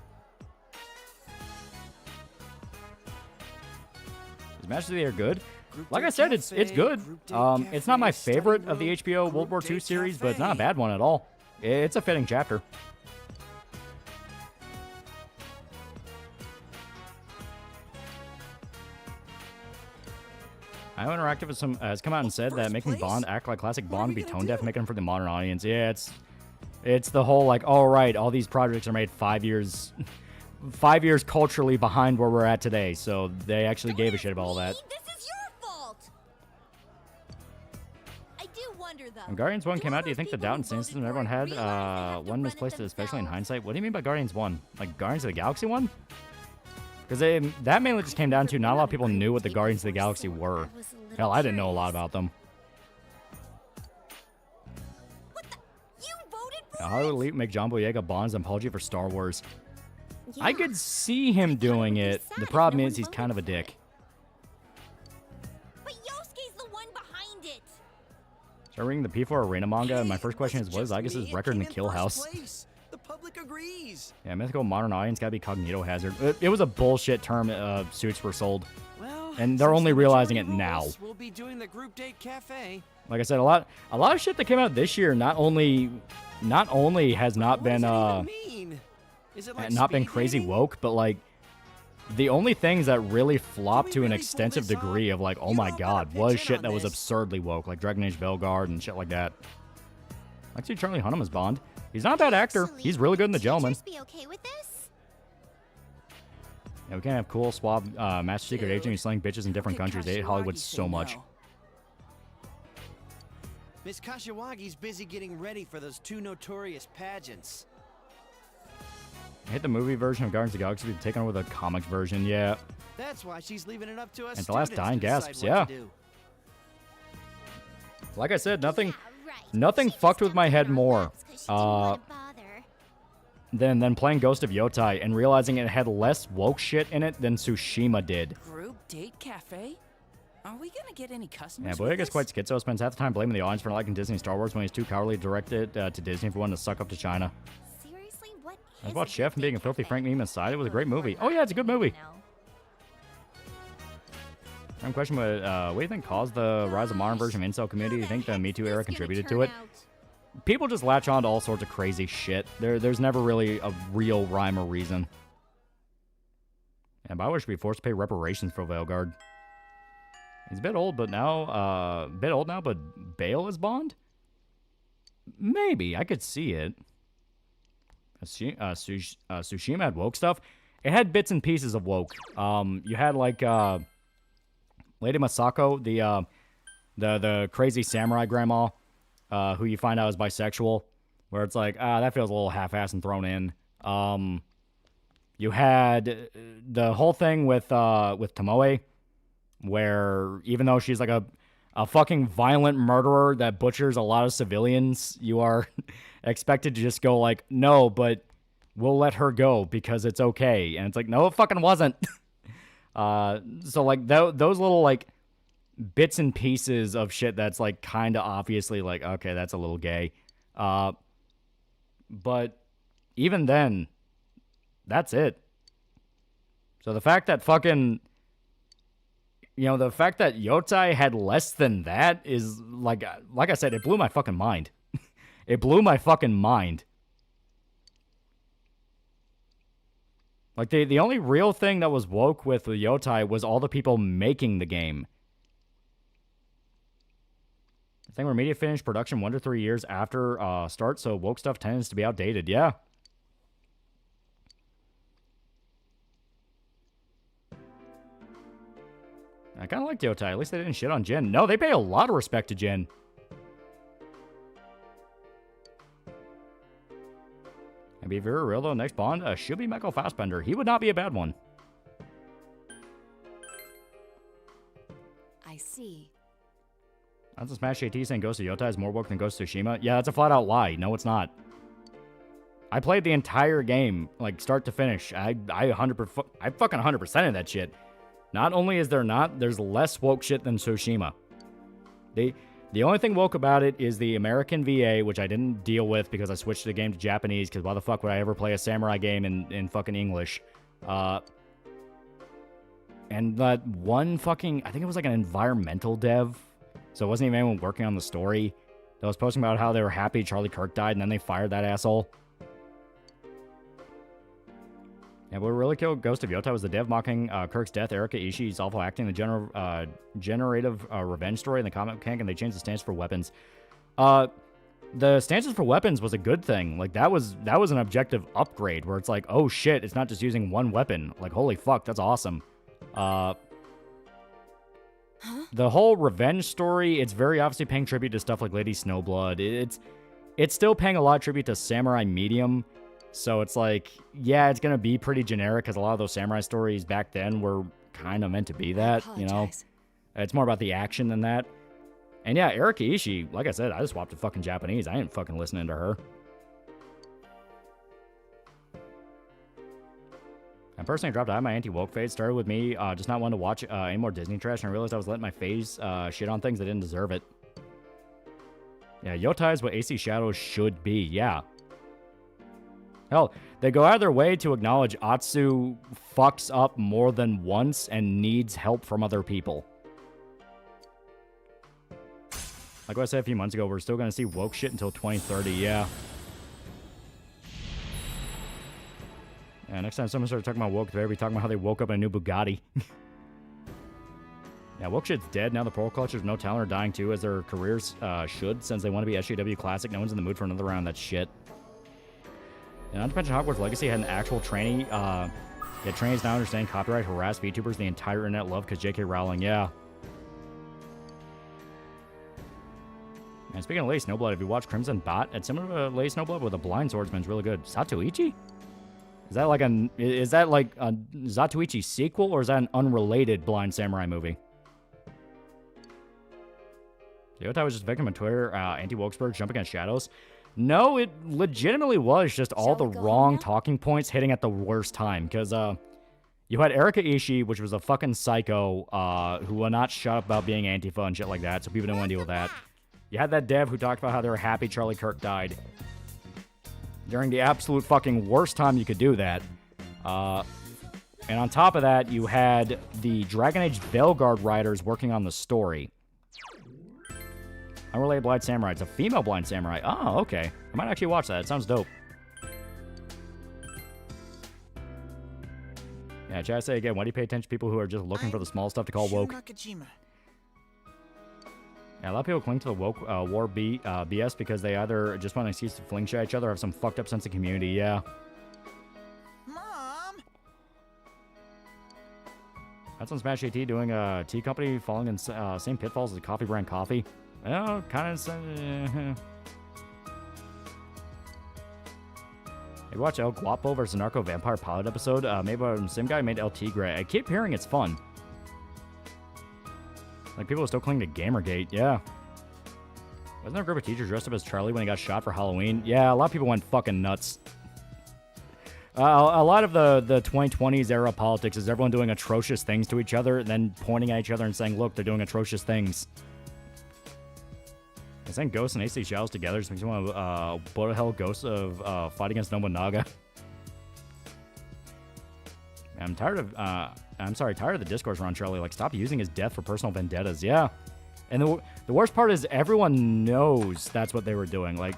Is Masters of the Air good? Like I said, it's good. It's not my favorite of the HBO World War II series, but it's not a bad one at all. It's a fitting chapter. IO Interactive has come out and said that making Bond act like classic Bond would be tone deaf, making him for the modern audience. Yeah, it's the whole like, all right, all these projects are made 5 years culturally behind where we're at today, so they actually gave a shit about all that. This is your fault. I do wonder though. When Guardians 1 came out, do you think the doubt and cynicism everyone had one misplaced it, especially in hindsight? What do you mean by Guardians 1? Like Guardians of the Galaxy 1? Because that mainly just came down to not a lot of people knew what the Guardians of the Galaxy were. Hell, I didn't know a lot about them. How would Elite make John Boyega Bond's apology for Star Wars? Yeah. I could see him doing it. The problem is he's kind of a dick. But Yosuke's the one behind it. Start reading the P4 Arena manga, and my first question is, what is Aigis' record in the Kill House? The public agrees. Yeah, mythical modern audience gotta be Cognito Hazard. It was a bullshit term suits were sold. Well, and they're only realizing it now. We'll be doing the group date cafe. Like I said, a lot of shit that came out this year not only has not been not been crazy woke, but like the only things that really flopped to an extensive degree of like, oh my god, was shit that was absurdly woke, like Dragon Age Bellegarde and shit like that. I see Charlie Hunnam as Bond. He's not a bad actor. He's really good in The Gentleman. Be okay with this? Yeah, we can't have cool, suave, master secret agent who's slaying bitches in different countries. They hate Hollywood so much. Miss Kashiwagi's busy getting ready for those 2 notorious pageants. I hate the movie version of Guardians of the Galaxy to be taken over the comics version, yeah. That's why she's leaving it up to us. And the last students dying to decide gasps, what yeah. to do. Like I said, nothing fucked with my head more than playing Ghost of Yotai and realizing it had less woke shit in it than Tsushima did. Group date cafe? Are we gonna get any customers? Yeah, boy, I guess quite schizo. Spends half the time blaming the audience for not liking Disney and Star Wars when he's too cowardly to direct it to Disney for wanting to suck up to China. Seriously, what I watched Chef and being a filthy Frank meme aside. It was a great movie. Oh yeah, it's a good movie. One question, what do you think caused the rise of modern version of incel community? Do you think the Me Too era contributed to it? People just latch on to all sorts of crazy shit. There's never really a real rhyme or reason. And Bioware should be forced to pay reparations for Veilguard. He's a bit old, but now, but Bale is Bond? Maybe. I could see it. Tsushima had woke stuff. It had bits and pieces of woke. You had, like, Lady Masako, the crazy samurai grandma, who you find out is bisexual, where it's like, that feels a little half-assed and thrown in. You had the whole thing with Tomoe, where even though she's like a fucking violent murderer that butchers a lot of civilians, you are expected to just go like, no, but we'll let her go because it's okay. And it's like, no, it fucking wasn't. So like those little like bits and pieces of shit that's like kind of obviously like, okay, that's a little gay. But even then, that's it. So the fact that fucking, the fact that Yotai had less than that is like I said, it blew my fucking mind. It blew my fucking mind. Like, the only real thing that was woke with the Yotai was all the people making the game. I think where media finished production 1 to 3 years after start, so woke stuff tends to be outdated. Yeah. I kind of like Yotai. At least they didn't shit on Jin. No, they pay a lot of respect to Jin. And be very real, though, next Bond should be Michael Fassbender. He would not be a bad one. I see. That's a Smash JT saying Ghost of Yotai is more woke than Ghost of Tsushima. Yeah, that's a flat-out lie. No, it's not. I played the entire game, like, start to finish. I fucking 100%ed that shit. Not only is there's less woke shit than Tsushima. The only thing woke about it is the American VA, which I didn't deal with because I switched the game to Japanese, because why the fuck would I ever play a samurai game in fucking English? And that one fucking, I think it was like an environmental dev, so it wasn't even anyone working on the story, that was posting about how they were happy Charlie Kirk died, and then they fired that asshole. And what really killed Ghost of Yotai was the dev mocking Kirk's death, Erika Ishii's awful acting, the generative revenge story in the comic mechanic, and they changed the stance for weapons. The stances for weapons was a good thing. Like, that was an objective upgrade, where it's like, oh shit, it's not just using one weapon. Like, holy fuck, that's awesome. The whole revenge story, it's very obviously paying tribute to stuff like Lady Snowblood. It's still paying a lot of tribute to Samurai Medium. So it's like, yeah, it's going to be pretty generic, because a lot of those samurai stories back then were kind of meant to be that, It's more about the action than that. And yeah, Erika Ishii, like I said, I just swapped to fucking Japanese. I ain't fucking listening to her. I personally dropped out of my anti-woke phase. Started with me just not wanting to watch any more Disney trash, and I realized I was letting my phase shit on things that didn't deserve it. Yeah, Yotai is what AC Shadows should be, yeah. Hell, they go out of their way to acknowledge Atsu fucks up more than once and needs help from other people. Like what I said a few months ago, we're still going to see woke shit until 2030, yeah. Yeah, next time someone starts talking about woke, they better be talking about how they woke up in a new Bugatti. Yeah, woke shit's dead. Now the Pearl Clutchers, no talent, are dying too, as their careers should, since they want to be SJW Classic. No one's in the mood for another round. That's shit. And not to mention Hogwarts Legacy had an actual trainee. Yeah, trainees now understand copyright, harass VTubers the entire internet love because J.K. Rowling, yeah. And speaking of Lady Snowblood, if you watch Crimson Bot, it's similar to Lady Snowblood with a blind swordsman. It's really good. Satoichi? Is that like a Zatoichi sequel, or is that an unrelated Blind Samurai movie? Yotai was just a victim of Twitter, anti-Wokesburg jumping at shadows. No, it legitimately was just all the wrong talking points hitting at the worst time. Because you had Erika Ishii, which was a fucking psycho who will not shut up about being Antifa and shit like that, so people didn't want to deal with that. You had that dev who talked about how they were happy Charlie Kirk died. During the absolute fucking worst time you could do that. And on top of that, you had the Dragon Age Veilguard writers working on the story. Unrelated Blind Samurai. It's a female Blind Samurai. Oh, okay. I might actually watch that. It sounds dope. Yeah, try to say again, why do you pay attention to people who are just looking for the small stuff to call woke? Yeah, a lot of people cling to the woke war BS because they either just want an excuse to fling shit at each other or have some fucked up sense of community, yeah. Mom! That's on Smash AT doing a tea company falling in same pitfalls as a coffee brand coffee. Well, kind of. Hey, watch El Guapo versus Narco Vampire Pilot episode. Made by the same guy who made El Tigre. I keep hearing it's fun. Like, people are still clinging to Gamergate, yeah. Wasn't there a group of teachers dressed up as Charlie when he got shot for Halloween? Yeah, a lot of people went fucking nuts. A lot of the 2020s era politics is everyone doing atrocious things to each other, then pointing at each other and saying, look, they're doing atrocious things. I saying Ghost and AC Shadows together just makes me want to blow the hell Ghost of fight against Nobunaga. I'm tired of the discourse around Charlie. Like, stop using his death for personal vendettas. Yeah. And the worst part is everyone knows that's what they were doing. Like,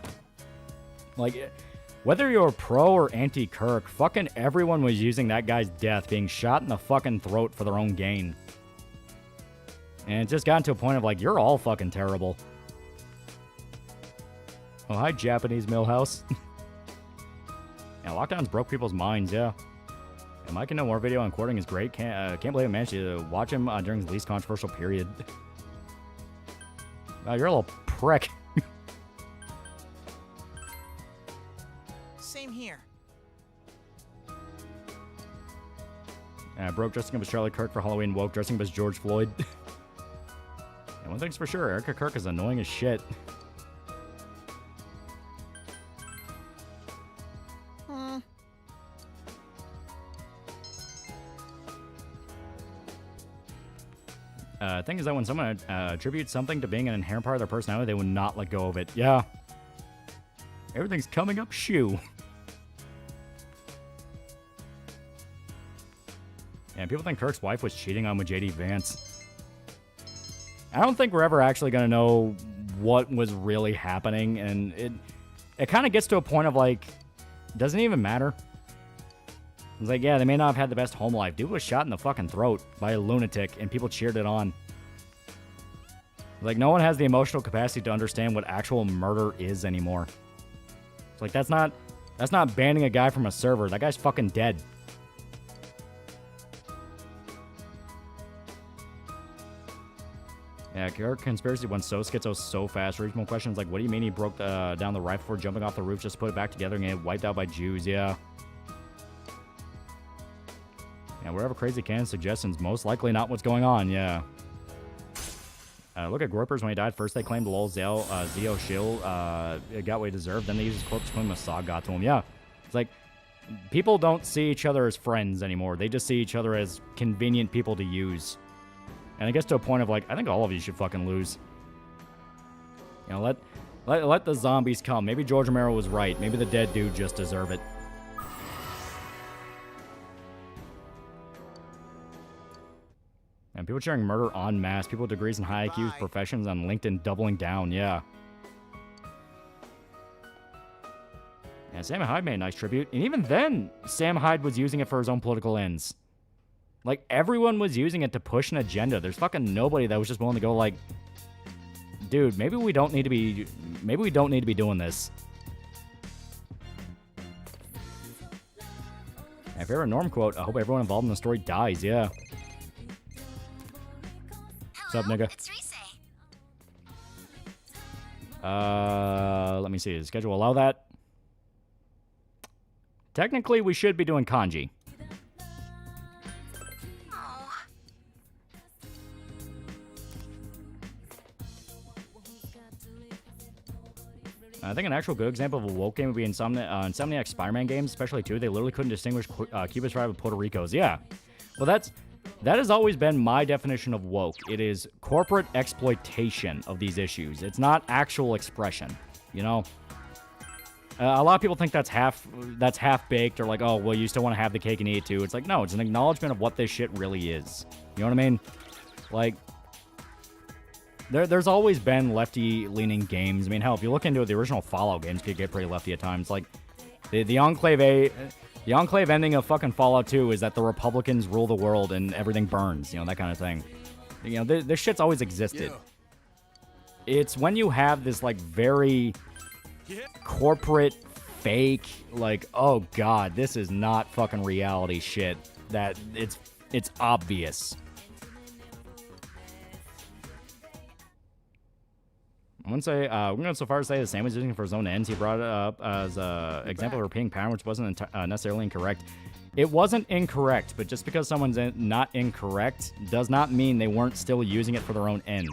whether you're pro or anti-Kirk, fucking everyone was using that guy's death, being shot in the fucking throat for their own gain. And it just gotten to a point of, like, you're all fucking terrible. Oh, hi, Japanese Millhouse. Yeah, lockdowns broke people's minds, yeah. And Mike No More video on Courting is great. Can't believe I managed to watch him during his least controversial period. Wow, you're a little prick. Same here. Broke dressing up as Charlie Kirk for Halloween. Woke dressing up as George Floyd. And one thing's for sure, Erika Kirk is annoying as shit. Thing is that when someone attributes something to being an inherent part of their personality, they will not let go of it. Yeah. Everything's coming up shoe. Yeah, people think Kirk's wife was cheating on with JD Vance. I don't think we're ever actually going to know what was really happening, and it kind of gets to a point of, like, doesn't even matter. It's like, yeah, they may not have had the best home life. Dude was shot in the fucking throat by a lunatic, and people cheered it on. Like, no one has the emotional capacity to understand what actual murder is anymore. It's like, that's not banning a guy from a server. That guy's fucking dead. Yeah, Kirk conspiracy went so schizo so fast. Reasonable questions like, what do you mean he broke down the rifle before jumping off the roof just to put it back together and get wiped out by Jews? Yeah. Yeah, wherever crazy can suggestions, most likely not what's going on, yeah. Look at Gropers when he died. First they claimed lol Zio Shill got what he deserved, then they used his corpse to claim Mossad got to him. Yeah. It's like, people don't see each other as friends anymore. They just see each other as convenient people to use. And it gets to a point of, like, I think all of you should fucking lose. You know, let the zombies come. Maybe George Romero was right. Maybe the dead dude just deserve it. And people sharing murder en masse. People with degrees in high IQs, professions on LinkedIn doubling down, yeah. And Sam Hyde made a nice tribute. And even then, Sam Hyde was using it for his own political ends. Like, everyone was using it to push an agenda. There's fucking nobody that was just willing to go, like, dude, maybe we don't need to be doing this. My favorite Norm quote, I hope everyone involved in the story dies, yeah. What's up, nigga? Let me see. Does the schedule allow that? Technically, we should be doing kanji. I think an actual good example of a woke game would be Insomniac Spider-Man games, especially 2. They literally couldn't distinguish Cuba's tribe with Puerto Rico's. Yeah. Well, that has always been my definition of woke. It is corporate exploitation of these issues. It's not actual expression, you know? A lot of people think that's half-baked, or like, oh, well, you still want to have the cake and eat it too. It's like, no, it's an acknowledgement of what this shit really is. You know what I mean? Like, there's always been lefty-leaning games. I mean, hell, if you look into it, the original Fallout games could get pretty lefty at times. Like, the Enclave ending of fucking Fallout 2 is that the Republicans rule the world and everything burns, you know, that kind of thing. You know, this shit's always existed. It's when you have this, like, very corporate, fake, like, oh god, this is not fucking reality shit, that it's obvious. I wouldn't say, we're going so far as to say the Sam was using it for his own ends. He brought it up as an example of repeating pattern, which wasn't necessarily incorrect. It wasn't incorrect, but just because someone's not incorrect does not mean they weren't still using it for their own end.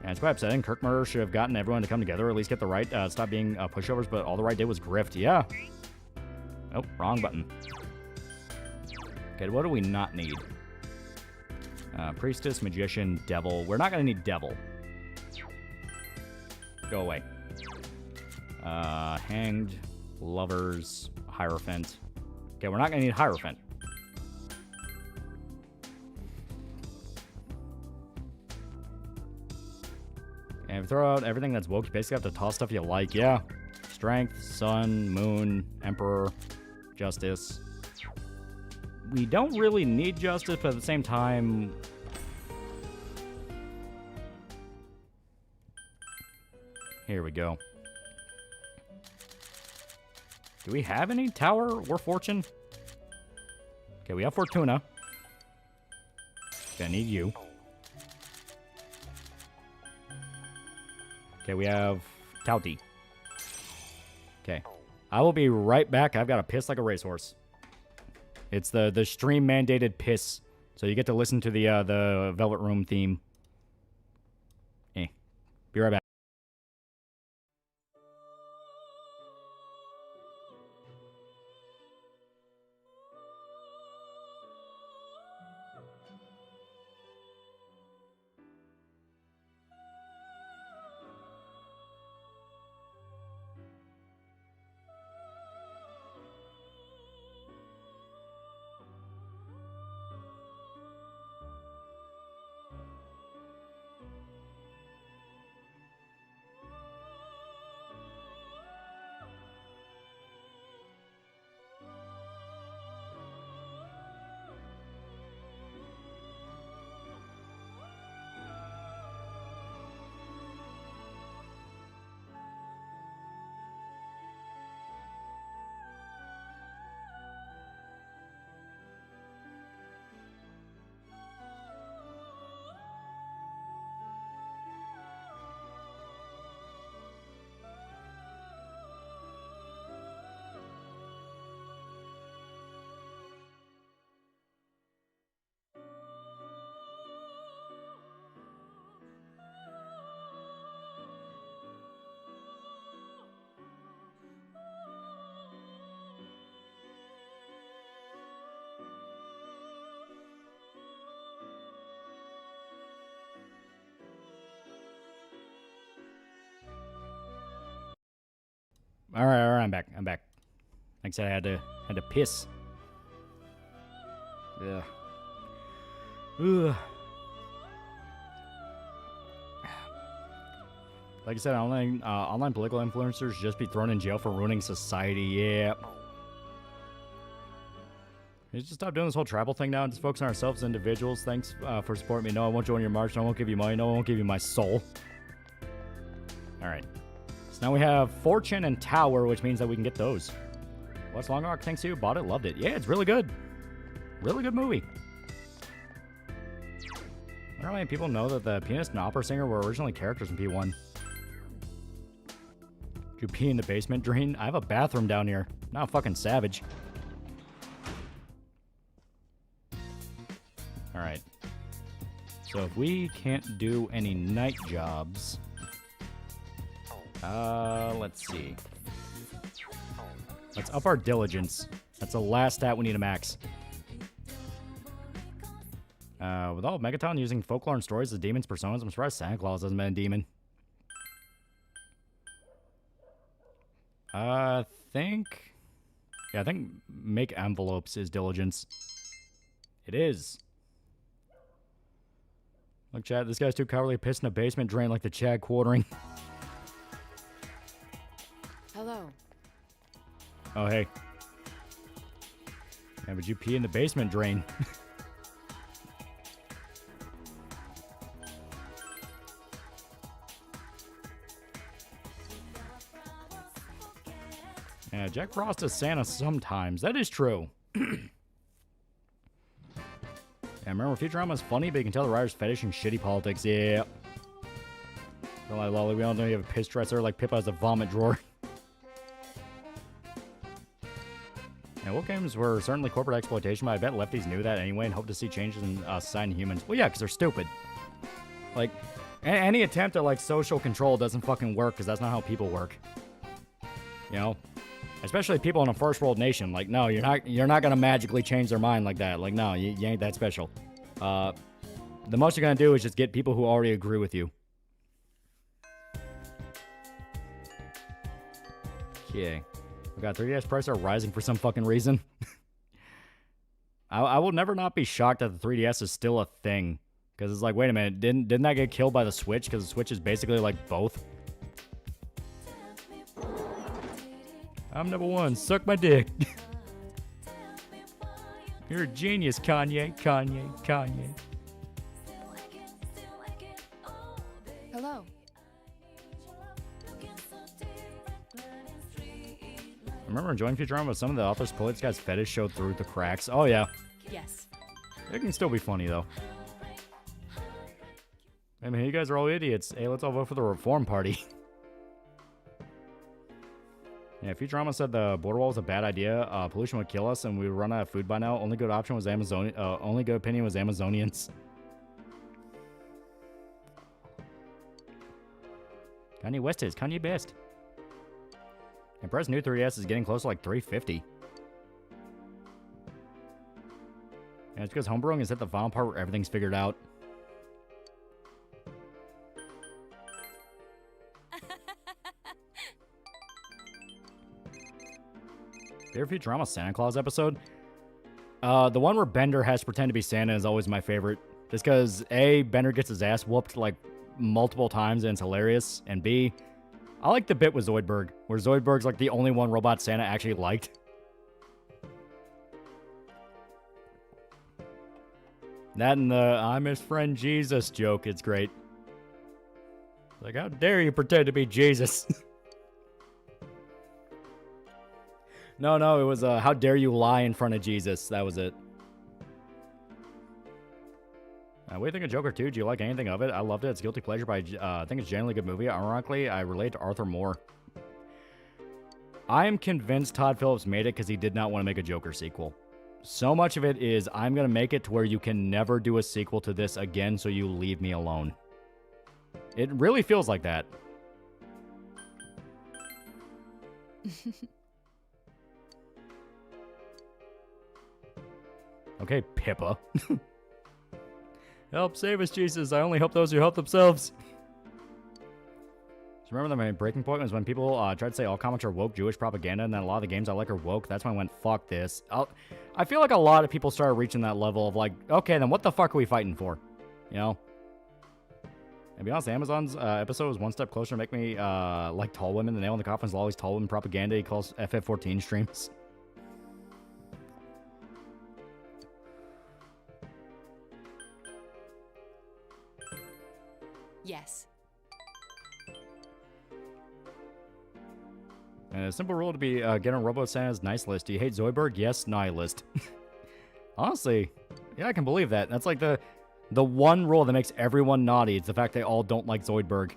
And it's quite upsetting. Kirk Murder should have gotten everyone to come together, or at least get the right, stop being pushovers, but all the right did was grift. Yeah. Oh, wrong button. Okay, what do we not need? Priestess, Magician, Devil. We're not going to need Devil. Go away. Hanged, Lovers, Hierophant. Okay, we're not going to need Hierophant. And if you throw out everything that's woke, you basically have to toss stuff you like. Yeah. Strength, Sun, Moon, Emperor, Justice. We don't really need Justice, but at the same time... Here we go. Do we have any Tower or Fortune? Okay, we have Fortuna. Okay, I need you. Okay, we have Tauti. Okay. I will be right back. I've got to piss like a racehorse. It's the stream mandated piss. So you get to listen to the Velvet Room theme. Be right back. All right, I'm back. Like I said, I had to piss. Yeah. Ugh. Like I said, online political influencers should just be thrown in jail for ruining society. Yeah. We just stop doing this whole tribal thing now and just focus on ourselves as individuals. Thanks for supporting me. No, I won't join your march. No, I won't give you money. No, I won't give you my soul. All right. So now we have Fortune and Tower, which means that we can get those. What's Long Rock? Thanks to you. Bought it. Loved it. Yeah, it's really good. Really good movie. I don't know how many people know that the pianist and opera singer were originally characters in P1. You pee in the basement drain? I have a bathroom down here. Not a fucking savage. Alright. So if we can't do any night jobs... let's see. Let's up our diligence. That's the last stat we need to max. With all of Megatown using folklore and stories as demons' personas, I'm surprised Santa Claus hasn't been a demon. I think make envelopes is diligence. It is. Look, chat, this guy's too cowardly, pissed in a basement drain like the Chad quartering. Hello. Oh, hey. Yeah, but you pee in the basement drain. Yeah, Jack Frost is Santa sometimes. That is true. Yeah, remember, Futurama is funny, but you can tell the writer's fetish and shitty politics. Yeah. Don't lie, Lolly. We all know you have a piss dresser like Pippa has a vomit drawer. Yeah, what games were certainly corporate exploitation, but I bet lefties knew that anyway and hope to see changes in society and humans. Well, yeah, because they're stupid. Like, any attempt at, like, social control doesn't fucking work, because that's not how people work. You know? Especially people in a first world nation. Like, no, you're not gonna magically change their mind like that. Like, no, you ain't that special. The most you're gonna do is just get people who already agree with you. Okay. We got 3DS prices are rising for some fucking reason. I will never not be shocked that the 3DS is still a thing. Because it's like, wait a minute, didn't that get killed by the Switch? Because the Switch is basically like both. I'm number one. Suck my dick. You're a genius, Kanye. Hello. I remember enjoying Futurama, but some of the authors' pull this guy's fetish showed through the cracks. Oh, yeah. Yes. It can still be funny, though. I mean, you guys are all idiots. Hey, let's all vote for the Reform Party. Yeah, Futurama said the border wall was a bad idea. Pollution would kill us, and we would run out of food by now. Only good option was only good opinion was Amazonians. Kanye West is Kanye best. And Press new 3DS is getting close to like 350. And it's because homebrewing is at the final part where everything's figured out. Favorite Futurama Santa Claus episode? The one where Bender has to pretend to be Santa is always my favorite. Just because, A, Bender gets his ass whooped like multiple times and it's hilarious. And B, I like the bit with Zoidberg, where Zoidberg's like the only one robot Santa actually liked. That and the I'm his friend Jesus joke, it's great. Like, how dare you pretend to be Jesus? No, it was, how dare you lie in front of Jesus. That was it. What do you think of Joker 2? Do you like anything of it? I loved it. It's guilty pleasure, but I think it's generally a good movie. Ironically, I relate to Arthur more. I am convinced Todd Phillips made it because he did not want to make a Joker sequel. So much of it is, I'm going to make it to where you can never do a sequel to this again, so you leave me alone. It really feels like that. Okay, Pippa. Help save us, Jesus. I only help those who help themselves. So remember that my breaking point was when people tried to say all comics are woke Jewish propaganda, and then a lot of the games I like are woke. That's when I went, fuck this. I feel like a lot of people started reaching that level of like, okay, then what the fuck are we fighting for? You know? And to be honest, Amazon's episode was one step closer to make me like tall women. The nail in the coffin is always tall women propaganda. He calls FF14 streams. Yes. And a simple rule to be get on Robo Santa's nice list. Do you hate Zoidberg? Yes, nihilist. Honestly, yeah, I can believe that. That's like the one rule that makes everyone naughty. It's the fact they all don't like Zoidberg.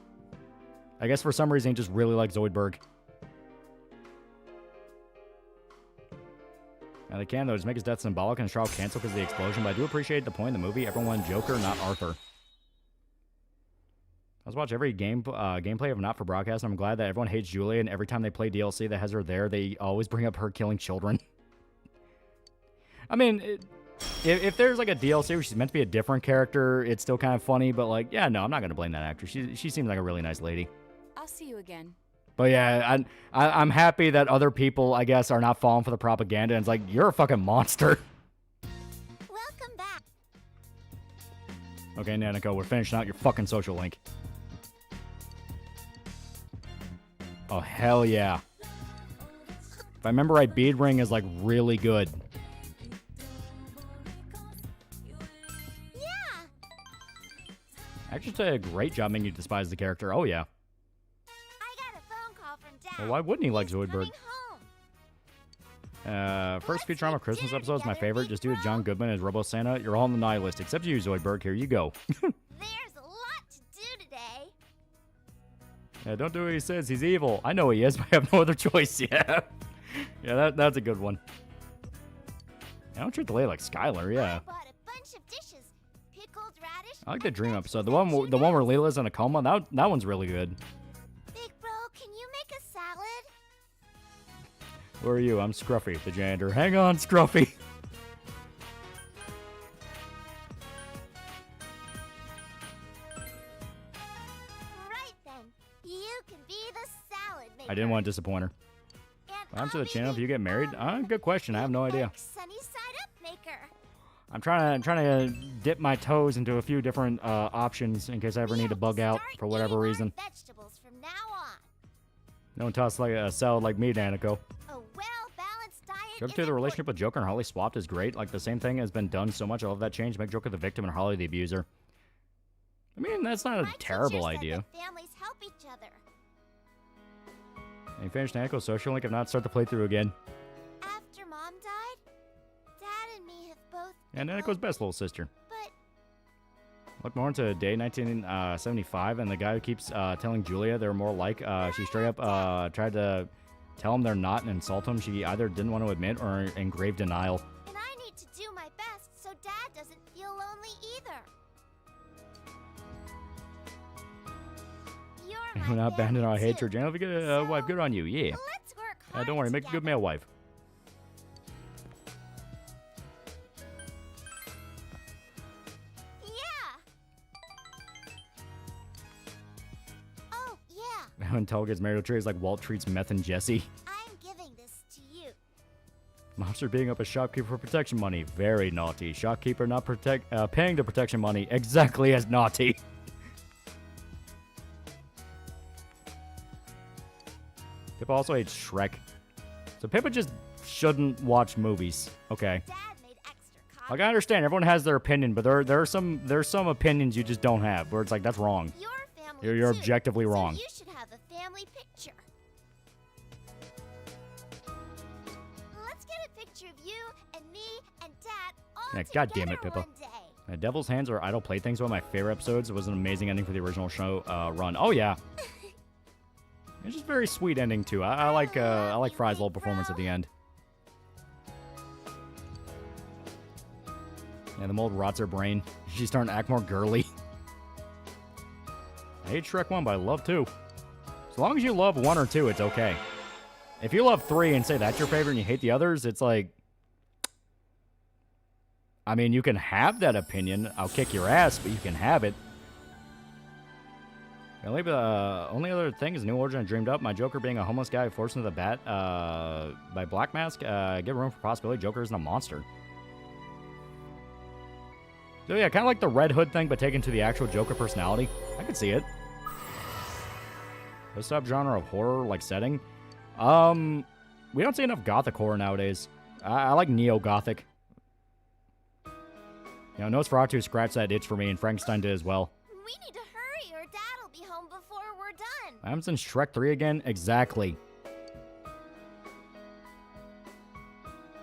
I guess for some reason he just really likes Zoidberg. Now they can, though, just make his death symbolic and his trial cancel because of the explosion, but I do appreciate the point of the movie. Everyone wanted Joker, not Arthur. I was watching every gameplay of Not for Broadcast, and I'm glad that everyone hates Julia, and every time they play DLC that has her there, they always bring up her killing children. I mean, if there's like a DLC where she's meant to be a different character, it's still kind of funny, but like, yeah, no, I'm not going to blame that actress. She seems like a really nice lady. I'll see you again. But yeah, I'm happy that other people, I guess, are not falling for the propaganda, and it's like, you're a fucking monster. Welcome back. Okay, Nanako, we're finishing out your fucking social link. Oh, hell yeah. If I remember right, Bead Ring is, like, really good. Yeah. Actually did a great job making you despise the character. Oh, yeah. I got a phone call from Dad. Well, why wouldn't he like Zoidberg? First Futurama Christmas episode is my favorite. Just do it, John Goodman as Robo Santa. You're all on the nihilist, except you, Zoidberg. Here you go. There's a lot to do today. Yeah, don't do what he says. He's evil. I know he is, but I have no other choice. Yeah. Yeah, that's a good one. I don't treat the lady like Skylar, yeah. I bought a bunch of dishes. Pickled radish. I like the Dream episode. The one where Leela's in a coma, that one's really good. Big bro, can you make a salad? Who are you? I'm Scruffy, the janitor. Hang on, Scruffy. Right then. You can be the salad maker. I didn't want to disappoint her. What happens to the channel if you get married? Good question. I have no idea. Sunny side up maker. I'm trying to dip my toes into a few different options in case I ever need to bug out for whatever reason. Vegetables from now on. Don't toss like a salad like me, Danico. A well-balanced diet. Joker to the relationship with Joker and Harley swapped is great. Like the same thing has been done so much. I love that change. Make Joker the victim and Harley the abuser. I mean, that's not a terrible idea. Families help each other. And you finished Danico's social link. If not, start the playthrough again. After Mom died, Dad and me have both. And Danico's best little sister. But look more into day 1975, and the guy who keeps telling Julia they're more like. She straight up tried to tell him they're not and insult him. She either didn't want to admit or in grave denial. And I need to do my best so Dad doesn't feel lonely either. We're not abandoning our hatred. Jan, if you get a wife, good on you. Yeah. Let's work hard Don't worry, make a good male wife. Yeah. Oh, yeah. When Tull gets married to Trey, it's like Walt treats Meth and Jesse. I'm giving this to you. Mobster beating up a shopkeeper for protection money. Very naughty. Shopkeeper not paying the protection money. Exactly as naughty. Pippa also hates Shrek. So Pippa just shouldn't watch movies. Okay. Like, I understand everyone has their opinion, but there's some opinions you just don't have, where it's like, that's wrong. You're objectively wrong. You should have a family picture. Let's get a picture of you and me and Dad all Yeah, together God damn it, Pippa. one day. Devil's Hands or Idle Playthings, one of my favorite episodes. It was an amazing ending for the original show run. Oh yeah. It's just a very sweet ending too. I like Fry's little performance at the end. Yeah, the mold rots her brain. She's starting to act more girly. I hate Shrek 1, but I love 2. As long as you love 1 or 2, it's okay. If you love 3 and say that's your favorite and you hate the others, it's like... I mean, you can have that opinion. I'll kick your ass, but you can have it. The only other thing is New Origin I dreamed up. My Joker being a homeless guy forced into the bat by Black Mask. Give room for possibility. Joker isn't a monster. So yeah, kind of like the Red Hood thing, but taken to the actual Joker personality. I could see it. The subgenre of horror like setting. We don't see enough gothic horror nowadays. I like neo-gothic. You know, Nosferatu scratched that itch for me, and Frankenstein did as well. We need to hurry or Dad'll be home before we're done. I'm in Shrek 3 again? Exactly.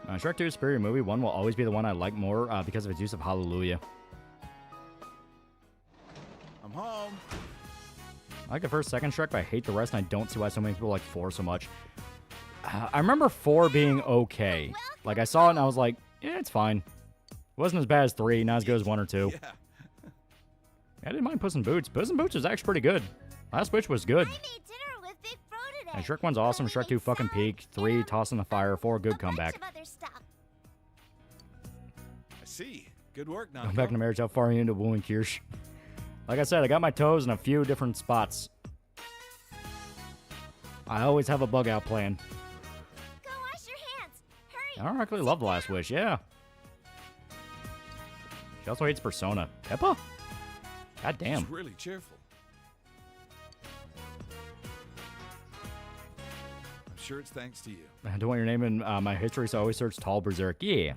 Shrek 2 is a superior movie. 1 will always be the one I like more because of its use of Hallelujah. I'm home. I like the first, second Shrek, but I hate the rest, and I don't see why so many people like 4 so much. I remember 4 being okay. Like, I saw it and I was like, yeah, it's fine. It wasn't as bad as 3, not as good as 1 or 2. Yeah. I didn't mind Puss in Boots. Puss in Boots was actually pretty good. Last Wish was good. And Shrek 1's awesome. Shrek 2 fucking peak. 3 toss in the fire. 4 good comeback. I see. Good work, now. Going back to marriage, how far are you into wooing Kirsch? Like I said, I got my toes in a few different spots. I always have a bug out plan. Go wash your hands. Hurry. I don't actually love The Last Wish, yeah. She also hates Persona. Peppa? God damn. It's really cheerful. I'm sure it's thanks to you. I don't want your name in my history, so I always search Tall Berserk. Yeah.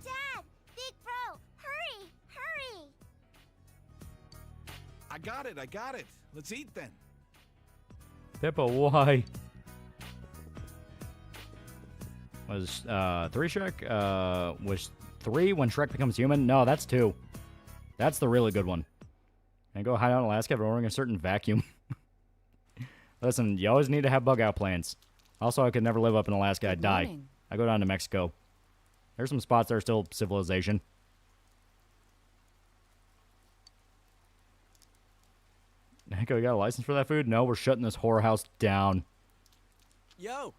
Dad, Big Bro, hurry, hurry. I got it. Let's eat then. Peppa, why? Was 3 Shrek? Was 3 when Shrek becomes human? No, that's 2. That's the really good one. And go hide out in Alaska after ordering a certain vacuum. Listen, you always need to have bug out plans. Also, I could never live up in Alaska. I'd die. morning. I go down to Mexico. There's some spots that are still civilization. Nico, you got a license for that food? No, we're shutting this whorehouse down. Yo.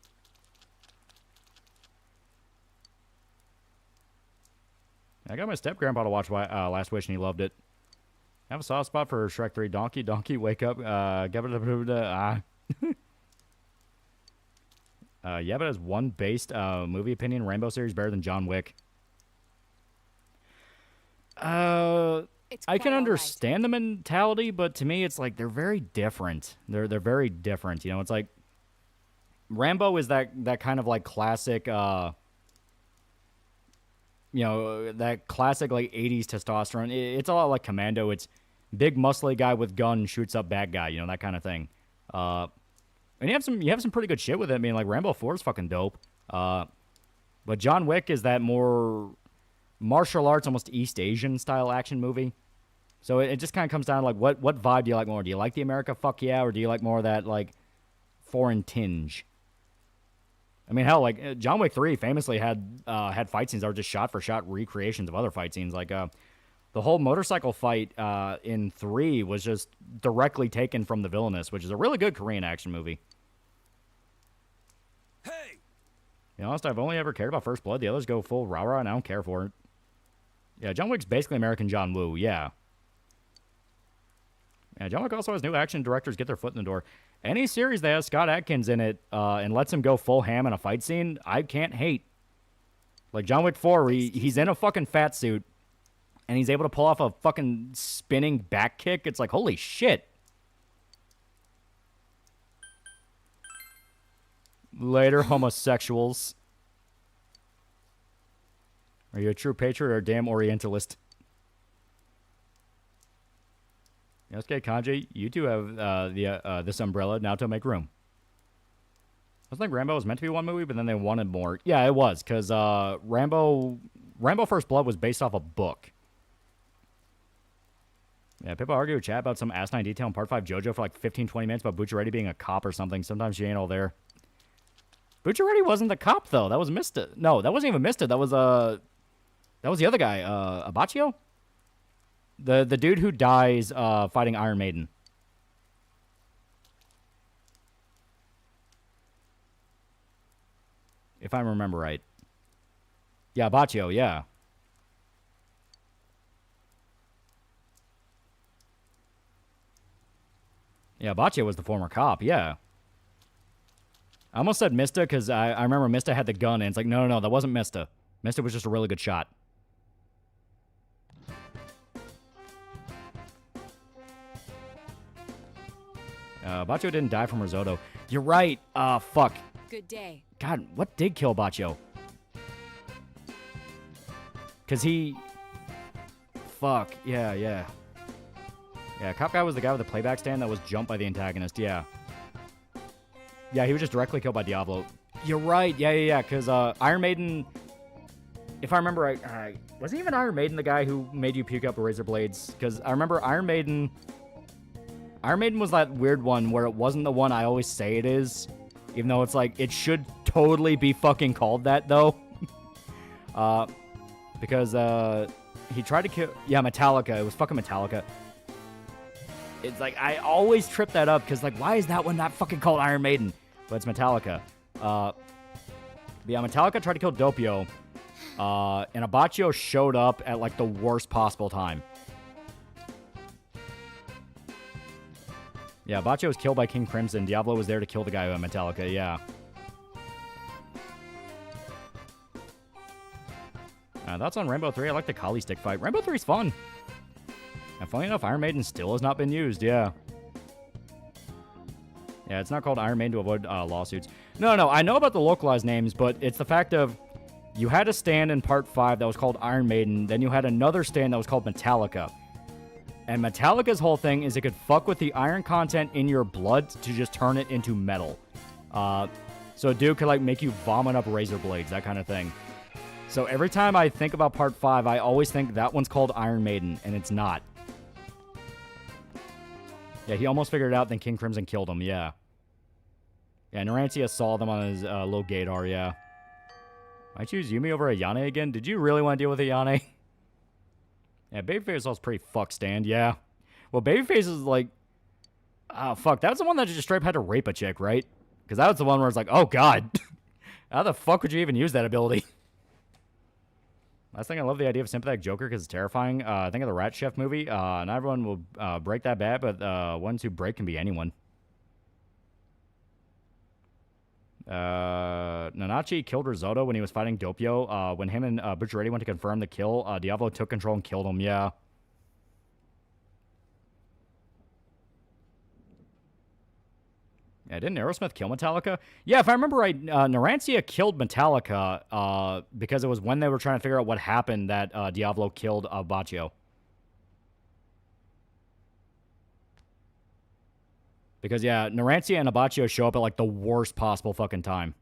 I got my step-grandpa to watch Last Wish, and he loved it. I have a soft spot for Shrek 3. Donkey, wake up. Yabbit has one based movie opinion. Rainbow series better than John Wick. I can understand the mentality, but to me, it's like they're very different. They're very different. You know, it's like Rambo is that kind of like classic. You know, that classic like 80s testosterone. It's a lot like Commando. It's big muscly guy with gun shoots up bad guy, you know, that kind of thing. And you have some pretty good shit with it. I mean, like Rambo 4 is fucking dope. But John Wick is that more martial arts, almost East Asian style action movie. So it just kind of comes down to like what vibe do you like more? Do you like the America fuck yeah, or do you like more of that like foreign tinge? I mean, hell, like John Wick 3 famously had fight scenes that were just shot for shot recreations of other fight scenes. Like the whole motorcycle fight in 3 was just directly taken from The Villainous, which is a really good Korean action movie. Hey, to be honest, I've only ever cared about First Blood. The others go full rah-rah, and I don't care for it. Yeah, John Wick's basically American John Woo. Yeah. Yeah, John Wick also has new action directors get their foot in the door. Any series that has Scott Adkins in it and lets him go full ham in a fight scene, I can't hate. Like John Wick 4, he's in a fucking fat suit, and he's able to pull off a fucking spinning back kick. It's like, holy shit. Later, homosexuals. Are you a true patriot or a damn Orientalist? Yosuke Kanji, you two have this umbrella now to make room. I was like Rambo was meant to be one movie, but then they wanted more. Yeah, it was, because Rambo First Blood was based off a book. Yeah, people argue with chat about some asinine detail in Part 5 JoJo for like 15-20 minutes about Bucciaretti being a cop or something. Sometimes she ain't all there. Bucciaretti wasn't the cop, though. That was Mista. No, that wasn't even Mista. That was the other guy, Abacchio? The dude who dies fighting Iron Maiden. If I remember right. Yeah, Abacchio, yeah. Yeah, Abacchio was the former cop, yeah. I almost said Mista because I remember Mista had the gun, and it's like, no, that wasn't Mista. Mista was just a really good shot. Baccio didn't die from risotto. You're right. Fuck. Good day. God, what did kill Baccio? Because he... Fuck. Yeah. Yeah, Cop Guy was the guy with the playback stand that was jumped by the antagonist. Yeah. Yeah, he was just directly killed by Diablo. You're right. Yeah. Because Iron Maiden... If I remember right... wasn't even Iron Maiden the guy who made you puke up with razor blades? Because I remember Iron Maiden was that weird one where it wasn't the one I always say it is. Even though it's like, it should totally be fucking called that, though. Because, he tried to kill... Yeah, Metallica. It was fucking Metallica. It's like, I always trip that up, because, like, why is that one not fucking called Iron Maiden? But it's Metallica. Yeah, Metallica tried to kill Doppio, and Abaccio showed up at, like, the worst possible time. Yeah, Abaccio was killed by King Crimson. Diablo was there to kill the guy with Metallica, yeah. Thoughts on Rainbow 3? I like the Kali stick fight. Rainbow 3's fun. And funny enough, Iron Maiden still has not been used, yeah. Yeah, it's not called Iron Maiden to avoid lawsuits. No, I know about the localized names, but it's the fact of you had a stand in Part 5 that was called Iron Maiden, then you had another stand that was called Metallica. And Metallica's whole thing is it could fuck with the iron content in your blood to just turn it into metal. So a dude could, like, make you vomit up razor blades, that kind of thing. So every time I think about Part 5, I always think that one's called Iron Maiden, and it's not. Yeah, he almost figured it out, then King Crimson killed him, yeah. Yeah, Narantia saw them on his little gator, yeah. I choose Yumi over Ayane again? Did you really want to deal with Ayane? Yeah, Babyface was pretty fuck stand, yeah. Well, Babyface is like... Oh, fuck, that was the one that just straight up had to rape a chick, right? Because that was the one where it's like, oh, God. How the fuck would you even use that ability? Last thing, I love the idea of Sympathetic Joker because it's terrifying. Think of the Rat Chef movie. Not everyone will break that bad, but ones who break can be anyone. Nanachi killed Risotto when he was fighting Doppio. When him and Butcheretti went to confirm the kill, Diablo took control and killed him, yeah. Yeah, didn't Aerosmith kill Metallica? Yeah, if I remember right, Narantia killed Metallica because it was when they were trying to figure out what happened that Diablo killed Baccio. Because, yeah, Narantia and Abaccio show up at, like, the worst possible fucking time.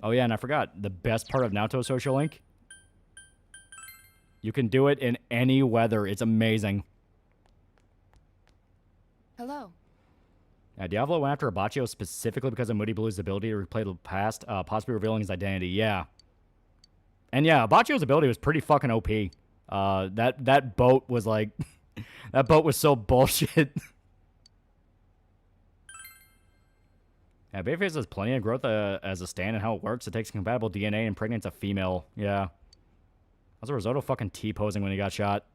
Oh, yeah, and I forgot. The best part of Naoto Social Link? You can do it in any weather. It's amazing. Hello. Yeah, Diablo went after Abaccio specifically because of Moody Blue's ability to replay the past, possibly revealing his identity. Yeah. And, yeah, Abaccio's ability was pretty fucking OP. That boat was, like... That boat was so bullshit. Yeah, Babyface has plenty of growth as a stand and how it works. It takes compatible DNA and impregnates a female. Yeah. How's Risotto fucking T-posing when he got shot?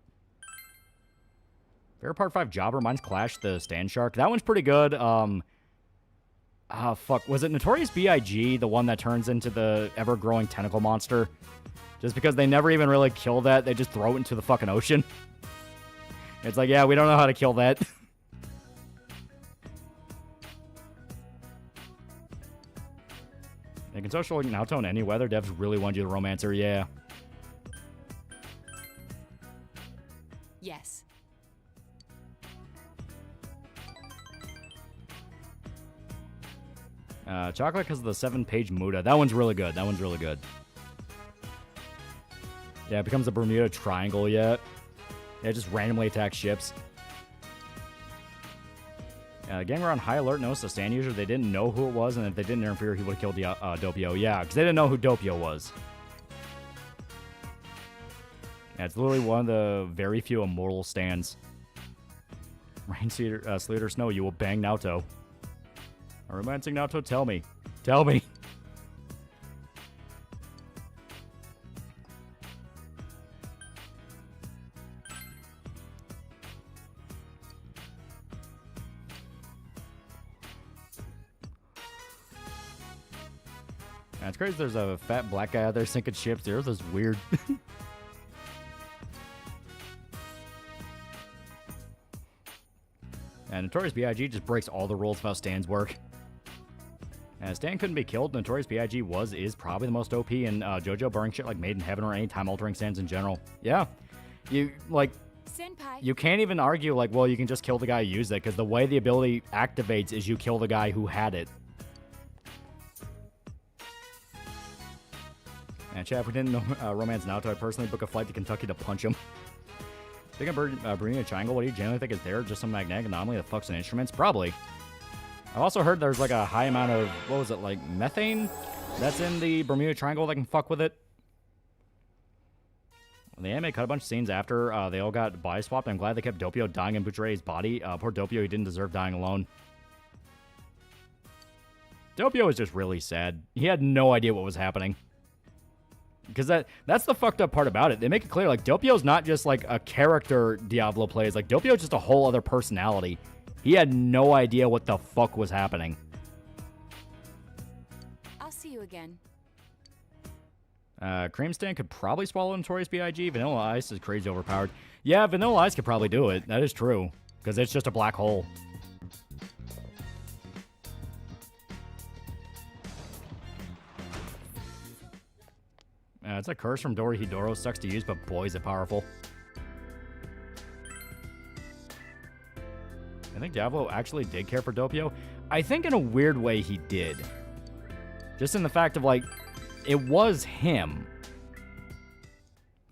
Favorite Part 5 job reminds Clash the Stand Shark. That one's pretty good. Fuck. Was it Notorious B.I.G., the one that turns into the ever-growing tentacle monster? Just because they never even really kill that, they just throw it into the fucking ocean. It's like, yeah, we don't know how to kill that. You can social Naoto in any weather. Devs really want you to romancer, yeah. Yes. Chocolate because of the 7-page Muda. That one's really good. That one's really good. Yeah, it becomes a Bermuda Triangle, yeah. Yeah, it just randomly attacks ships. Gang were on high alert, noticed the stand user. They didn't know who it was, and if they didn't interfere, he would have killed Doppio. Yeah, because they didn't know who Doppio was. Yeah, it's literally one of the very few immortal stands. Rain, sleet, or snow, you will bang Naoto. A romancing Naoto, tell me. Tell me. It's crazy there's a fat black guy out there sinking ships. The Earth is weird. And Notorious B.I.G. just breaks all the rules of how stands work. And Stan couldn't be killed. Notorious B.I.G. is probably the most OP in JoJo, barring shit like Made in Heaven or any time-altering stands in general. Yeah. You, like... Senpai. You can't even argue, like, well, you can just kill the guy who used it, because the way the ability activates is you kill the guy who had it. And chat, if we didn't know Romance Naoto, I'd personally book a flight to Kentucky to punch him. Speaking of Bermuda Triangle, what do you generally think is there? Just some magnetic anomaly that fucks in instruments? Probably. I've also heard there's like a high amount of, what was it, like methane that's in the Bermuda Triangle that can fuck with it. The anime cut a bunch of scenes after they all got body swapped. I'm glad they kept Doppio dying in Buchere's body. Poor Doppio, he didn't deserve dying alone. Doppio was just really sad. He had no idea what was happening. Because that's the fucked up part about it. They make it clear, like, Doppio's not just, like, a character Diablo plays. Like, Doppio's just a whole other personality. He had no idea what the fuck was happening. I'll see you again. Cream Stand could probably swallow Notorious B.I.G. Vanilla Ice is crazy overpowered. Yeah, Vanilla Ice could probably do it. That is true. Because it's just a black hole. It's a curse from Dorohedoro. Sucks to use, but boy, is it powerful. I think Diablo actually did care for Doppio. I think in a weird way he did. Just in the fact of, like, it was him.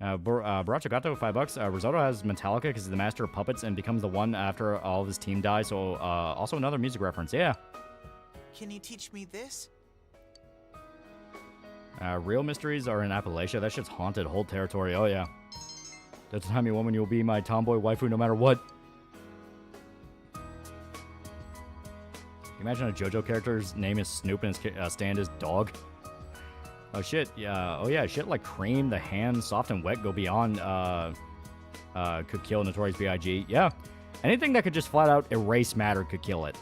Baracho Gato, $5. Risotto has Metallica because he's the master of puppets and becomes the one after all of his team dies. So, also another music reference. Yeah. Can you teach me this? Real mysteries are in Appalachia. That shit's haunted whole territory. Oh, yeah. That's the time you woman you'll be my tomboy waifu no matter what. Can you imagine a JoJo character's name is Snoop and his stand is Dog? Oh, shit. Yeah. Oh, yeah. Shit like Cream, the hands, soft and wet go beyond, could kill Notorious B.I.G. Yeah. Anything that could just flat out erase matter could kill it.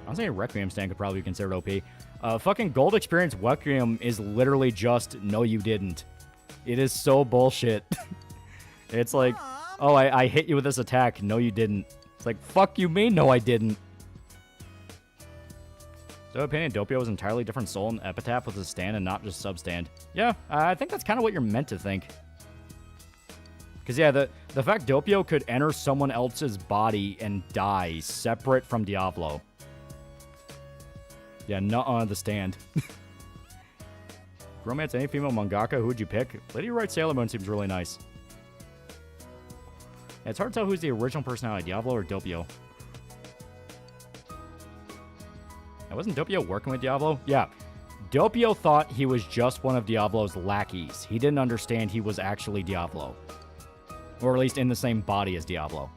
I'll say a Requiem stand could probably be considered OP. Fucking Gold Experience Requiem is literally just, no you didn't. It is so bullshit. It's like, oh, I hit you with this attack. No you didn't. It's like, fuck you mean no I didn't. So opinion, Doppio was an entirely different soul and epitaph with a stand and not just substand. Yeah, I think that's kind of what you're meant to think. Because yeah, the fact Doppio could enter someone else's body and die separate from Diablo. Yeah, not on the stand. Romance, any female mangaka, who would you pick? Lady Who Writes Sailor Moon seems really nice. Yeah, it's hard to tell who's the original personality, Diablo or Doppio. Now, wasn't Doppio working with Diablo? Yeah. Doppio thought he was just one of Diablo's lackeys. He didn't understand he was actually Diablo. Or at least in the same body as Diablo.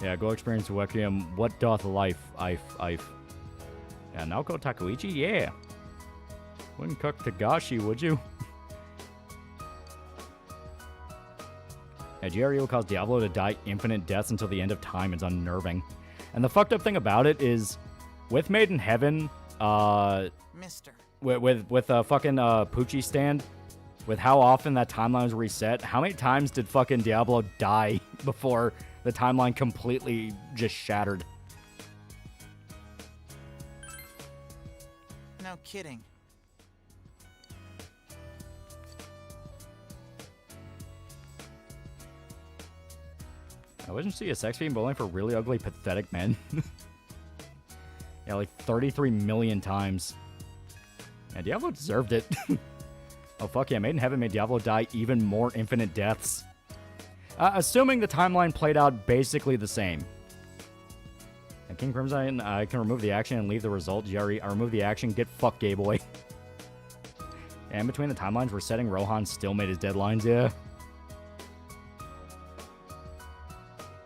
Yeah, go experience Requiem. What doth life? Yeah, Naoko Takeuchi? Yeah. Wouldn't cook Tagashi, would you? Yeah, GRE will cause Diablo to die infinite deaths until the end of time. It's unnerving. And the fucked up thing about it is, with Made in Heaven, Mister. with fucking Poochie stand, with how often that timeline was reset, how many times did fucking Diablo die before the timeline completely just shattered? No kidding. I wouldn't see a sex fiend, but only for really ugly, pathetic men. Yeah, like 33 million times. Yeah, Diablo deserved it. Oh, fuck yeah. Made in Heaven made Diablo die even more infinite deaths. Assuming the timeline played out basically the same. And King Crimson, I can remove the action and leave the result. GRE, I remove the action. Get fucked, gay boy. And between the timelines, resetting Rohan still made his deadlines, yeah.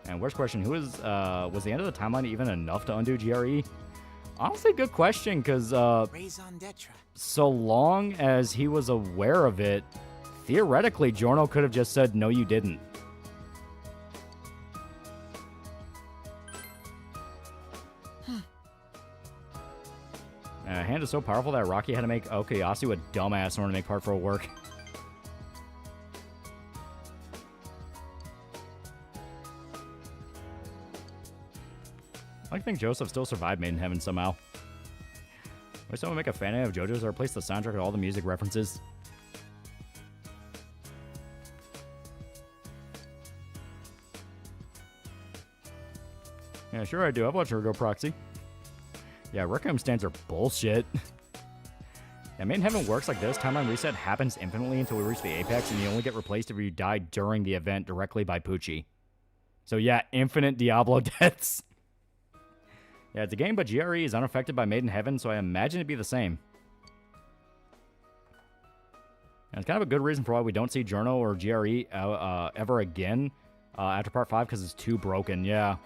And worst question, was the end of the timeline even enough to undo GRE? Honestly, good question, because so long as he was aware of it, theoretically, Giorno could have just said, no, you didn't. Hand is so powerful that Rocky had to make Okayasu a dumbass in order to make part for work. I think Joseph still survived Made in Heaven somehow. Wish someone would make a fan of JoJo's or replace the soundtrack with all the music references. Yeah, sure I do. I've watched Ergo Proxy. Yeah, Requiem stands are bullshit. Yeah, Made in Heaven works like this. Timeline reset happens infinitely until we reach the apex, and you only get replaced if you die during the event directly by Poochie. So yeah, infinite Diablo deaths. Yeah, it's a game, but GRE is unaffected by Made in Heaven, so I imagine it'd be the same. And it's kind of a good reason for why we don't see Journo or GRE ever again after Part 5, because it's too broken, yeah.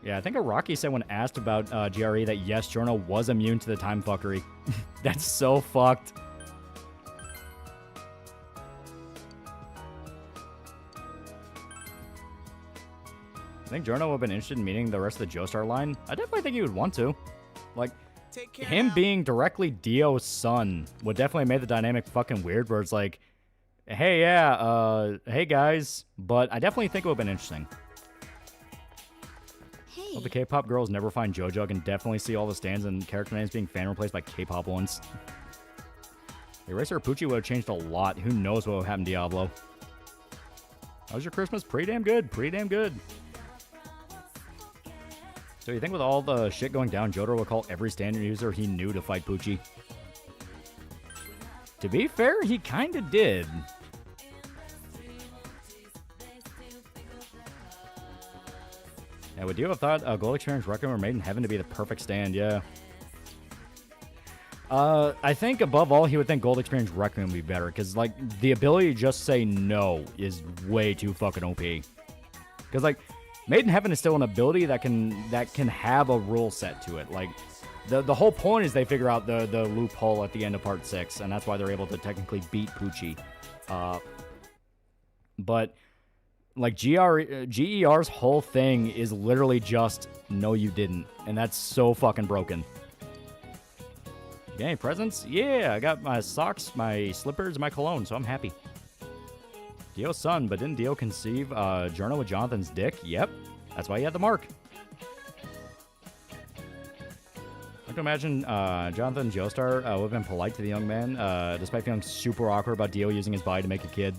Yeah, I think Araki said when asked about GRE that yes, Journo was immune to the time fuckery. That's so fucked. I think Journo would have been interested in meeting the rest of the Joestar line. I definitely think he would want to. Like, him being directly Dio's son would definitely make the dynamic fucking weird, where it's like, hey, yeah, hey, guys. But I definitely think it would have been interesting. Hey. Well, the K-pop girls never find JoJo. I can definitely see all the stands and character names being fan replaced by K-pop ones. Eraser Pucci would have changed a lot. Who knows what would happen to Diablo. How was your Christmas? Pretty damn good. Pretty damn good. So you think with all the shit going down, Jotaro would call every standard user he knew to fight Pucci? To be fair, he kind of did. Yeah, would you have thought Gold Experience Requiem were Made in Heaven to be the perfect stand? Yeah. I think above all, he would think Gold Experience Requiem would be better, because, like, the ability to just say no is way too fucking OP. Because, like, Made in Heaven is still an ability that can have a rule set to it. Like, the whole point is they figure out the loophole at the end of Part 6, and that's why they're able to technically beat Pucci. But, like, GER's whole thing is literally just, no you didn't. And that's so fucking broken. You got any presents? Yeah, I got my socks, my slippers, my cologne, so I'm happy. Dio's son, but didn't Dio conceive Journo with Jonathan's dick? Yep. That's why he had the mark. I can imagine Jonathan Joestar would have been polite to the young man, despite feeling super awkward about Dio using his body to make a kid.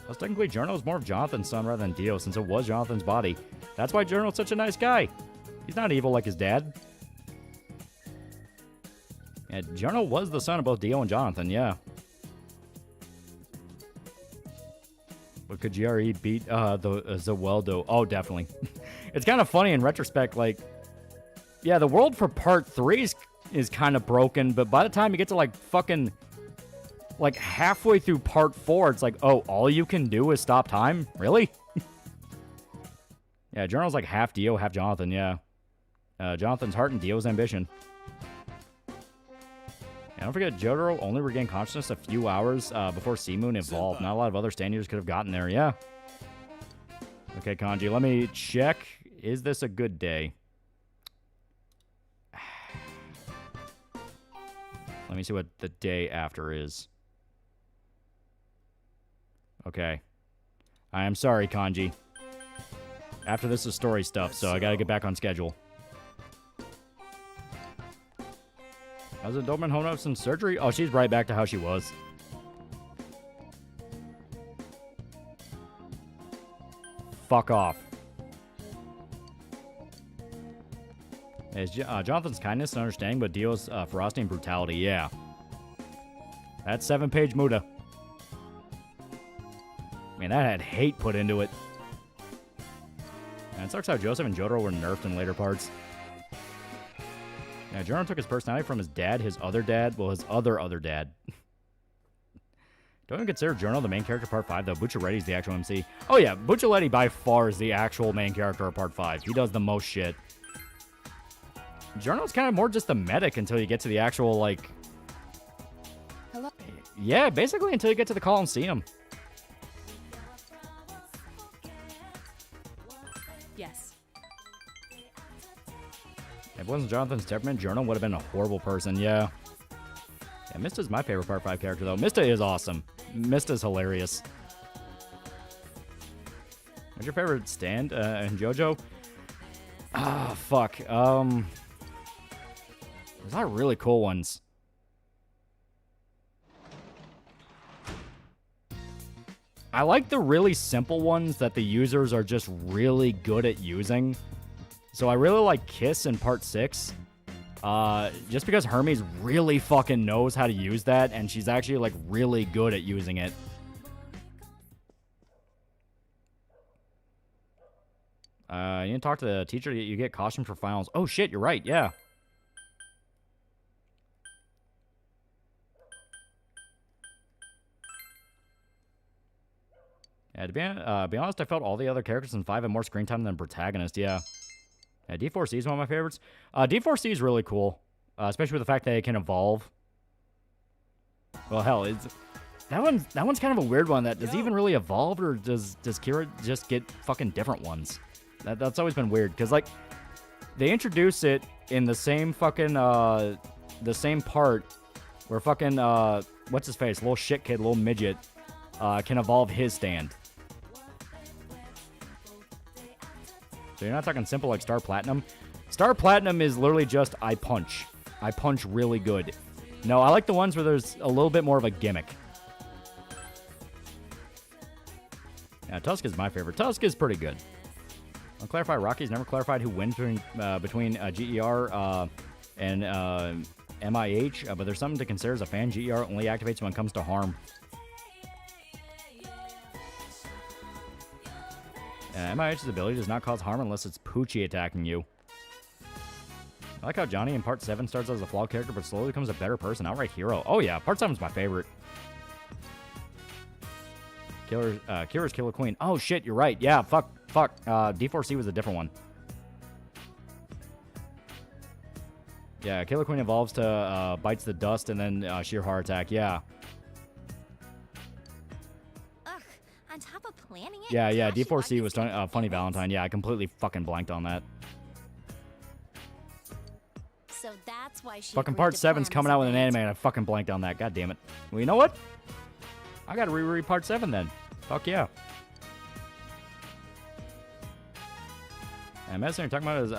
Plus, technically, Journo's more of Jonathan's son rather than Dio, since it was Jonathan's body. That's why Journo's such a nice guy. He's not evil like his dad. Yeah, Journo was the son of both Dio and Jonathan, yeah. But could GRE beat the Zaweldo? Oh, definitely. It's kind of funny in retrospect, like, yeah, the world for Part 3 is kind of broken, but by the time you get to, like, fucking, like, halfway through Part 4, it's like, oh, all you can do is stop time? Really? Yeah, Journo's like half Dio, half Jonathan, yeah. Jonathan's heart and Dio's ambition. And don't forget, Jotaro only regained consciousness a few hours before Sea Moon evolved. Not a lot of other stand users could have gotten there, yeah. Okay, Kanji, let me check. Is this a good day? Let me see what the day after is. Okay. I am sorry, Kanji. After this is story stuff, so I gotta get back on schedule. How's it Doberman home up since surgery? Oh, she's right back to how she was. Fuck off. Is Jonathan's kindness and understanding, but Dio's ferocity and brutality, yeah. That's 7-page Muda. Man, that had hate put into it. And it sucks how Joseph and Jotaro were nerfed in later parts. Yeah, Jotaro took his personality from his dad, his other dad, well, his other dad. Don't even consider Jotaro the main character of Part 5, though. Bucciaretti's the actual MC. Oh, yeah, Bucciaretti by far is the actual main character of Part 5. He does the most shit. Jotara's kind of more just the medic until you get to the actual, like... Hello? Yeah, basically until you get to the Coliseum. Yes. If it wasn't Jonathan's temperament, Jotaro would have been a horrible person, yeah. Yeah, Mista's my favorite Part 5 character, though. Mista is awesome. Mista's hilarious. What's your favorite stand in JoJo? Ah, fuck. There's a lot of really cool ones. I like the really simple ones that the users are just really good at using. So I really like Kiss in Part 6. Just because Hermes really fucking knows how to use that, and she's actually, like, really good at using it. You need to talk to the teacher. You get costumes for finals. Oh, shit, you're right, yeah. Yeah, to be honest, I felt all the other characters in 5 had more screen time than the protagonist, yeah. Yeah, D4C is one of my favorites. D4C is really cool, especially with the fact that it can evolve. Well, hell, that one's kind of a weird one. That does he even really evolve, or does Kira just get fucking different ones? That's always been weird, because, like, they introduce it in the same fucking, the same part where fucking, what's his face, little shit kid, little midget, can evolve his stand. So you're not talking simple like Star Platinum. Star Platinum is literally just, I punch. I punch really good. No, I like the ones where there's a little bit more of a gimmick. Yeah, Tusk is my favorite. Tusk is pretty good. I'll clarify, Rocky's never clarified who wins between GER and MIH, but there's something to consider as a fan. GER only activates when it comes to harm. MIH's ability does not cause harm unless it's Poochie attacking you. I like how Johnny in Part 7 starts as a flawed character, but slowly becomes a better person. Outright hero. Oh yeah, Part 7's my favorite. Kira's Killer Queen. Oh shit, you're right. Yeah, fuck. D4C was a different one. Yeah, Killer Queen evolves to bites the dust and then sheer heart attack. Yeah. On top of planning it. Yeah. D4C was Funny Valentine. Yeah, I completely fucking blanked on that. So that's why she Fucking Part 7's coming out with an anime and I fucking blanked on that. God damn it. Well, you know what? I gotta reread Part 7 then. Fuck yeah. And Madison, you're talking about is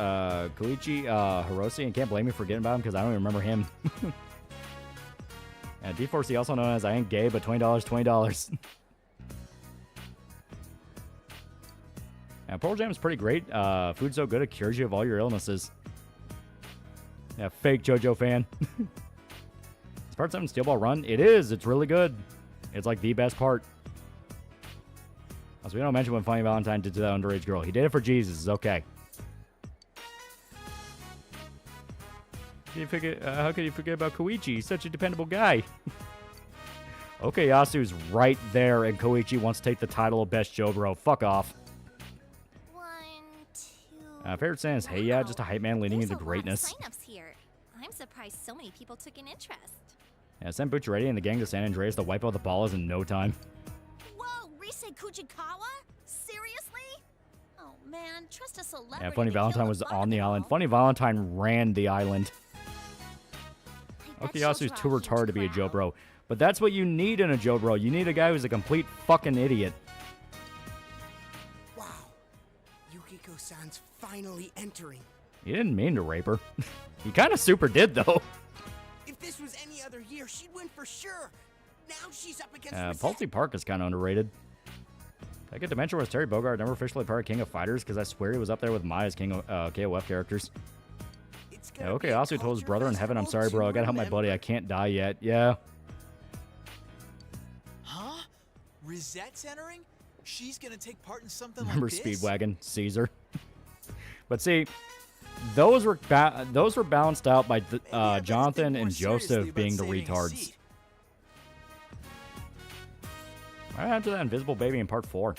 Koichi Hiroshi, and can't blame me for forgetting about him because I don't even remember him. And D4C, also known as I ain't gay, but $20, $20. And Pearl Jam is pretty great. Food's so good it cures you of all your illnesses. Yeah, fake JoJo fan. Is Part 7 Steel Ball Run? It is. It's really good. It's like the best part. Also, we don't mention what Funny Valentine did to that underage girl. He did it for Jesus. It's okay. How could you forget about Koichi? He's such a dependable guy. Okay, Yasu's right there, and Koichi wants to take the title of Best Jobro. Fuck off. Favorite saying is, hey, yeah, just a hype man leading into greatness. Sign-ups here. I'm surprised so many people took an interest. Yeah, send Bucciaretti and the gang to San Andreas to wipe out the ballas in no time. Whoa, Rise Kujikawa? Seriously? Oh man, trust a celebrity. Yeah, Funny Valentine was on the island. Funny Valentine ran the island. Okuyasu's too retarded to be a Jobro. But that's what you need in a Jobro. You need a guy who's a complete fucking idiot. Wow. Yukiko-san's finally entering. He didn't mean to rape her. He kind of super did, though. If this was any other year, she'd win for sure. Now she's up against Palsy Park is kind of underrated. I get to mention was Terry Bogard never officially part of King of Fighters because I swear he was up there with Maya's King of KOF characters. Yeah, okay, Asu told his brother in heaven, I'm sorry, bro. I gotta help my buddy. I can't die yet. Yeah. Huh? Rizette's entering? She's gonna take part in something Remember like this? Speedwagon, Caesar. But see, those were balanced out by Jonathan and Joseph being the retards. Right after that Invisible Baby in Part 4.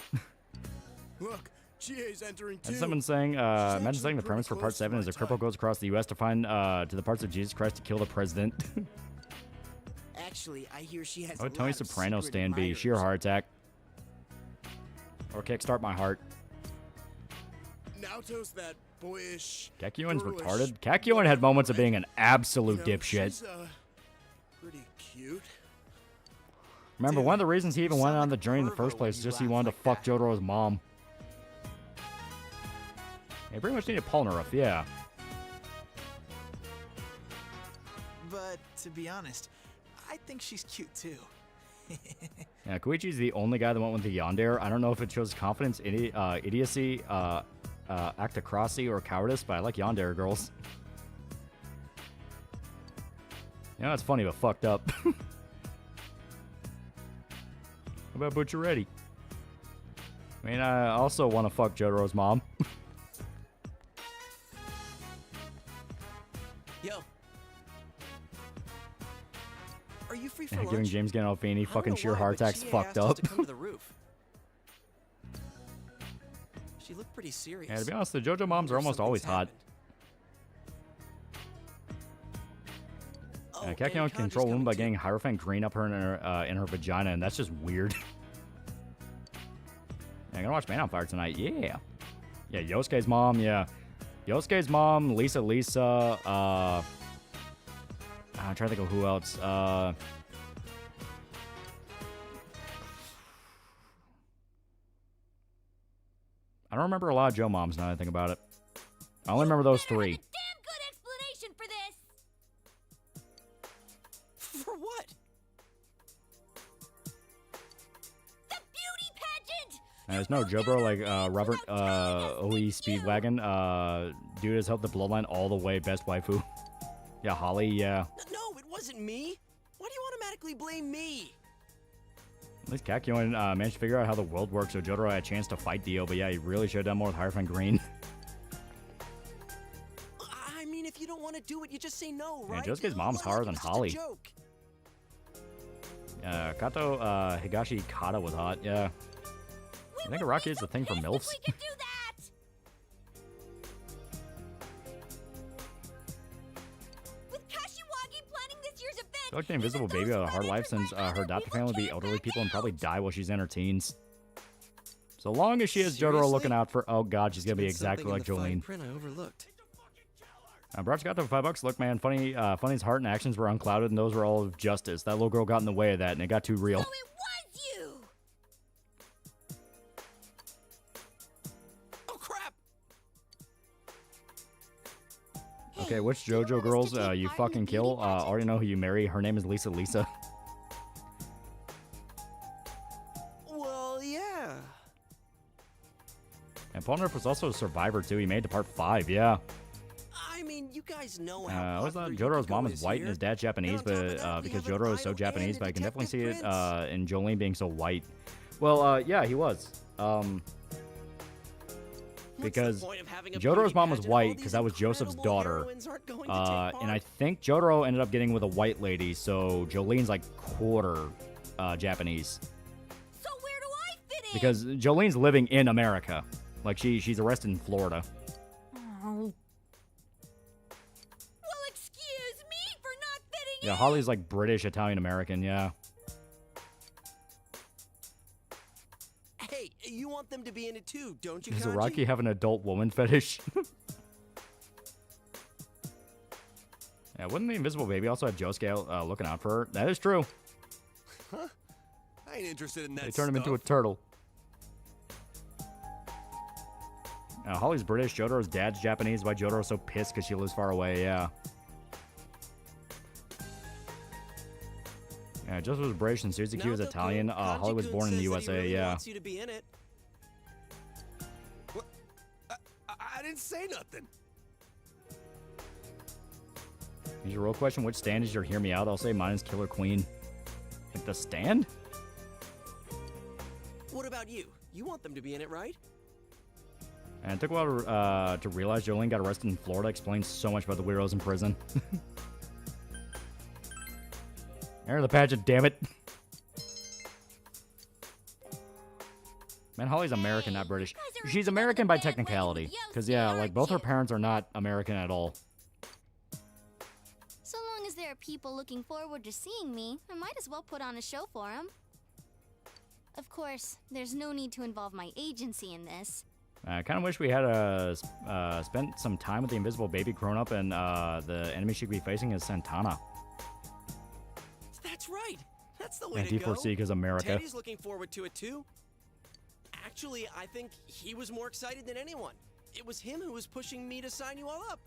Look, GA's entering too. And someone saying, imagine saying the premise for Part 7 is a cripple goes across the U.S. to find to the parts of Jesus Christ to kill the president. Actually, I hear she has Oh, Tony Soprano stand B. Sheer heart attack. Or kickstart my heart. Naoto's that boyish. Kakyoin's girlish retarded. Kakyoin had moments of being an absolute dipshit. She's, pretty cute. Remember, one of the reasons he even went on the journey in the first place is just he wanted to fuck Jotaro's mom. He pretty much needed Polnareff, yeah. But to be honest, I think she's cute too. Yeah, Koichi's the only guy that went with the yandere. I don't know if it shows confidence, idiocy, actocracy, or cowardice, but I like yandere girls. You know, it's funny but fucked up. How about Butcheretti? I mean, I also want to fuck Jotaro's mom. Yo. Are you free for Yeah, lunch? giving James Gandolfini I fucking don't know sheer why, heart but attacks GA fucked asked us up. to come to the roof. She looked pretty serious. Yeah, to be honest, the JoJo moms are almost always hot. Cat can only control women by getting Hierophant green up her in her vagina, and that's just weird. Yeah, I'm gonna watch Man on Fire tonight. Yeah. Yeah, Yosuke's mom, yeah. Yosuke's mom, Lisa. I'm trying to think of who else. I don't remember a lot of Joe moms now that I think about it. I only remember those three. Damn good explanation for this. For what? The beauty pageant. There's no Joe Bro like Robert OE Speedwagon. Dude has helped the bloodline all the way. Best waifu. Yeah, Holly, yeah. No, it wasn't me. Why do you automatically blame me? At least Kakyoin managed to figure out how the world works, so Jotaro had a chance to fight Dio, but yeah, he really should have done more with Hierophant Green. I mean, if you don't want to do it, you just say no, Yeah, right? Josuke's mom's harder than Holly. Joke. Kato Higashi Kata was hot, yeah. I think Araki is the thing for MILFs. I feel like the Invisible Baby had a hard life since her adopted family would be elderly people and probably die while she's in her teens. So long as she has Jotaro looking out for... Oh god, she's gonna be exactly like Jolene. Print I overlooked. Brought got to $5. Look, man, Funny's heart and actions were unclouded, and those were all of justice. That little girl got in the way of that, and it got too real. Oh crap! Okay, which JoJo girls you fucking kill? Already know who you marry. Her name is Lisa. Well, yeah. And Polnareff was also a survivor, too. He made it to part 5, yeah. I mean, you guys know I how always thought Jotaro's mom is white and his dad's Japanese, but because Jotaro is so Japanese, but I can definitely see it in Jolene being so white. Well, yeah, he was. Because Jotaro's mom was white because that was Joseph's daughter. And I think Jotaro ended up getting with a white lady, so Jolene's like quarter Japanese. So where do I fit in? Because Jolene's living in America. Like, she's arrested in Florida. Oh. Well, excuse me for not fitting Yeah, Holly's like British, Italian American, yeah. Hey, you want them to be in it too, don't you, Does Kanji? Araki have an adult woman fetish? Yeah, wouldn't the Invisible Baby also have Josuke looking out for her? That is true. Huh? I ain't interested in that They turned him into a stuff. turtle. Holly's British, Jotaro's dad's Japanese. Why Jotaro's so pissed because she lives far away, yeah. Yeah, Joseph was British and Suzuki was Italian. Holly was born in the USA, yeah. Wants you to be in it. I didn't say nothing. Here's your real question. Which stand is your hear me out? I'll say mine is Killer Queen. Like the stand? What about you? You want them to be in it, right? And it took a while to realize Jolene got arrested in Florida. Explains so much about the weirdos in prison. Enter the pageant, damn it. Man, Holly's American, not British. She's American by technicality. Because, yeah, like, both her parents are not American at all. So long as there are people looking forward to seeing me, I might as well put on a show for them. Of course, there's no need to involve my agency in this. I kind of wish we had spent some time with the Invisible Baby grown up, and the enemy she could be facing is Santana. That's right. That's the way And to go. D4C because America. Teddy's looking forward to it too. Actually, I think he was more excited than anyone. It was him who was pushing me to sign you all up.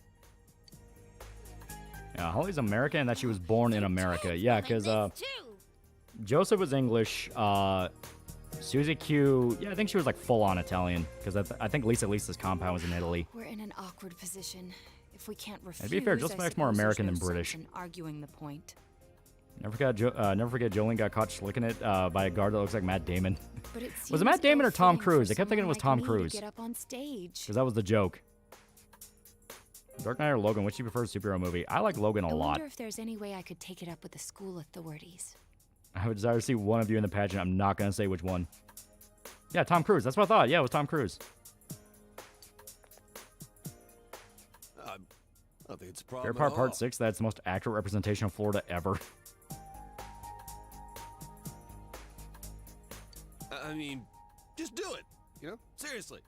Yeah, Holly's American and that she was born in America. Yeah, because Joseph was English. Suzy Q, yeah, I think she was like full-on Italian. Because I think Lisa's compound was in Italy. We're in an awkward position. If if we can't refuse. To be fair, Joseph I acts more suppose American there's than no British. sense in arguing the point. Never forget Jolene got caught slicking it by a guard that looks like Matt Damon. But it Was it Matt seems Damon or Tom ill-fitting for Cruise? I kept thinking it was someone Tom like me to Cruise. Get up on stage. Because that was the joke. Dark Knight or Logan, which do you prefer superhero movie? I like Logan a I lot. wonder if there's any way I could take it up with the school authorities. I would desire to see one of you in the pageant. I'm not going to say which one. Yeah, Tom Cruise. That's what I thought. Yeah, it was Tom Cruise. I don't think it's a problem. Fair Part at Part all. 6, that's the most accurate representation of Florida ever. I mean, just do it. You know, seriously.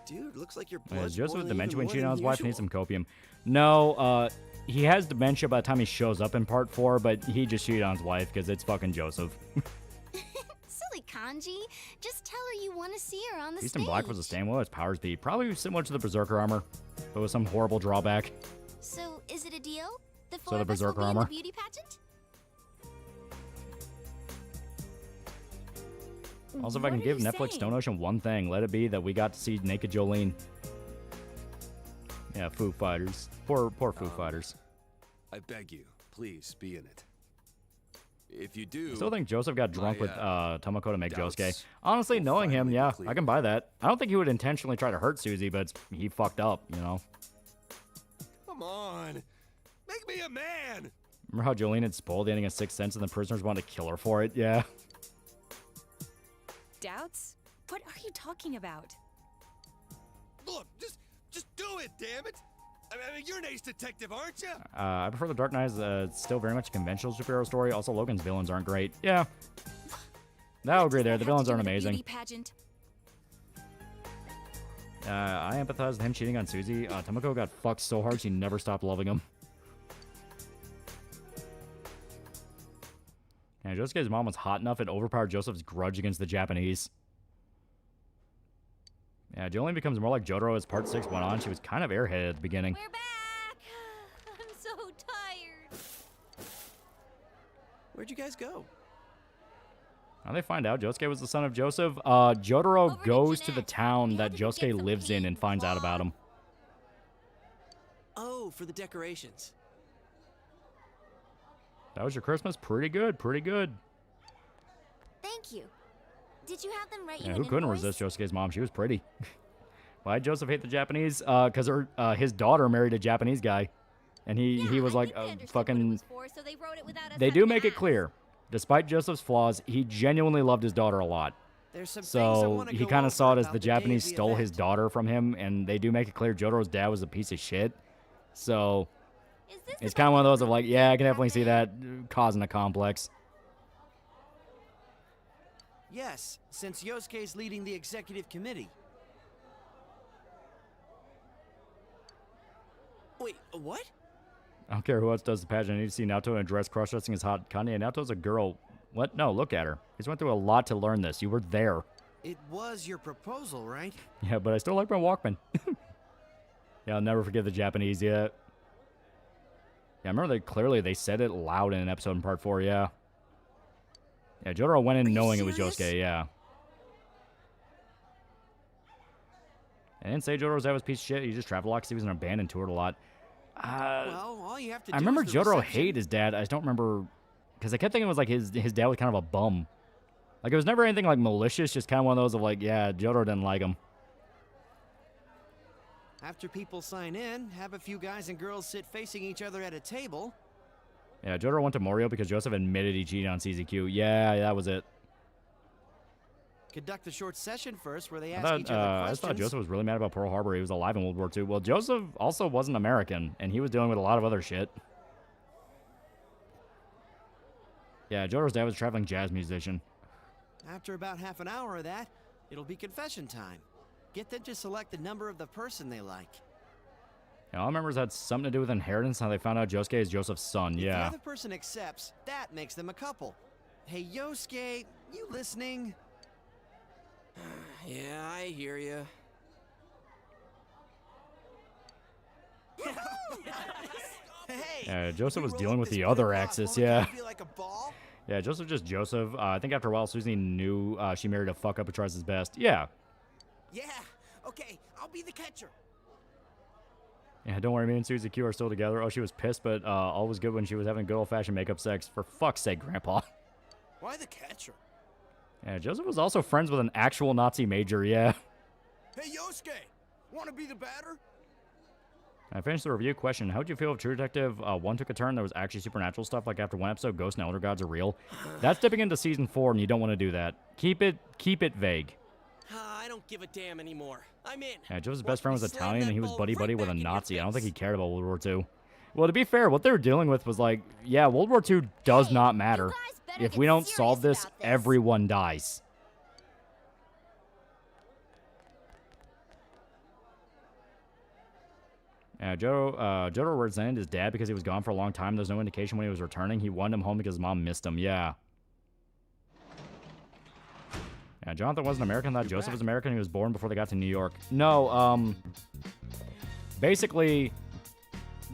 Dude, looks like your Yeah, blood's Joseph with boiling dementia even when more cheating on than his wife usual. needs some copium. No, he has dementia by the time he shows up in Part 4, but he just cheated on his wife because it's fucking Joseph. Silly Kanji. Just tell her you want to see her on the Beast stage. in Black was a stand well, his powers be. Probably similar to the Berserker armor, but with some horrible drawback. So, is it a deal? The So four the of us will Berserker be in armor? the beauty pageant? Also, if I can give Netflix Stone Ocean one thing, let it be that we got to see naked Jolene. Yeah, Foo Fighters. Poor Foo Fighters. I beg you, please be in it. If you do, I still think Joseph got drunk with Tomoko to make doubts Josuke. Honestly, knowing him, finally yeah, be clear. I can buy that. I don't think he would intentionally try to hurt Susie, but he fucked up, you know? Come on, make me a man. Remember how Jolene had spoiled the ending of Sixth Sense and the prisoners wanted to kill her for it? Yeah. Doubts? What are you talking about? Look, just do it, damn it. I mean, you're an ace detective, aren't you? I prefer The Dark Knight. It's still very much a conventional superhero story. Also, Logan's villains aren't great. Yeah. I'll agree there. The villains aren't amazing. Pageant? I empathize with him cheating on Susie. Tomoko got fucked so hard she never stopped loving him. And Josuke's mom was hot enough it overpowered Joseph's grudge against the Japanese. Yeah, Jolene becomes more like Jotaro as Part 6 went on. She was kind of airheaded at the beginning. We're back! I'm so tired. Where'd you guys go? Now they find out Josuke was the son of Joseph. Jotaro goes to the town that Josuke lives in and finds out about him. Oh, for the decorations. That was your Christmas? Pretty good, pretty good. Thank you. Did you have them write you Yeah, an who couldn't invoice? resist Josuke's mom? She was pretty. Why did Joseph hate the Japanese? Because his daughter married a Japanese guy. And he was like fucking... So they wrote it without us They do having make to it clear, despite Joseph's flaws, he genuinely loved his daughter a lot. There's some things I So wanna he go kind of over saw it as about the the day of Japanese the stole event. his daughter from him, and they do make it clear Jotaro's dad was a piece of shit. So it's kind of one of those of like, yeah, I can definitely see that causing a complex. Yes, since Yosuke's leading the executive committee. Wait, what? I don't care who else does the pageant. I need to see Naoto in a dress cross-dressing as hot. Kanye, Naoto's a girl. What? No, look at her. He's went through a lot to learn this. You were there. It was your proposal, right? Yeah, but I still like my Walkman. Yeah, I'll never forget the Japanese yet. Yeah, I remember they said it loud in an episode in Part 4, yeah. Yeah, Jotaro went in knowing it was Josuke, yeah. I didn't say Jotaro's dad was a piece of shit. He just traveled a lot because he was in a band and toured a lot. Well, all you have to I do remember is the Jotaro reception. hated his dad. I just don't remember... Because I kept thinking it was like his dad was kind of a bum. Like, it was never anything like malicious, just kind of one of those of like, yeah, Jotaro didn't like him. After people sign in, have a few guys and girls sit facing each other at a table. Yeah, Jotaro went to Morio because Joseph admitted he cheated on CZQ. Yeah, that was it. Conduct a short session first where they I ask thought, each other I questions. just thought Joseph was really mad about Pearl Harbor. He was alive in World War II. Well, Joseph also wasn't American, and he was dealing with a lot of other shit. Yeah, Jotaro's dad was a traveling jazz musician. After about half an hour of that, it'll be confession time. Get them to select the number of the person they like. Yeah, all I remember is that had something to do with inheritance, how they found out Josuke is Joseph's son. If the Yeah. other person accepts, that makes them a couple. Hey, Yosuke, you listening? Yeah, I hear you. Yeah, Joseph was dealing with the other axis, yeah. Feel like a ball? Yeah, Joseph just Joseph. I think after a while, Susie knew she married a fuck up who tries his best. Yeah. Yeah. Okay, I'll be the catcher. Yeah, don't worry, me and Susie Q are still together. Oh, she was pissed, but all was good when she was having good old-fashioned makeup sex. For fuck's sake, Grandpa. Why the catcher? Yeah, Joseph was also friends with an actual Nazi major, yeah. Hey, Yosuke! Want to be the batter? I finished the review. Question: how'd you feel if True Detective 1 took a turn? There was actually supernatural stuff, like after one episode, ghosts and elder gods are real. That's dipping into season 4, and you don't want to do that. Keep it vague. I don't give a damn anymore. I'm in. Yeah, Joseph's best friend was Italian, and he was buddy-buddy with a Nazi. I don't think he cared about World War II. Well, to be fair, what they were dealing with was like, yeah, World War II does not matter. If we don't solve this, everyone dies. Jotaro resented his dad because he was gone for a long time. There's no indication when he was returning. He wanted him home because his mom missed him. Yeah. Yeah, Jonathan wasn't American. Thought Joseph was American. He was born before they got to New York. No, basically,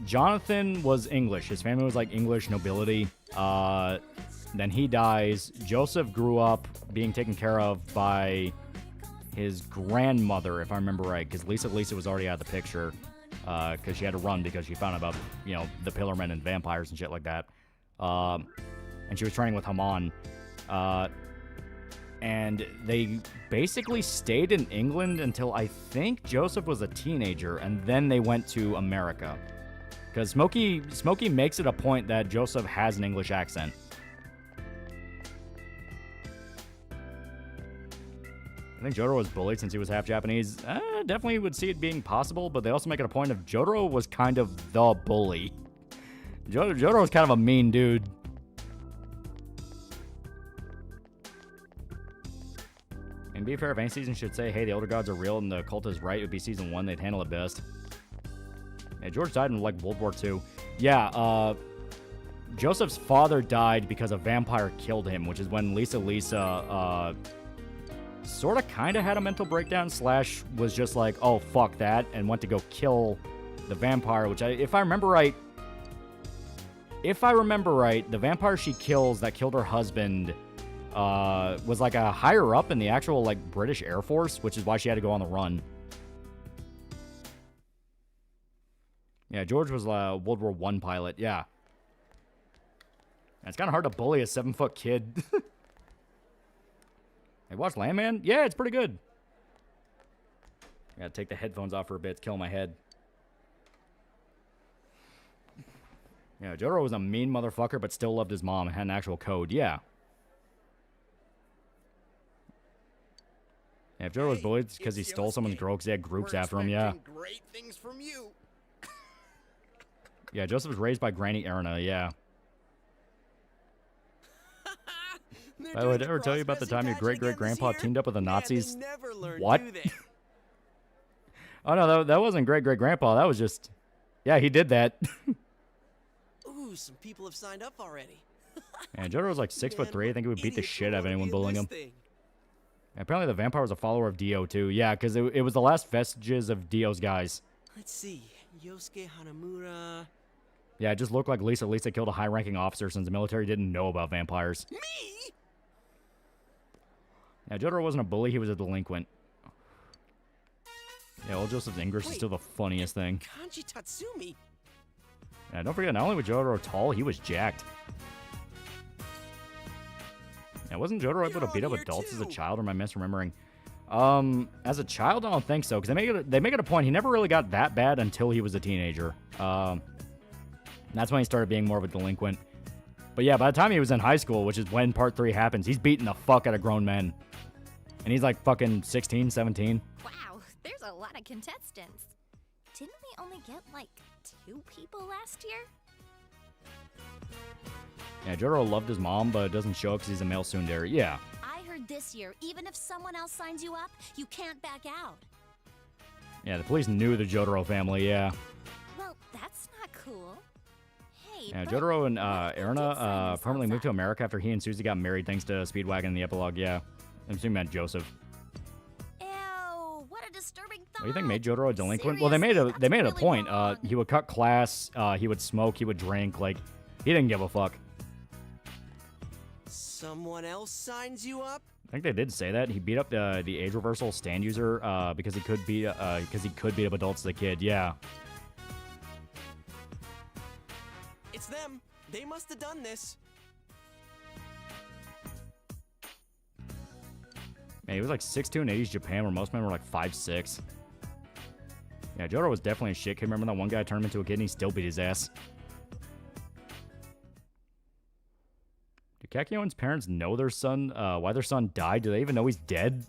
Jonathan was English. His family was like English nobility. Then he dies. Joseph grew up being taken care of by his grandmother, if I remember right, because Lisa was already out of the picture, because she had to run because she found out about, you know, the Pillarmen and vampires and shit like that. And she was training with Haman. And they basically stayed in England until I think Joseph was a teenager, and then they went to America. Because Smokey makes it a point that Joseph has an English accent. I think Jotaro was bullied since he was half Japanese. Definitely would see it being possible, but they also make it a point of Jotaro was kind of the bully. Jotaro was kind of a mean dude. And be fair, if any season should say, hey, the Elder Gods are real and the cult is right, it would be season 1. They'd handle it best. Yeah, George died in, like, World War II. Yeah, Joseph's father died because a vampire killed him, which is when Lisa, sort of kind of had a mental breakdown, / was just like, oh, fuck that, and went to go kill the vampire, which, if I remember right, the vampire she kills that killed her husband was like a higher up in the actual like British Air Force, which is why she had to go on the run. Yeah, George was a World War I pilot. Yeah, and it's kind of hard to bully a 7-foot kid. Hey, watch Landman? Yeah, it's pretty good. I gotta take the headphones off for a bit. It's killing my head. Yeah, Jotaro was a mean motherfucker, but still loved his mom and had an actual code. Yeah. Yeah, if Jotaro was bullied, it's because he stole someone's girl because he had groups after him, yeah. Great things from you. Yeah, Joseph was raised by Granny Erna, yeah. By the way, did I ever tell you about the time your great-great-grandpa teamed up with the Nazis? What? Oh, no, that wasn't great-great-grandpa. That was just... Yeah, he did that. Ooh, some people have signed up already. Yeah, Jotaro was like 6'3". I think he would beat the shit out of anyone bullying him. Apparently the vampire was a follower of Dio too. Yeah, because it was the last vestiges of Dio's guys. Let's see. Yosuke Hanamura. Yeah, it just looked like Lisa killed a high-ranking officer since the military didn't know about vampires. Me? Yeah, Jotaro wasn't a bully. He was a delinquent. Yeah, old Joseph's English is still the funniest thing. Kanji Tatsumi. Yeah, don't forget, not only was Jotaro tall, he was jacked. Yeah, wasn't Jotaro able to beat up adults as a child, or am I misremembering? As a child, I don't think so, because they make it a point. He never really got that bad until he was a teenager. That's when he started being more of a delinquent. But yeah, by the time he was in high school, which is when part 3 happens, he's beating the fuck out of grown men. And he's like fucking 16, 17. Wow, there's a lot of contestants. Didn't we only get like 2 people last year? Yeah, Jotaro loved his mom, but it doesn't show because he's a male tsundere. Yeah. I heard this year, even if someone else signs you up, you can't back out. Yeah, the police knew the Jotaro family, yeah. Well, that's not cool. Hey, Yeah, Jotaro and Erna permanently moved to America after he and Susie got married thanks to Speedwagon in the epilogue, yeah. I'm assuming that Joseph. Ew, what a disturbing thought. What do you think made Jotaro a delinquent? Well, they made it a point. He would cut class, he would smoke, he would drink, like, he didn't give a fuck. Someone else signs you up? I think they did say that. He beat up the age reversal stand user because he could beat up adults as a kid, yeah. They must have done this. Man, he was like 6'2" in 80s Japan, where most men were like 5'6". Yeah, Jotaro was definitely a shit kid. Remember that one guy turned him into a kid and he still beat his ass? Do Kakyoin's parents know their son, why their son died? Do they even know he's dead?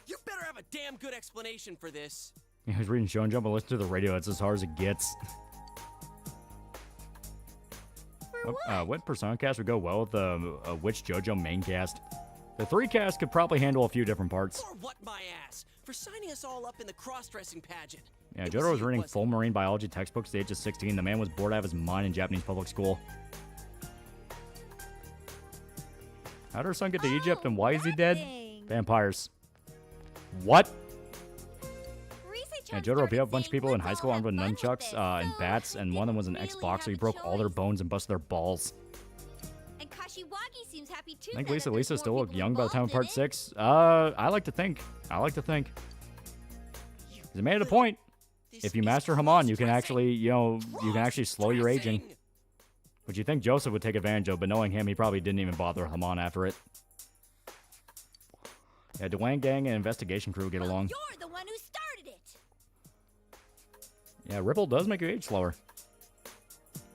You better have a damn good explanation for this. He was reading Shonen Jump and listening to the radio. It's as hard as it gets. What Persona cast would go well with a Witch JoJo main cast? The 3 cast could probably handle a few different parts. Or what my ass for signing us all up in the cross-dressing pageant. Yeah, Jotaro was reading full marine biology textbooks at the age of 16. The man was bored out of his mind in Japanese public school. How did her son get to Egypt and why is he dead? Vampires. What? Yeah, Jotaro beat up a bunch of people in high school armed with nunchucks and bats, and one of them was an ex-boxer. He broke all their bones and busted their balls. And Kashiwagi seems happy too. I think Lisa still looked young by the time of part 6. I like to think. He made it a point. If you master Hamon, you can actually, you can actually slow your aging. Which you think Joseph would take advantage of, but knowing him, he probably didn't even bother Hamon after it. Yeah, Dwayne Gang and Investigation Crew get along. You're the one who started it. Yeah, Ripple does make you age slower.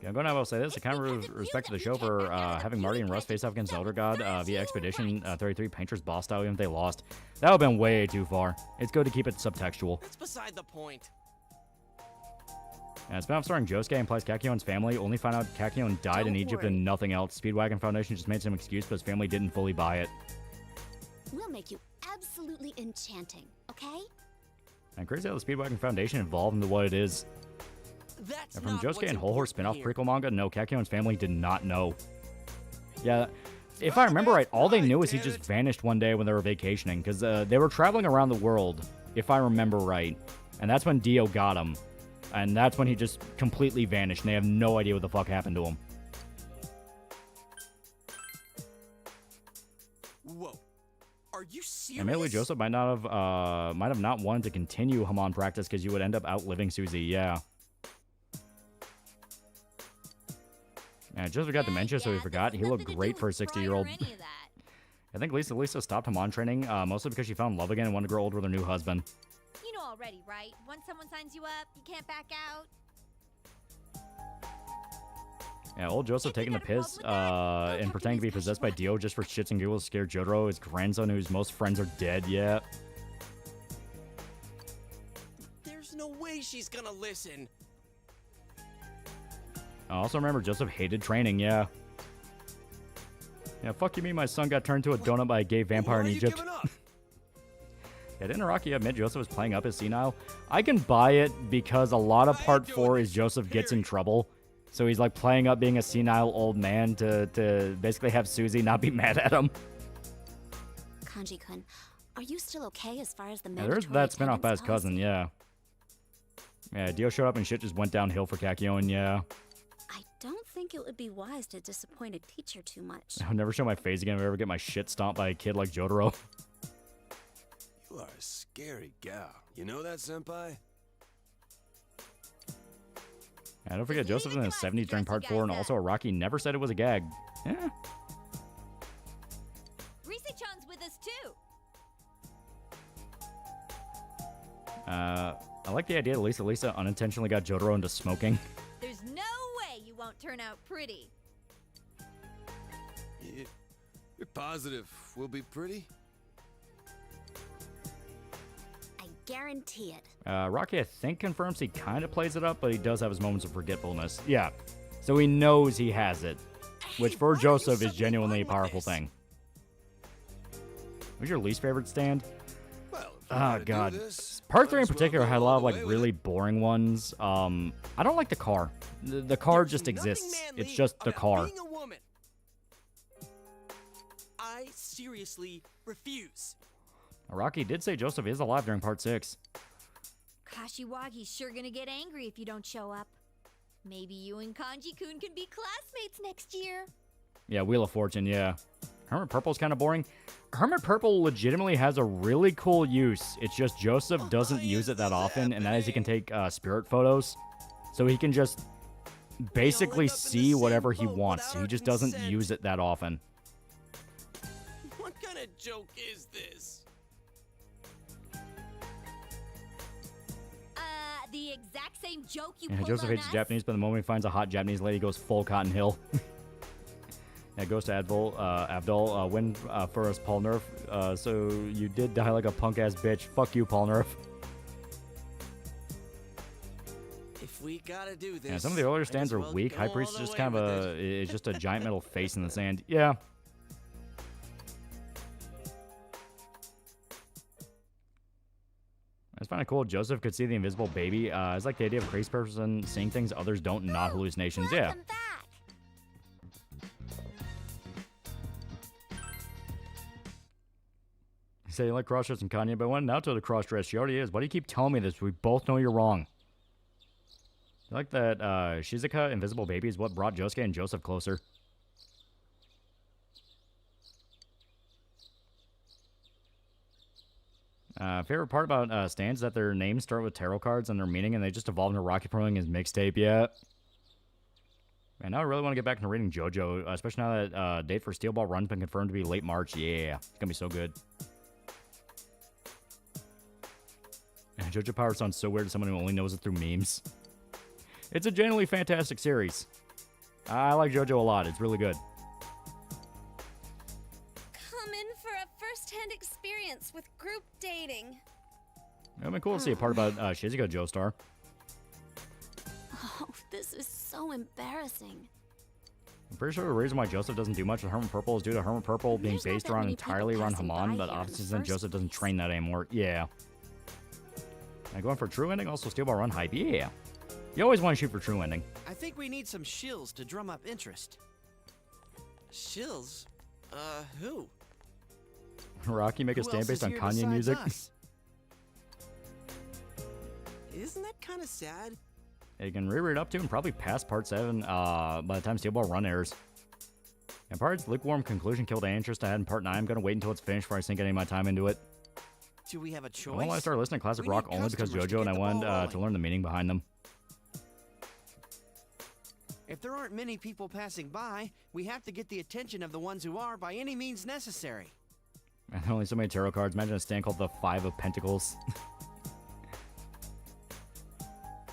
Yeah, I'm going to have to say this. I kind of respect to the show for having Marty and Russ face off against Elder God via Expedition 33 Painter's boss style, even if they lost. That would have been way too far. It's good to keep it subtextual. That's beside the point. Yeah, spin-off starring Josuke implies Kakyoin's family. Only found out Kakyoin died in Egypt and nothing else. Speedwagon Foundation just made some excuse, but his family didn't fully buy it. We'll make you absolutely enchanting, okay? And crazy how the Speedwagon Foundation evolved into what it is. And from Josuke and Whole Horse spin-off prequel manga, no, Kakyoin's family did not know. Yeah, if I remember right, all they knew is he just vanished one day when they were vacationing, because they were traveling around the world, if I remember right. And that's when Dio got him. And that's when he just completely vanished, and they have no idea what the fuck happened to him. Whoa. Are you serious? And maybe Joseph might have not wanted to continue Hamon practice because you would end up outliving Susie, yeah. Yeah, Joseph got dementia, so he forgot. He looked great for a 60-year-old. I think Lisa stopped Hamon training, mostly because she found love again and wanted to grow old with her new husband. You know already, right? Once someone signs you up, you can't back out. Yeah, old Joseph taking the piss and pretending to be possessed by Dio just for shits and giggles to scare Jotaro, his grandson whose most friends are dead, yeah. There's no way she's gonna listen. I also remember Joseph hated training, yeah. Yeah, fuck you mean my son got turned into a donut by a gay vampire in Egypt. Yeah, didn't Araki admit Joseph was playing up his senile? I can buy it because a lot of part 4 is Joseph gets in trouble. So he's like playing up being a senile old man to basically have Susie not be mad at him. Kanji-kun, are you still okay as far as the Yeah, there's that spinoff by his cousin, yeah. Yeah, Dio showed up and shit just went downhill for Kakyoin, yeah. I don't think it would be wise to disappoint a teacher too much. I'll never show my face again if I ever get my shit stomped by a kid like Jotaro. You are a scary gal. You know that, senpai? Yeah, don't forget, Joseph was in the 70s during part 4, and also Araki never said it was a gag. Yeah. Rise-chan's with us too. I like the idea that Lisa unintentionally got Jotaro into smoking. There's no way you won't turn out pretty. You're positive we'll be pretty? Guarantee it. Rocky, I think, confirms he kind of plays it up, but he does have his moments of forgetfulness. Yeah. So he knows he has it, which for Joseph is genuinely a powerful thing. What's your least favorite stand? Oh, God. Part 3 in particular had a lot of, like, really boring ones. I don't like the car. The car just exists. It's just the car. I seriously refuse. Araki did say Joseph is alive during part 6. Kashiwagi's sure gonna get angry if you don't show up. Maybe you and Kanji-kun can be classmates next year. Yeah, Wheel of Fortune, yeah. Hermit Purple's kind of boring. Hermit Purple legitimately has a really cool use. It's just Joseph doesn't use it that often, and that is he can take spirit photos. So he can just basically see whatever he wants. He just doesn't use it that often. What kind of joke is this? The exact same joke you Yeah, pulled Joseph on hates us? Japanese, but the moment he finds a hot Japanese lady, he goes full Cotton Hill. Yeah, goes to Abdul. Win for us, Paul Nerf. So you did die like a punk-ass bitch. Fuck you, Paul Nerf. If we gotta do this, Yeah, some of the earlier stands are weak. High Priest is just kind of is just a giant metal face in the sand. Yeah. It's kind of cool. Joseph could see the invisible baby. It's like the idea of a crazy person seeing things others don't, not hallucinations. Yeah. You say you like crossdress and Kanye, but I wanted now to the crossdress. She already is. Why do you keep telling me this? We both know you're wrong. I like that Shizuka, invisible baby, is what brought Josuke and Joseph closer. Favorite part about stands is that their names start with tarot cards and their meaning, and they just evolve into Rocky promoting his mixtape. Yeah. Man, now I really want to get back into reading JoJo, especially now that date for Steel Ball Run's been confirmed to be late March. Yeah, it's gonna be so good. And JoJo Power sounds so weird to someone who only knows it through memes. It's a genuinely fantastic series. I like JoJo a lot. It's really good. Come in for a first-hand experience with group dating. It would be cool to see a part about Shizuka Joestar. Oh, this is so embarrassing. I'm pretty sure the reason why Joseph doesn't do much with Hermit Purple is due to Hermit Purple being based around entirely around Haman, but obviously since Joseph doesn't train that anymore. Yeah. And going for true ending, also Steel Ball Run hype. Yeah. You always want to shoot for true ending. I think we need some shills to drum up interest. Shills? Who? Rocky make a Who stand else based is on here Kanye besides music. us? Isn't that kind of sad? You can reread up to and probably past part 7 by the time Steel Ball Run airs. And part's lukewarm conclusion killed any interest I had in part 9. I'm going to wait until it's finished before I sink any of my time into it. Do we have a choice? I won't let I started listening to classic We rock need only because customers to JoJo and get I the wanted ball rolling. to learn the meaning behind them. If there aren't many people passing by, we have to get the attention of the ones who are by any means necessary. And there are only so many tarot cards. Imagine a stand called the 5 of Pentacles.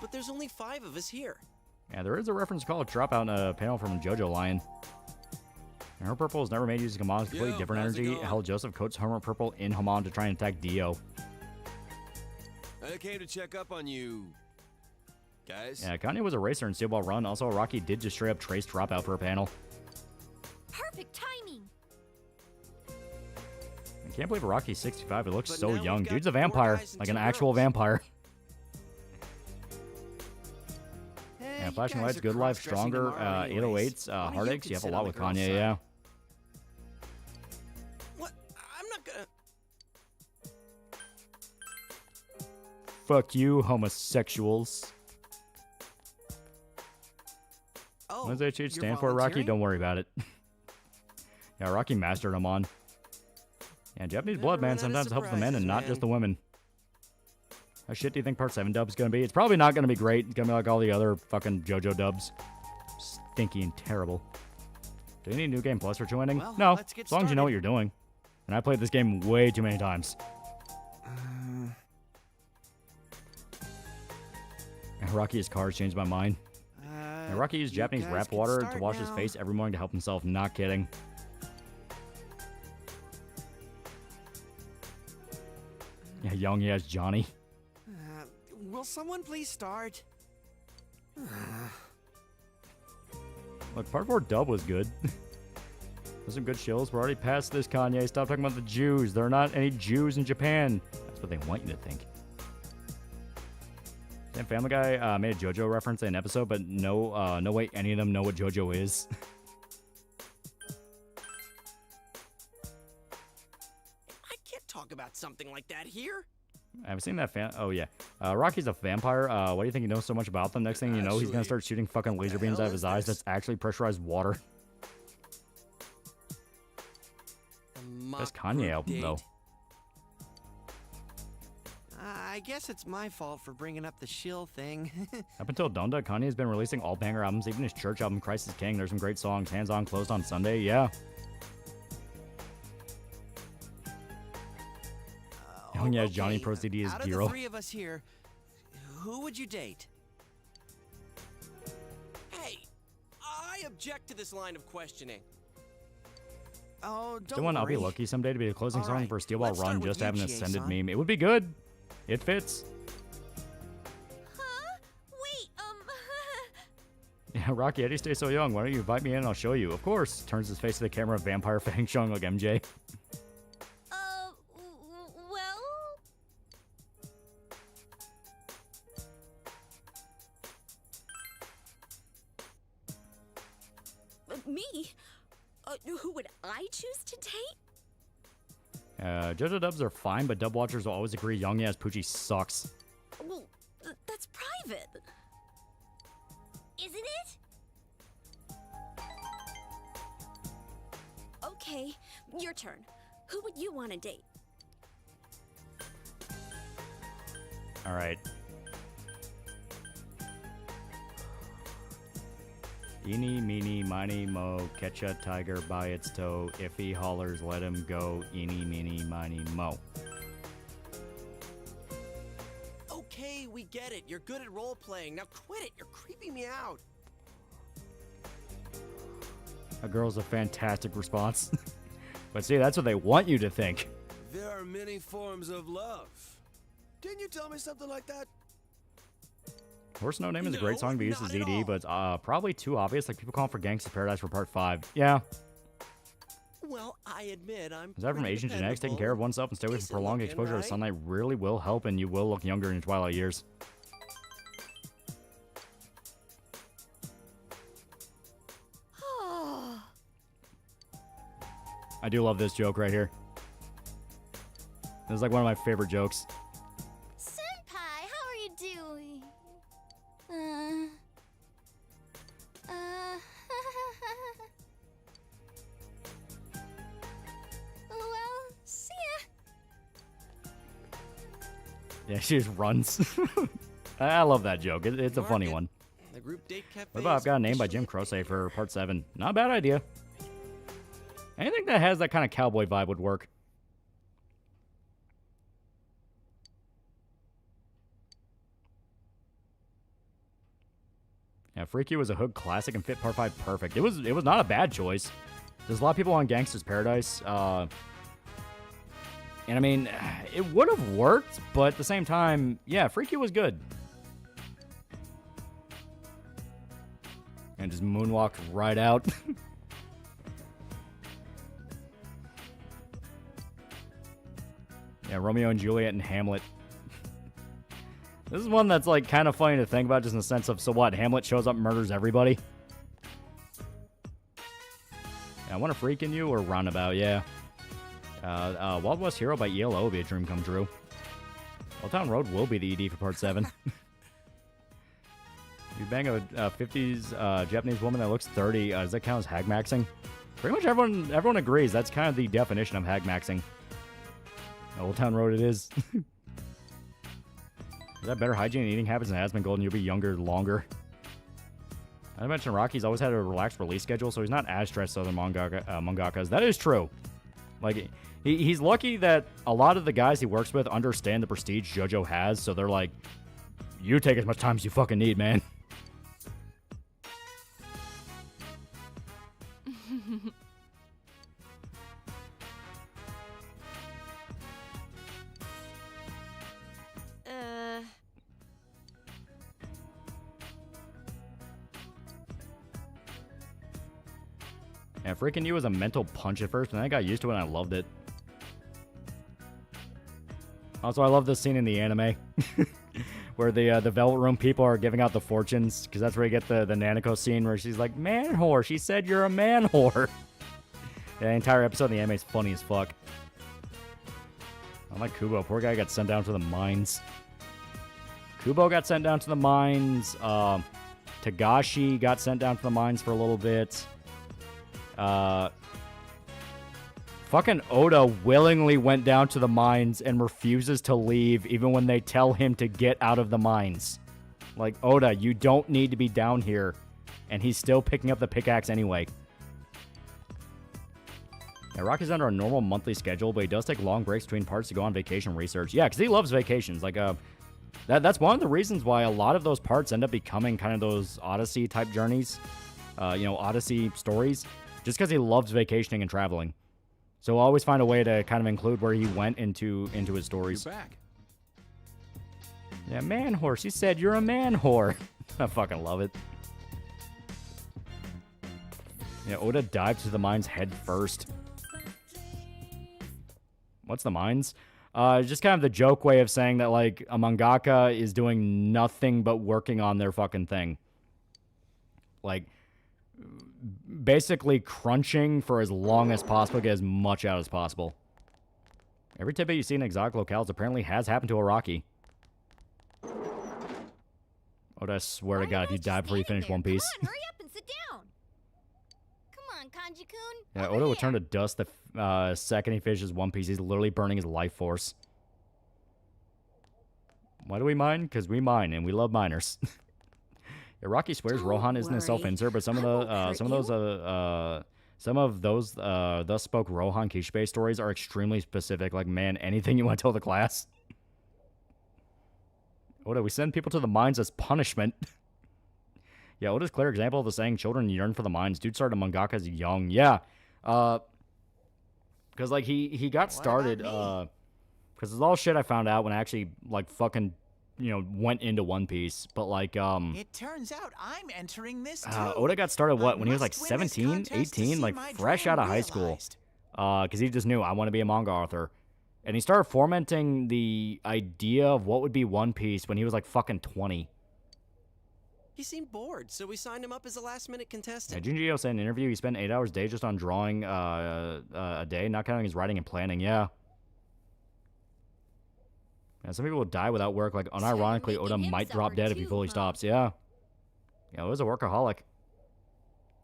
But there's only 5 of us here. Yeah, there is a reference called Dropout in a panel from JoJo Lion. And Hermit Purple is never made using Hamon's completely different how's it energy. going? Hell, Joseph coats Hermit Purple in Hamon to try and attack Dio. I came to check up on you, guys. Yeah, Kanye was a racer in Steel Ball Run. Also, Rocky did just straight up trace Dropout for a panel. Perfect timing. I can't believe Rocky's 65. He looks But so now we've young. got Dude's a 4 vampire. guys and Like 2 an actual girls. vampire. Hey, Yeah, you Flashing guys Lights, are Good Life, cross-dressing Stronger, tomorrow anyways. 808s, One of you Heartaches. can You have a sit lot on with the girls' Kanye, side. yeah. What? I'm not gonna... Fuck you, homosexuals. Oh, What does HH you're stand for, Rocky? volunteering? Don't worry about it. Yeah, Rocky mastered him on. Yeah, Japanese blood, man, run out of sometimes helps the men and surprises, not man. just the women. How shit do you think Part 7 dub's gonna be? It's probably not gonna be great. It's gonna be like all the other fucking JoJo dubs. Stinky and terrible. Do you need New Game Plus for True Ending? Well, No, let's get as long as you know started. what you're doing. And I played this game way too many times. And Rocky's cars changed my mind. And Rocky used you Japanese guys rap can water to start wash his now. face every morning to help himself. Not kidding. Yeah, young he has Johnny. Will someone please start? Look, part 4 dub was good. There's some good shills. We're already past this, Kanye. Stop talking about the Jews. There are not any Jews in Japan. That's what they want you to think. Damn, Family Guy made a JoJo reference in an episode, but no way any of them know what JoJo is. I can't talk about something like that here. I've seen that Oh, yeah. Rocky's a vampire. Why do you think he knows so much about them? Next thing you know, he's going to Actually, start shooting fucking laser beams out of his eyes. That's actually pressurized water. Best Kanye album, though. I guess it's my fault for bringing up the shill thing. Up until Donda, Kanye has been releasing all banger albums, even his church album, Christ is King. There's some great songs. Hands On, Closed on Sunday, yeah. Oh, yeah, Johnny Pro CD is Out of the Giro. 3 of us here, who would you date? Hey, I object to this line of questioning. Oh, don't Still one, I'll be worry. lucky someday to be a closing All song right, for Steel Ball let's Run, start with just you, having an Chie ascended Son. meme. It would be good. It fits. Wait, Yeah, Rocky, how do you stay so young? Why don't you invite me in and I'll show you? Of course. Turns his face to the camera, vampire Fang Shung like MJ. well... Me? Who would I choose to date? JoJo dubs are fine, but dub watchers will always agree Young Ass Poochie sucks. Well, that's private. Isn't it? Okay, your turn. Who would you want to date? Alright. Eeny, meeny, miny, mo, catch a tiger by its toe. If he hollers, let him go. Eeny, meeny, miny, mo. Okay, we get it. You're good at role playing. Now quit it. You're creeping me out. A girl's a fantastic response. But see, that's what they want you to think. There are many forms of love. Didn't you tell me something like that? Horse No Name is a great song to be used as ED, but it's probably too obvious. Like people calling for Gangsta Paradise for part 5. Yeah. Well, I admit I'm. Aside from Asian genetics, taking care of oneself and stay away from prolonged exposure to right? sunlight really will help, and you will look younger in your twilight years. I do love this joke right here. This is like one of my favorite jokes. Senpai, how are you doing? Well, see ya. Yeah, she just runs. I love that joke. It's a funny one. The group date cafe. What about I've Got a Name by Jim Croce for part 7? Not a bad idea. Anything that has that kind of cowboy vibe would work. Yeah, Freaky was a hood classic and fit part 5 perfect. It was not a bad choice. There's a lot of people on Gangsta's Paradise. And I mean, it would have worked, but at the same time, yeah, Freaky was good. And just moonwalked right out. Yeah, Romeo and Juliet and Hamlet. This is one that's like kind of funny to think about, just in the sense of, so what? Hamlet shows up and murders everybody? Yeah, I Want to Freak in You or Roundabout, yeah. Wild West Hero by ELO will be a dream come true. Old Town Road will be the ED for part 7. You bang a 50s Japanese woman that looks 30, does that count as hag maxing? Pretty much everyone agrees. That's kind of the definition of hag maxing. Old Town Road it is. Is that better hygiene and eating habits than has been golden? You'll be younger longer. I mentioned Rocky's always had a relaxed release schedule, so he's not as stressed as other mangakas. That is true. Like, he's lucky that a lot of the guys he works with understand the prestige JoJo has, so they're like, you take as much time as you fucking need, man. Yeah, Freaking You was a mental punch at first, and then I got used to it and I loved it. Also, I love this scene in the anime where the Velvet Room people are giving out the fortunes, because that's where you get the Nanako scene where she's like, man whore, she said you're a man whore. Yeah, the entire episode of the anime is funny as fuck. I like Kubo. Poor guy got sent down to the mines. Kubo got sent down to the mines. Tagashi got sent down to the mines for a little bit. Fucking Oda willingly went down to the mines and refuses to leave even when they tell him to get out of the mines. Like, Oda, you don't need to be down here. And he's still picking up the pickaxe anyway. Yeah, Rocky's under a normal monthly schedule, but he does take long breaks between parts to go on vacation research. Yeah, because he loves vacations. Like, that's one of the reasons why a lot of those parts end up becoming kind of those Odyssey-type journeys. Odyssey stories. Just because he loves vacationing and traveling. So he'll always find a way to kind of include where he went into his stories. You're back. Yeah, man whore. She said you're a man whore. I fucking love it. Yeah, Oda dived to the mines head first. What's the mines? Just kind of the joke way of saying that, like, a mangaka is doing nothing but working on their fucking thing. Like, basically crunching for as long as possible to get as much out as possible. Every tidbit you see in exotic locales apparently has happened to Araki. Oda, I swear to God, if you die before you finish One Piece. Come on, hurry up and sit down. Come on, Kanji-kun. Yeah, Oda will turn to dust the second he finishes One Piece. He's literally burning his life force. Why do we mine? Because we mine, and we love miners. Yeah, Rocky swears Rohan isn't a self-insert, but some of those thus spoke Rohan Kishibe stories are extremely specific. Like, man, anything you want to tell the class. Oda, we send people to the mines as punishment. Yeah, Oda's clear example of the saying, children yearn for the mines. Dude started mangaka as young. Yeah. Because, like, he got started, because it's all shit I found out when I actually, like, fucking, went into One Piece. But, like, It turns out I'm entering this too. Oda got started, when he was, like, 17, 18, like, fresh out of high school. Because he just knew, I want to be a manga author. And he started fomenting the idea of what would be One Piece when he was, like, fucking 20. He seemed bored, so we signed him up as a last-minute contestant. Yeah, Junji said in an interview he spent 8 hours a day just on drawing a day, not counting his writing and planning. Yeah. Some people will die without work. Like, unironically, Oda might drop dead if he fully stops. Yeah. Yeah, Oda's a workaholic.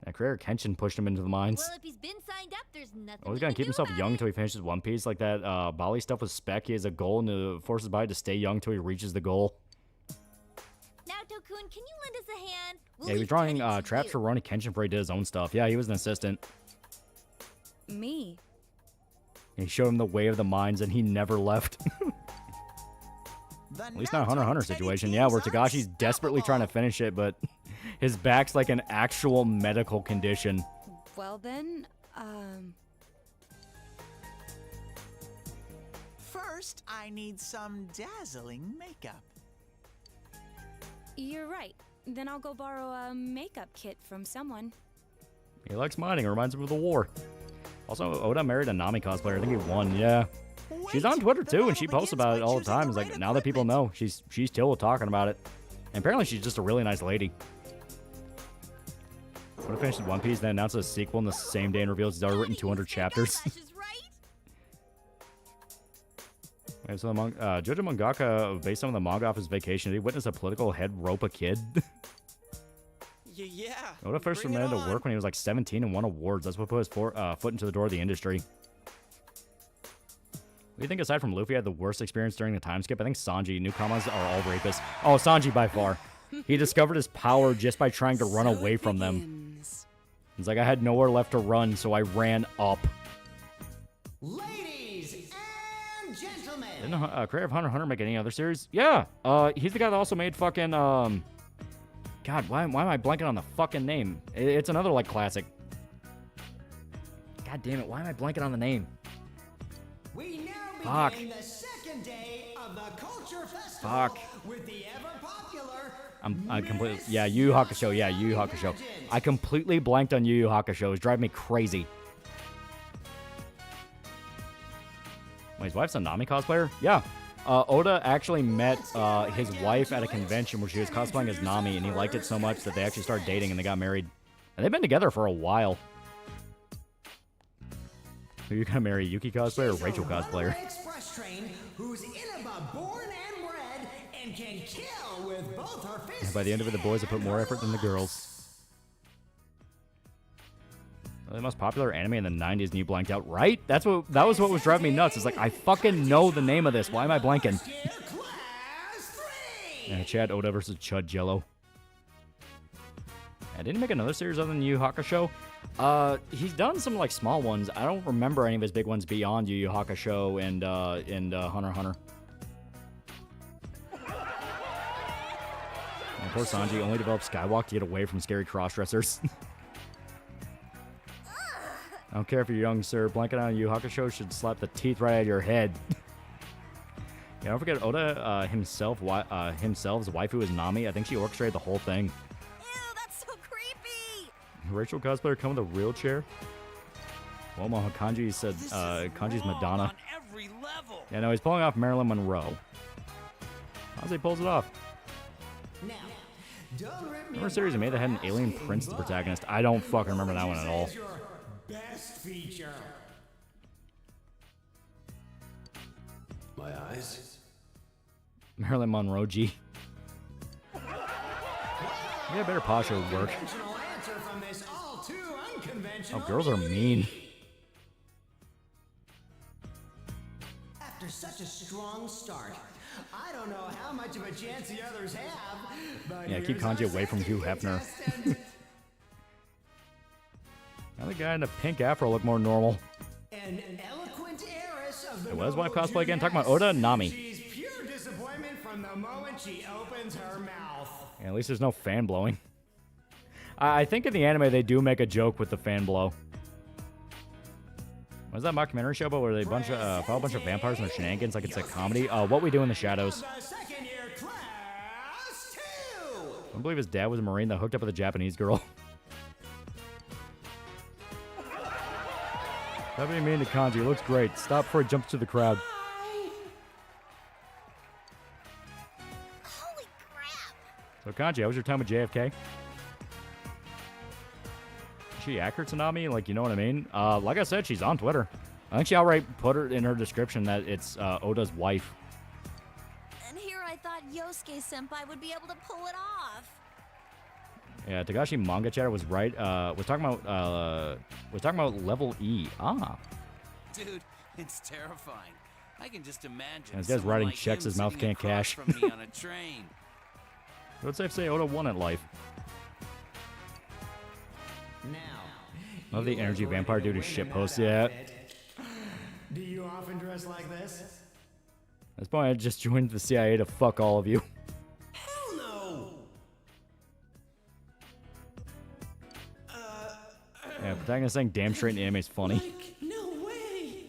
Yeah, creator Kenshin pushed him into the mines. Well, if he's been signed up, there's nothing. He's gonna keep himself young until he finishes One Piece. Like that Bali stuff with Spec. He has a goal and to force his body to stay young until he reaches the goal. Naoto-kun, can you lend us a hand? Yeah, he was drawing traps for Rurouni Kenshin before he did his own stuff. Yeah, he was an assistant. Me? He showed him the way of the mines, and he never left. At least not a Hunter x Hunter situation. Yeah, where Tagashi's desperately trying to finish it, but his back's like an actual medical condition. Well then, First, I need some dazzling makeup. You're right. Then I'll go borrow a makeup kit from someone. He likes mining. It reminds him of the war. Also, Oda married a Nami cosplayer. I think he won. Yeah. She's on Twitter too, and she posts about it all the time. It's like, now that people know, she's still talking about it. And apparently she's just a really nice lady. Oda finished One Piece, then announced a sequel in the same day and reveals he's already written 200 chapters. Okay, so Jojo mangaka, based on the manga off his vacation, did he witness a political head rope a kid? Yeah. Oda first submitted to work when he was like 17 and won awards. That's what put his foot into the door of the industry. What do you think, aside from Luffy, had the worst experience during the time skip? I think Sanji. Newcomers are all rapists. Oh, Sanji by far. He discovered his power just by trying to run away from them. He's like, I had nowhere left to run, so I ran up. Ladies and gentlemen. Didn't creator of Hunter x Hunter make any other series? Yeah. He's the guy that also made fucking, God, why am I blanking on the fucking name? It's another, like, classic. God damn it, why am I blanking on the name? We now begin the second day of the Culture Festival with the ever-popular... I completely... Yeah, Yu Yu Hakusho. Yeah, Yu Yu Hakusho. I completely blanked on Yu Yu Hakusho. It's driving me crazy. Wait, his wife's a Nami cosplayer? Yeah. Oda actually met his wife at a convention where she was cosplaying as Nami, and he liked it so much that they actually started dating and they got married. And they've been together for a while. Who you gonna marry, Yuki cosplayer or Rachel cosplayer? Express train who's Inaba born and bred and can kill with both her fists. And by the end of it, the boys have put more effort than the girls. The most popular anime in the 90s, and you blanked out, right? That was what was driving me nuts. It's like, I fucking know the name of this. Why am I blanking? Yeah, Chad Oda versus Chud Jello. I didn't make another series other than Yu Yu Hakusho. He's done some like small ones. I don't remember any of his big ones beyond Yu Yu Hakusho and Hunter x Hunter. And poor Sanji only developed Skywalk to get away from scary crossdressers. I don't care if you're young, sir. Blanking on Yu Yu Hakusho should slap the teeth right out of your head. Yeah, don't forget Oda himself's waifu is Nami. I think she orchestrated the whole thing. Ew, that's so creepy! Rachel cosplayer come with a wheelchair. Well, Kanji said Kanji's Madonna. On every level. Yeah, no, he's pulling off Marilyn Monroe. How's he pulls it off? Now, don't rip me Remember a series they made that had an alien prince as the protagonist? I don't fucking remember that one at all. best feature. My eyes? Marilyn Monroe, G. Yeah, better posture would work. Answer from this all too unconventional Oh, girls are mean. After such a strong start, I don't know how much of a chance the others have, but Yeah, keep Kanji away from Hugh Hefner. Now the guy in the pink afro look more normal. An eloquent heiress of the Hey, what is wife cosplay again? Talking about Oda? Nami. She's pure disappointment from the moment she opens her mouth. Yeah, at least there's no fan blowing. I think in the anime they do make a joke with the fan blow. Was that mockumentary show about where they follow a bunch of vampires and their shenanigans like it's a comedy? What We Do in the Shadows. I believe his dad was a Marine that hooked up with a Japanese girl. Stop being mean to Kanji. It looks great. Stop before he jumps to the crowd. Holy crap! So Kanji, how was your time with JFK? Is she accurate, Tsunami? Like, you know what I mean? Like I said, she's on Twitter. I think she outright put her in her description that it's Oda's wife. And here I thought Yosuke-senpai would be able to pull it off. Yeah, Tagashi Manga Chatter was right. We're talking about level E. Ah. Dude, it's terrifying. I can just imagine. This guy's someone writing like checks him his mouth sitting can't across cash. from me on a train. What's safe to say Oda won at life? Love the energy vampire dude who shitposts. Yeah. Do you often dress like this? At this point, I just joined the CIA to fuck all of you. Hell no! Yeah, protagonist saying damn straight in the anime is funny. No way!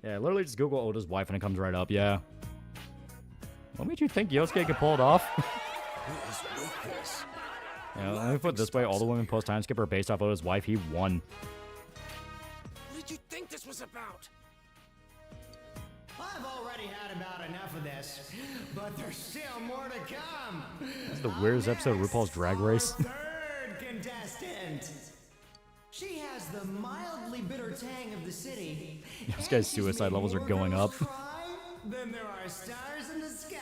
Yeah, literally just Google Oda's wife and it comes right up, yeah. What made you think Yosuke could pull it off? Yeah, let me put it this way, all the women post-time skip are based off Oda's wife. He won. What did you think this was about? I've already had about enough of this, but there's still more to come. This is the weirdest episode of RuPaul's Drag Race. Third contestant. She has the mildly bitter tang of the city. This guy's suicide levels are going up. Then there are stars in the sky.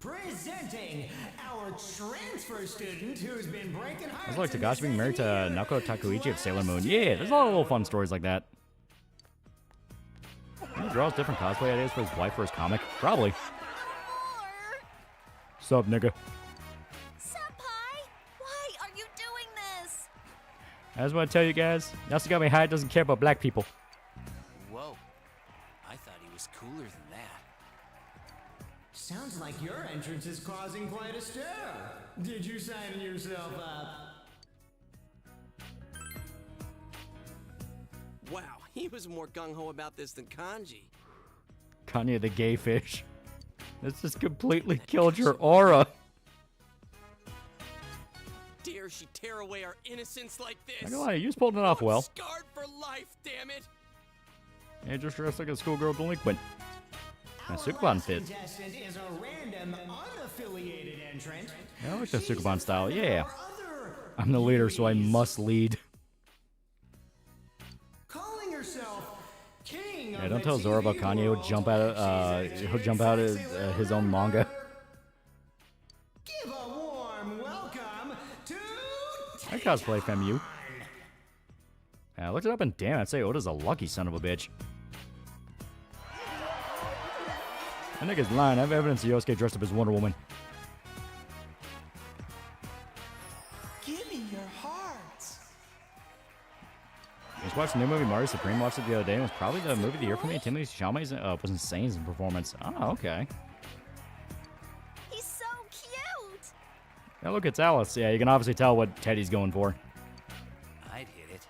Presenting our transfer student who's been breaking hearts. I was like Tagashi being married to Naoko Takuichi of Sailor Moon. Yeah, there's a lot of little fun stories like that. He draws different cosplay ideas for his wife for his comic. Probably. Sup, nigga? Senpai, why are you doing this? I just want to tell you guys, Yasugami Hyde doesn't care about black people. Whoa. I thought he was cooler than that. Sounds like your entrance is causing quite a stir. Did you sign yourself up? Wow, he was more gung-ho about this than Kanji. Kanye the gay fish. This just completely killed your aura. Dare she tear away our innocence like this? I can't lie, you just pulled it off well. Scarred for life, damn it! And just dressed like a schoolgirl delinquent. And Sukuban fit. Contestant is a random, unaffiliated entrant. Yeah, I like the Sukuban style, yeah. I'm the leader, so I must lead. Calling herself king. Yeah, don't tell Zora about Kanye. He'll jump out of his own manga. Give a warm welcome to I cosplay FEMU. I looked it up and damn, I'd say Oda's a lucky son of a bitch. That nigga's lying. I have evidence of Yosuke dressed up as Wonder Woman. Give me your hearts. I just watched the new movie Mario Supreme. Watched it the other day. It was probably the movie of the year for me. Timothy Chalamet was insane in his performance. Oh, okay. He's so cute. Yeah, look, it's Alice. Yeah, you can obviously tell what Teddy's going for. I'd hit it.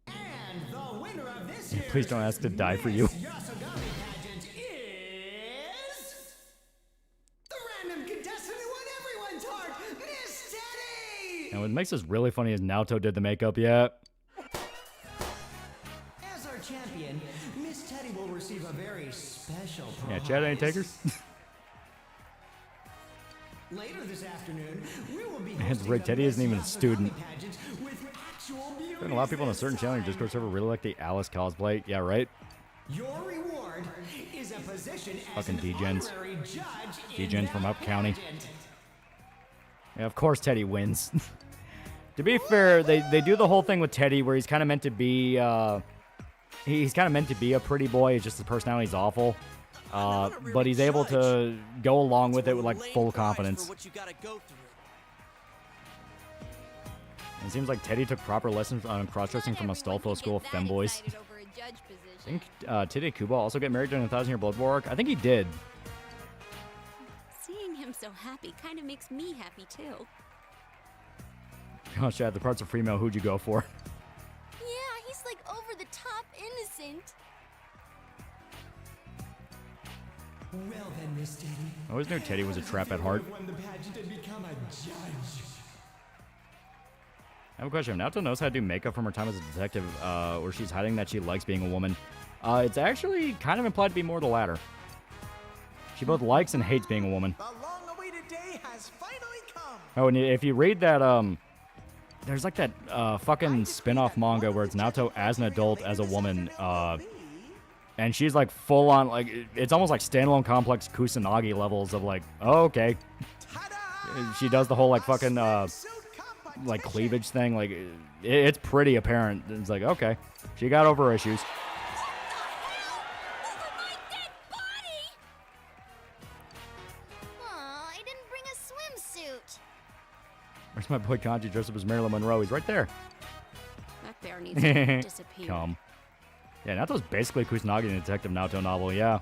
And the winner of this Yeah, please don't ask to die for you. Yasogami pageant is the random contestant who won everyone's heart, Miss Teddy! And what makes this really funny is Naoto did the makeup. Yeah. As our champion, Miss Teddy will receive a very special Yeah, prize. Chad, any takers? Later this afternoon, we will be Man's hosting right, the Teddy isn't Miss even a student. Yasogami pageant with actual beauty. And a lot of people on a certain channel in your Discord server really like the Alice cosplay. Yeah, right? Your reward is a position as Fucking an degens. honorary judge in Degens that from Up County. pageant. Yeah, of course Teddy wins. To be fair, they do the whole thing with Teddy where he's kind of meant to be, he's kind of meant to be a pretty boy. It's just his personality's awful. But he's able to go along with it with, like, full confidence. For what you gotta go through. It seems like Teddy took proper lessons on cross-dressing from a Stolfo school of femboys. I think Teddy Kubo also get married during the 1,000-Year Blood War arc. I think he did. Seeing him so happy kind of makes me happy too. Oh, Chad, the parts of female, who'd you go for? Yeah, he's like over the top innocent. Well then, Miss Teddy. I always knew Teddy was a trap at heart. Won the pageant and become a judge. I have a question. Naoto knows how to do makeup from her time as a detective, where she's hiding that she likes being a woman. It's actually kind of implied to be more the latter. She both likes and hates being a woman. The long-awaited day has finally come. Oh, and if you read that, there's like that fucking spin-off manga where it's Naoto as an adult as a woman, and she's like full on, like, it's almost like standalone complex Kusanagi levels of like, oh, okay. She does the whole like fucking like cleavage thing, like it's pretty apparent. It's like, okay, she got over her issues. Aw, I didn't bring a swimsuit. Where's my boy Kanji dressed up as Marilyn Monroe? He's right there. That bear needs to disappear. Come. Yeah, Naoto's basically Kusanagi in the Detective Naoto novel, yeah.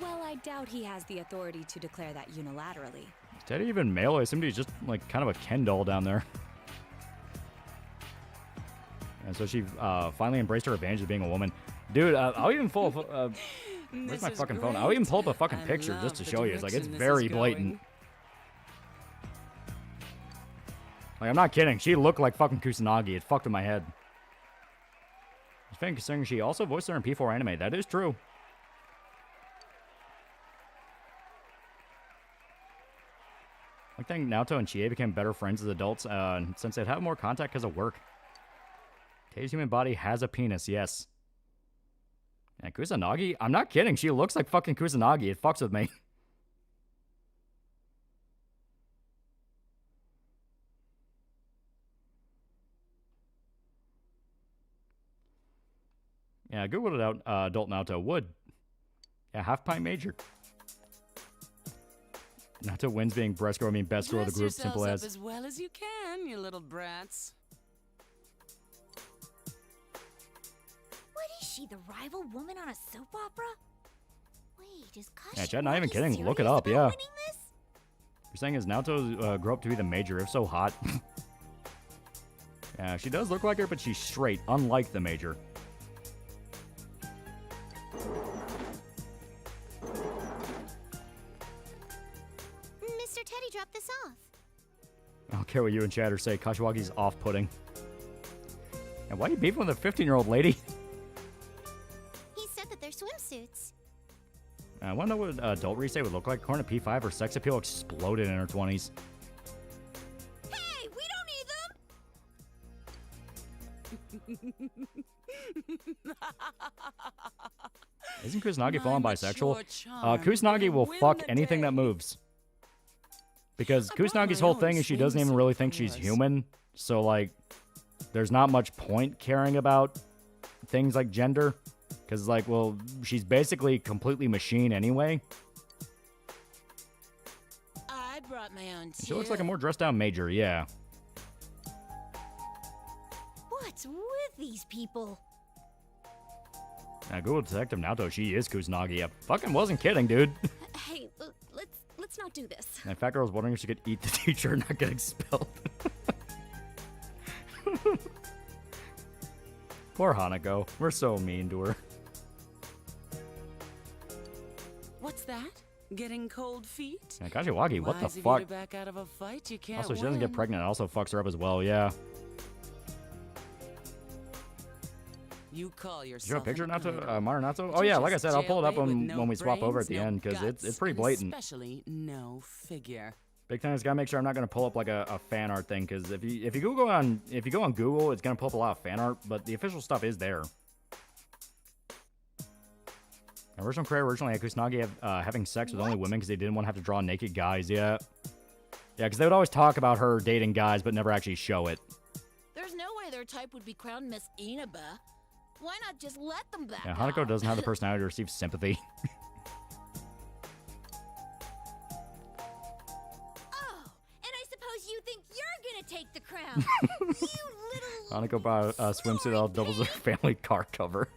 Well, I doubt he has the authority to declare that unilaterally. Is Teddy even male? I assumed he's just like kind of a Ken doll down there. And so she finally embraced her advantage of being a woman. Dude, I'll even pull where's my fucking phone? I'll even pull up a fucking picture just to show you. It's like, it's very blatant. Like, I'm not kidding. She looked like fucking Kusanagi. It fucked in my head. It's funny considering she also voiced her in P4 anime. That is true. I think Naoto and Chie became better friends as adults since they'd have more contact because of work. Tei's human body has a penis, yes. And Kusanagi? I'm not kidding. She looks like fucking Kusanagi. It fucks with me. Yeah, Googled it out. Adult Naoto would. Yeah, half pint major. Naoto wins being breast girl, I mean best girl of the group, simple Dress as. yourselves up as well as you can, you little brats. What is she, the rival woman on a soap opera? Wait, is Yeah, Kashi Chad, not even kidding. Look it up, yeah. winning this? You're saying is Naoto grew up to be the major, if so hot. Yeah, she does look like her, but she's straight, unlike the major. Mr. Teddy dropped this off. I don't care what you and Chad say. Kashiwagi's off-putting. And why are you beefing with a 15-year-old lady? He said that they're swimsuits. I want to know what adult Risei would look like. According to P5, her sex appeal exploded in her 20s. Hey, we don't need them! Isn't Kusanagi full on bisexual? charm Kusanagi will win fuck the anything that day. moves. Because Kusanagi's my whole own thing is she doesn't even really think she's human. So, like, there's not much point caring about things like gender. Because, like, well, she's basically completely machine anyway. I brought my own She looks like a more dressed down major, yeah. What's with these people? Now, Google Detective Naoto, she is Kusanagi. I fucking wasn't kidding, dude. Hey, let's not do this. In fact, I was wondering if she could eat the teacher and not get expelled. Poor Hanako. We're so mean to her. What's that? Getting cold feet? And Kashiwagi, what the Wise of you fuck? to back out of a fight, you can't Also, she doesn't get win. pregnant. It also fucks her up as well, yeah. You call Is there a yourself picture an of Nato, idol. Mara Nato? But Oh you're yeah, like I just said, I'll pull it up jailbait with when, no when we swap over at brains, the no end, because it's guts, pretty and blatant. Especially no figure. Big thing is gotta make sure I'm not gonna pull up like a fan art thing, because if you go on Google, it's gonna pull up a lot of fan art, but the official stuff is there. Original creator originally had Kusanagi having sex with only women because they didn't want to have to draw naked guys. Yeah, because they would always talk about her dating guys, but never actually show it. There's no way their type would be crowned Miss Inaba. Why not just let them back Yeah, Hanako doesn't have the personality to receive sympathy. Oh, and I suppose you think you're gonna take the crown. Hanako bought a swimsuit that doubles as a family car cover.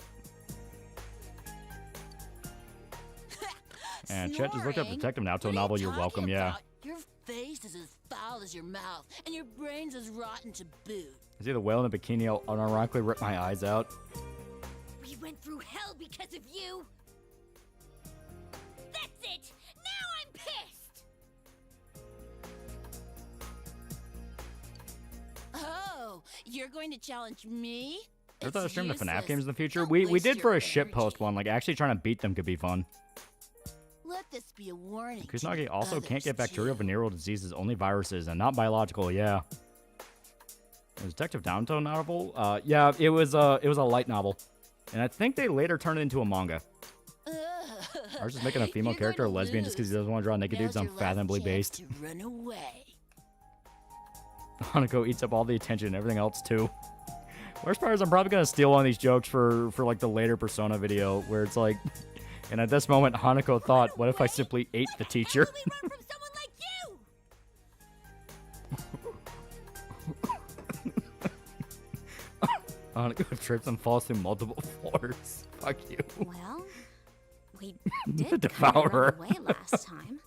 And Chet just looked up Detective Naoto novel. You're welcome, yeah. Your face is as foul as your mouth, and your brain's as rotten to boot. I see the whale in a bikini. I'll unironically rip my eyes out. We went through hell because of you. That's it. Now I'm pissed. Oh, you're going to challenge me? I thought I It's stream the FNAF useless. games in the future. Don't We waste did for your a shitpost one. Like, actually trying to beat them could be fun. Let this be a warning. Kusanagi also others, can't get bacterial venereal diseases, only viruses, and not biological, yeah. Was Detective Naoto novel? Yeah, it was a light novel. And I think they later turned it into a manga. I was just making a female character a lesbian just because he doesn't want to draw naked dudes unfathomably based. To run away. Hanako eats up all the attention and everything else too. Worst part is I'm probably gonna steal one of these jokes for like the later Persona video where it's like, and at this moment Hanako thought, what if I simply ate the teacher? Hanako trips and falls through multiple floors. Fuck you. Well, we The did Devourer. kind of run away last time.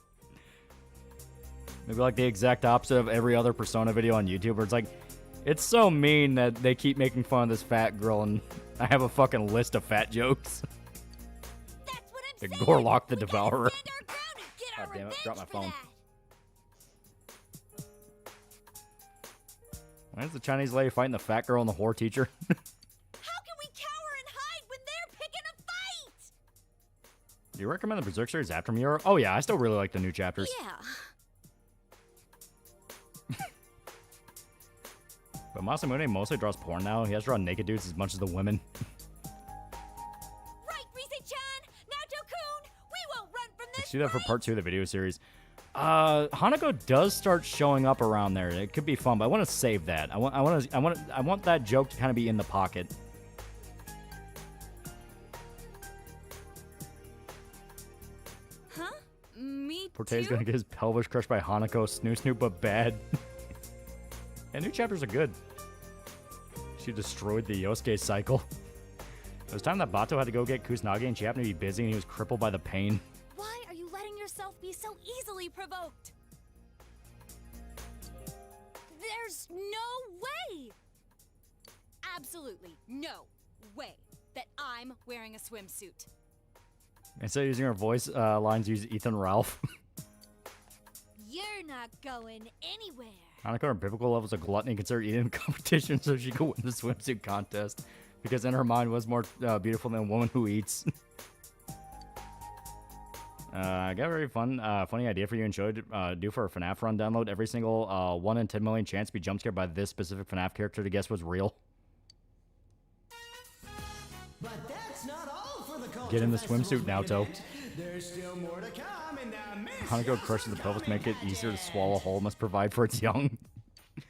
Maybe like the exact opposite of every other Persona video on YouTube where it's like, it's so mean that they keep making fun of this fat girl and I have a fucking list of fat jokes. The Gorlock the Devourer. God damn it, dropped my phone. Why is the Chinese lady fighting the fat girl and the whore teacher? Do you recommend the Berserk series after Miura? Oh yeah, I still really like the new chapters. Yeah. But Masamune mostly draws porn now. He has drawn naked dudes as much as the women. I see that for part 2 of the video series. Hanako does start showing up around there. It could be fun, but I want to save that. I want that joke to kind of be in the pocket. Huh? Me Porte's gonna get his pelvis crushed by Hanako. Snoop, but bad. Yeah, new chapters are good. She destroyed the Yosuke cycle. It was time that Bato had to go get Kusanagi, and she happened to be busy, and he was crippled by the pain. Why are you letting yourself be so easily provoked? There's no way! Absolutely no way that I'm wearing a swimsuit. Instead of using her voice lines, use Ethan Ralph. You're not going anywhere. Hanako, her biblical levels of gluttony, considered eating competition so she could win the swimsuit contest. Because in her mind was more beautiful than a woman who eats. I got a very funny idea for you and showed do for a FNAF run download. Every single 1 in 10 million chance to be jump scared by this specific FNAF character to guess what's real. But that's not all for the Get in the swimsuit, Naoto. There's still more to come in the Hanako crushes the pelvis to make it easier to swallow whole, must provide for its young.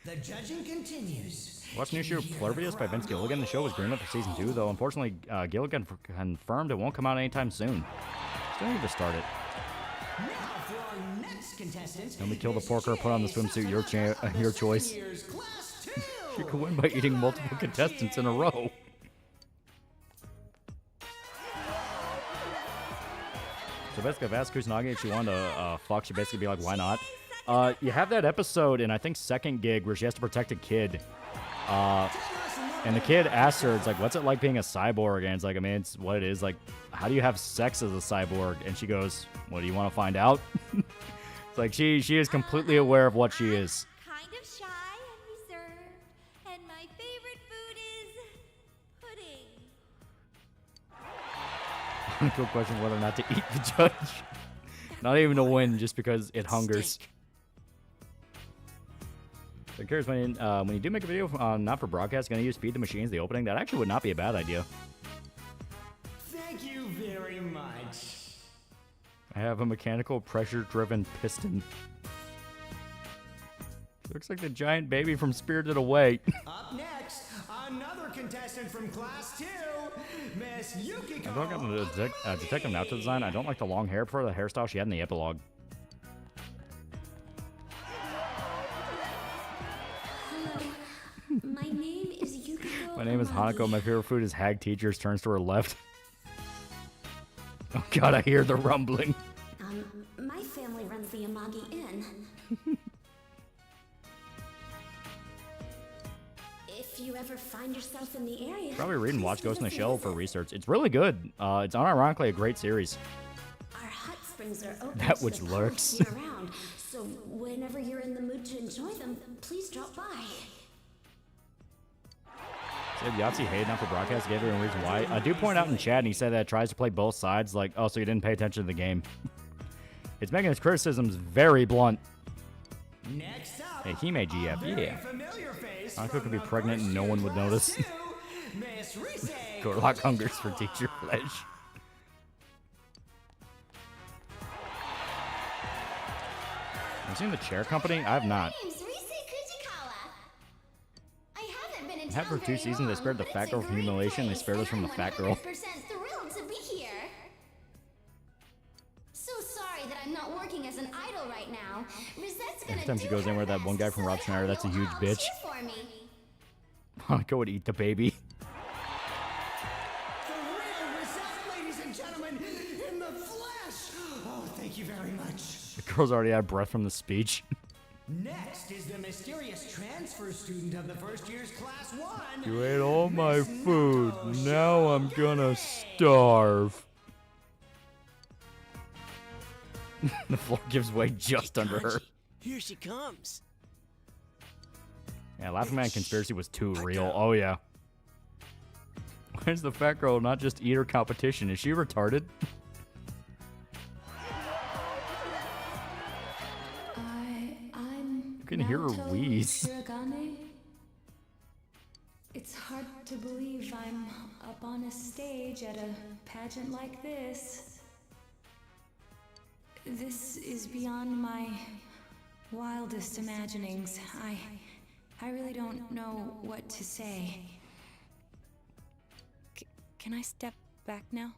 The judging continues. Watch the new show Plurvius by Vince Gilligan. The show was greenlit for season 2, though unfortunately Gilligan confirmed it won't come out anytime soon. Still need to start it. Now for our next contestant. Let me kill the porker or put on the swimsuit. Your choice. You can win by eating multiple contestants in a row. So basically, if I asked Kusanagi if she wanted to fuck, she'd basically be like, why not? You have that episode in, I think, second gig where she has to protect a kid. And the kid asks her, it's like, what's it like being a cyborg? And it's like, I mean, it's what it is. Like, how do you have sex as a cyborg? And she goes, what, do you want to find out? It's like, she is completely aware of what she is. Kind of shy and reserved, and my favorite food is pudding. Cool question whether or not to eat the judge. Not even to win, just because it hungers. So I'm curious, when you do make a video, not for broadcast, going to use Feed the Machines, the opening, that actually would not be a bad idea. Thank you very much. I have a mechanical pressure-driven piston. Looks like the giant baby from Spirited Away. Up next, another contestant from Class 2, Miss Yukiko. I don't got the Detective Naoto design. I don't like the long hair for the hairstyle she had in the epilogue. My name is Yukiko. My name is Hanako. My favorite food is Hag Teachers. Turns to her left. Oh god, I hear the rumbling. My family runs the Amagi Inn. If you ever find yourself in the area, Probably read and watch Ghost in the Shell for research. It's really good. It's unironically a great series. our hot springs are open That to which the lurks. public year-round, so whenever you're in the mood to enjoy them, please drop by. Said Yahtzee hated not for broadcast, gave everyone a reason why. I do point out in chat, and he said that it tries to play both sides, like, oh, so you didn't pay attention to the game. It's making its criticisms very blunt. Next up, Hey, Hime GF, yeah. familiar face Hanako could be pregnant and no one would notice. Miss Rise. Gorlock hungers for teacher flesh. Have you seen The Chair Company? I have not. I have for 2 seasons. They spared the fat girl from humiliation. They spared us from the fat girl. Thrilled to be here. So sorry that I'm not working as an idol right now. Rosette's gonna Every time she goes anywhere, that one guy from Rob Schneider, that's a huge bitch. for me. Hanako would eat the baby. The real Rosette, ladies and gentlemen, in the flesh. Oh, thank you very much. The girl's already out of breath from the speech. Next is the mysterious transfer student of the first year's Class 1. You ate all my food. Now I'm gonna starve. The floor gives way just under her. Here she comes. Yeah, Laughing Man Conspiracy was too real. Oh, yeah. Why does the fat girl not just eat her competition? Is she retarded? You can hear her wheeze. Shiragane. It's hard to believe I'm up on a stage at a pageant like this. This is beyond my wildest imaginings. I really don't know what to say. Can I step back now?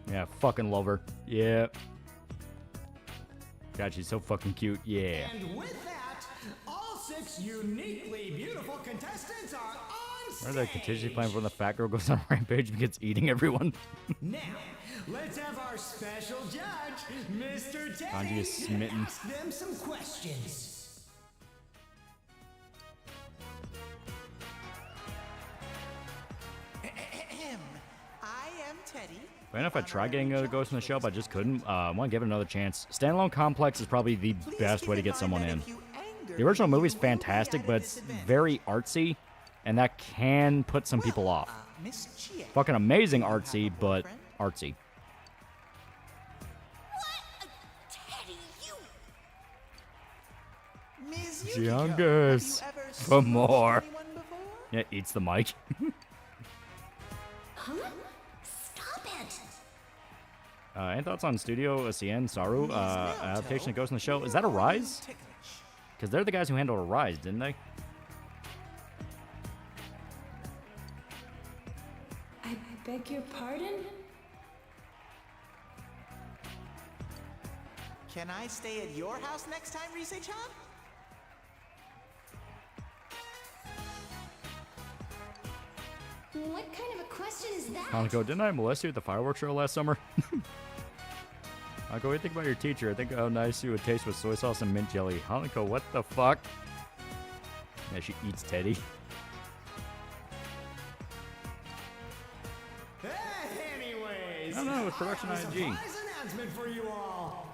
Yeah, fucking love her. Yeah. God, she's so fucking cute. Yeah. And with that, all 6 uniquely beautiful contestants are on stage. Or the contingency plan for when the fat girl goes on a rampage and gets eating everyone. Now, let's have our special judge, Mr. Teddy, Kanji is smitten. ask them some questions. I am Teddy. I know if I tried getting a Ghost in the Shell, but I just couldn't. I want to give it another chance. Standalone Complex is probably the best way to get someone in. The original movie is fantastic, but it's very artsy, and that can put some people off. Fucking amazing artsy, but artsy. Ms. Youngest for more. Yeah, eats the mic. Huh? Stop it! Any thoughts on Studio Cien Saru adaptation of Ghost in the Shell? Is that a Rise? Because they're the guys who handled a Rise, didn't they? I beg your pardon? Can I stay at your house next time, Rise-chan? What kind of a question is that? Hanako, didn't I molest you at the fireworks show last summer? Hanako, what do you think about your teacher? I think how nice you would taste with soy sauce and mint jelly. Hanako, what the fuck? Yeah, she eats Teddy. Anyways, I don't know, it's production I have a IG. surprise announcement for you all.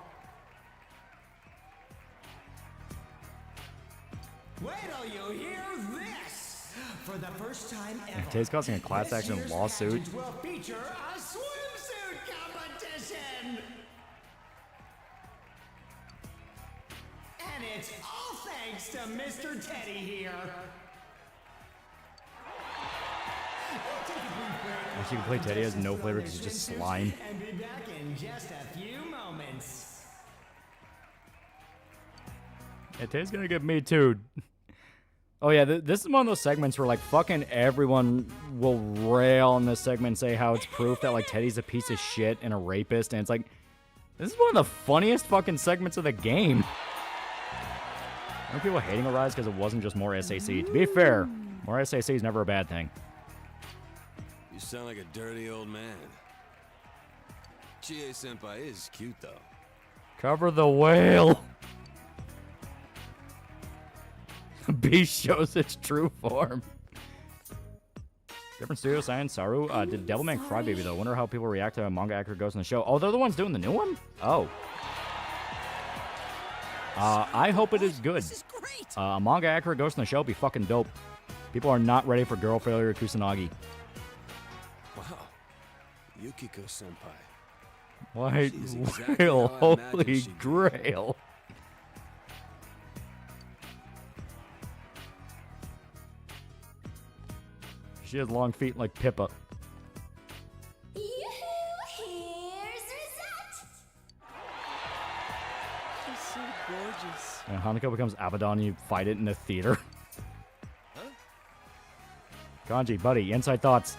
Wait till you hear this. For the first time ever, Teddy's causing a class this action year's lawsuit. pageant will feature a swimsuit competition. And it's all thanks to Mr. Teddy here. We'll take a brief break. Wish you could play Teddy has no flavor because he's just slime. And be back in just a few moments. Yeah, Teddy's gonna get me too. Oh yeah, this is one of those segments where like fucking everyone will rail on this segment and say how it's proof that like Teddy's a piece of shit and a rapist, and it's like, this is one of the funniest fucking segments of the game. Are people hating a Rise because it wasn't just more SAC? To be fair, more SAC is never a bad thing. You sound like a dirty old man. Chie-senpai is cute, though. Cover the whale. Beast shows its true form. Different studio, Science, Saru. Did Devilman Crybaby, though? Wonder how people react to a manga actor goes in the show. Oh, they're the ones doing the new one? Oh. I hope it is good. A manga actor goes in the show be fucking dope. People are not ready for Girl Failure Kusanagi. Wow. Yukiko-senpai. White She's exactly whale, how I imagined holy she'd be. grail. She has long feet like Pippa. Yoo-hoo! Here's Rosette! She's so gorgeous. And Hanako becomes Abaddon and you fight it in the theater. Huh? Kanji, buddy, inside thoughts.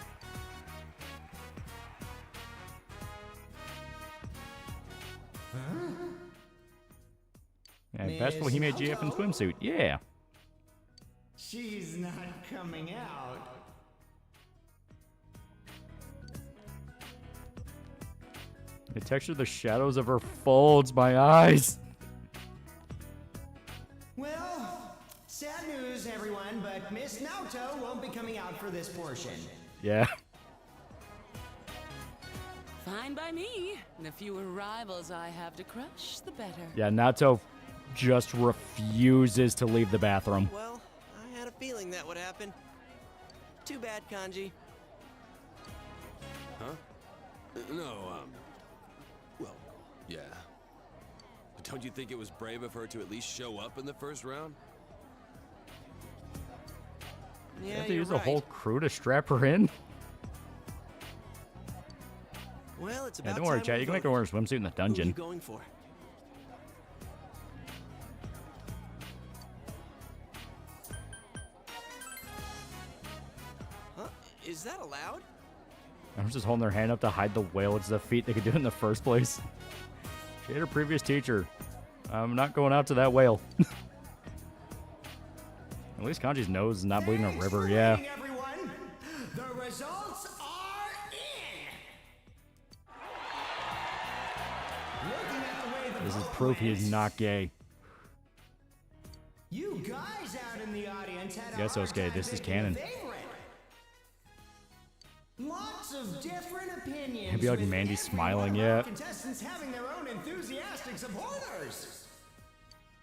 Yeah, Festival Miss Hime GF in Naoto? swimsuit. Yeah. She's not coming out. The texture of the shadows of her folds my eyes. Well, sad news, everyone, but Miss Naoto won't be coming out for this portion. Yeah. Fine by me. The fewer rivals I have to crush, the better. Yeah, Nato just refuses to leave the bathroom. Well, I had a feeling that would happen. Too bad, Kanji. Huh? No, well, yeah. But don't you think it was brave of her to at least show up in the first round? You Yeah, have to you're use right. a whole crew to strap her in? Well, it's Yeah, about don't worry, time Chad. we You can make her voted. wear a swimsuit in the Who are dungeon. you going for? Huh? Is that allowed? I'm just holding their hand up to hide the whale. It's the feat they could do in the first place. She had her previous teacher. I'm not going out to that whale. At least Kanji's nose is not bleeding a river, yeah. Hey, everyone, the results are in. Looking at the way the This is vote proof he is went, not gay. You guys out in the audience had a Yes, hard Osuke, time this is picking a canon. favorite. Lots of different opinions. It'd be like with Mandy every smiling, one of our yeah. Contestants having their own enthusiastic supporters.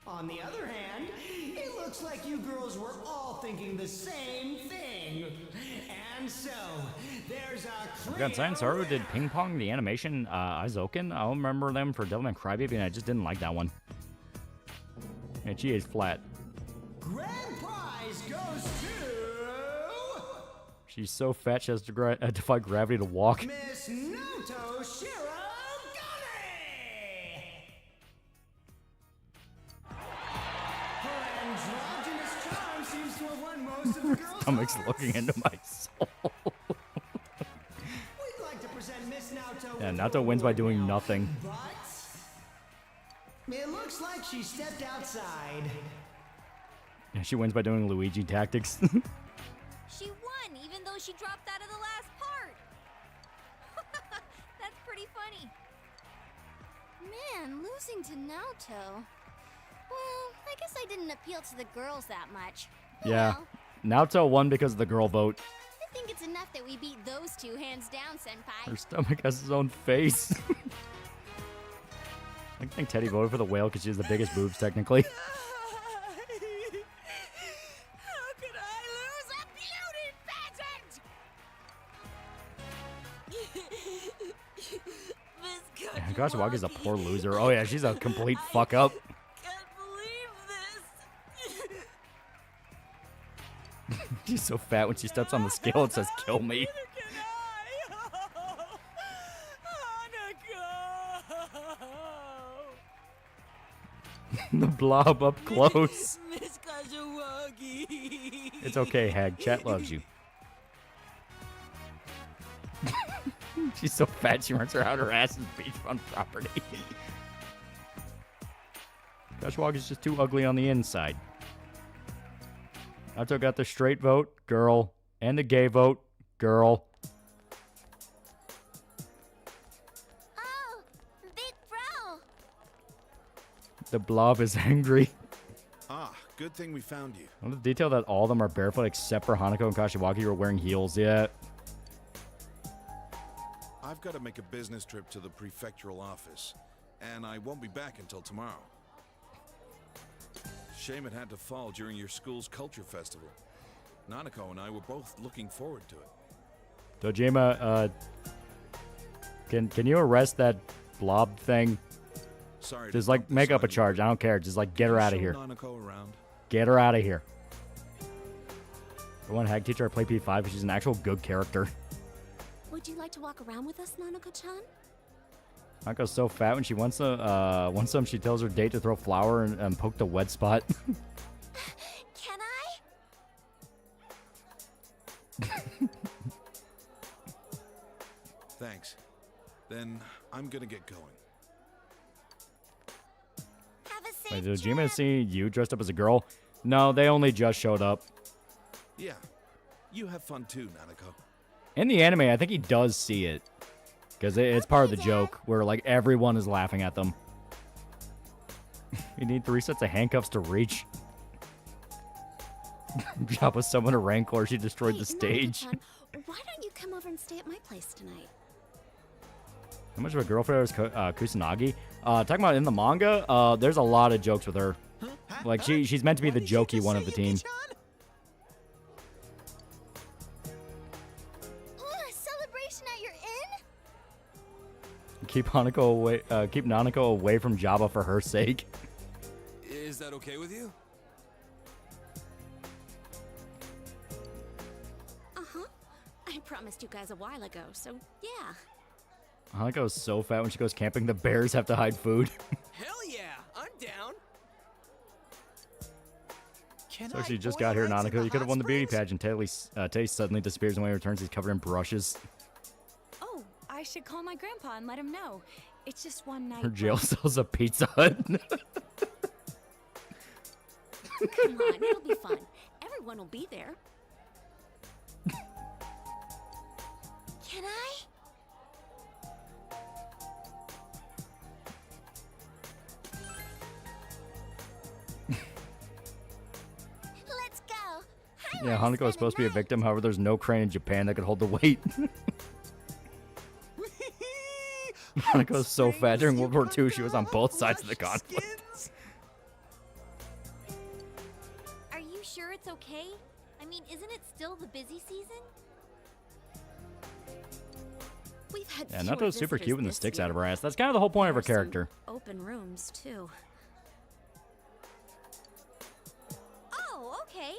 On the other hand, it looks like you girls were all thinking the same thing. And so, there's a God, Science Saru did Ping Pong, the animation, Aizoken. I remember them for Devilman Crybaby, and I just didn't like that one. And she is flat. grand prize goes to She's so fat she has to defy gravity to walk. Miss Naoto Shirogane! Her androgynous charm seems to have won most of the girls' Stomach's hearts. looking into my soul. We'd like to present Miss Naoto Yeah, with Naoto her wins by award doing now, nothing. But it looks like she stepped outside. Yeah, she wins by doing Luigi tactics. She won, even though she dropped out of the last part. That's pretty funny. Man, losing to Naoto. Well, I guess I didn't appeal to the girls that much. Yeah. Naoto won because of the girl vote. I think it's enough that we beat those two hands down, Senpai. Her stomach has his own face. I think Teddy voted for the whale because she has the biggest boobs, technically. How could I lose a beauty pageant? Yeah, Kashiwagi's a poor loser. Oh yeah, she's a complete fuck up. She's so fat when she steps on the scale it says kill me. The blob up close. Miss Kashiwagi. It's okay, Hag. Chat loves you. She's so fat she runs her out her ass in beachfront property. Kashiwagi's just too ugly on the inside. Naoto got the straight vote, girl, and the gay vote, girl. Oh, big bro. The blob is angry. Ah, good thing we found you. I love the detail that all of them are barefoot except for Hanako and Kashiwagi who are wearing heels yet. I've got to make a business trip to the prefectural office, and I won't be back until tomorrow. Shame it had to fall during your school's culture festival. Nanako and I were both looking forward to it. Dojima, can you arrest that blob thing? Sorry. Just like make up a charge. I don't care. Just like get her out of here. Nanako around. Get her out of here. The one Hag teacher I play P5 because she's an actual good character. Would you like to walk around with us, Nanako-chan? Nanako's so fat when she wants some, she tells her date to throw flour and poke the wet spot. Can I? Thanks. Then I'm gonna get going. Have a safe Wait, did Dojima see you dressed up as a girl? No, they only just showed up. Yeah. You have fun too, Nanako. In the anime, I think he does see it. Because it's part of the joke, where like everyone is laughing at them. You need 3 sets of handcuffs to reach. Job was someone a rancor, she destroyed the stage. Nanako-chan, why don't you come over and stay at my place tonight? How much of a girlfriend is Kusanagi? Talking about in the manga, there's a lot of jokes with her. Like she's meant to be the jokey one of the team. Celebration at your inn? Keep Nanako away from Jabba for her sake. Is that okay with you? Uh-huh. I promised you guys a while ago, so yeah. Hanako's so fat when she goes camping, the bears have to hide food. Hell yeah, I'm down. So she just got here, Nanako. You could have won the beauty pageant. Teddy suddenly disappears, and when he returns, he's covered in brushes. Oh, I should call my grandpa and let him know. It's just one night. Her jail cell's a Pizza Hut. Come on, it'll be fun. Everyone will be there. Can I? Let's go. Yeah, Hanako is supposed to be a victim. However, there's no crane in Japan that could hold the weight. Hanako's so fat during World War II, she was on both sides of the conflict. Are you sure it's okay? I mean, isn't it still the busy season? We've had Yeah, fewer Nato's super visitors cute when the this sticks year. out of her ass. That's kind of the whole point of her There are some character. Open rooms, too. Oh, okay.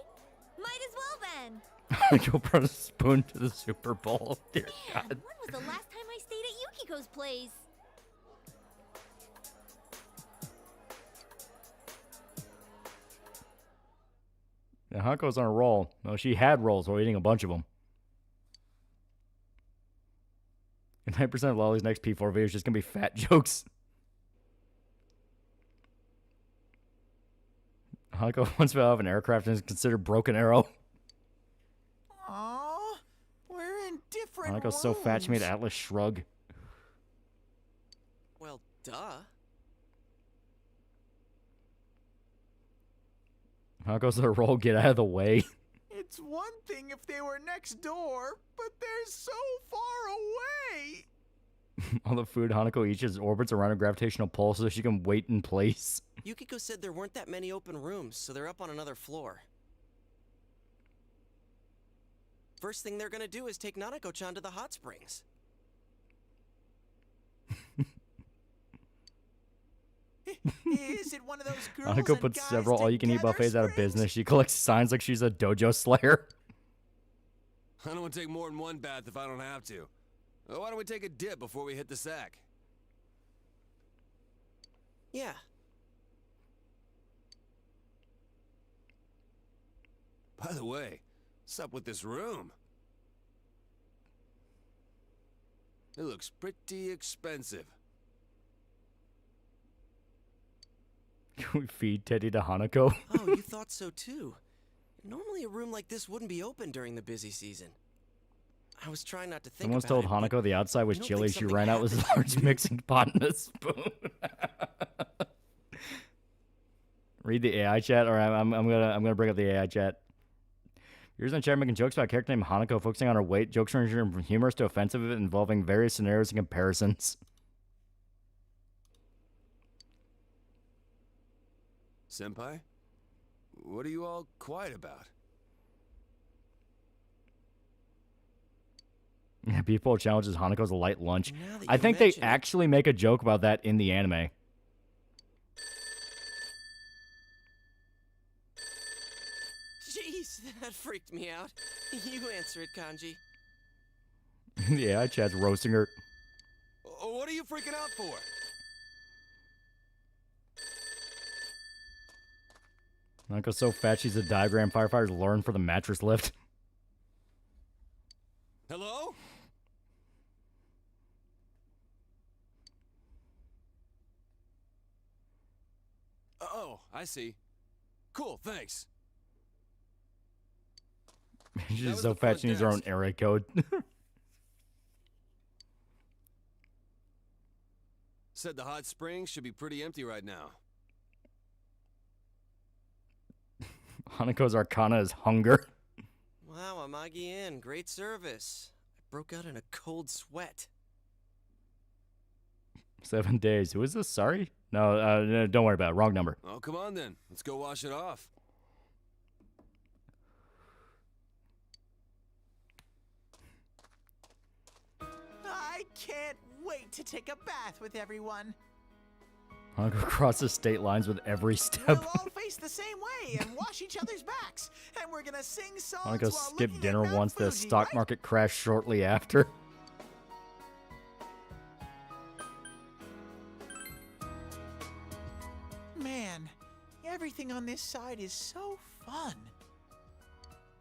Might as well then. Hanako brought a spoon to the Super Bowl. Dear God. When was the last time I stayed at Yukiko's place? Yeah, Hanako's on a roll. Well, she had rolls while eating a bunch of them. And 9% of Loli's next P4 video is just going to be fat jokes. Hanako once fell out of an aircraft and is considered Broken Arrow. Aw, we're in different Hanako's so fat she made Atlas shrug. Well, duh. Hanako's on a roll, get out of the way. It's one thing if they were next door, but they're so far away. All the food Hanako eats just orbits around a gravitational pull so she can wait in place. Yukiko said there weren't that many open rooms, so they're up on another floor. First thing they're gonna do is take Nanako-chan to the hot springs. Is it one of those girls Hanako and puts guys several all-you-can-eat buffets out of business. She collects signs like she's a dojo slayer. I don't want to take more than one bath if I don't have to. Why don't we take a dip before we hit the sack? Yeah. By the way, what's up with this room? It looks pretty expensive. Can we feed Teddy to Hanako? Oh, you thought so too. Normally a room like this wouldn't be open during the busy season. I was trying not to think Someone's about told it, Hanako the outside was you don't chilly. think She something ran out with a happened? large mixing pot and a spoon. Read the AI chat, or I'm gonna bring up the AI chat. Here's in chat making jokes about a character named Hanako focusing on her weight. Jokes ranging from humorous to offensive, involving various scenarios and comparisons. Senpai? What are you all quiet about? Yeah, people challenges Hanako's a light lunch. Now that I you think they mention it- actually make a joke about that in the anime. Jeez, that freaked me out. You answer it, Kanji. The AI chat's roasting her. What are you freaking out for? Hanako's so fat she's a diagram firefighters learn for the mattress lift. Hello? Oh, I see. Cool, thanks. She's was so the fat front she needs her own desk. area code. Said the hot springs should be pretty empty right now. Hanako's arcana is hunger. Wow, Amagi Inn, great service. I broke out in a cold sweat. 7 days. Who is this? Sorry? No, don't worry about it. Wrong number. Oh, come on then. Let's go wash it off. I can't wait to take a bath with everyone. Hanako crosses state lines with every step. We'll all face the same way and wash each other's backs, and we're gonna sing songs Hanako while skipped looking dinner at Mount once the Fuji, stock right? market crashed shortly after. Man, everything on this side is so fun.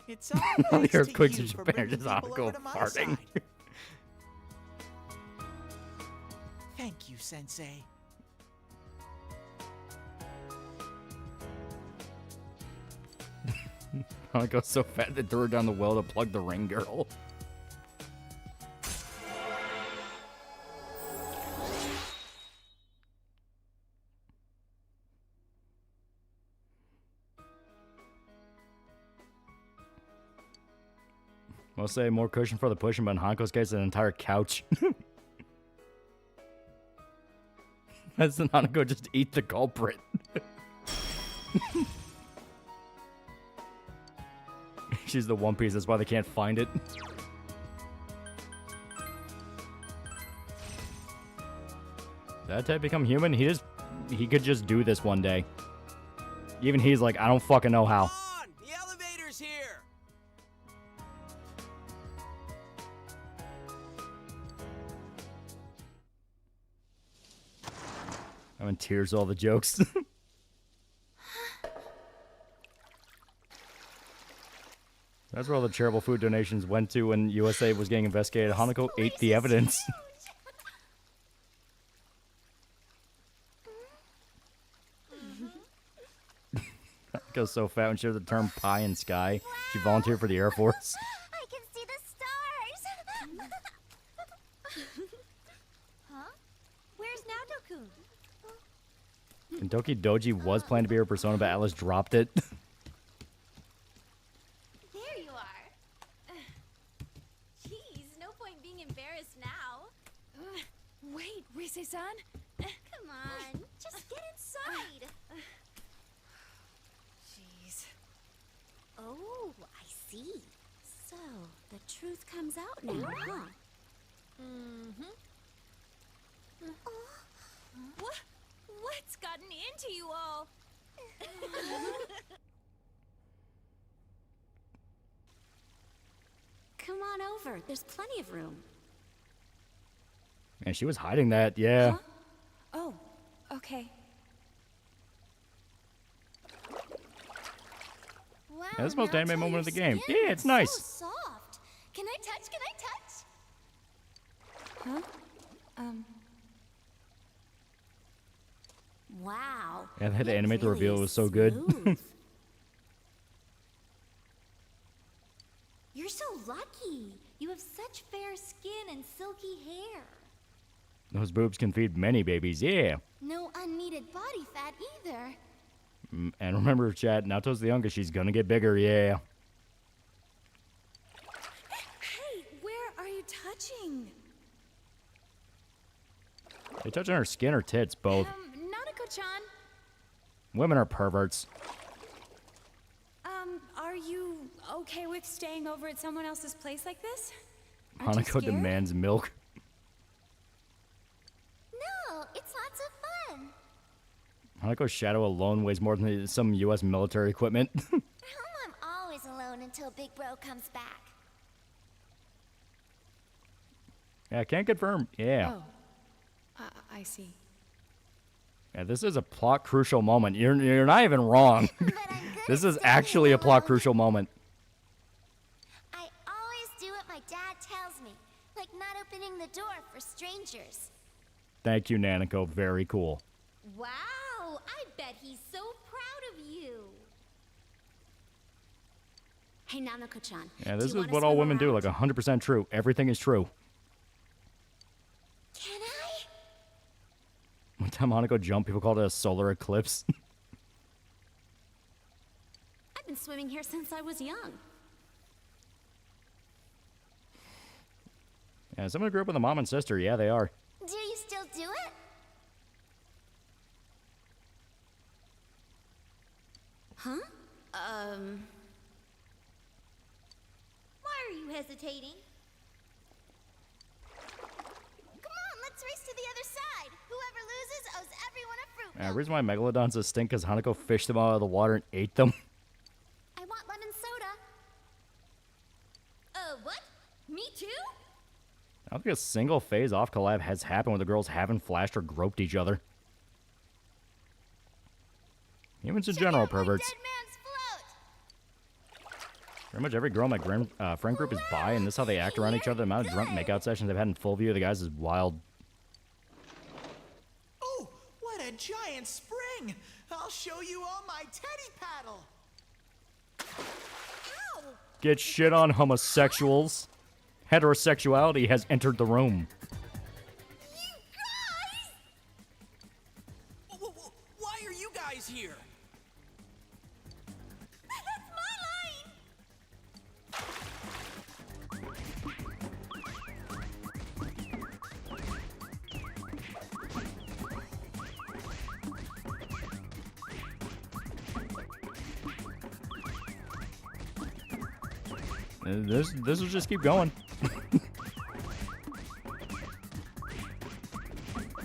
It's all All thanks the to earthquakes in you for Japan are bringing just people Hanako over to my farting. side. Thank you, Sensei. Hanako's so fat they threw her down the well to plug the ring girl. I'll say more cushion for the pushing, but in Hanako's case, an entire couch. Doesn't Hanako just eat the culprit? She's the One Piece, that's why they can't find it. Did that type become human? He could just do this one day. Even he's like, I don't fucking know how. The elevator's here! I'm in tears all the jokes. That's where all the charitable food donations went to when USA was getting investigated. Hanako ate the evidence. Hanako's so fat when she heard the term pie in sky. She volunteered for the Air Force. I can see the stars. Huh? Where's Naoto-kun? Kentucky Doji was planned to be her persona, but Alice dropped it. There you are. Jeez, no point being embarrassed now. Wait, Rise-san? Come on, just get inside. Jeez. Oh, I see. So, the truth comes out now, huh? Mm-hmm. What's gotten into you all? Come on over. There's plenty of room. Man, she was hiding that, yeah. Huh? Oh, okay. Wow, Yeah, this is the most Naoto, anime moment of the your game. skin Yeah, it's is nice. So soft. Can I touch? Can I touch? Huh? Wow. Yeah, they had to animate the reveal. It was so good. You're so lucky. You have such fair skin and silky hair. Those boobs can feed many babies, yeah. No unneeded body fat either. And remember, chat, Naoto's the youngest. She's gonna get bigger, yeah. Hey, where are you touching? They touch on her skin or tits, both. Nanako-chan, Women are perverts. are you okay with staying over at someone else's place like this? Aren't you Hanako scared? demands milk. No, it's lots of fun. Hanako's shadow alone weighs more than some U.S. military equipment. At home, I'm always alone until Big Bro comes back. Yeah, can't confirm. Yeah. Oh, I see. Yeah, this is a plot crucial moment. You're not even wrong. This is actually a plot crucial moment. I always do what my dad tells me, like not opening the door for strangers. Thank you, Nanako. Very cool. Wow, I bet he's so proud of you. Hey, Nanako-chan. Yeah, this do you is wanna what all swim women do. around? Like 100% true. Everything is true. Can I? One time Hanako jumped, people called it a solar eclipse. I've been swimming here since I was young. Yeah, someone grew up with a mom and sister. Yeah, they are. Do you still do it? Huh? Why are you hesitating? Come on, let's race to the other side. Whoever loses owes everyone a fruit The milk. reason why megalodons are stink because Hanako fished them out of the water and ate them. I want lemon soda. What? Me too? I don't think a single phase off collab has happened where the girls haven't flashed or groped each other. Humans in general, perverts. Pretty much every girl in my friend group is bi, and this is how they act around each other. The amount of drunk makeout sessions they've had in full view of the guys is wild. Oh, what a giant spring! I'll show you all my teddy paddle. Get shit on, homosexuals. Heterosexuality has entered the room. Why are you guys here? That's my This will just keep going.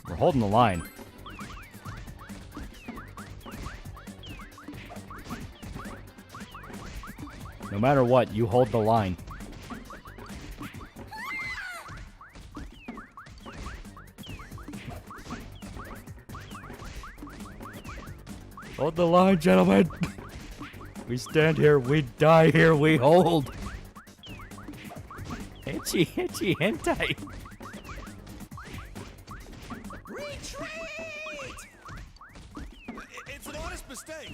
We're holding the line. No matter what, you hold the line. Hold the line, gentlemen. We stand here, we die here, we hold. Itchy, itchy, hentai. Retreat! It's an honest mistake.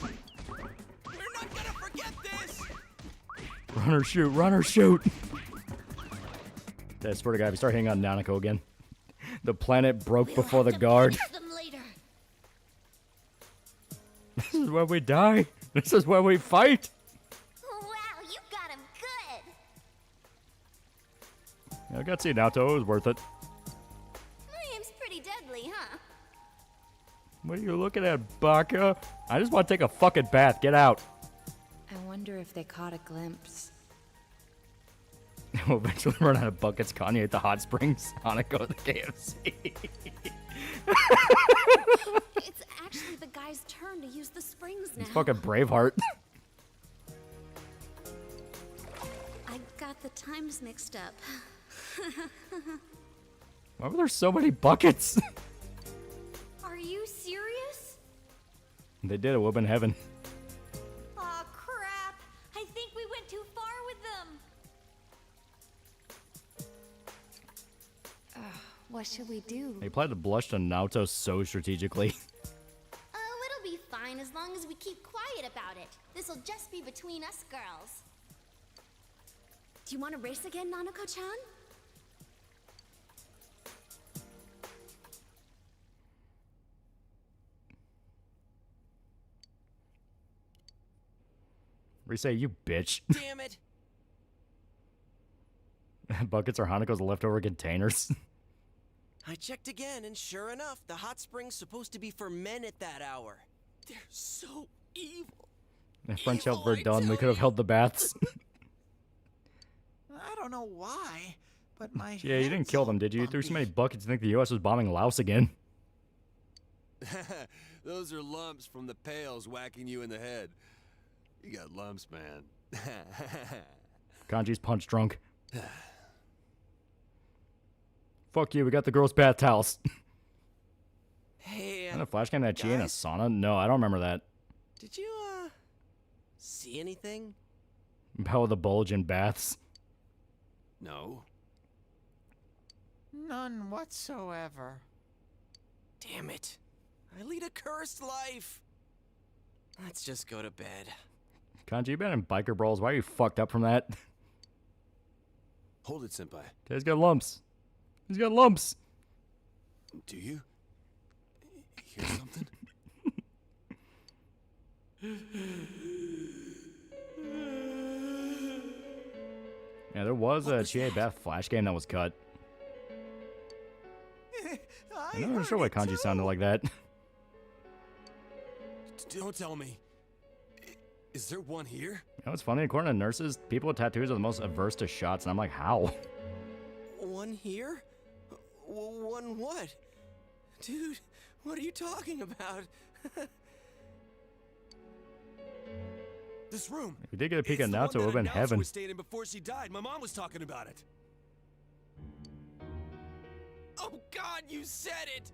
We're not gonna forget this! Run or shoot, run or shoot. I swear to God, if you start hitting on Nanako again, the planet broke before the guard. Them later. This is where we die. This is where we fight. Wow, you got him good. Yeah, I got to see Naoto. It was worth it. Liam's pretty deadly, huh? What are you looking at, Baka? I just want to take a fucking bath. Get out. I wonder if they caught a glimpse. We'll eventually run out of buckets. Kanye at the hot springs. Hanako at the KFC. It's actually the guy's turn to use the springs now. He's fucking Braveheart. I got the times mixed up. Why were there so many buckets? Are you serious? They did. It would have been heaven. Aw, crap. I think we went too far with them. What should we do? They applied the blush to Naoto so strategically. Oh, it'll be fine as long as we keep quiet about it. This'll just be between us girls. Do you want to race again, Nanako-chan? Say you bitch. Damn it! Buckets are Hanako's leftover containers. I checked again, and sure enough, the hot spring's supposed to be for men at that hour. They're so evil. If French help were done, we could have held the baths. I don't know why, but my Yeah, you didn't kill them, did you? You threw so many buckets to think the U.S. was bombing Laos again. Those are lumps from the pails whacking you in the head. You got lumps, man. Kanji's punch drunk. Fuck you, we got the girls' bath towels. Hey, And a flash game that she in a guys? sauna? No, I don't remember that. Did you, see anything? About with the bulge in baths. No. None whatsoever. Damn it. I lead a cursed life. Let's just go to bed. Kanji, you been in biker brawls. Why are you fucked up from that? Hold it, senpai. He's got lumps. He's got lumps. Do you? Hear something? Yeah, there was a Chie Bath flash game that was cut. I'm not sure why Kanji sounded like that. Don't tell me. Is there one here? You know what's funny? According to nurses, people with tattoos are the most averse to shots, and I'm like, how? One here? One what? Dude, what are you talking about? This room. If we did get a peek at It's the one Naoto, it would have that been Announcer heaven. was staying in before she died. My mom was talking about it. Oh God, you said it!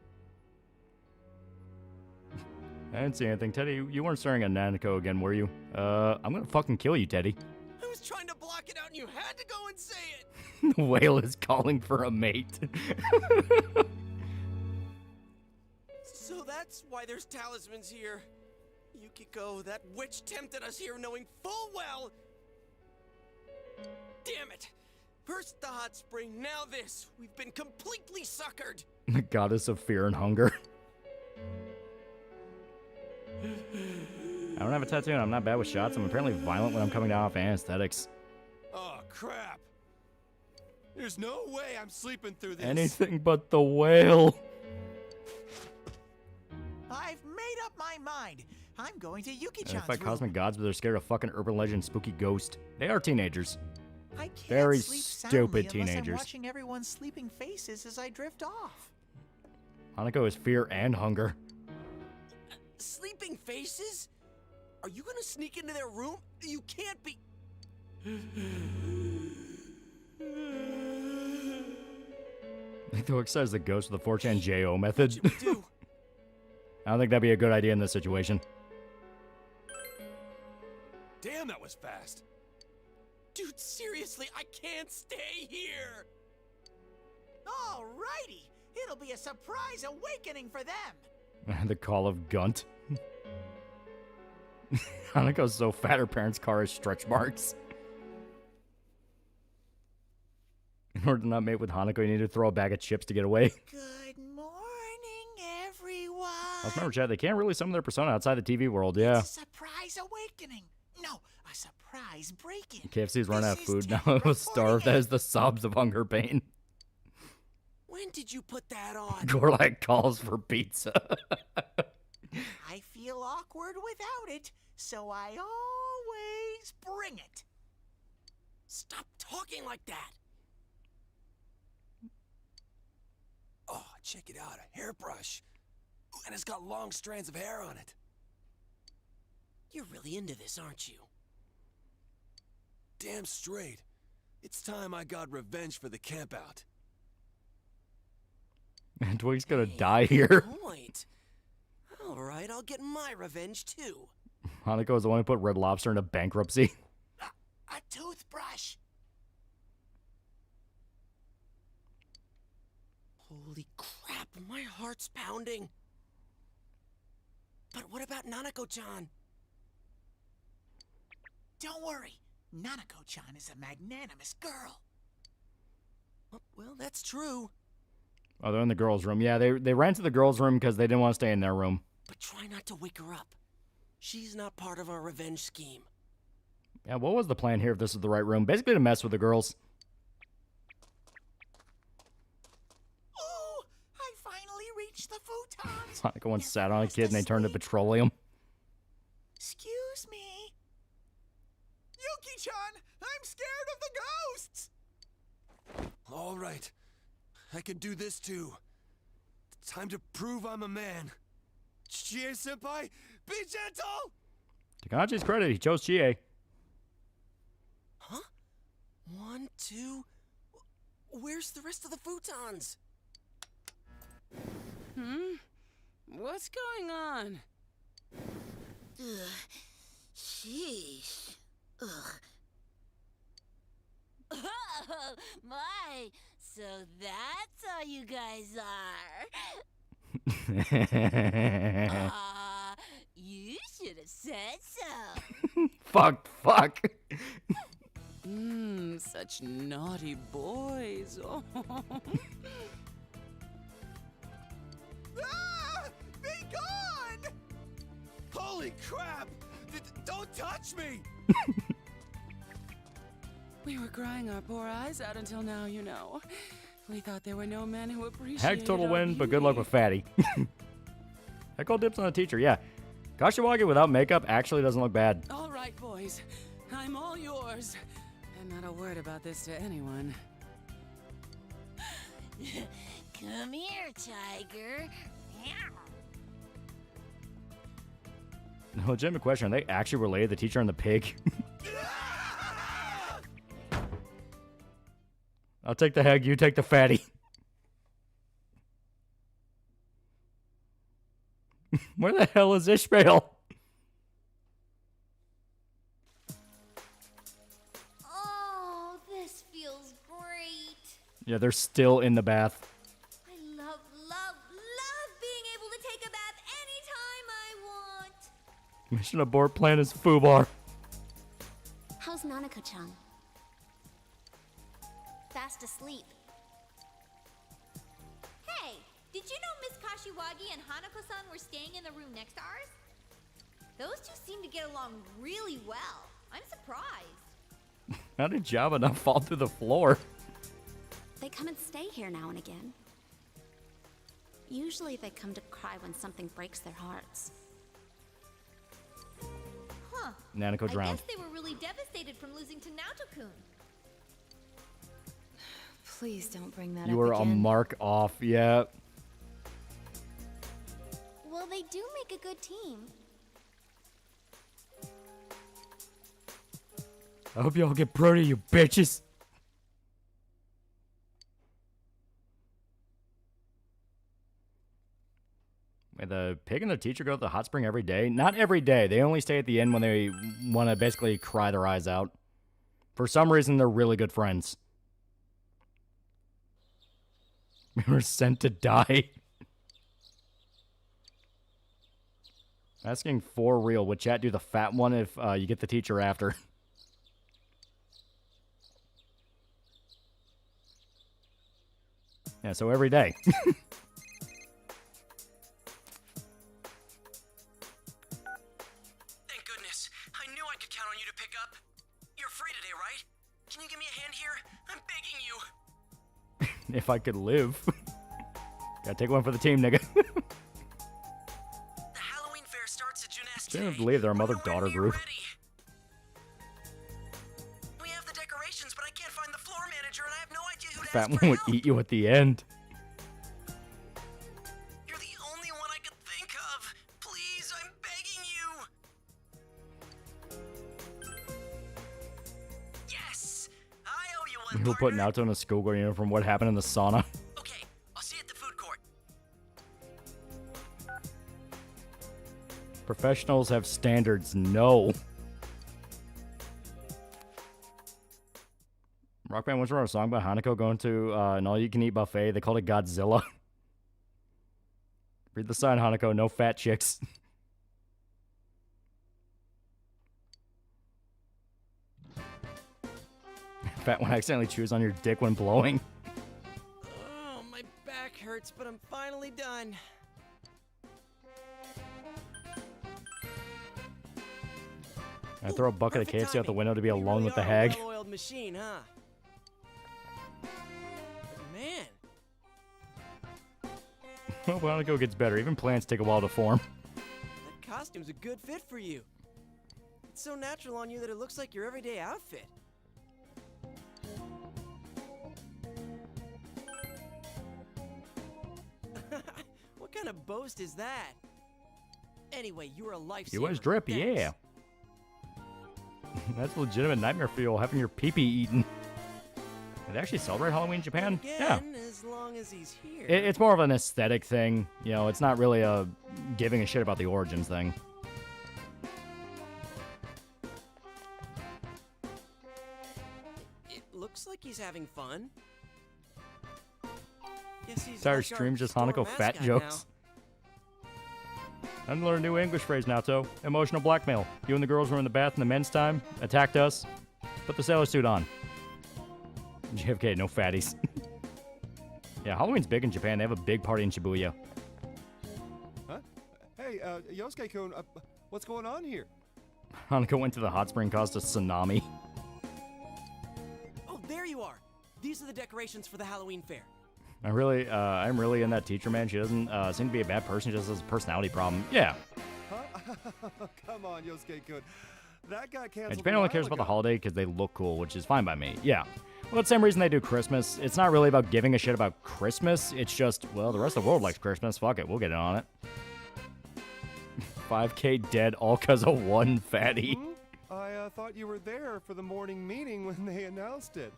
I didn't see anything. Teddy, you weren't staring at Nanako again, were you? I'm gonna fucking kill you, Teddy. I was trying to block it out and you had to go and say it! The whale is calling for a mate. So that's why there's talismans here. Yukiko, that witch tempted us here knowing full well... Damn it! First the hot spring, now this. We've been completely suckered. The goddess of fear and hunger. I don't have a tattoo and I'm not bad with shots. I'm apparently violent when I'm coming down off anesthetics. Oh, crap. There's no way I'm sleeping through this. Anything but the whale. I've made up my mind. I'm going to They Yuki-chan's fight room. cosmic gods, but they're scared of fucking urban legend spooky ghost. They are teenagers. I can't Very sleep stupid soundly unless I'm teenagers. watching everyone's sleeping faces as I drift off. Hanako is fear and hunger. Sleeping faces? Are you gonna sneak into their room? You can't be... They throw excited as the ghost with the 4chan JO method. do? I don't think that'd be a good idea in this situation. Damn, that was fast. Dude, seriously, I can't stay here. Alrighty, it'll be a surprise awakening for them. The call of Gunt. Hanako's so fat her parents' car has stretch marks. In order to not mate with Hanako, you need to throw a bag of chips to get away. Good morning, everyone. I remember, Chad, they can't really summon their persona outside the TV world, yeah. It's a surprise awakening. No, a surprise break-in. KFC's running out of food now. It was starved as the sobs of hunger pain. When did you put that on? Gorlak calls for pizza. I feel awkward without it, so I always bring it. Stop talking like that. Oh, check it out, a hairbrush. Ooh, and it's got long strands of hair on it. You're really into this, aren't you? Damn straight. It's time I got revenge for the campout. And Twig's gonna die here. Point. All right, I'll get my revenge too. Hanako is the one who put Red Lobster into bankruptcy. A toothbrush. Holy crap, my heart's pounding. But what about Nanako-chan? Don't worry, Nanako-chan is a magnanimous girl. Well, that's true. Oh, they're in the girls' room. Yeah, they ran to the girls' room because they didn't want to stay in their room. But try not to wake her up. She's not part of our revenge scheme. Yeah, what was the plan here if this is the right room? Basically to mess with the girls. Oh, I finally reached the futons. Hanako once sat on a kid and they turned to petroleum. Excuse me. Yuki-chan, I'm scared of the ghosts. All right. I can do this too. Time to prove I'm a man. Chie-senpai, be gentle! To Kanji's credit, he chose Chie. Huh? 1, 2... Where's the rest of the futons? What's going on? Ugh. Sheesh. Ugh. Oh, my. So that's all you guys are. You should have said so. Fuck. Such naughty boys. Oh. Be gone! Holy crap! Don't touch me! We were crying our poor eyes out until now, you know. We thought there were no men who appreciated Heck, total our win, but beauty. good luck with Fatty. I call dips on a teacher, yeah. Kashiwagi without makeup actually doesn't look bad. All right, boys. I'm all yours. And not a word about this to anyone. Come here, tiger. Legitimate question, are they actually related, the teacher and the pig? I'll take the Heg, you take the Fatty. Where the hell is Ishmael? Oh, this feels great. Yeah, they're still in the bath. I love being able to take a bath anytime I want. Mission abort, plan is foobar. How's Nanako-chan? Fast asleep. Hey, did you know Miss Kashiwagi and Hanako-san were staying in the room next to ours? Those two seem to get along really well. I'm surprised. How did Java not fall through the floor? They come and stay here now and again. Usually they come to cry when something breaks their hearts. Huh. Nanako I drowned. guess they were really devastated from losing to Naoto-kun. Please don't bring that You up were a again. mark off, yeah. Well, they do make a good team. I hope y'all get proud of you bitches. Wait, the pig and the teacher go to the hot spring every day? Not every day. They only stay at the end when they want to basically cry their eyes out. For some reason, they're really good friends. We were sent to die. Asking for real. Would chat do the fat one if you get the teacher after? Yeah, so every day. Thank goodness. I knew I could count on you to pick up. You're free today, right? Can you give me a hand here? I'm begging you. If I could live. Gotta take one for the team, nigga. The Halloween fair starts at Juness I can't today. believe they're a mother-daughter group. We have the decorations, but I can't find the floor manager, and I have no idea who to Fat ask one would eat you at the end. You're the only one I could think of. Please, I'm begging you. Yes, I owe you one. Who put Naruto in a schoolgirl uniform? What happened in the sauna? Okay, I'll see you at the food court. Professionals have standards. No. Rock Band once wrote a song about Hanako going to an all-you-can-eat buffet. They called it Godzilla. Read the sign, Hanako. No fat chicks. Fat one accidentally chews on your dick when blowing. Oh, my back hurts, but I'm finally done. I throw a bucket of KFC out the window to be alone with the hag. Well-oiled machine, huh? Man. Well, Hanako gets better. Even plants take a while to form. That costume's a good fit for you. It's so natural on you that it looks like your everyday outfit. What kind of boast is that? Anyway, you're a lifesaver. You was drip, Thanks. yeah. That's a legitimate nightmare fuel, having your pee-pee eaten. They actually celebrate Halloween in Japan? Yeah. Again, as long as he's here. It's more of an aesthetic thing. You know, it's not really a giving a shit about the origins thing. It looks like he's having fun. Guess he's Entire like our stream's just store Hanako fat mascot jokes. I'm learning a new English phrase now, so emotional blackmail. You and the girls were in the bath in the men's time, attacked us, put the sailor suit on. JFK, no fatties. Yeah, Halloween's big in Japan. They have a big party in Shibuya. Huh? Hey, Yosuke-kun, what's going on here? Hanako went to the hot spring, caused a tsunami. Oh, there you are. These are the decorations for the Halloween fair. I'm really in that teacher, man. She doesn't seem to be a bad person. She just has a personality problem. Yeah. Huh? Come on, Yosuke-kun. That got Yeah, canceled. Japan only cares about the holiday because they look cool, which is fine by me. Yeah. Well, it's the same reason they do Christmas. It's not really about giving a shit about Christmas. It's just, well, the rest of the world likes Christmas. Fuck it. We'll get in on it. 5K dead all because of one fatty. I thought you were there for the morning meeting when they announced it.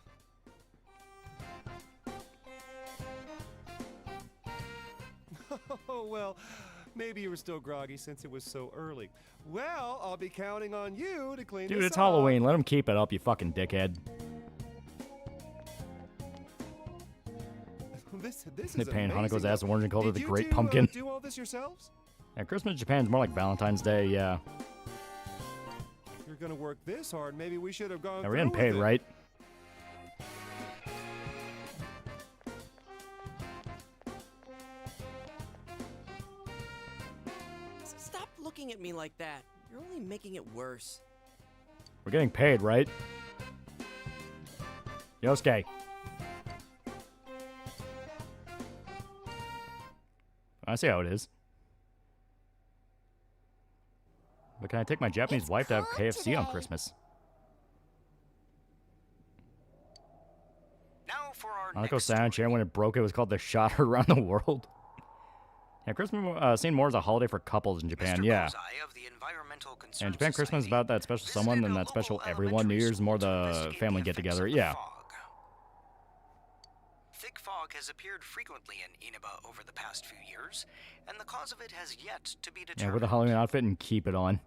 Oh, well, maybe you were still groggy since it was so early. Well, I'll be counting on you to clean Dude, this it's up. Halloween. Let them keep it up, you fucking dickhead. This They is paint amazing. Hanukkah's ass orange and called it Did the you Great two, Pumpkin. do all this yourselves? Yeah, Christmas in Japan is more like Valentine's Day, yeah. If you're gonna work this hard, maybe we should have gone. Yeah, we're getting through paid, with it. right? Stop looking at me like that. You're only making it worse. We're getting paid, right? Yosuke. I see how it is. But can I take my Japanese wife to have KFC on Christmas? Hanako sat on a chair when it broke. It was called the shot her around the world. Yeah, Christmas seen more as a holiday for couples in Japan. Yeah. And Japan Christmas is about that special someone and that special everyone. New Year's is more the family get together. Yeah. Thick fog has appeared frequently in Inaba over the past few years. occurs, and the cause of it has yet to be Yeah, determined. with a Halloween outfit and keep it on.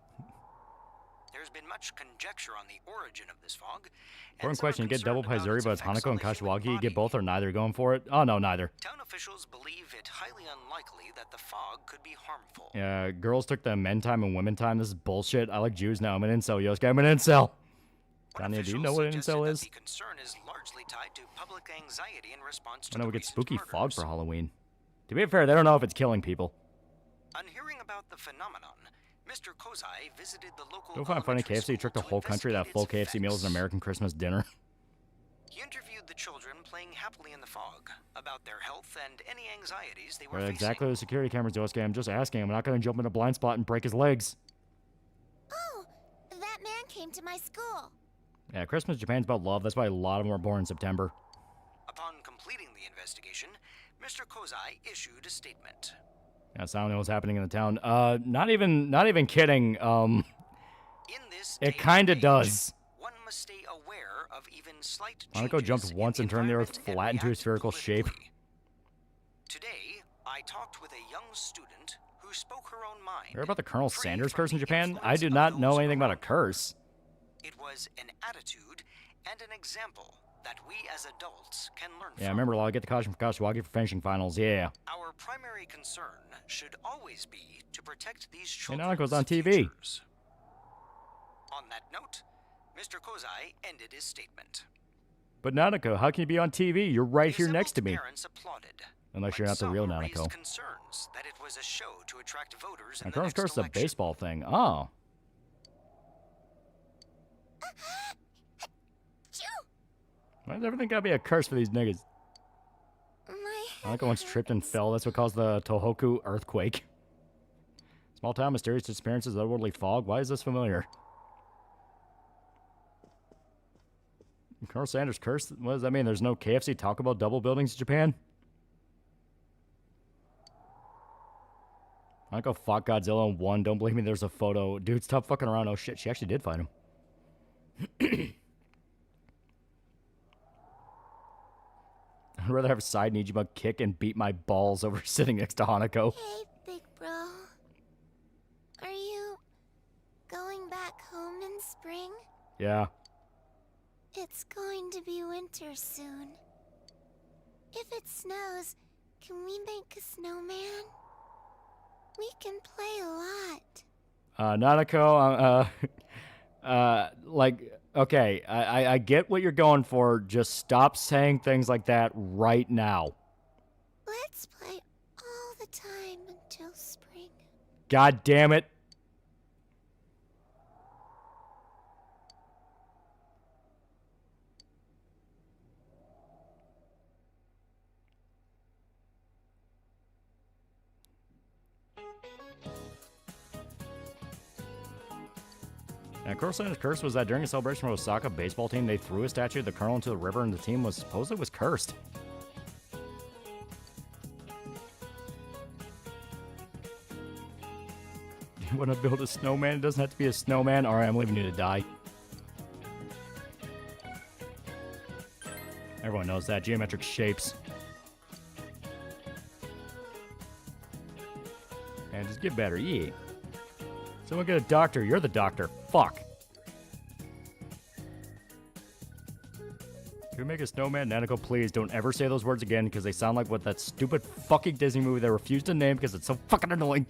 There's been much conjecture on the origin of this fog. Important question, you get double Paizuri, but it's Hanako and Kashiwagi, you get both or neither going for it? Oh, no, neither. Town officials believe it highly unlikely that the fog could be harmful. Yeah, girls took the men time and women time. This is bullshit. I like Jews now. I'm an incel, Yosuke. I'm an incel. Tanya, do you know what an incel is? The concern is largely tied to public anxiety in response to I know we the get spooky recent fog for Halloween. To be fair, they don't know if it's killing people. On hearing about the phenomenon, Mr. Kozai visited the local Don't find it funny KFC tricked the whole country that full KFC meal is an American Christmas dinner. He interviewed the children playing happily in the fog about their health and any anxieties they were Right, facing. exactly the security cameras, Yosuke. I'm just asking. I'm not going to jump in a blind spot and break his legs. Oh, that man came to my school. Yeah, Christmas in Japan's about love. That's why a lot of them are born in September. Upon completing the investigation, Mr. Kozai issued a statement. Yes, I don't know what's happening in the town. Not even kidding. It kind of does. One must stay aware of even slight Hanako jumped once and turned the earth flat into a spherical shape. Today, I talked with a young student who spoke her own mind. You heard about the Colonel Sanders curse in Japan? I do not know anything about a curse. It was an attitude and an example that we as adults can learn Yeah, I from. remember I'll get the caution from Kashiwagi for finishing finals. Yeah. Our primary concern should always be to protect these And children. Hanako's on TV. On that note, Mr. Kozai ended his statement. But Nanako, how can you be on TV? You're right here next to me. Parents applauded. Unless you're not the real Raised Nanako. concerns that it was a show to attract voters in And the Colonel's next curse is a election. baseball thing. Oh. Why does everything gotta be a curse for these niggas? Hanako once tripped and fell. That's what caused the Tohoku earthquake. Small town, mysterious disappearances, otherworldly fog. Why is this familiar? Colonel Sanders curse? What does that mean? There's no KFC Taco Bell double buildings in Japan? Hanako fought Godzilla and won. Don't believe me, there's a photo. Dude, stop fucking around. Oh shit, she actually did fight him. I'd rather have a side Nijima kick and beat my balls over sitting next to Hanako. Hey, big bro. Are you going back home in spring? Yeah. It's going to be winter soon. If it snows, can we make a snowman? We can play a lot. Nanako, like, okay, I get what you're going for. Just stop saying things like that right now. Let's play all the time until spring. God damn it. And Colonel Sanders' curse was that during a celebration for Osaka baseball team, they threw a statue of the colonel into the river, and the team was supposedly was cursed. You want to build a snowman? It doesn't have to be a snowman. All right, I'm leaving you to die. Everyone knows that. Geometric shapes. And just get better. Yeah. Someone get a doctor. You're the doctor. Fuck. Can we make a snowman? Nanako, please don't ever say those words again because they sound like what that stupid fucking Disney movie they refused to name because it's so fucking annoying.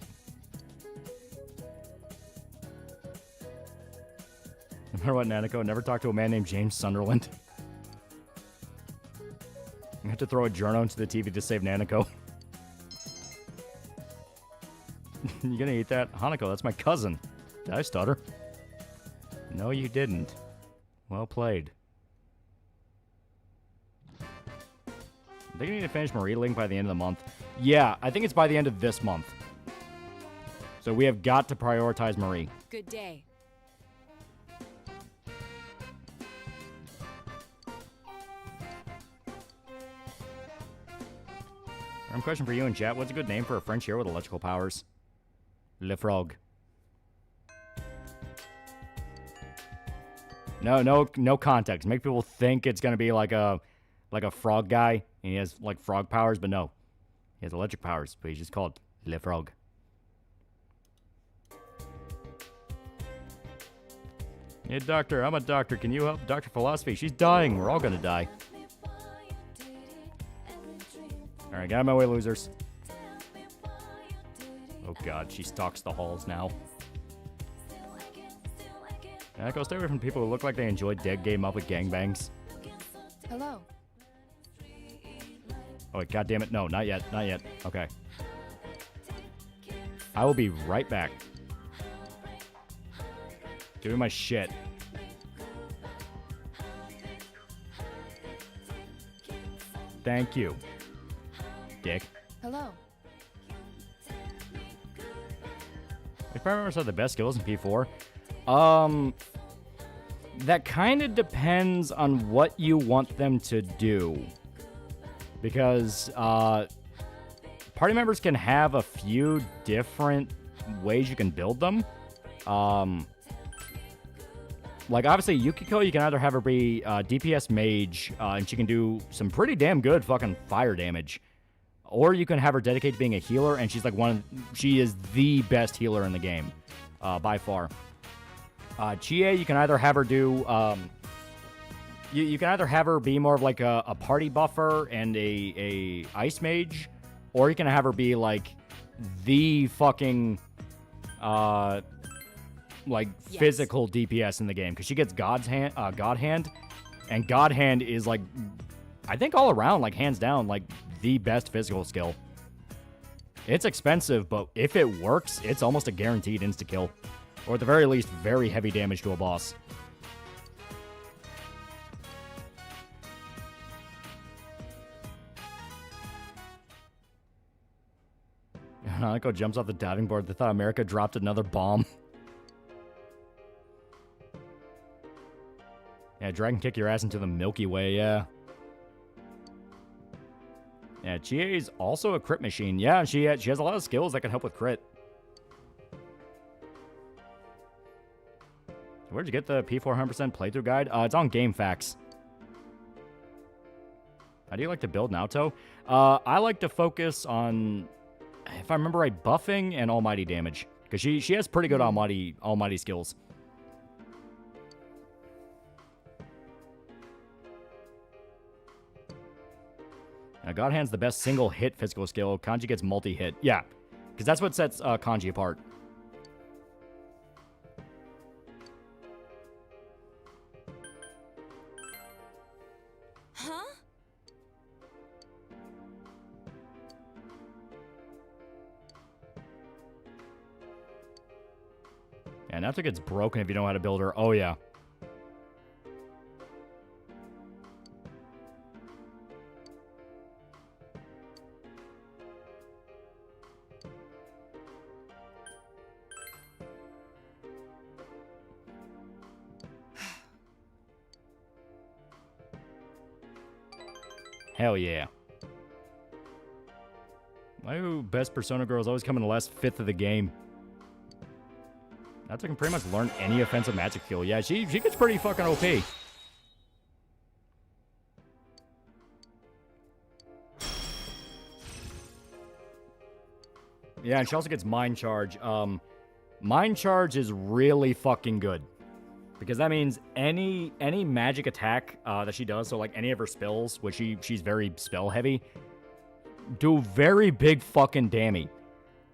No matter what, Nanako, never talk to a man named James Sunderland. I have to throw a journal into the TV to save Nanako. You gonna eat that? Hanako, that's my cousin. Did I stutter? No, you didn't. Well played. I think I need to finish Marie Link by the end of the month. Yeah, I think it's by the end of this month. So we have got to prioritize Marie. Good day. Question for you in chat. What's a good name for a French hero with electrical powers? Le Frog. No context. Make people think it's gonna be like a frog guy and he has like frog powers, but no. He has electric powers, but he's just called Le Frog. Hey, doctor, I'm a doctor. Can you help Dr. Philosophy? She's dying. We're all gonna die. Alright, get out of my way, losers. Oh god, she stalks the halls now. Go stay away from people who look like they enjoy dead game up with gangbangs. Hello. Oh, wait, god damn it. No, not yet. Not yet. Okay. I will be right back. Doing my shit. Thank you. Dick. Hello. If I remember, the best skills in P4. That kind of depends on what you want them to do. Because, party members can have a few different ways you can build them. Like, obviously, Yukiko, you can either have her be DPS mage, and she can do some pretty damn good fucking fire damage. Or you can have her dedicated to being a healer, and she's like she is the best healer in the game, by far. Chie, you can either have her do, you can either have her be more of like a party buffer and a ice mage, or you can have her be like the fucking, physical DPS in the game, because she gets God Hand, and God Hand is like, I think all around, like hands down, like the best physical skill. It's expensive, but if it works, it's almost a guaranteed insta-kill. Or at the very least, very heavy damage to a boss. Hanako jumps off the diving board. They thought America dropped another bomb. Yeah, dragon kick your ass into the Milky Way, yeah. Yeah, Chie is also a crit machine. Yeah, she has a lot of skills that can help with crit. Where'd you get the P400% playthrough guide? It's on GameFAQs. How do you like to build Naoto? I like to focus on, if I remember right, buffing and almighty damage. Because she has pretty good almighty skills. Now, God Hand's the best single hit physical skill. Kanji gets multi-hit. Yeah, because that's what sets Kanji apart. Huh? Yeah, Naoto gets broken if you know how to build her. Oh, yeah. Hell yeah. Why do best Persona girls always come in the last fifth of the game? Naoto can pretty much learn any offensive magic skill. Yeah, she gets pretty fucking OP. Yeah, and she also gets Mind Charge. Mind Charge is really fucking good. Because that means any magic attack that she does, so like any of her spells, which she's very spell heavy, do very big fucking damage.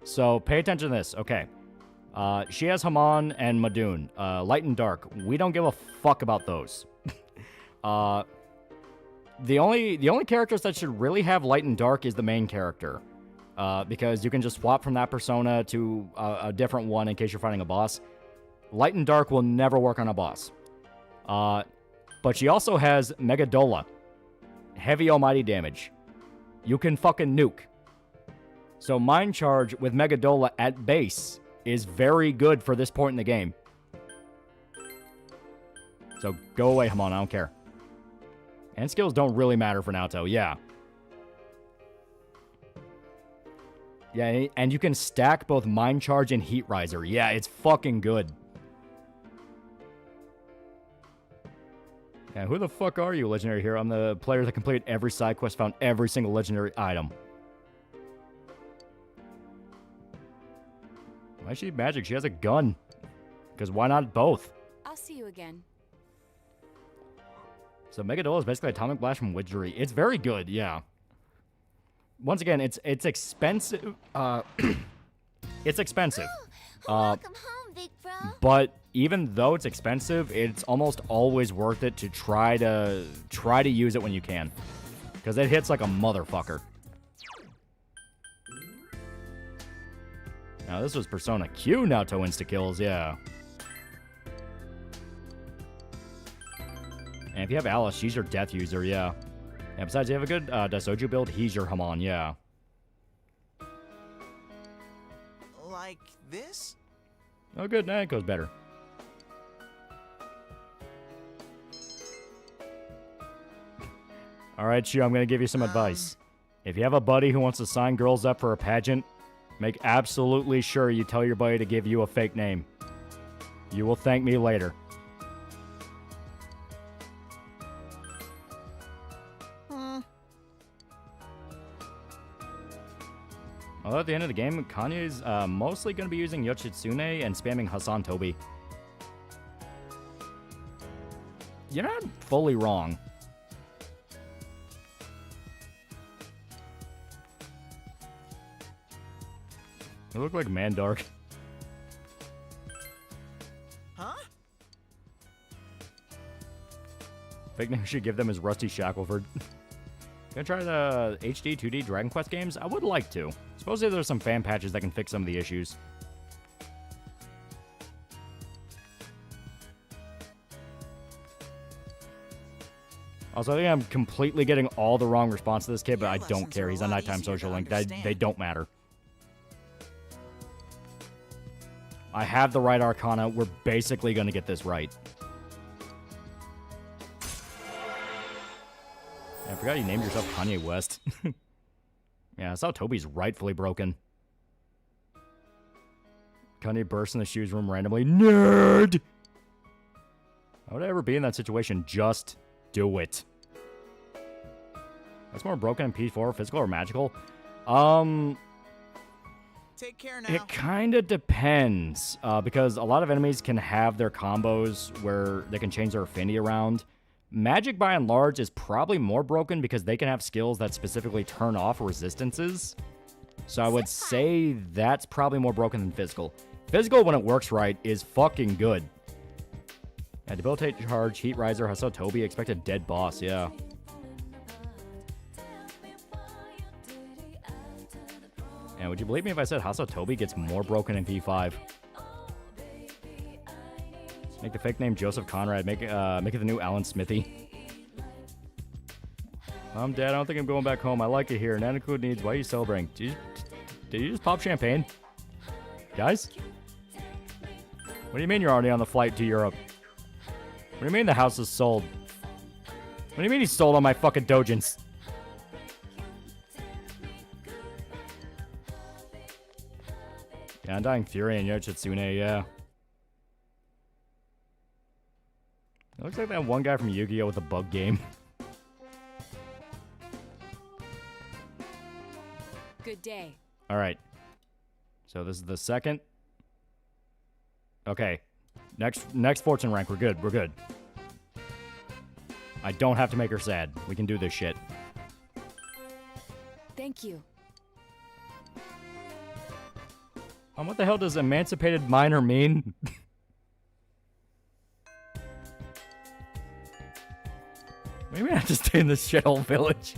So pay attention to this. Okay. She has Haman and Madoon. Light and Dark. We don't give a fuck about those. The only characters that should really have Light and Dark is the main character. Because you can just swap from that persona to a different one in case you're fighting a boss. Light and Dark will never work on a boss. But she also has Megadola. Heavy almighty damage. You can fucking nuke. So Mind Charge with Megadola at base is very good for this point in the game. So go away, Hamon, I don't care. And skills don't really matter for Naoto, yeah. Yeah, and you can stack both Mind Charge and Heat Riser. Yeah, it's fucking good. Yeah, who the fuck are you, Legendary Hero? I'm the player that completed every side quest, found every single legendary item. Why does she need magic? She has a gun. Because why not both? I'll see you again. So Mega Duel is basically Atomic Blast from Wizardry. It's very good, yeah. Once again, it's expensive. It's expensive. Welcome home, big bro. But even though it's expensive, it's almost always worth it to try to use it when you can. Because it hits like a motherfucker. Now this was Persona Q Naoto insta-kills, yeah. And if you have Alice, she's your death user, yeah. And besides, you have a good Daisoju build, he's your Hamon, yeah. Like this? Oh good, Naneko's better. Alright, Shu, I'm gonna give you some advice. If you have a buddy who wants to sign girls up for a pageant, make absolutely sure you tell your buddy to give you a fake name. You will thank me later. Although at the end of the game, Kanye's mostly going to be using Yoshitsune and spamming Hassan Tobi. You're not fully wrong. They look like Mandark. Huh? Fake name should give them is Rusty Shackleford. Gonna try the HD 2D Dragon Quest games? I would like to. Supposedly there's some fan patches that can fix some of the issues. Also, I think I'm completely getting all the wrong response to this kid, but I don't care. He's a nighttime social link. They don't matter. I have the right Arcana. We're basically going to get this right. I forgot you named yourself Kanye West. Yeah, I saw Toby's rightfully broken. Kanye bursts in the shoes room randomly. Nerd! How would I ever be in that situation? Just do it. What's more broken in P4, physical or magical? Take care now. It kind of depends, because a lot of enemies can have their combos where they can change their affinity around. Magic, by and large, is probably more broken because they can have skills that specifically turn off resistances. So I would say that's probably more broken than physical. Physical, when it works right, is fucking good. Yeah, Debilitate Charge, Heat Riser, Hasso Tobi, expected dead boss, yeah. And would you believe me if I said Hasso Tobi gets more broken in P5? Make the fake name Joseph Conrad. Make it the new Alan Smithy. Dad, I don't think I'm going back home. I like it here. Nanako needs. Why are you celebrating? Did you just pop champagne? Guys? What do you mean you're already on the flight to Europe? What do you mean the house is sold? What do you mean he sold all my fucking dojins? Yeah, Undying Fury and Yoshitsune, yeah. It looks like that one guy from Yu-Gi-Oh! With a bug game. Good day. Alright. So this is the second. Okay. Next fortune rank, we're good. We're good. I don't have to make her sad. We can do this shit. Thank you. What the hell does emancipated minor mean? Maybe I have to stay in this shithole village.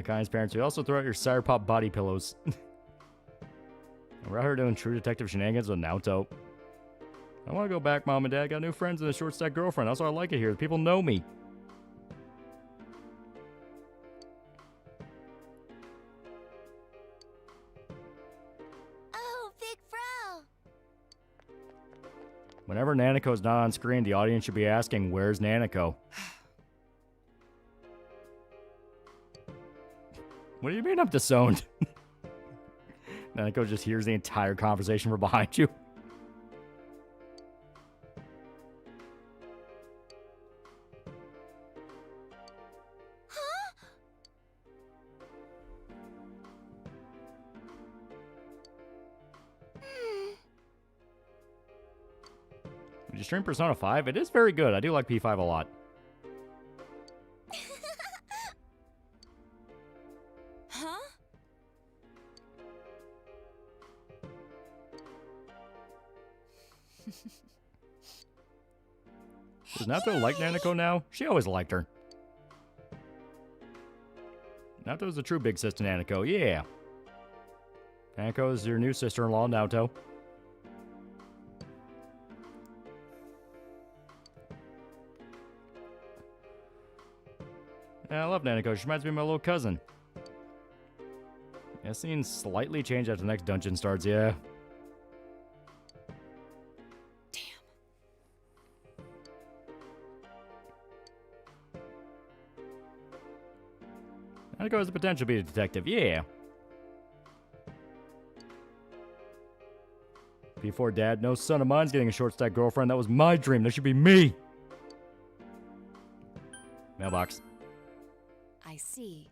Kai's parents, we also throw out your Sire Pop body pillows. We're out here doing true detective shenanigans with Naoto. I want to go back, Mom and Dad. Got new friends and a short-stacked girlfriend. That's why I like it here. The people know me. Oh, big bro. Whenever Nanako's not on screen, the audience should be asking, where's Nanako? What do you mean I'm disowned? Nanako just hears the entire conversation from behind you. Did you stream Persona 5? It is very good. I do like P5 a lot. Huh? Does Nato like Nanako now? She always liked her. Nato's the true big sis to Nanako, yeah. Nanako is your new sister-in-law, Naoto. Yeah, I love Nanako. She reminds me of my little cousin. Yeah, scene's slightly changed after the next dungeon starts, yeah. Nanako has the potential to be a detective, yeah. Before Dad, no son of mine's getting a short-stacked girlfriend. That was my dream. That should be me. Mailbox. I see.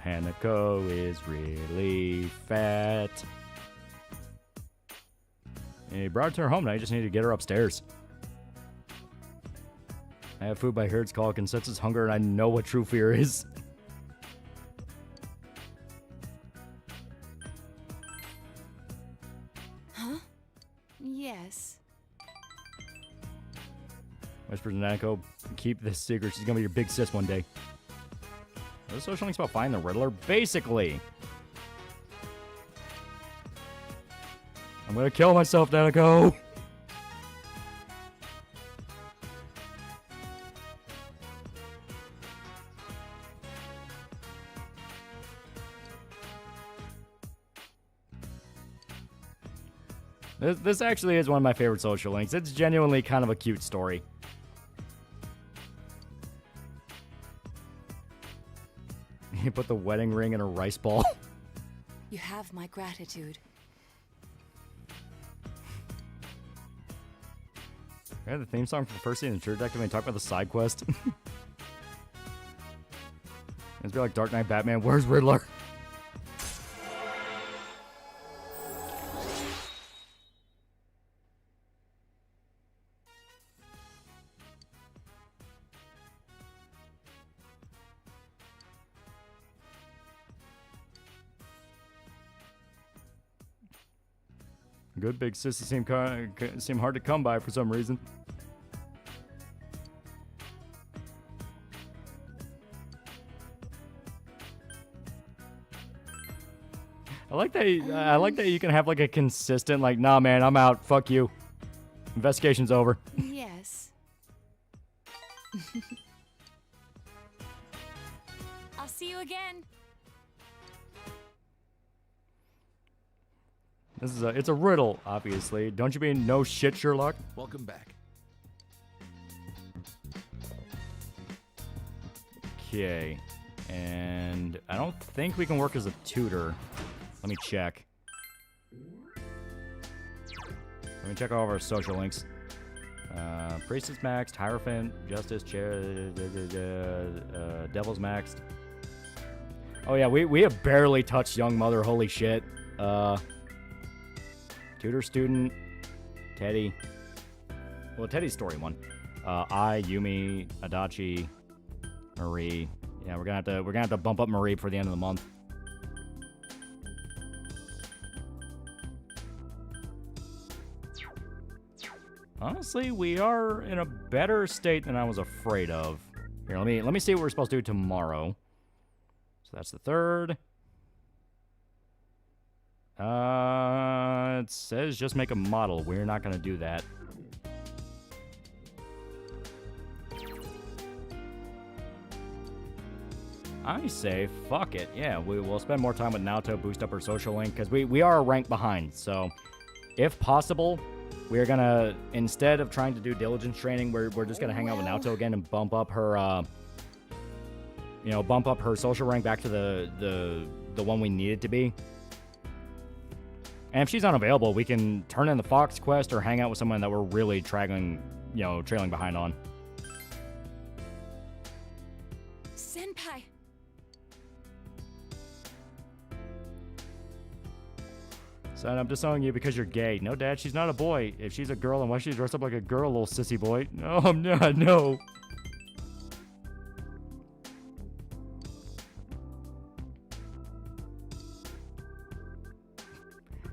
Hanako is really fat. He brought her to her home now. I just need to get her upstairs. I have food by Herd's call, can sense his hunger, and I know what true fear is. Huh? Yes. Whispers to Nanako, keep this secret. She's gonna be your big sis one day. Are the social links about finding the Riddler? Basically. I'm gonna kill myself, Nanako! This actually is one of my favorite social links. It's genuinely kind of a cute story. You put the wedding ring in a rice ball. You have my gratitude. I had the theme song for the first scene in True Detective and talk about the side quest. It's be like Dark Knight Batman, where's Riddler? Good big sissy seem hard to come by for some reason. I like that you can have like a consistent like, nah man, I'm out, fuck you. Investigation's over. Yes. I'll see you again. This is it's a riddle, obviously. Don't you mean no shit, Sherlock? Welcome back. Okay. And I don't think we can work as a tutor. Let me check. Let me check all of our social links. Priest is maxed, Hierophant, Justice, Chair, Devil's maxed. Oh yeah, we have barely touched Young Mother, holy shit. Tutor student, Teddy. Well, Teddy's story one. Yumi, Adachi, Marie. Yeah, we're gonna have to bump up Marie for the end of the month. Honestly, we are in a better state than I was afraid of. Here, let me see what we're supposed to do tomorrow. So that's the 3rd. It says just make a model. We're not gonna do that. I say, fuck it. Yeah, we will spend more time with Naoto, boost up her social link, because we are a rank behind. So, if possible, we're going to, instead of trying to do diligence training, we're just going to hang out with Naoto again and bump up her, bump up her social rank back to the one we need it to be. And if she's unavailable, we can turn in the Fox quest or hang out with someone that we're really trailing behind on. Senpai. Son, I'm disowning you because you're gay. No, Dad, she's not a boy. If she's a girl, then why she's dressed up like a girl, little sissy boy? No, I'm not, no.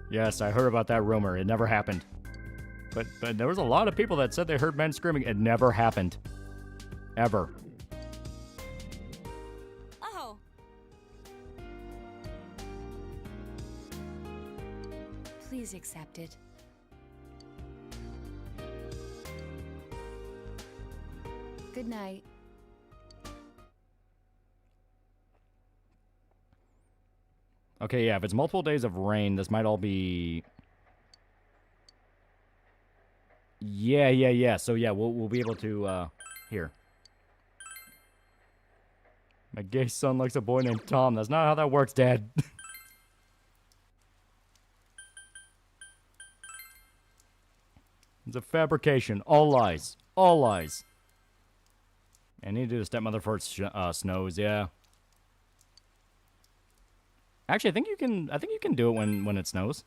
Yes, I heard about that rumor. It never happened. But there was a lot of people that said they heard men screaming. It never happened. Ever. Oh. Please accept it. Good night. Okay, yeah, if it's multiple days of rain, this might all be... Yeah. So, yeah, we'll be able to, here. My gay son likes a boy named Tom. That's not how that works, Dad. It's a fabrication. All lies. All lies. I need to do the stepmother for snows, yeah. Actually, I think you can do it when it snows.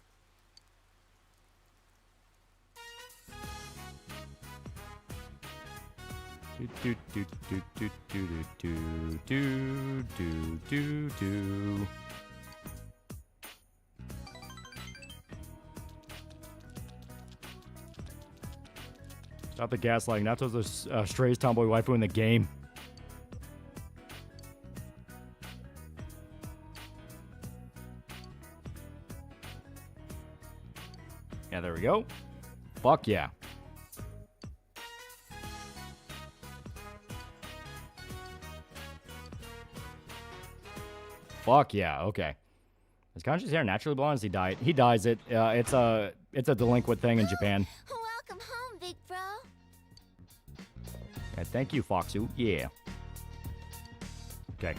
Do. Stop the gaslighting. Natsu's the strays tomboy waifu in the game. Yeah, there we go. Fuck yeah. Fuck yeah, okay. Is Kanji's hair naturally blonde? Does he dye it? He dyes it. It's a delinquent thing in Japan. Welcome home, big bro. Yeah, thank you, Foxu. Yeah. Okay.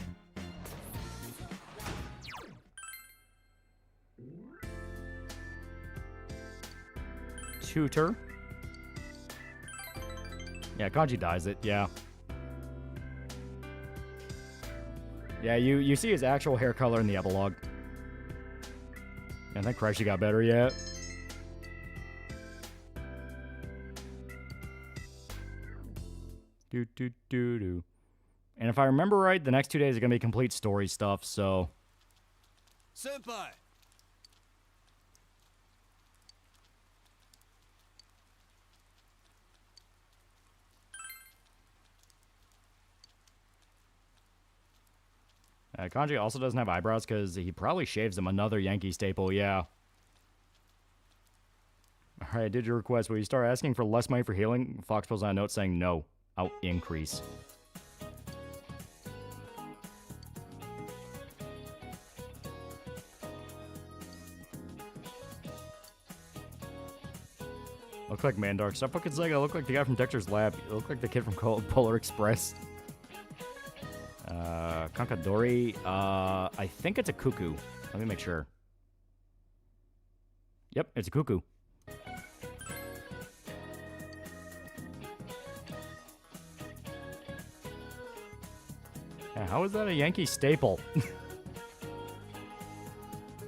Tutor. Yeah, Kanji dyes it, yeah. Yeah, you see his actual hair color in the epilogue. And that Crashy got better yet. Do. And if I remember right, the next 2 days are going to be complete story stuff, so... Senpai! Kanji also doesn't have eyebrows because he probably shaves them. Another Yankee staple, yeah. Alright, did your request. Will you start asking for less money for healing? Fox pulls on a note saying no. I'll increase. Look like Mandark. Stop fucking saying I look like the guy from Dexter's Lab. You look like the kid from Polar Express. Kankadori. I think it's a cuckoo. Let me make sure. Yep, it's a cuckoo. Yeah, how is that a Yankee staple?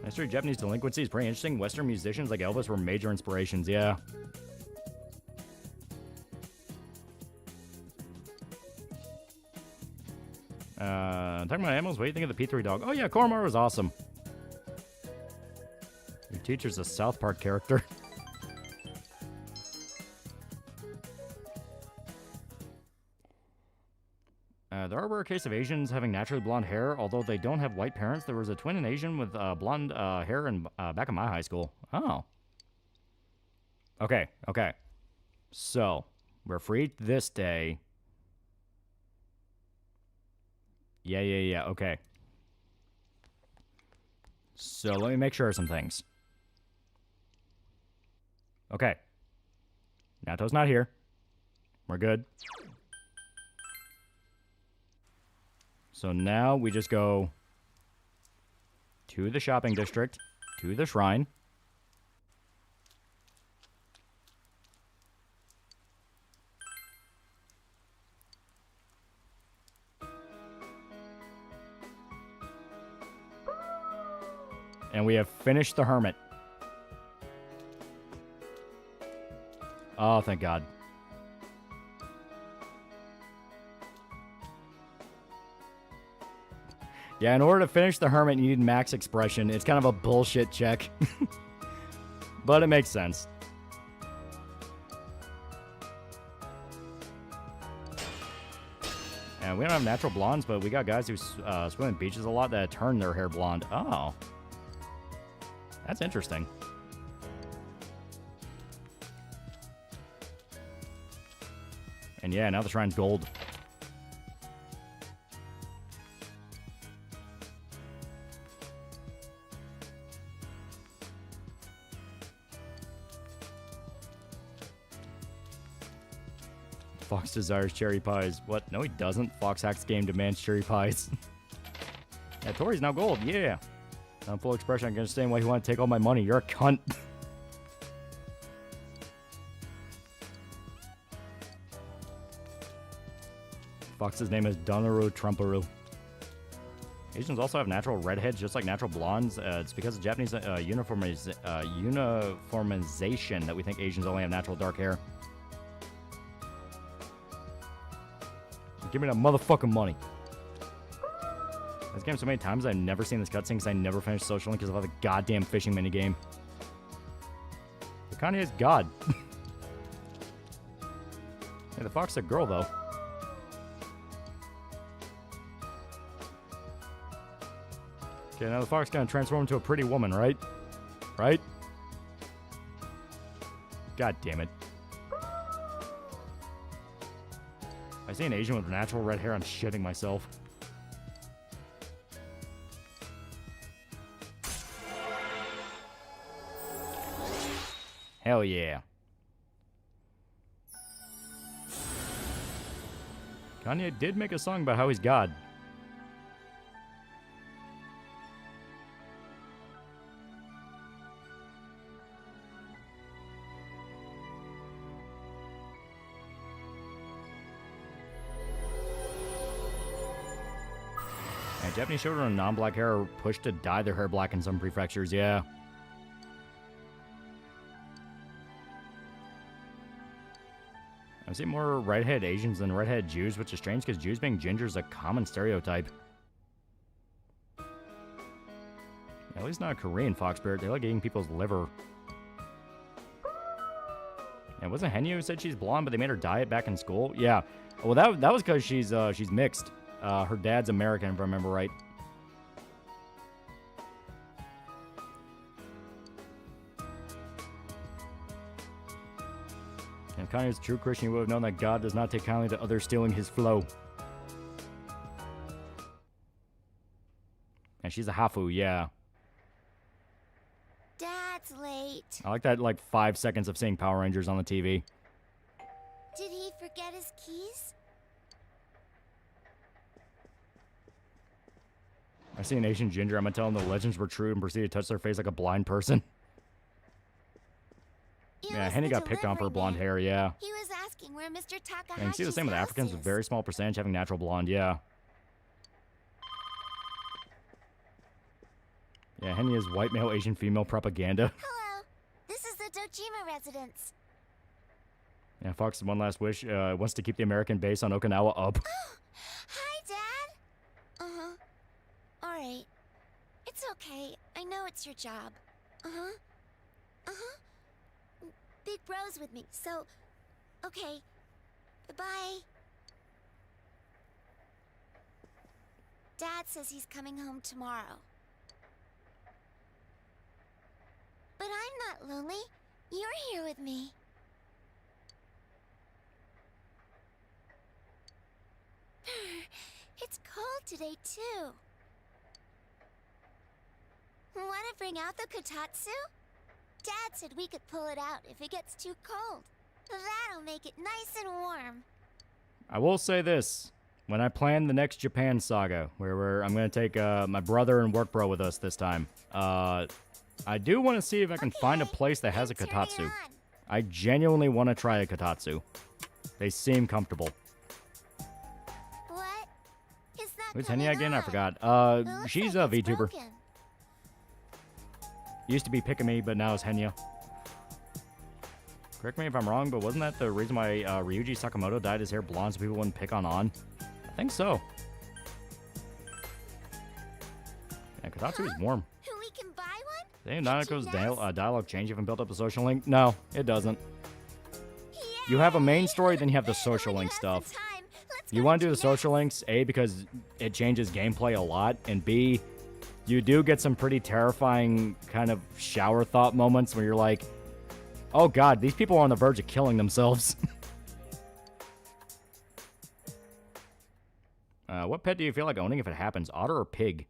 History of Japanese delinquency is pretty interesting. Western musicians like Elvis were major inspirations, yeah. Talking about animals, what do you think of the P3 dog? Oh yeah, Koromar was awesome. Your teacher's a South Park character. There are rare cases of Asians having naturally blonde hair, although they don't have white parents. There was a twin Asian with blonde hair in back in my high school. Oh. Okay. So, we're free this day. Yeah, okay. So let me make sure of some things. Okay. Nato's not here. We're good. So now we just go to the shopping district, to the shrine. And we have finished the hermit. Oh, thank God. Yeah, in order to finish the hermit, you need max expression. It's kind of a bullshit check. But it makes sense. And we don't have natural blondes, but we got guys who swim in beaches a lot that turn their hair blonde. Oh. That's interesting. And yeah, now the shrine's gold. Fox desires cherry pies. What? No, he doesn't. Fox Hacks game demands cherry pies. Yeah, Tori's now gold. Yeah. I'm full expression. I can understand why you want to take all my money. You're a cunt. Fox's name is Donaru Trumparu. Asians also have natural redheads, just like natural blondes. It's because of Japanese uniformization that we think Asians only have natural dark hair. Give me that motherfucking money. This game so many times I've never seen this cutscene because I never finished Social Link because of the goddamn fishing minigame. But Kanye is God. Hey, the fox is a girl, though. Okay, now the fox is gonna transform into a pretty woman, right? Right? God damn it. I see an Asian with natural red hair, I'm shitting myself. Hell yeah. Kanye did make a song about how he's God. And Japanese children with non-black hair are pushed to dye their hair black in some prefectures, yeah. I've seen more redhead Asians than redhead Jews, which is strange because Jews being ginger is a common stereotype. At least not a Korean fox spirit. They like eating people's liver. And wasn't Henya who said she's blonde, but they made her dye it back in school? Yeah. Well, that was because she's mixed. Her dad's American, if I remember right. And if Kanye is a true Christian, he would have known that God does not take kindly to others stealing his flow. And she's a Hafu, yeah. Dad's late. I like that, 5 seconds of seeing Power Rangers on the TV. Did he forget his keys? I see an Asian ginger. I'm gonna tell him the legends were true and proceed to touch their face like a blind person. Yeah, Henny got picked on for blonde hair, yeah. He was asking where Mr. Takahashi's And you see the same with Africans, a very small percentage having natural blonde, yeah. Yeah, Henny is white male Asian female propaganda. Hello, this is the Dojima residence. Yeah, Fox's one last wish wants to keep the American base on Okinawa up. Hi, Dad. Uh-huh. All right. It's okay. I know it's your job. Uh-huh. Uh-huh. Big Bro's with me, so... Okay. Bye-bye. Dad says he's coming home tomorrow. But I'm not lonely. You're here with me. It's cold today, too. Want to bring out the kotatsu? Dad said we could pull it out if it gets too cold. That'll make it nice and warm. I will say this. When I plan the next Japan saga, where I'm going to take my brother and work bro with us this time, I do want to see if I can find a place that has a kotatsu. I genuinely want to try a kotatsu. They seem comfortable. What? It's not Who's coming Henya again? I on. forgot. She's a It's VTuber. broken. Used to be Pikami, but now it's Henya. Correct me if I'm wrong, but wasn't that the reason why Ryuji Sakamoto dyed his hair blonde so people wouldn't pick on I think so. Yeah, kotatsu is warm. We can buy one? Didn't Nanako's dialogue change if I built up a social link? No, it doesn't. You have a main story, then you have the social link stuff. You want to do the social links, A, because it changes gameplay a lot, and B, you do get some pretty terrifying kind of shower thought moments where you're like, oh god, these people are on the verge of killing themselves. What pet do you feel like owning if it happens? Otter or pig?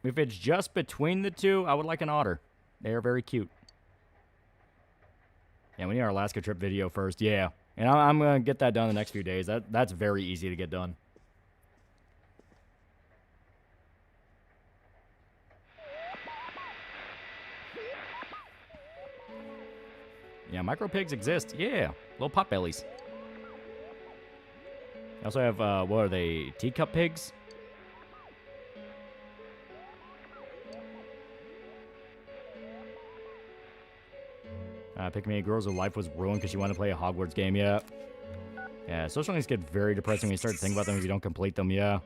If it's just between the two, I would like an otter. They are very cute. Yeah, we need our Alaska trip video first. Yeah. And I'm going to get that done in the next few days. That's very easy to get done. Yeah, micro pigs exist. Yeah. Little pot bellies. I also have, what are they? Teacup pigs? Pick me, a girl's life was ruined because she wanted to play a Hogwarts game, yeah. Yeah, social links get very depressing when you start to think about them if you don't complete them, yeah. It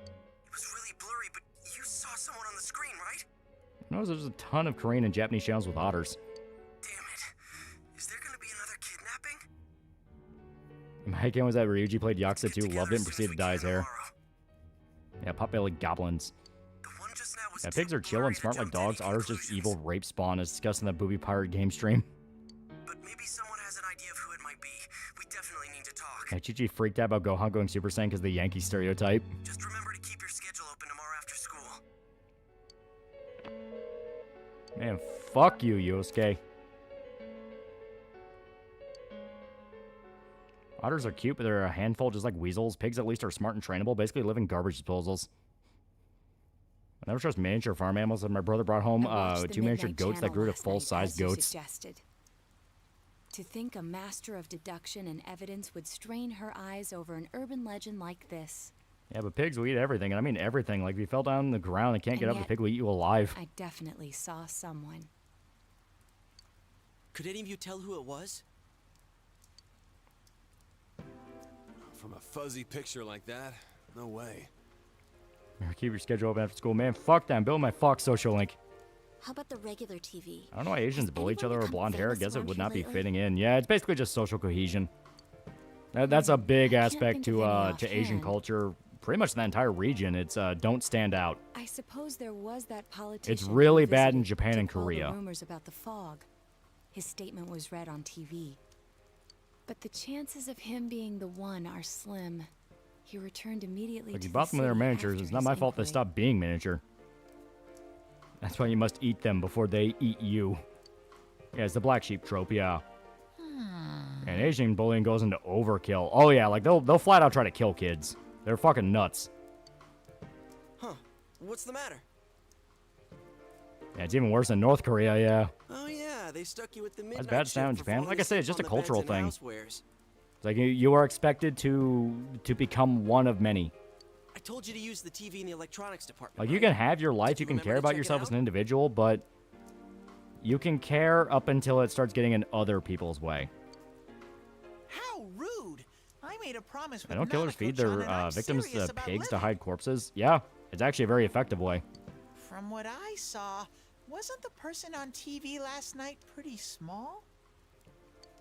was really blurry, but you saw someone on the screen, right? Notice there's a ton of Korean and Japanese channels with otters. Damn it. Is there gonna be another kidnapping? My game was that Ryuji played Yakuza 2, loved it, and proceeded to dye his hair. Yeah, potbelly goblins. Yeah, pigs are chill and smart like dogs. Otters just evil rape spawn, as discussed in the Booby Pirate game stream. But maybe someone has an idea of who it might be. We definitely need to talk. Yeah, Chichi freaked out about Gohan going Super Saiyan because of the Yankee stereotype. Just remember to keep your schedule open tomorrow after school. Man, fuck you, Yosuke. Otters are cute, but they're a handful just like weasels. Pigs at least are smart and trainable, basically live in garbage disposals. I never trust miniature farm animals, and my brother brought home 2 miniature goats that grew to full-size goats. Suggested. To think a master of deduction and evidence would strain her eyes over an urban legend like this. Yeah, but pigs will eat everything, and I mean everything. Like, if you fell down on the ground and can't get up, the pig will eat you alive. I definitely saw someone. Could any of you tell who it was? From a fuzzy picture like that, no way. Keep your schedule open after school. Man, fuck that. I'm building my Fox social link. How about the regular TV? I don't know why Asians bully each other over blonde hair. I guess it would not be fitting in. Yeah, it's basically just social cohesion. That's a big aspect to Asian culture. Pretty much the entire region. It's don't stand out. I suppose there was that politician. It's really who bad in visited Japan to and quell the Korea. rumors about the fog. His statement was read on TV. But the chances of him being the one are slim. He returned immediately Like, to you the bought them when they were city miniatures. after It's not his my fault they inquiry. stopped being miniature. That's why you must eat them before they eat you. Yeah, it's the black sheep trope, yeah. And Asian bullying goes into overkill. Oh yeah, like they'll flat out try to kill kids. They're fucking nuts. Huh. What's the matter? Yeah, it's even worse in North Korea, yeah. Oh yeah, they stuck you with the midnight That's bad now in shift for Japan. falling Like I said, it's just a asleep on the cultural beds thing. and housewares. It's like you are expected to become one of many. I told you to use the TV in the electronics department. Like, you can have your life, you can care about yourself as an individual, but you can care up until it starts getting in other people's way. How rude! I made a promise with I don't killers feed their I'm victims serious to about pigs to living. hide corpses? Yeah, it's actually a very effective way. From what I saw, wasn't the person on TV last night pretty small?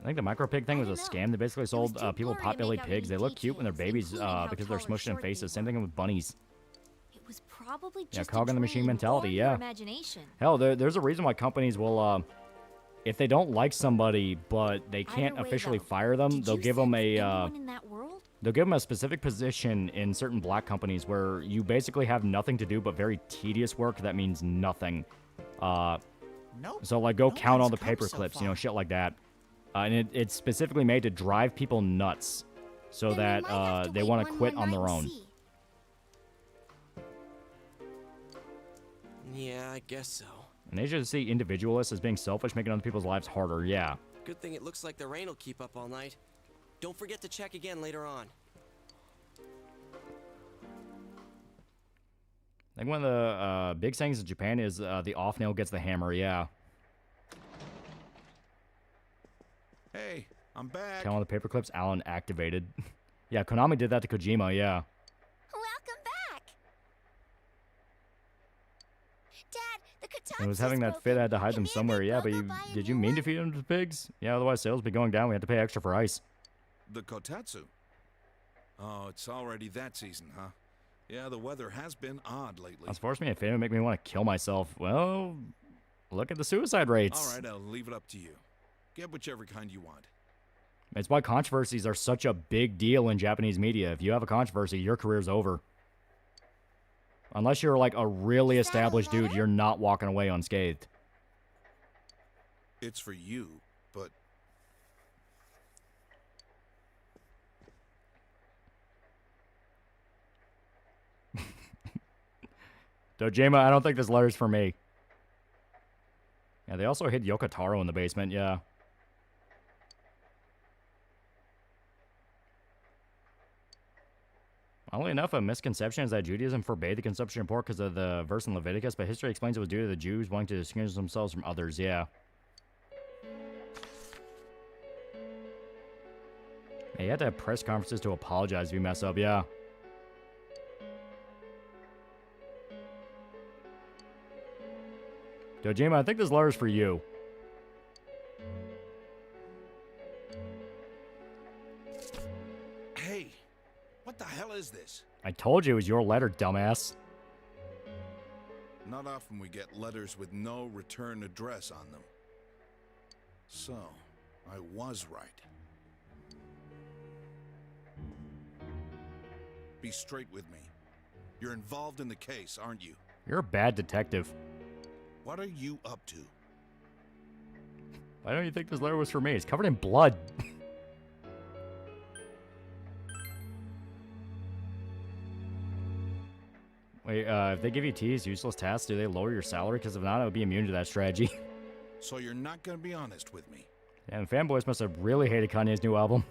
I think the micro pig thing was a scam. They basically sold people pot-bellied pigs. They look cute when they're babies because they're smushed in faces. Same thing with bunnies. It was probably Yeah, just cog a in the machine dream mentality, or yeah. your imagination. Hell, there's a reason why companies will, if they don't like somebody but they can't Either way, officially though, fire them, did they'll you give them sense a, anyone in that world? They'll give them a specific position in certain black companies where you basically have nothing to do but very tedious work that means nothing. So like go count all the paper clips, you know, shit like that. And it's specifically made to drive people nuts so that they want to quit on their own. Yeah, I guess so. And they just see individualists as being selfish, making other people's lives harder, yeah. Good thing it looks like the rain will keep up all night. Don't forget to check again later on. I think one of the big sayings in Japan is the off nail gets the hammer, yeah. Hey, I'm back. Count all the paper clips Alan activated. Yeah, Konami did that to Kojima, yeah. Welcome back. Dad, the And was having that fit, I had to hide them somewhere, yeah, but did you mean to feed them to the pigs? Yeah, otherwise sales would be going down, we had to pay extra for ice. The Kotatsu? Oh, it's already that season, huh? Yeah, the weather has been odd lately. That's forced me a favor, make me want to kill myself. Well, look at the suicide rates. All right, I'll leave it up to you. Get whichever kind you want. It's why controversies are such a big deal in Japanese media. If you have a controversy, your career's over. Unless you're like a really established dude, you're not walking away unscathed. It's for you, but... Dojima, I don't think this letter's for me. Yeah, they also hid Yokotaro in the basement, yeah. Oddly enough, a misconception is that Judaism forbade the consumption of pork because of the verse in Leviticus, but history explains it was due to the Jews wanting to distinguish themselves from others, yeah. Yeah, you have to have press conferences to apologize if you mess up, yeah. Dojima, I think this letter's for you. Hey, what the hell is this? I told you it was your letter, dumbass. Not often we get letters with no return address on them. So, I was right. Be straight with me. You're involved in the case, aren't you? You're a bad detective. What are you up to? Why don't you think this letter was for me? It's covered in blood. Wait, if they give you T's, useless tasks, do they lower your salary? Because if not, I would be immune to that strategy. So you're not going to be honest with me? Yeah, and fanboys must have really hated Kanye's new album.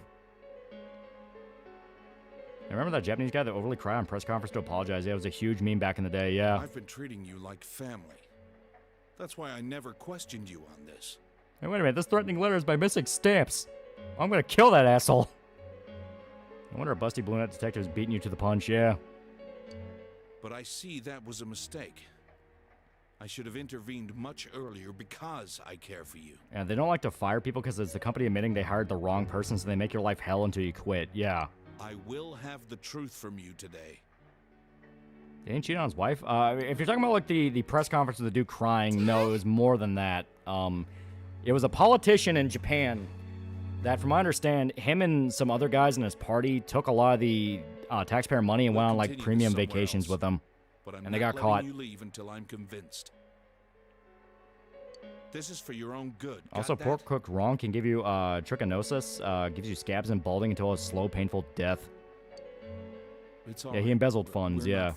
I remember that Japanese guy that overly cried on press conference to apologize? Yeah, it was a huge meme back in the day, yeah. I've been treating you like family. That's why I never questioned you on this. Hey, wait a minute, this threatening letter is by missing stamps. I'm gonna kill that asshole. I wonder if Busty Blue Net Detective's beating you to the punch, yeah. But I see that was a mistake. I should have intervened much earlier because I care for you. And they don't like to fire people because it's the company admitting they hired the wrong person, so they make your life hell until you quit, yeah. I will have the truth from you today. He didn't cheat on his wife? If you're talking about like the press conference of the dude crying, no, it was more than that. It was a politician in Japan that, from what I understand, him and some other guys in his party took a lot of the taxpayer money and went on like premium vacations with them. But I'm and they got caught. You leave until I'm convinced. This is for your own good. Also, pork cooked wrong can give you trichinosis, gives you scabs and balding until a slow, painful death. Yeah, he embezzled funds, yeah.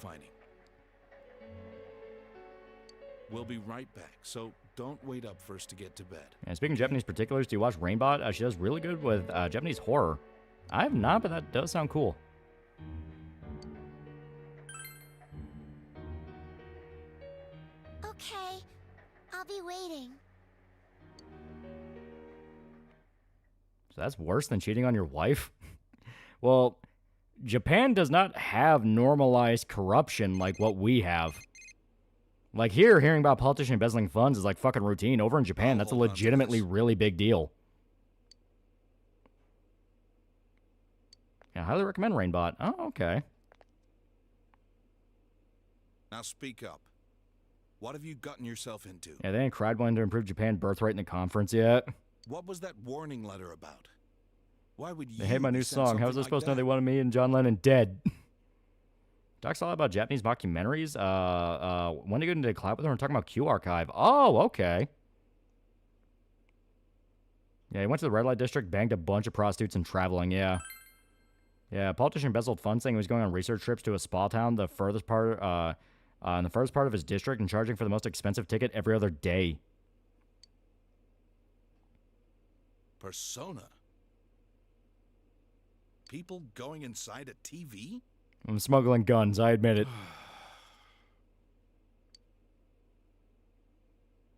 We'll be right back, so don't wait up for us to get to bed. And speaking of Japanese particulars, do you watch Rainbot? She does really good with Japanese horror. I have not, but that does sound cool. Okay, I'll be waiting. So that's worse than cheating on your wife? Well, Japan does not have normalized corruption like what we have. Like here, hearing about politicians embezzling funds is like fucking routine. Over in Japan, that's a legitimately really big deal. Yeah, I highly recommend Rainbot. Oh, okay. Now speak up. What have you gotten yourself into? Yeah, they ain't cried wanting to improve Japan birth rate in the conference yet. What was that warning letter about? Why would you? They hate my new be sent song. How was I something supposed to know like they wanted me and John Lennon dead? Talks a lot about Japanese mockumentaries. When to go into the cloud with her and talking about Q Archive. Oh, okay. Yeah, he went to the red light district, banged a bunch of prostitutes, and traveling. Yeah. Yeah, a politician embezzled funds saying he was going on research trips to a spa town, in the furthest part of his district, and charging for the most expensive ticket every other day. Persona. People going inside a TV? I'm smuggling guns, I admit it.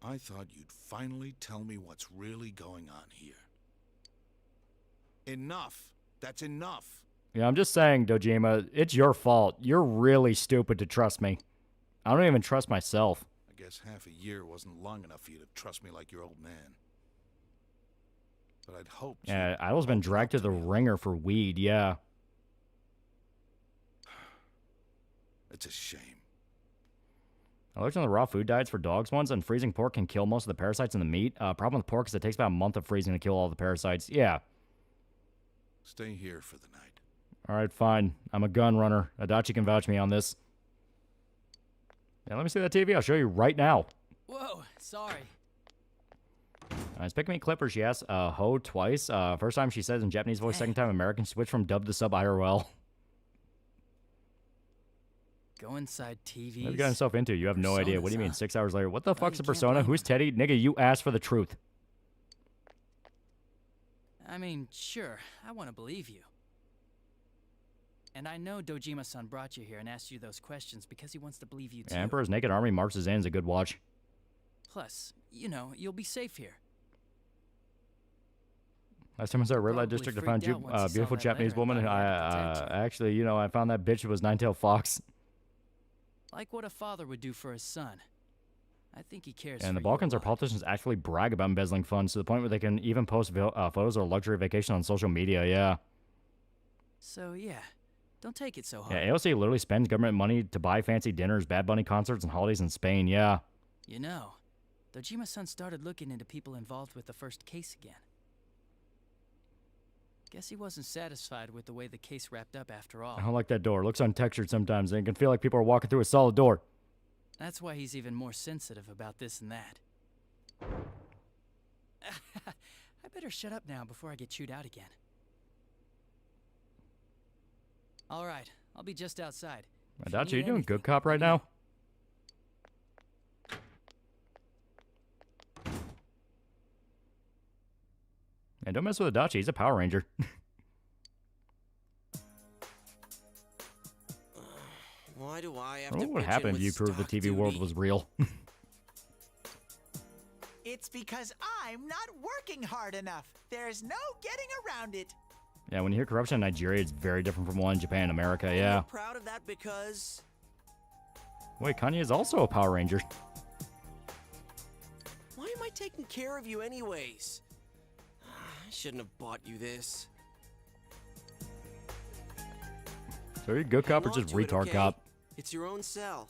I thought you'd finally tell me what's really going on here. Enough. That's enough. Yeah, I'm just saying, Dojima, it's your fault. You're really stupid to trust me. I don't even trust myself. I guess half a year wasn't long enough for you to trust me like your old man. But I'd hoped. Yeah, Idol's been dragged to the ringer for weed, yeah. It's a shame. I looked on the raw food diets for dogs once, and freezing pork can kill most of the parasites in the meat. Problem with pork is it takes about a month of freezing to kill all the parasites. Yeah. Stay here for the night. All right, fine. I'm a gun runner. Adachi can vouch me on this. Yeah, let me see that TV. I'll show you right now. Whoa, sorry. It's Pick Me Clipper. She asked Ho twice. First time she says in Japanese voice, second time American. Switch from dub to sub IRL. Go inside TVs. What have you got himself into? You have no idea. What do you mean? 6 hours later. What the fuck's a persona? Who's Teddy? Nigga, you asked for the truth. I mean, sure, I want to believe you. And I know Dojima-san brought you here and asked you those questions because he wants to believe you too. Yeah, Emperor's Naked Army marches in is a good watch. Plus, you know, you'll be safe here. Last time I was at Red Light District, I found a beautiful Japanese woman. And actually, you know, I found that bitch was Nine-Tailed Fox. Like what a father would do for his son. I think he cares. And the for Balkans you are a lot. politicians actually brag about embezzling funds to the point where they can even post photos of a luxury vacation on social media. Yeah. So yeah, don't take it so hard. Yeah, AOC literally spends government money to buy fancy dinners, Bad Bunny concerts, and holidays in Spain. Yeah. You know, Dojima-san started looking into people involved with the first case again. Guess he wasn't satisfied with the way the case wrapped up after all. I don't like that door. It looks untextured sometimes, and it can feel like people are walking through a solid door. That's why he's even more sensitive about this and that. I better shut up now before I get chewed out again. All right, I'll be just outside. Adachi, you doing good cop right now? And don't mess with Adachi. He's a Power Ranger. Why do I have What to would pitch in happen if with you proved the stock TV world duty? was real? It's because I'm not working hard enough. There's no getting around it. Yeah, when you hear corruption in Nigeria, it's very different from one in Japan and America, yeah. I'm proud of that because Wait, Kanye is also a Power Ranger. why am I taking care of you anyways? I shouldn't have bought you this. So are you good cop or Hang on just to it, retard okay? cop? It's your own cell.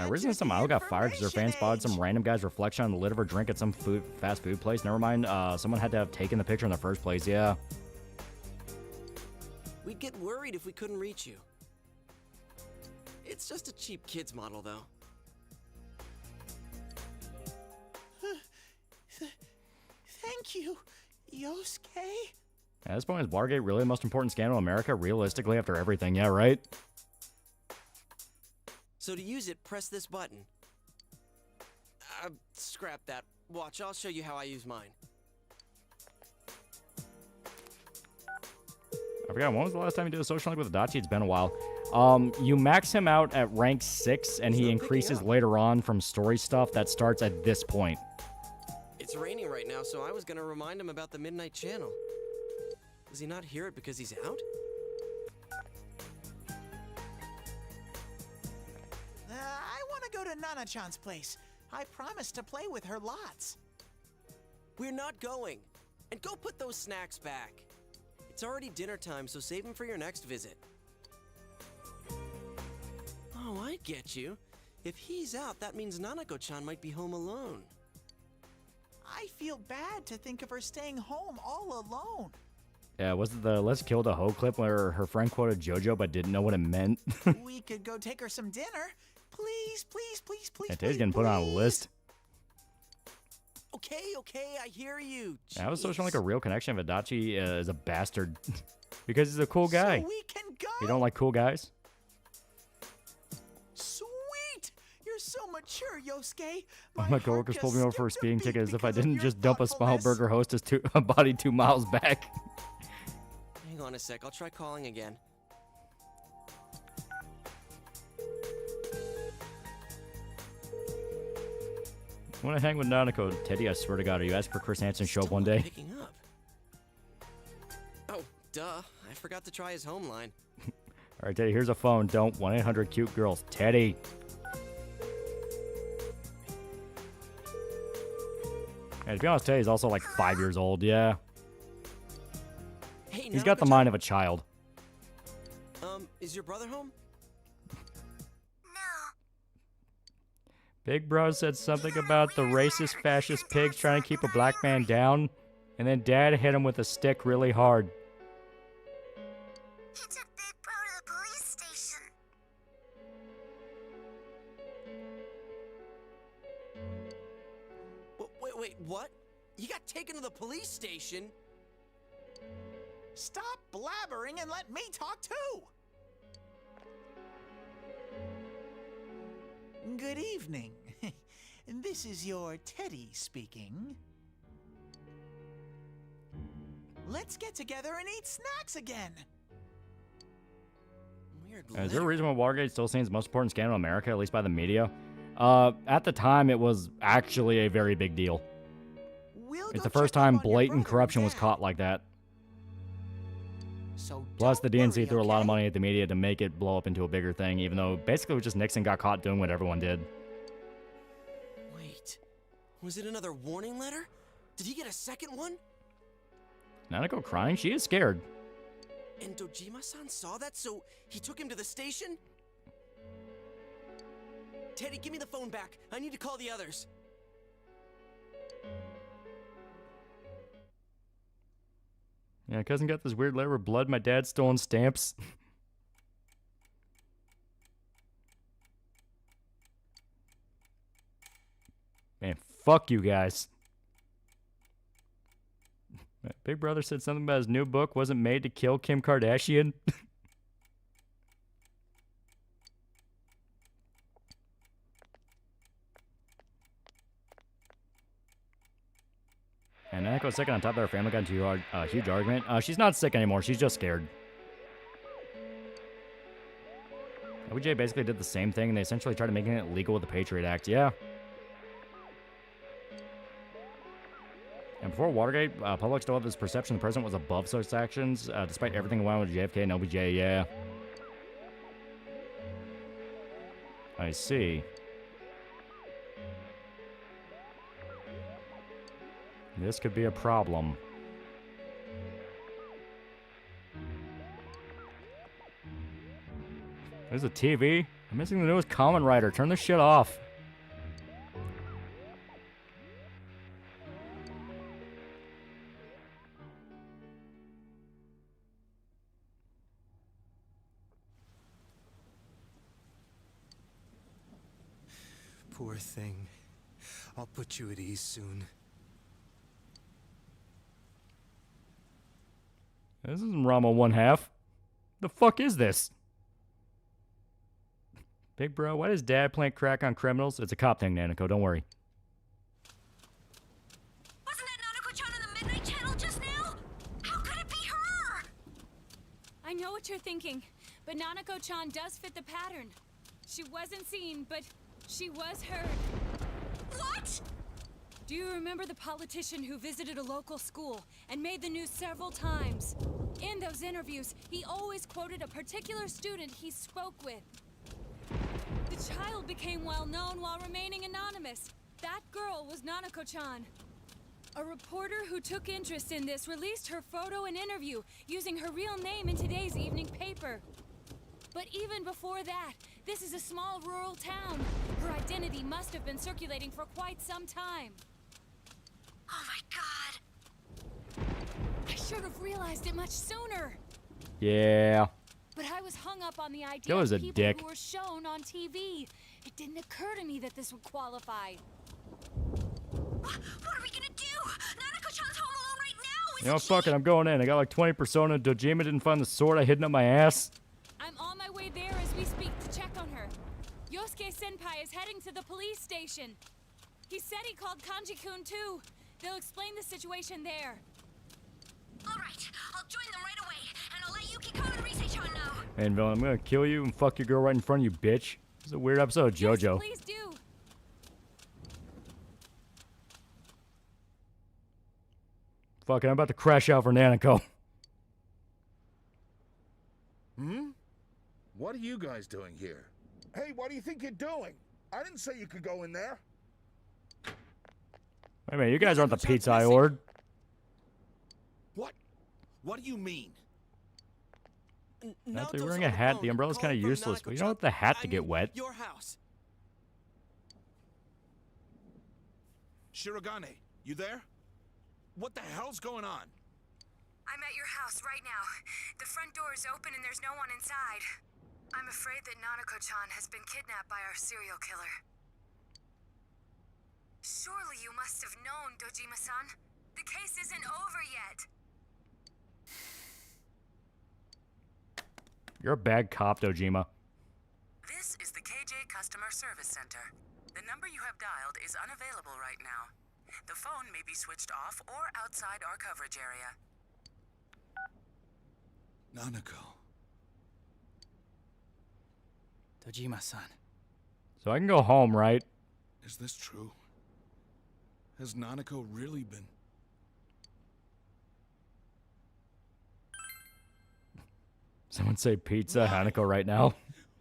Recently some idol got fired because their fans spotted some random guy's reflection on the lid of her drink at some fast food place. Never mind, someone had to have taken the picture in the first place, yeah. We'd get worried if we couldn't reach you. It's just a cheap kids model, though. Thank you, Yosuke. At this point, is Watergate really the most important scandal in America? Realistically, after everything, yeah, right? So to use it, press this button. Scrap that. Watch, I'll show you how I use mine. I forgot, when was the last time you did a social link with Adachi? It's been a while. You max him out at rank 6, and he increases later on from story stuff that starts at this point. It's raining right now, so I was gonna remind him about the Midnight Channel. Does he not hear it because he's out? I want to go to Nana-chan's place. I promised to play with her lots. We're not going. And go put those snacks back. It's already dinner time, so save them for your next visit. Oh, I get you. If he's out, that means Nanako-chan might be home alone. I feel bad to think of her staying home all alone. Yeah, was it the Let's Kill the Hoe clip where her friend quoted JoJo but didn't know what it meant? We could go take her some dinner. Please, please, please, please, Yeah, please, Teddy's getting put on a list. Okay, I hear you. Yeah, I was so showing like a real connection. Adachi is a bastard because he's a cool guy. So we can go. You don't like cool guys? Sweet! You're so mature, Yosuke. My coworkers pulled me over for a speeding ticket as if I didn't just dump a small burger hostess a body 2 miles back. Hang on a sec, I'll try calling again. I want to hang with Nanako. Teddy, I swear to God, are you asking for Chris Hansen to show up one day? Picking up. Oh, duh. I forgot to try his home line. All right, Teddy, here's a phone. Don't 1-800-CUTE-GIRLS. Teddy. Yeah, to be honest, Teddy's also like 5 years old, yeah. Hey, he's got the mind of a child. Is your brother home? Big Bro said something about the racist, fascist pigs trying to keep a black man down, and then Dad hit him with a stick really hard. He took Big Bro to the police station. Wait, what? You got taken to the police station? Stop blabbering and let me talk too. Good evening. This is your Teddy speaking. Let's get together and eat snacks again. Weird. Is there a reason why Watergate still seems the most important scandal in America, at least by the media? At the time, it was actually a very big deal. It's the first time blatant corruption was caught like that. So plus, the DNC threw a lot of money at the media to make it blow up into a bigger thing, even though basically it was just Nixon got caught doing what everyone did. Wait, was it another warning letter? Did he get a second one? Nanako crying? She is scared. And Dojima-san saw that, so he took him to the station? Teddy, give me the phone back. I need to call the others. Yeah, cousin got this weird letter with blood. My dad's stolen stamps. Man, fuck you guys. Big Brother said something about his new book wasn't made to kill Kim Kardashian. And Nanako second on top of their family got into a huge argument. She's not sick anymore. She's just scared. OJ basically did the same thing, and they essentially tried making it legal with the Patriot Act. Yeah. And before Watergate, public still had this perception the president was above such actions, despite everything going on with JFK and LBJ. Yeah. I see. This could be a problem. There's a TV. I'm missing the newest Kamen Rider. Turn this shit off. Poor thing. I'll put you at ease soon. This isn't Rama 1/2. The fuck is this? Big Bro, why does Dad plant crack on criminals? It's a cop thing, Nanako. Don't worry. Wasn't that Nanako-chan on the Midnight Channel just now? How could it be her? I know what you're thinking, but Nanako-chan does fit the pattern. She wasn't seen, but she was heard. What? Do you remember the politician who visited a local school and made the news several times? In those interviews, he always quoted a particular student he spoke with. The child became well known while remaining anonymous. That girl was Nanako-chan. A reporter who took interest in this released her photo and interview using her real name in today's evening paper. But even before that, this is a small rural town. Her identity must have been circulating for quite some time. should have realized it much sooner. Yeah. But I was hung up on the idea That was of a people dick. who were shown on TV. It didn't occur to me that this would qualify. What are we gonna do? Nanako-chan's home alone right now. You know, fuck it, I'm going in. I got like 20 persona. Dojima didn't find the sword I hidden up my ass. I'm on my way there as we speak to check on her. Yosuke Senpai is heading to the police station. He said he called Kanji-kun too. They'll explain the situation there. All right, I'll join them right away, and I'll let Yukiko and Rise-chan know. Man, villain, I'm gonna kill you and fuck your girl right in front of you, bitch. It's a weird episode of JoJo. Please do. Fuck it, I'm about to crash out for Nanako. Hmm? What are you guys doing here? Hey, what do you think you're doing? I didn't say you could go in there. Wait a minute, you guys aren't the pizza I ordered. What? What do you mean? After wearing a hat, the umbrella's kind of useless, but you don't want the hat to get wet. Your house. Shirogane, you there? What the hell's going on? I'm at your house right now. The front door is open and there's no one inside. I'm afraid that Nanako-chan has been kidnapped by our serial killer. Surely you must have known, Dojima-san. The case isn't over yet. You're a bad cop, Dojima. This is the KJ Customer Service Center. The number you have dialed is unavailable right now. The phone may be switched off or outside our coverage area. Nanako. Dojima-san. So I can go home, right? Is this true? Has Nanako really been... Someone say pizza, Hanako right now.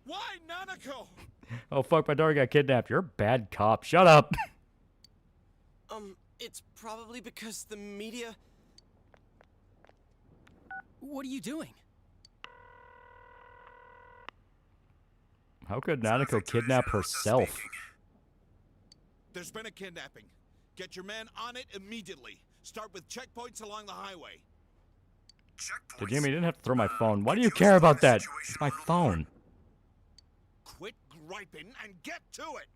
Why, Nanako? Oh fuck, my daughter got kidnapped. You're a bad cop. Shut up. It's probably because the media... What are you doing? How could Nanako kidnap herself? There's been a kidnapping. Get your man on it immediately. Start with checkpoints along the highway. Dojima, you didn't have to throw my phone. Why do you care about that? It's my phone. Quit griping and get to it.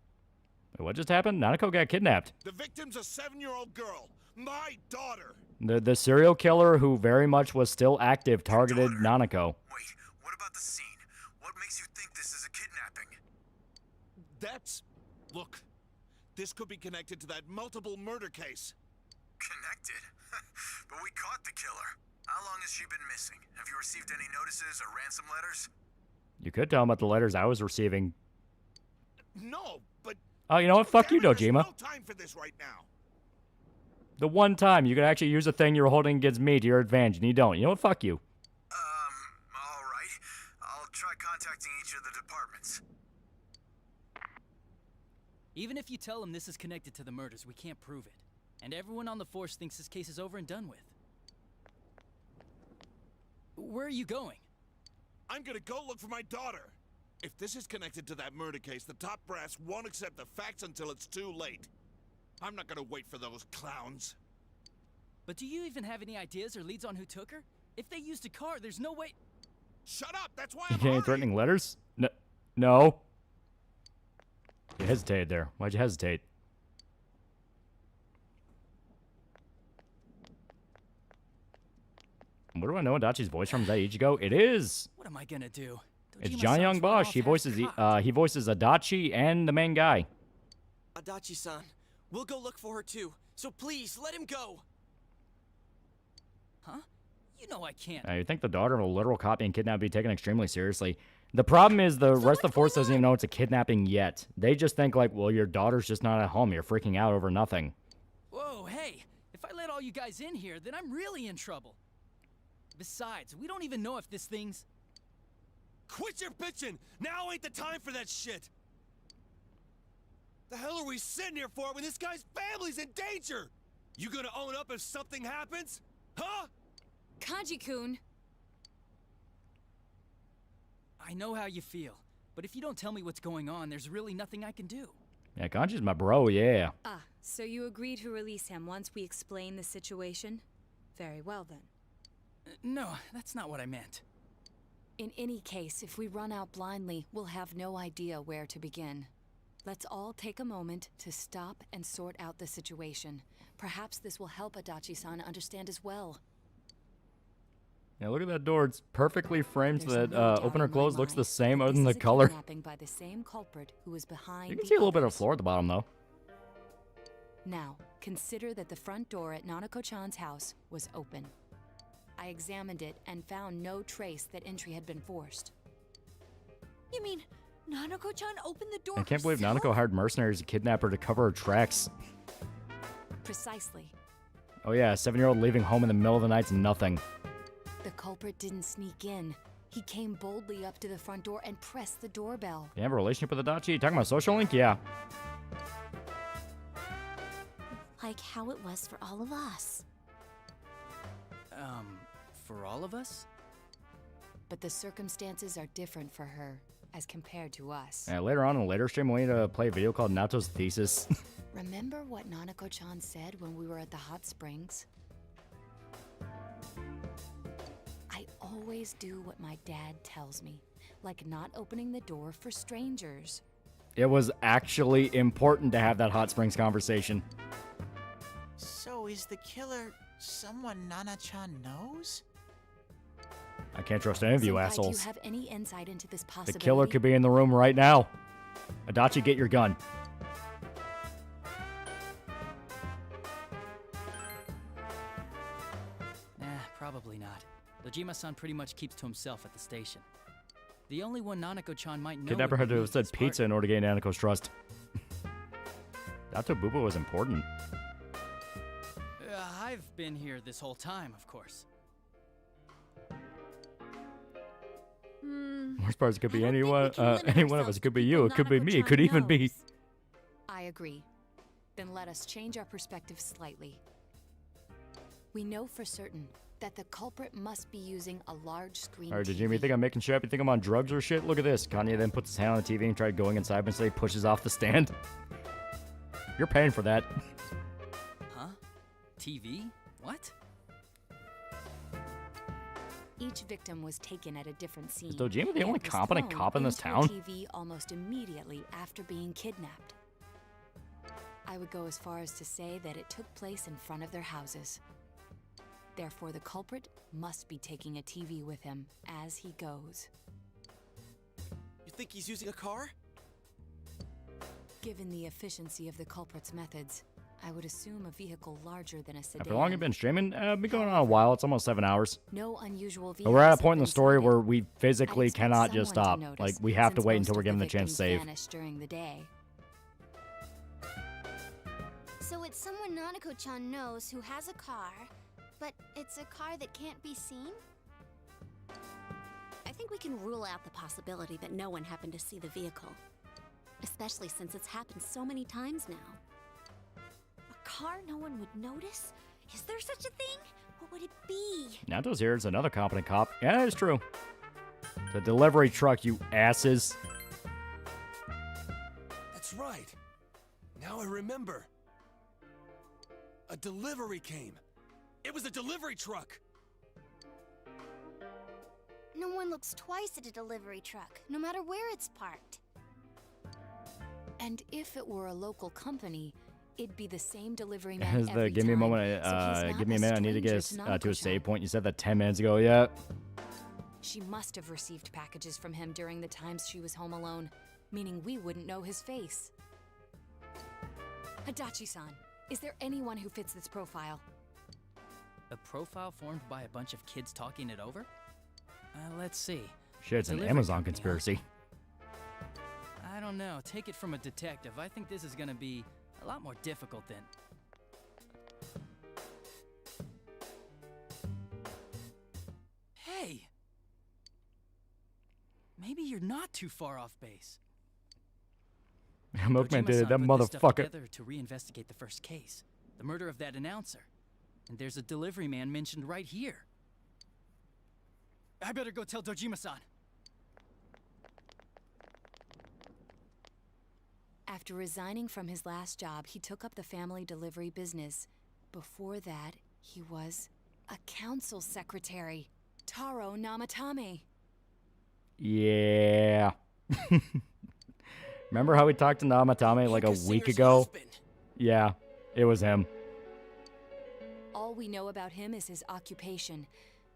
Wait, what just happened? Nanako got kidnapped. The victim's a 7-year-old girl. My daughter. The serial killer who very much was still active targeted Nanako. Wait, what about the scene? What makes you think this is a kidnapping? That's... Look, this could be connected to that multiple murder case. Connected? But we caught the killer. How long has she been missing? Have you received any notices or ransom letters? You could tell him about the letters I was receiving. No, but... Oh, you know what? Fuck you, Dojima. No time for this right now. The one time you could actually use a thing you were holding against me to your advantage, and you don't. You know what? Fuck you. All right. I'll try contacting each of the departments. Even if you tell him this is connected to the murders, we can't prove it. And everyone on the force thinks this case is over and done with. Where are you going? I'm gonna go look for my daughter. If this is connected to that murder case, the top brass won't accept the facts until it's too late. I'm not gonna wait for those clowns. But do you even have any ideas or leads on who took her? If they used a car, there's no way... Shut up! That's why You I'm getting hurrying. threatening letters? No. You hesitated there. Why'd you hesitate? What do I know Adachi's voice from? Is that Ichigo? It is! What am I gonna do? It's Dojima John Young sounds run Bosch. off He half voices cocked. he voices Adachi and the main guy. Adachi-san, we'll go look for her too. So please, let him go. Huh? You know I can't. You think the daughter of a literal cop being kidnapped be taken extremely seriously. The problem is the rest of the force doesn't even know it's a kidnapping yet. They just think like, well, your daughter's just not at home. You're freaking out over nothing. Whoa, hey! If I let all you guys in here, then I'm really in trouble. Besides, we don't even know if this thing's... Quit your bitching! Now ain't the time for that shit! The hell are we sitting here for when this guy's family's in danger? You gonna own up if something happens? Huh? Kanji-kun. I know how you feel, but if you don't tell me what's going on, there's really nothing I can do. Yeah, Kanji's my bro, yeah. So you agree to release him once we explain the situation? Very well then. No, that's not what I meant. In any case, if we run out blindly, we'll have no idea where to begin. Let's all take a moment to stop and sort out the situation. Perhaps this will help Adachi-san understand as well. Yeah, look at that door. It's perfectly framed so that no doubt open or in my closed looks mind the same that other this than the is a color. kidnapping by the same culprit who was behind You can the see a little bit of others. floor at the bottom, though. Now, consider that the front door at Nanako-chan's house was open. I examined it and found no trace that entry had been forced. You mean Nanako-chan opened the door I can't believe herself? Nanako hired mercenaries to kidnap her to cover her tracks. Precisely. Oh yeah, a 7-year-old leaving home in the middle of the night's nothing. The culprit didn't sneak in. He came boldly up to the front door and pressed the doorbell. You have a relationship with Adachi? Talking about social link? Yeah. Like how it was for all of us. For all of us? But the circumstances are different for her as compared to us. Yeah, later on in a later stream, we need to play a video called Nato's Thesis. Remember what Nanako-chan said when we were at the hot springs? I always do what my dad tells me, like not opening the door for strangers. It was actually important to have that hot springs conversation. So is the killer someone Nana-chan knows? I can't trust any of you Senpai, assholes. Do you have any insight into this The possibility? killer could be in the room right now. Adachi, get your gun. Probably not. Dojima-san pretty much keeps to himself at the station. The only one Nanako-chan might know. Kidnapper would had be to me, have said his pizza in order to gain Nanako's trust. Dato Bubo was important. I've been here this whole time, of course. Worst part is it could be anyone, any one of us. It could be you. It could be me. It could even be. I agree. Then let us change our perspective slightly. We know for certain that the culprit must be using a large screen Alright, TV. Jimmy, you think I'm making shit up? You think I'm on drugs or shit? Look at this. Kanye then puts his hand on the TV and tries going inside, but instead he pushes off the stand. You're paying for that. Huh? TV? What? Each victim was taken at a different scene. Is Dojima the yet only was competent thrown cop in this into town? the TV almost immediately after being kidnapped. I would go as far as to say that it took place in front of their houses. Therefore, the culprit must be taking a TV with him as he goes. You think he's using a car? Given the efficiency of the culprit's methods, I would assume a vehicle larger than a sedan. After how long have you been streaming? Been going on a while. It's almost 7 hours. No unusual But vehicles we're at a have point in been the story sighted. where we physically I'd expect cannot just someone stop. to notice, Like, we have to since wait most until we're of given the chance to victims save. vanished during the day. So it's someone Nanako-chan knows who has a car, but it's a car that can't be seen? I think we can rule out the possibility that no one happened to see the vehicle. Especially since it's happened so many times now. A car no one would notice? Is there such a thing? What would it be? Nato's here is another competent cop. Yeah, that is true. The delivery truck, you asses. That's right. Now I remember. A delivery came. It was a delivery truck. No one looks twice at a delivery truck, no matter where it's parked. And if it were a local company, it'd be the same delivery man As every the give me a time, moment, so he's not give me a minute. I need to get stranger us to a Nanako-chan. save point. You said that 10 minutes ago. Yeah. She must have received packages from him during the times she was home alone, meaning we wouldn't know his face. Adachi-san, is there anyone who fits this profile? A profile formed by a bunch of kids talking it over? Let's see. Shit, it's an Delivery Amazon company, huh? conspiracy. I don't know. Take it from a detective. I think this is gonna be a lot more difficult than... Hey! Maybe you're not too far off base. Milkman did it. That Dojima-san put this stuff motherfucker. together to reinvestigate the first case, the murder of that announcer. And there's a delivery man mentioned right here. I better go tell Dojima-san. After resigning from his last job, he took up the family delivery business. Before that, he was A council secretary, Taro Namatame. Yeah. Remember how we talked to Namatame like a week ago? Yeah, it was him. All we know about him is his occupation,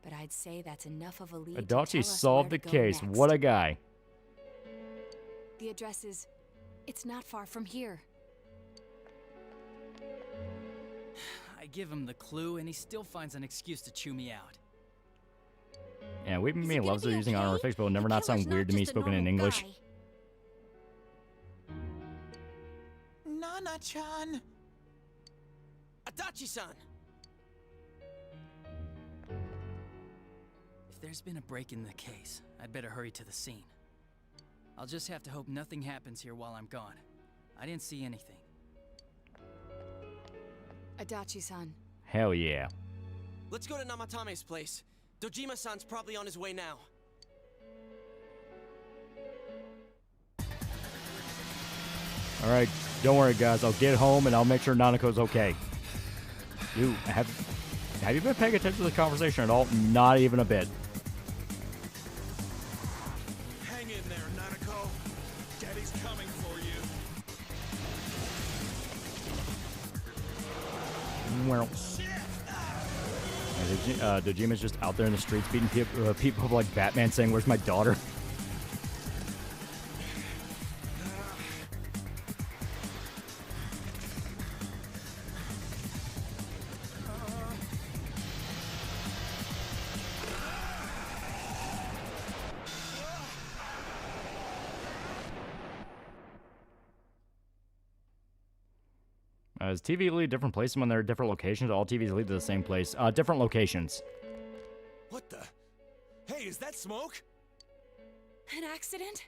but I'd say that's enough of a lead to Adachi tell us solved where the to go case. next. What a guy. The address is... it's not far from here. I give him the clue, and he still finds an excuse to chew me out. Yeah, we me loves are using honor fix, but will never not sound weird to me spoken in English. Nana-chan. Adachi-san! If there's been a break in the case, I'd better hurry to the scene. I'll just have to hope nothing happens here while I'm gone. I didn't see anything. Adachi-san. Hell yeah. Let's go to Namatame's place. Dojima-san's probably on his way now. Alright, don't worry guys, I'll get home and I'll make sure Nanako's okay. Dude, have you been paying attention to the conversation at all? Not even a bit. Hang in there, Nanako. Daddy's coming for you. Well. Dojima's just out there in the streets beating people up like Batman saying, "Where's my daughter?" Does TV lead different places when they're at different locations? All TVs lead to the same place. Different locations. What the? Hey, is that smoke? An accident?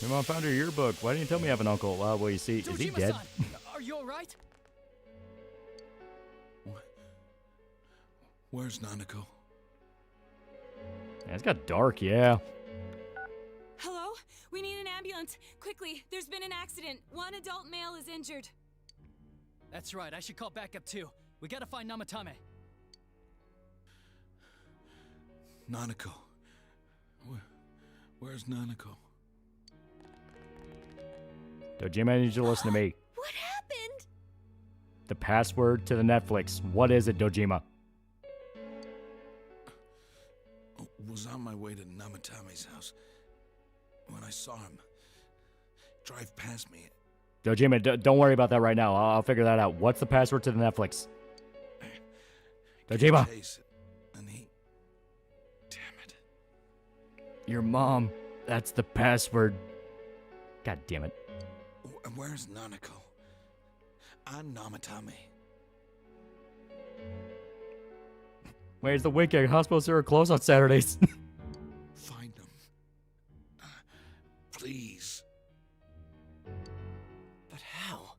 Your mom found your yearbook. Why didn't you tell me I have an uncle? Well, you see, is he dead? Are you alright? Where's Nanako? Yeah, it's got dark, yeah. Hello? We need an ambulance. Quickly, there's been an accident. One adult male is injured. That's right, I should call backup too. We gotta find Namatame. Nanako. Where's Nanako? Dojima, I need you to listen to me. What happened? The password to the Netflix. What is it, Dojima? Was on my way to Namatame's house when I saw him drive past me. Dojima, don't worry about that right now. I'll figure that out. What's the password to the Netflix? Dojima. And he... Your mom. That's the password. God damn it. Where's Nanako? I'm Namatame. Where's the weekend? Hospitals are closed on Saturdays. Find him. Please. But how?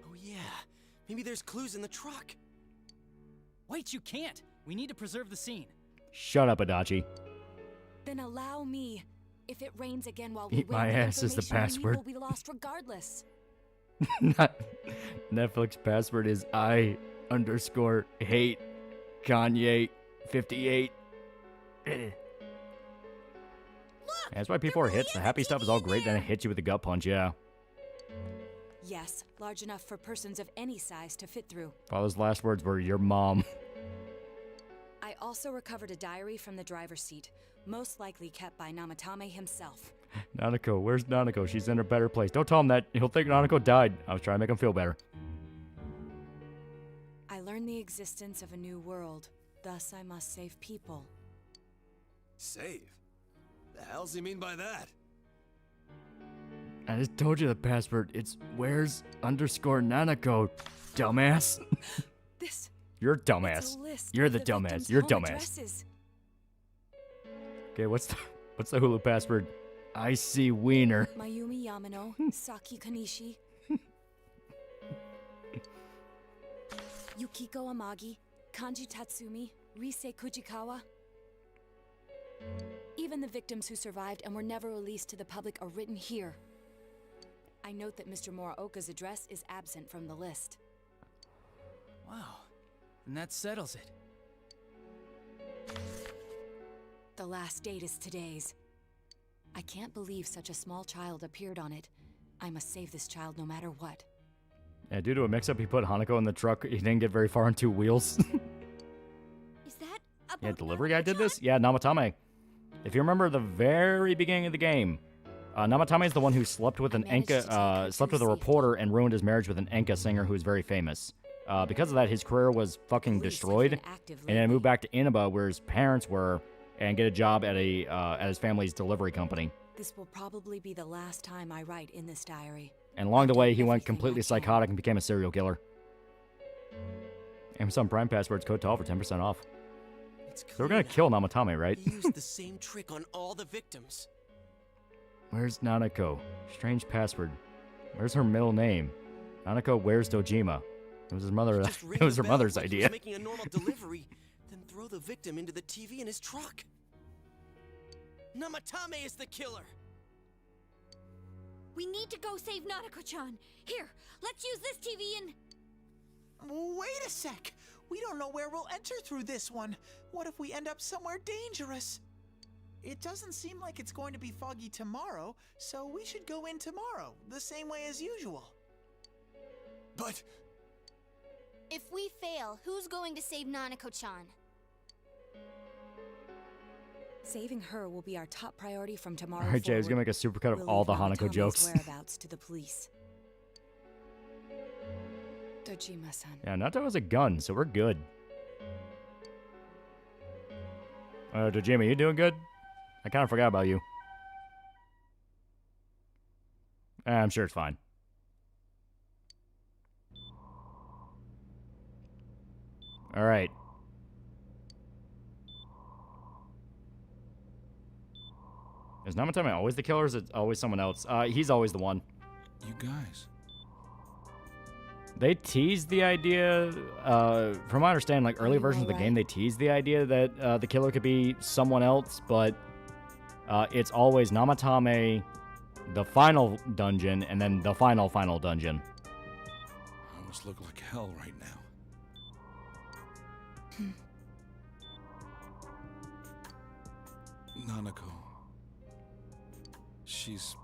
Oh yeah, maybe there's clues in the truck. Wait, you can't. We need to preserve the scene. Shut up, Adachi. Then allow me. If it rains again while Eat we my wait, ass is the information we need password. will be lost regardless. Netflix password is I_hate Kanye 58. That's why people are hits. The happy stuff is all great, then it hits you with a gut punch, yeah. Yes, large enough for persons of any size to fit through. Father's last words were, your mom. I also recovered a diary from the driver's seat, most likely kept by Namatame himself. Nanako, where's Nanako? She's in a better place. Don't tell him that. He'll think Nanako died. I was trying to make him feel better. I learned the existence of a new world. Thus, I must save people. Save? The hell's he mean by that? I just told you the password. It's where's_Nanako, dumbass. This. You're a dumbass. It's a list You're of the dumbass. victims' You're home dumbass. addresses. Okay, what's the Hulu password? I see wiener. Mayumi Yamano, Saki Kanishi, Yukiko Amagi, Kanji Tatsumi, Rise Kujikawa. Even the victims who survived and were never released to the public are written here. I note that Mr. Morioka's address is absent from the list. Wow. And that settles it. The last date is today's. I can't believe such a small child appeared on it. I must save this child no matter what. Yeah, due to a mix-up, he put Hanako in the truck. He didn't get very far on 2 wheels. Is that Yeah, delivery guy did this? Yeah, Namatame. If you remember the very beginning of the game, Namatame is the one who slept with an slept with a reporter and ruined his marriage with an Enka singer who's very famous. Because of that, his career was fucking destroyed, and then moved back to Inaba, where his parents were, and get a job at at his family's delivery company. This will probably be the last time I write in this diary. And along the way, he went completely psychotic and became a serial killer. Amazon Prime passwords code to all for 10% off. So we're gonna kill Namatame, right? He used the same trick on all the victims. Where's Nanako? Strange password. Where's her middle name? Nanako, where's Dojima? It was his mother. It was her mother's Like he idea. was making a normal delivery, then throw the victim into the TV in his truck. Namatame is the killer. We need to go save Nanako-chan. Here, let's use this TV and... Wait a sec. We don't know where we'll enter through this one. What if we end up somewhere dangerous? It doesn't seem like it's going to be foggy tomorrow, so we should go in tomorrow, the same way as usual. But... If we fail, who's going to save Nanako-chan? Saving her will be our top priority from tomorrow Alright, Jay, I was gonna make a supercut of all the Hanako jokes. Whereabouts to the police. Dojima-san. Yeah, Nato has a gun, so we're good. Dojima, you doing good? I kind of forgot about you. I'm sure it's fine. Alright. Is Namatame always the killer, or is it always someone else? He's always the one. You guys. They teased the idea, from my understanding, like early versions of the game, they teased the idea that the killer could be someone else, but it's always Namatame, the final dungeon, and then the final dungeon. I must look like hell right now. Nanako. She's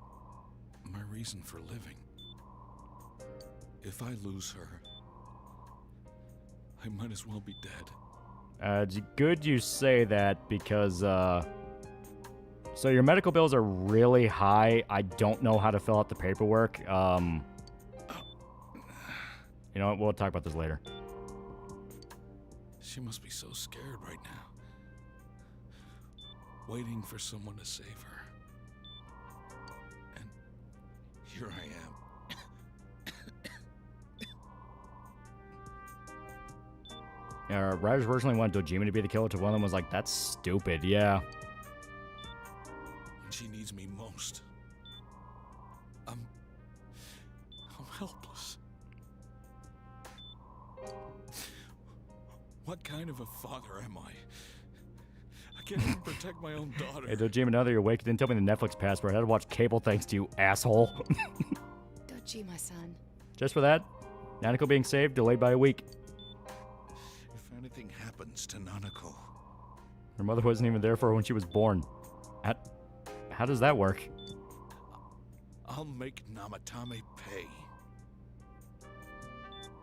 my reason for living. If I lose her, I might as well be dead. It's good you say that because, so your medical bills are really high. I don't know how to fill out the paperwork. You know what? We'll talk about this later. She must be so scared right now. Waiting for someone to save her. And here I am. Yeah, writers originally wanted Dojima to be the killer, to one of them was like, that's stupid, yeah. When she needs me most, I'm helpless. What kind of a father am I? I can't even protect my own daughter. Hey, Dojima, now that you're awake, you didn't tell me the Netflix password. I had to watch cable thanks to you, asshole. Dojima-san. Just for that, Nanako being saved, delayed by a week. If anything happens to Nanako... Her mother wasn't even there for her when she was born. How does that work? I'll make Namatame pay.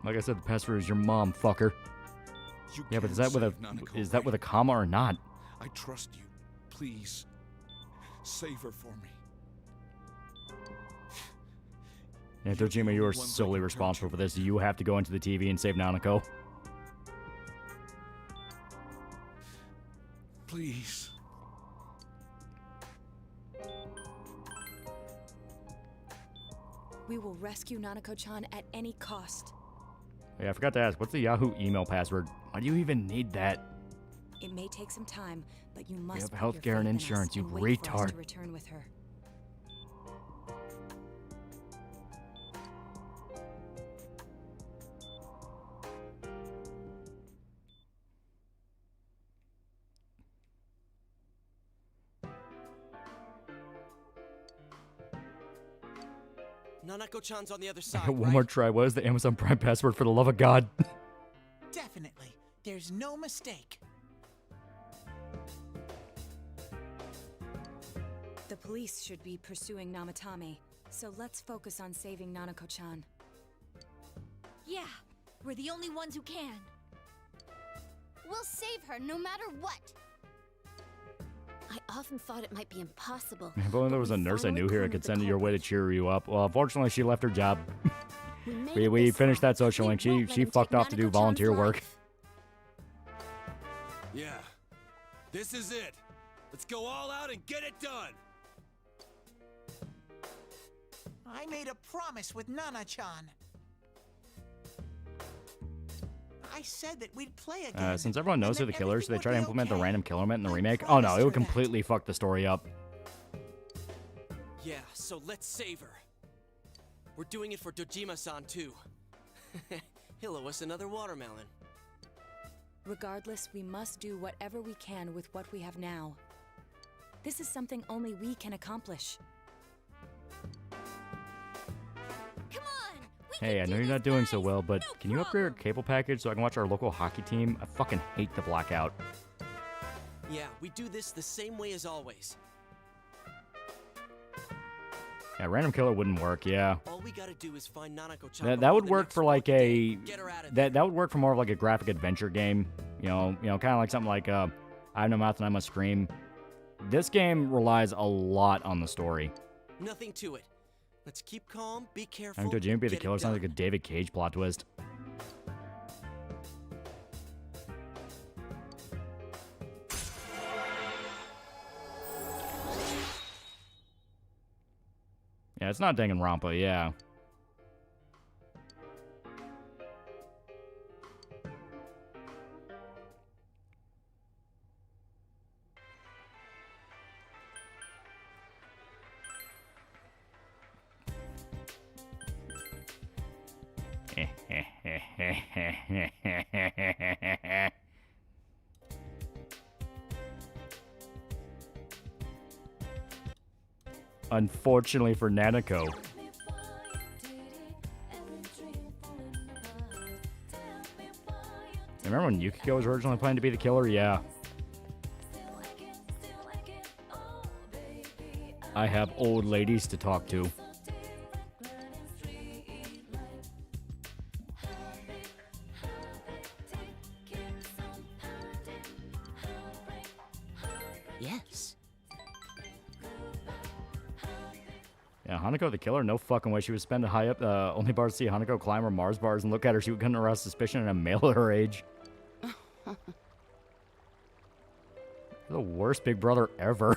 Like I said, the password is your mom, fucker. Yeah, but is that with a comma or not? I trust you. Please, save her for me. Yeah, Dojima, you are solely responsible for this. You have to go into the TV and save Nanako. Please. We will rescue Nanako-chan at any cost. Yeah, I forgot to ask, what's the Yahoo email password? Why do you even need that? It may take some time, but you must. have put your healthcare and faith in us insurance, you and wait for us retard. to return with her. Nanako-chan's on the other I side, got one right? more try. What is the Amazon Prime password, for the love of God? Definitely. There's no mistake. The police should be pursuing Namatame, so let's focus on saving Nanako-chan. Yeah, we're the only ones who can. We'll save her no matter what. I often thought it might be impossible. If only there was a nurse I knew here I could send your way to cheer you up. Well, unfortunately, she left her job. we finished that social link. She fucked off to do volunteer work. Yeah. This is it. Let's go all out and get it done. I made a promise with Nana-chan. I said that we'd play again. Since everyone knows who the killer is, should they try to implement the random killer event in the remake? Oh no, it would completely fuck the story up. Yeah, so let's save her. We're doing it for Dojima-san too. He'll owe us another watermelon. Regardless, we must do whatever we can with what we have now. This is something only we can accomplish. Hey, I know you're not doing so well, but can you upgrade our cable package so I can watch our local hockey team? I fucking hate the blackout. Yeah, we do this the same way as always. Yeah, random killer wouldn't work, yeah. All we gotta do is find Nanako-chan. That would work for like a that would work for more of like a graphic adventure game. You know, kind of like something like I have no mouth and I must scream. This game relies a lot on the story. Nothing to it. Let's keep calm, be careful. Having Dojima be the get it killer sounds done. like a David Cage plot twist. Yeah, it's not Danganronpa, yeah. Unfortunately for Nanako. Remember when Yukiko was originally planning to be the killer? Yeah. I have old ladies to talk to. Yes. Yeah, Hanako the killer? No fucking way. She would spend a high up. Only bars to see Hanako climb her Mars bars and look at her. She would couldn't arouse suspicion in a male at her age. The worst big brother ever.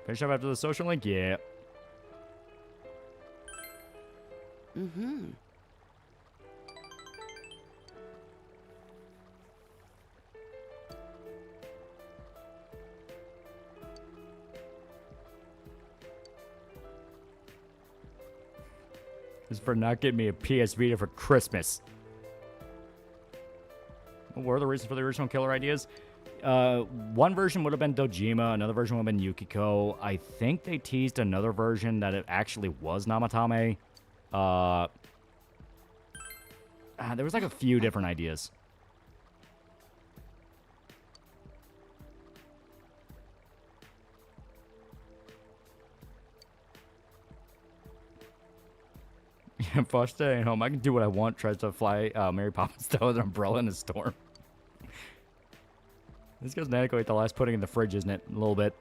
Finish up after the social link? Yeah. Mm-hmm. This is for not getting me a PS Vita for Christmas. What were the reasons for the original killer ideas? One version would have been Dojima, another version would have been Yukiko. I think they teased another version that it actually was Namatame. There was like a few different ideas. Yeah, Fosh staying home. I can do what I want. Tries to fly Mary Poppins style with an umbrella in a storm. This goes Nanako ate the last pudding in the fridge, isn't it? A little bit.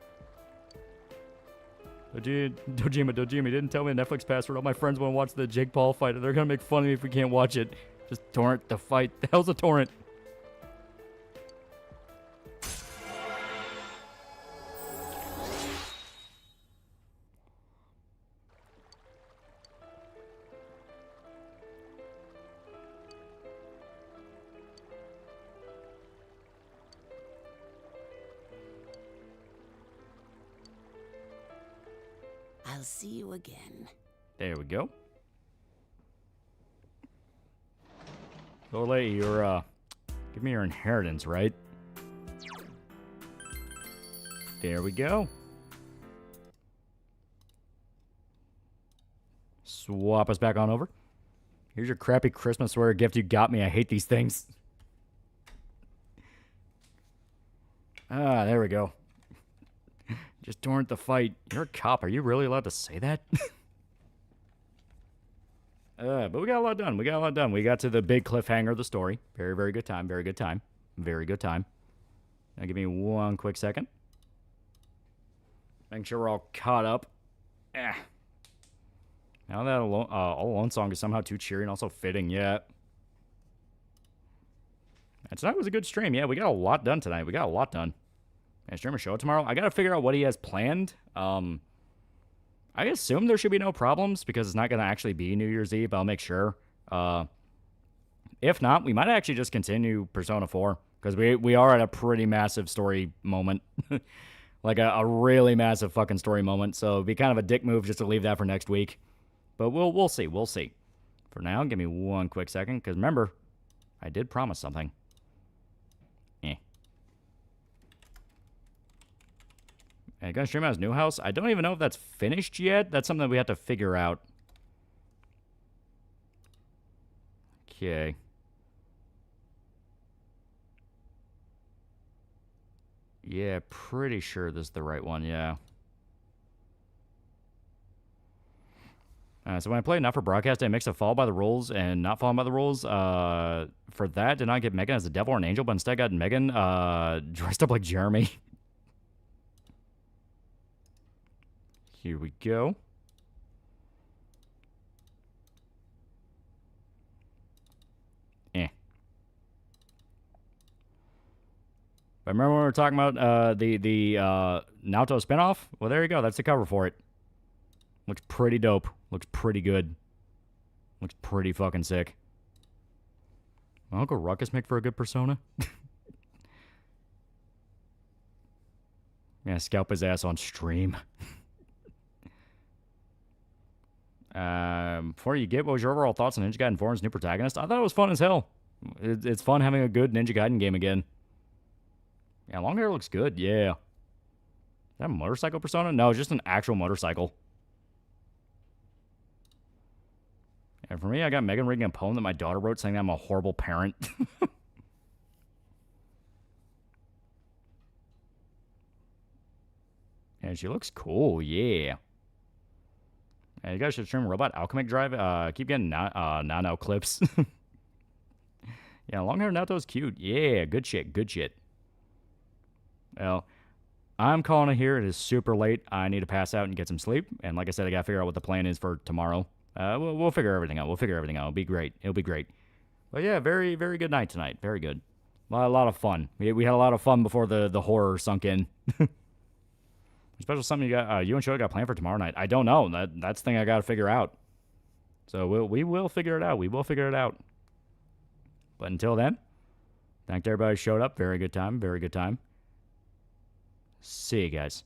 Dojima didn't tell me the Netflix password. All my friends want to watch the Jake Paul fight. They're going to make fun of me if we can't watch it. Just torrent the fight. The hell's a torrent? I'll see you again. There we go. Loli, you're, give me your inheritance, right? There we go. swap us back on over. Here's your crappy Christmas sweater gift you got me. I hate these things. Ah, there we go. Just torrent the fight. You're a cop. Are you really allowed to say that? But we got a lot done. We got to the big cliffhanger of the story. Very, very good time. Very good time. Very good time. Now give me one quick second. Making sure we're all caught up. Now that All Alone song is somehow too cheery and also fitting, yeah. And tonight was a good stream. Yeah, we got a lot done tonight. We got a lot done. And stream a show tomorrow. I got to figure out what he has planned. I assume there should be no problems because it's not going to actually be New Year's Eve. I'll make sure. If not, we might actually just continue Persona 4 because we are at a pretty massive story moment. Like a really massive fucking story moment. So it'd be kind of a dick move just to leave that for next week. But we'll see. We'll see. For now, give me one quick second because remember, I did promise something. And gonna stream out his new house. I don't even know if that's finished yet. That's something that we have to figure out. Okay. Yeah, pretty sure this is the right one, yeah. So when I play Not for Broadcast, I mix a Fall by the Rules and Not Falling by the Rules. For that, did not get Megan as a devil or an angel, but instead got Megan dressed up like Jeremy. Here we go. But remember when we were talking about the Naruto spinoff? Well, there you go. That's the cover for it. Looks pretty dope. Looks pretty good. Looks pretty fucking sick. Will Uncle Ruckus make for a good Persona? Yeah, scalp his ass on stream. Before you get, what was your overall thoughts on Ninja Gaiden 4's new protagonist? I thought it was fun as hell. It's fun having a good Ninja Gaiden game again. Yeah, long hair looks good, yeah. Is that a motorcycle Persona? No, just an actual motorcycle. And for me, I got Megan reading a poem that my daughter wrote saying that I'm a horrible parent. And she looks cool, yeah. And you guys should stream Robot Alchemic Drive. Keep getting Nano clips. Yeah, long hair Naoto's cute. Yeah, good shit, good shit. Well, I'm calling it here. It is super late. I need to pass out and get some sleep. And like I said, I gotta figure out what the plan is for tomorrow. We'll figure everything out. We'll figure everything out. It'll be great. It'll be great. But yeah, very, very good night tonight. Very good. A lot of fun. We had a lot of fun before the horror sunk in. Special something you got? You and Show got planned for tomorrow night? I don't know. That's the thing I gotta figure out. So we will figure it out. We will figure it out. But until then, thanks to everybody who showed up. Very good time. Very good time. See you guys.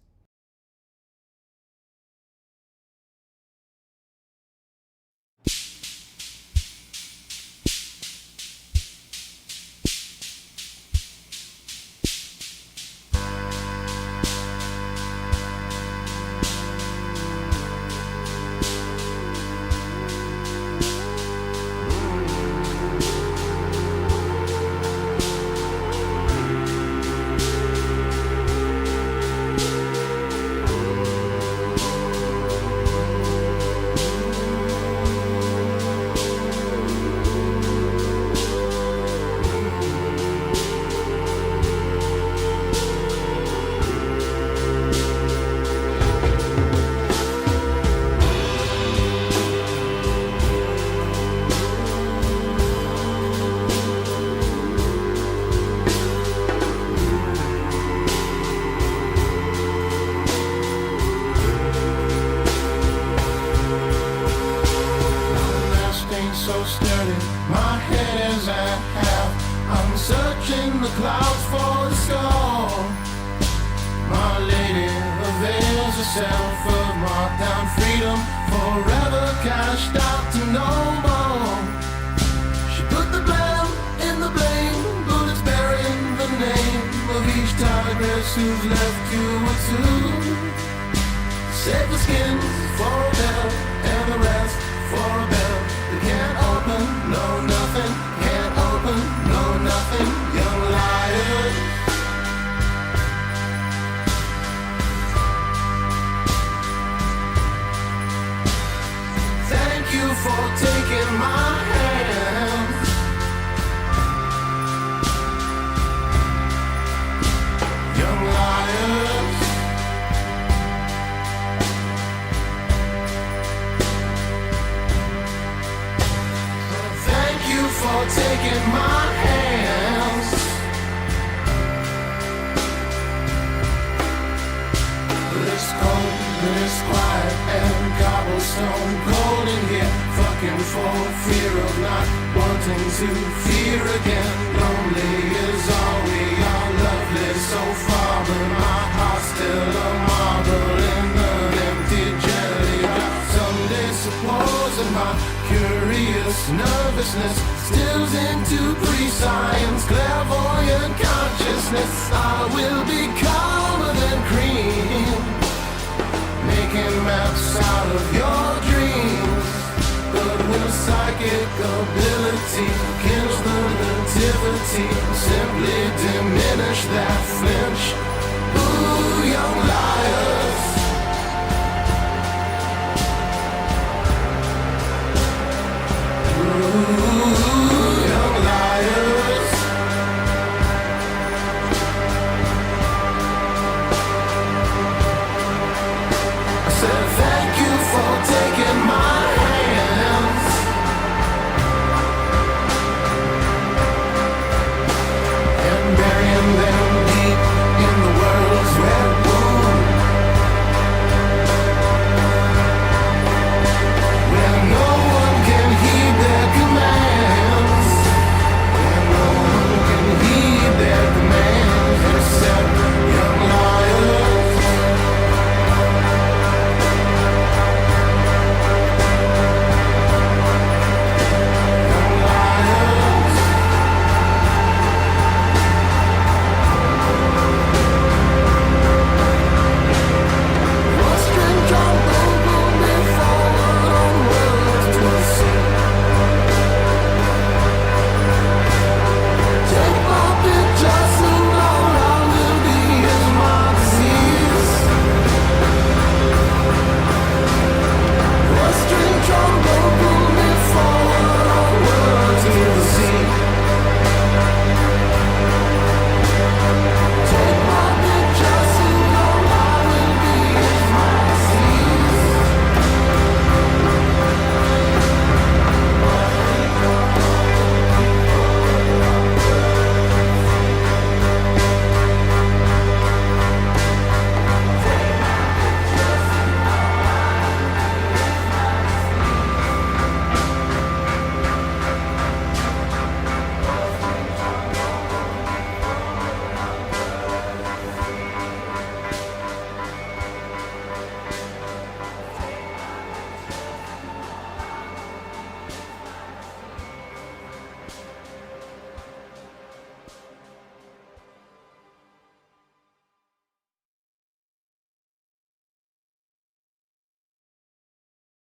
Who's left you a two? Save the skin for a bell and the rest for shaking my hands. This cold, this quiet, and cobblestone cold in here. Fucking for fear of not wanting to fear again. Lonely is all we are, lovely so far, but my heart's still a marble in an empty jelly drop. Someday supposing my curious nervousness stills into pre-science, clairvoyant consciousness, I will be calmer than cream, making maps out of your dreams. But will psychic ability kills the nativity, simply diminish that flame?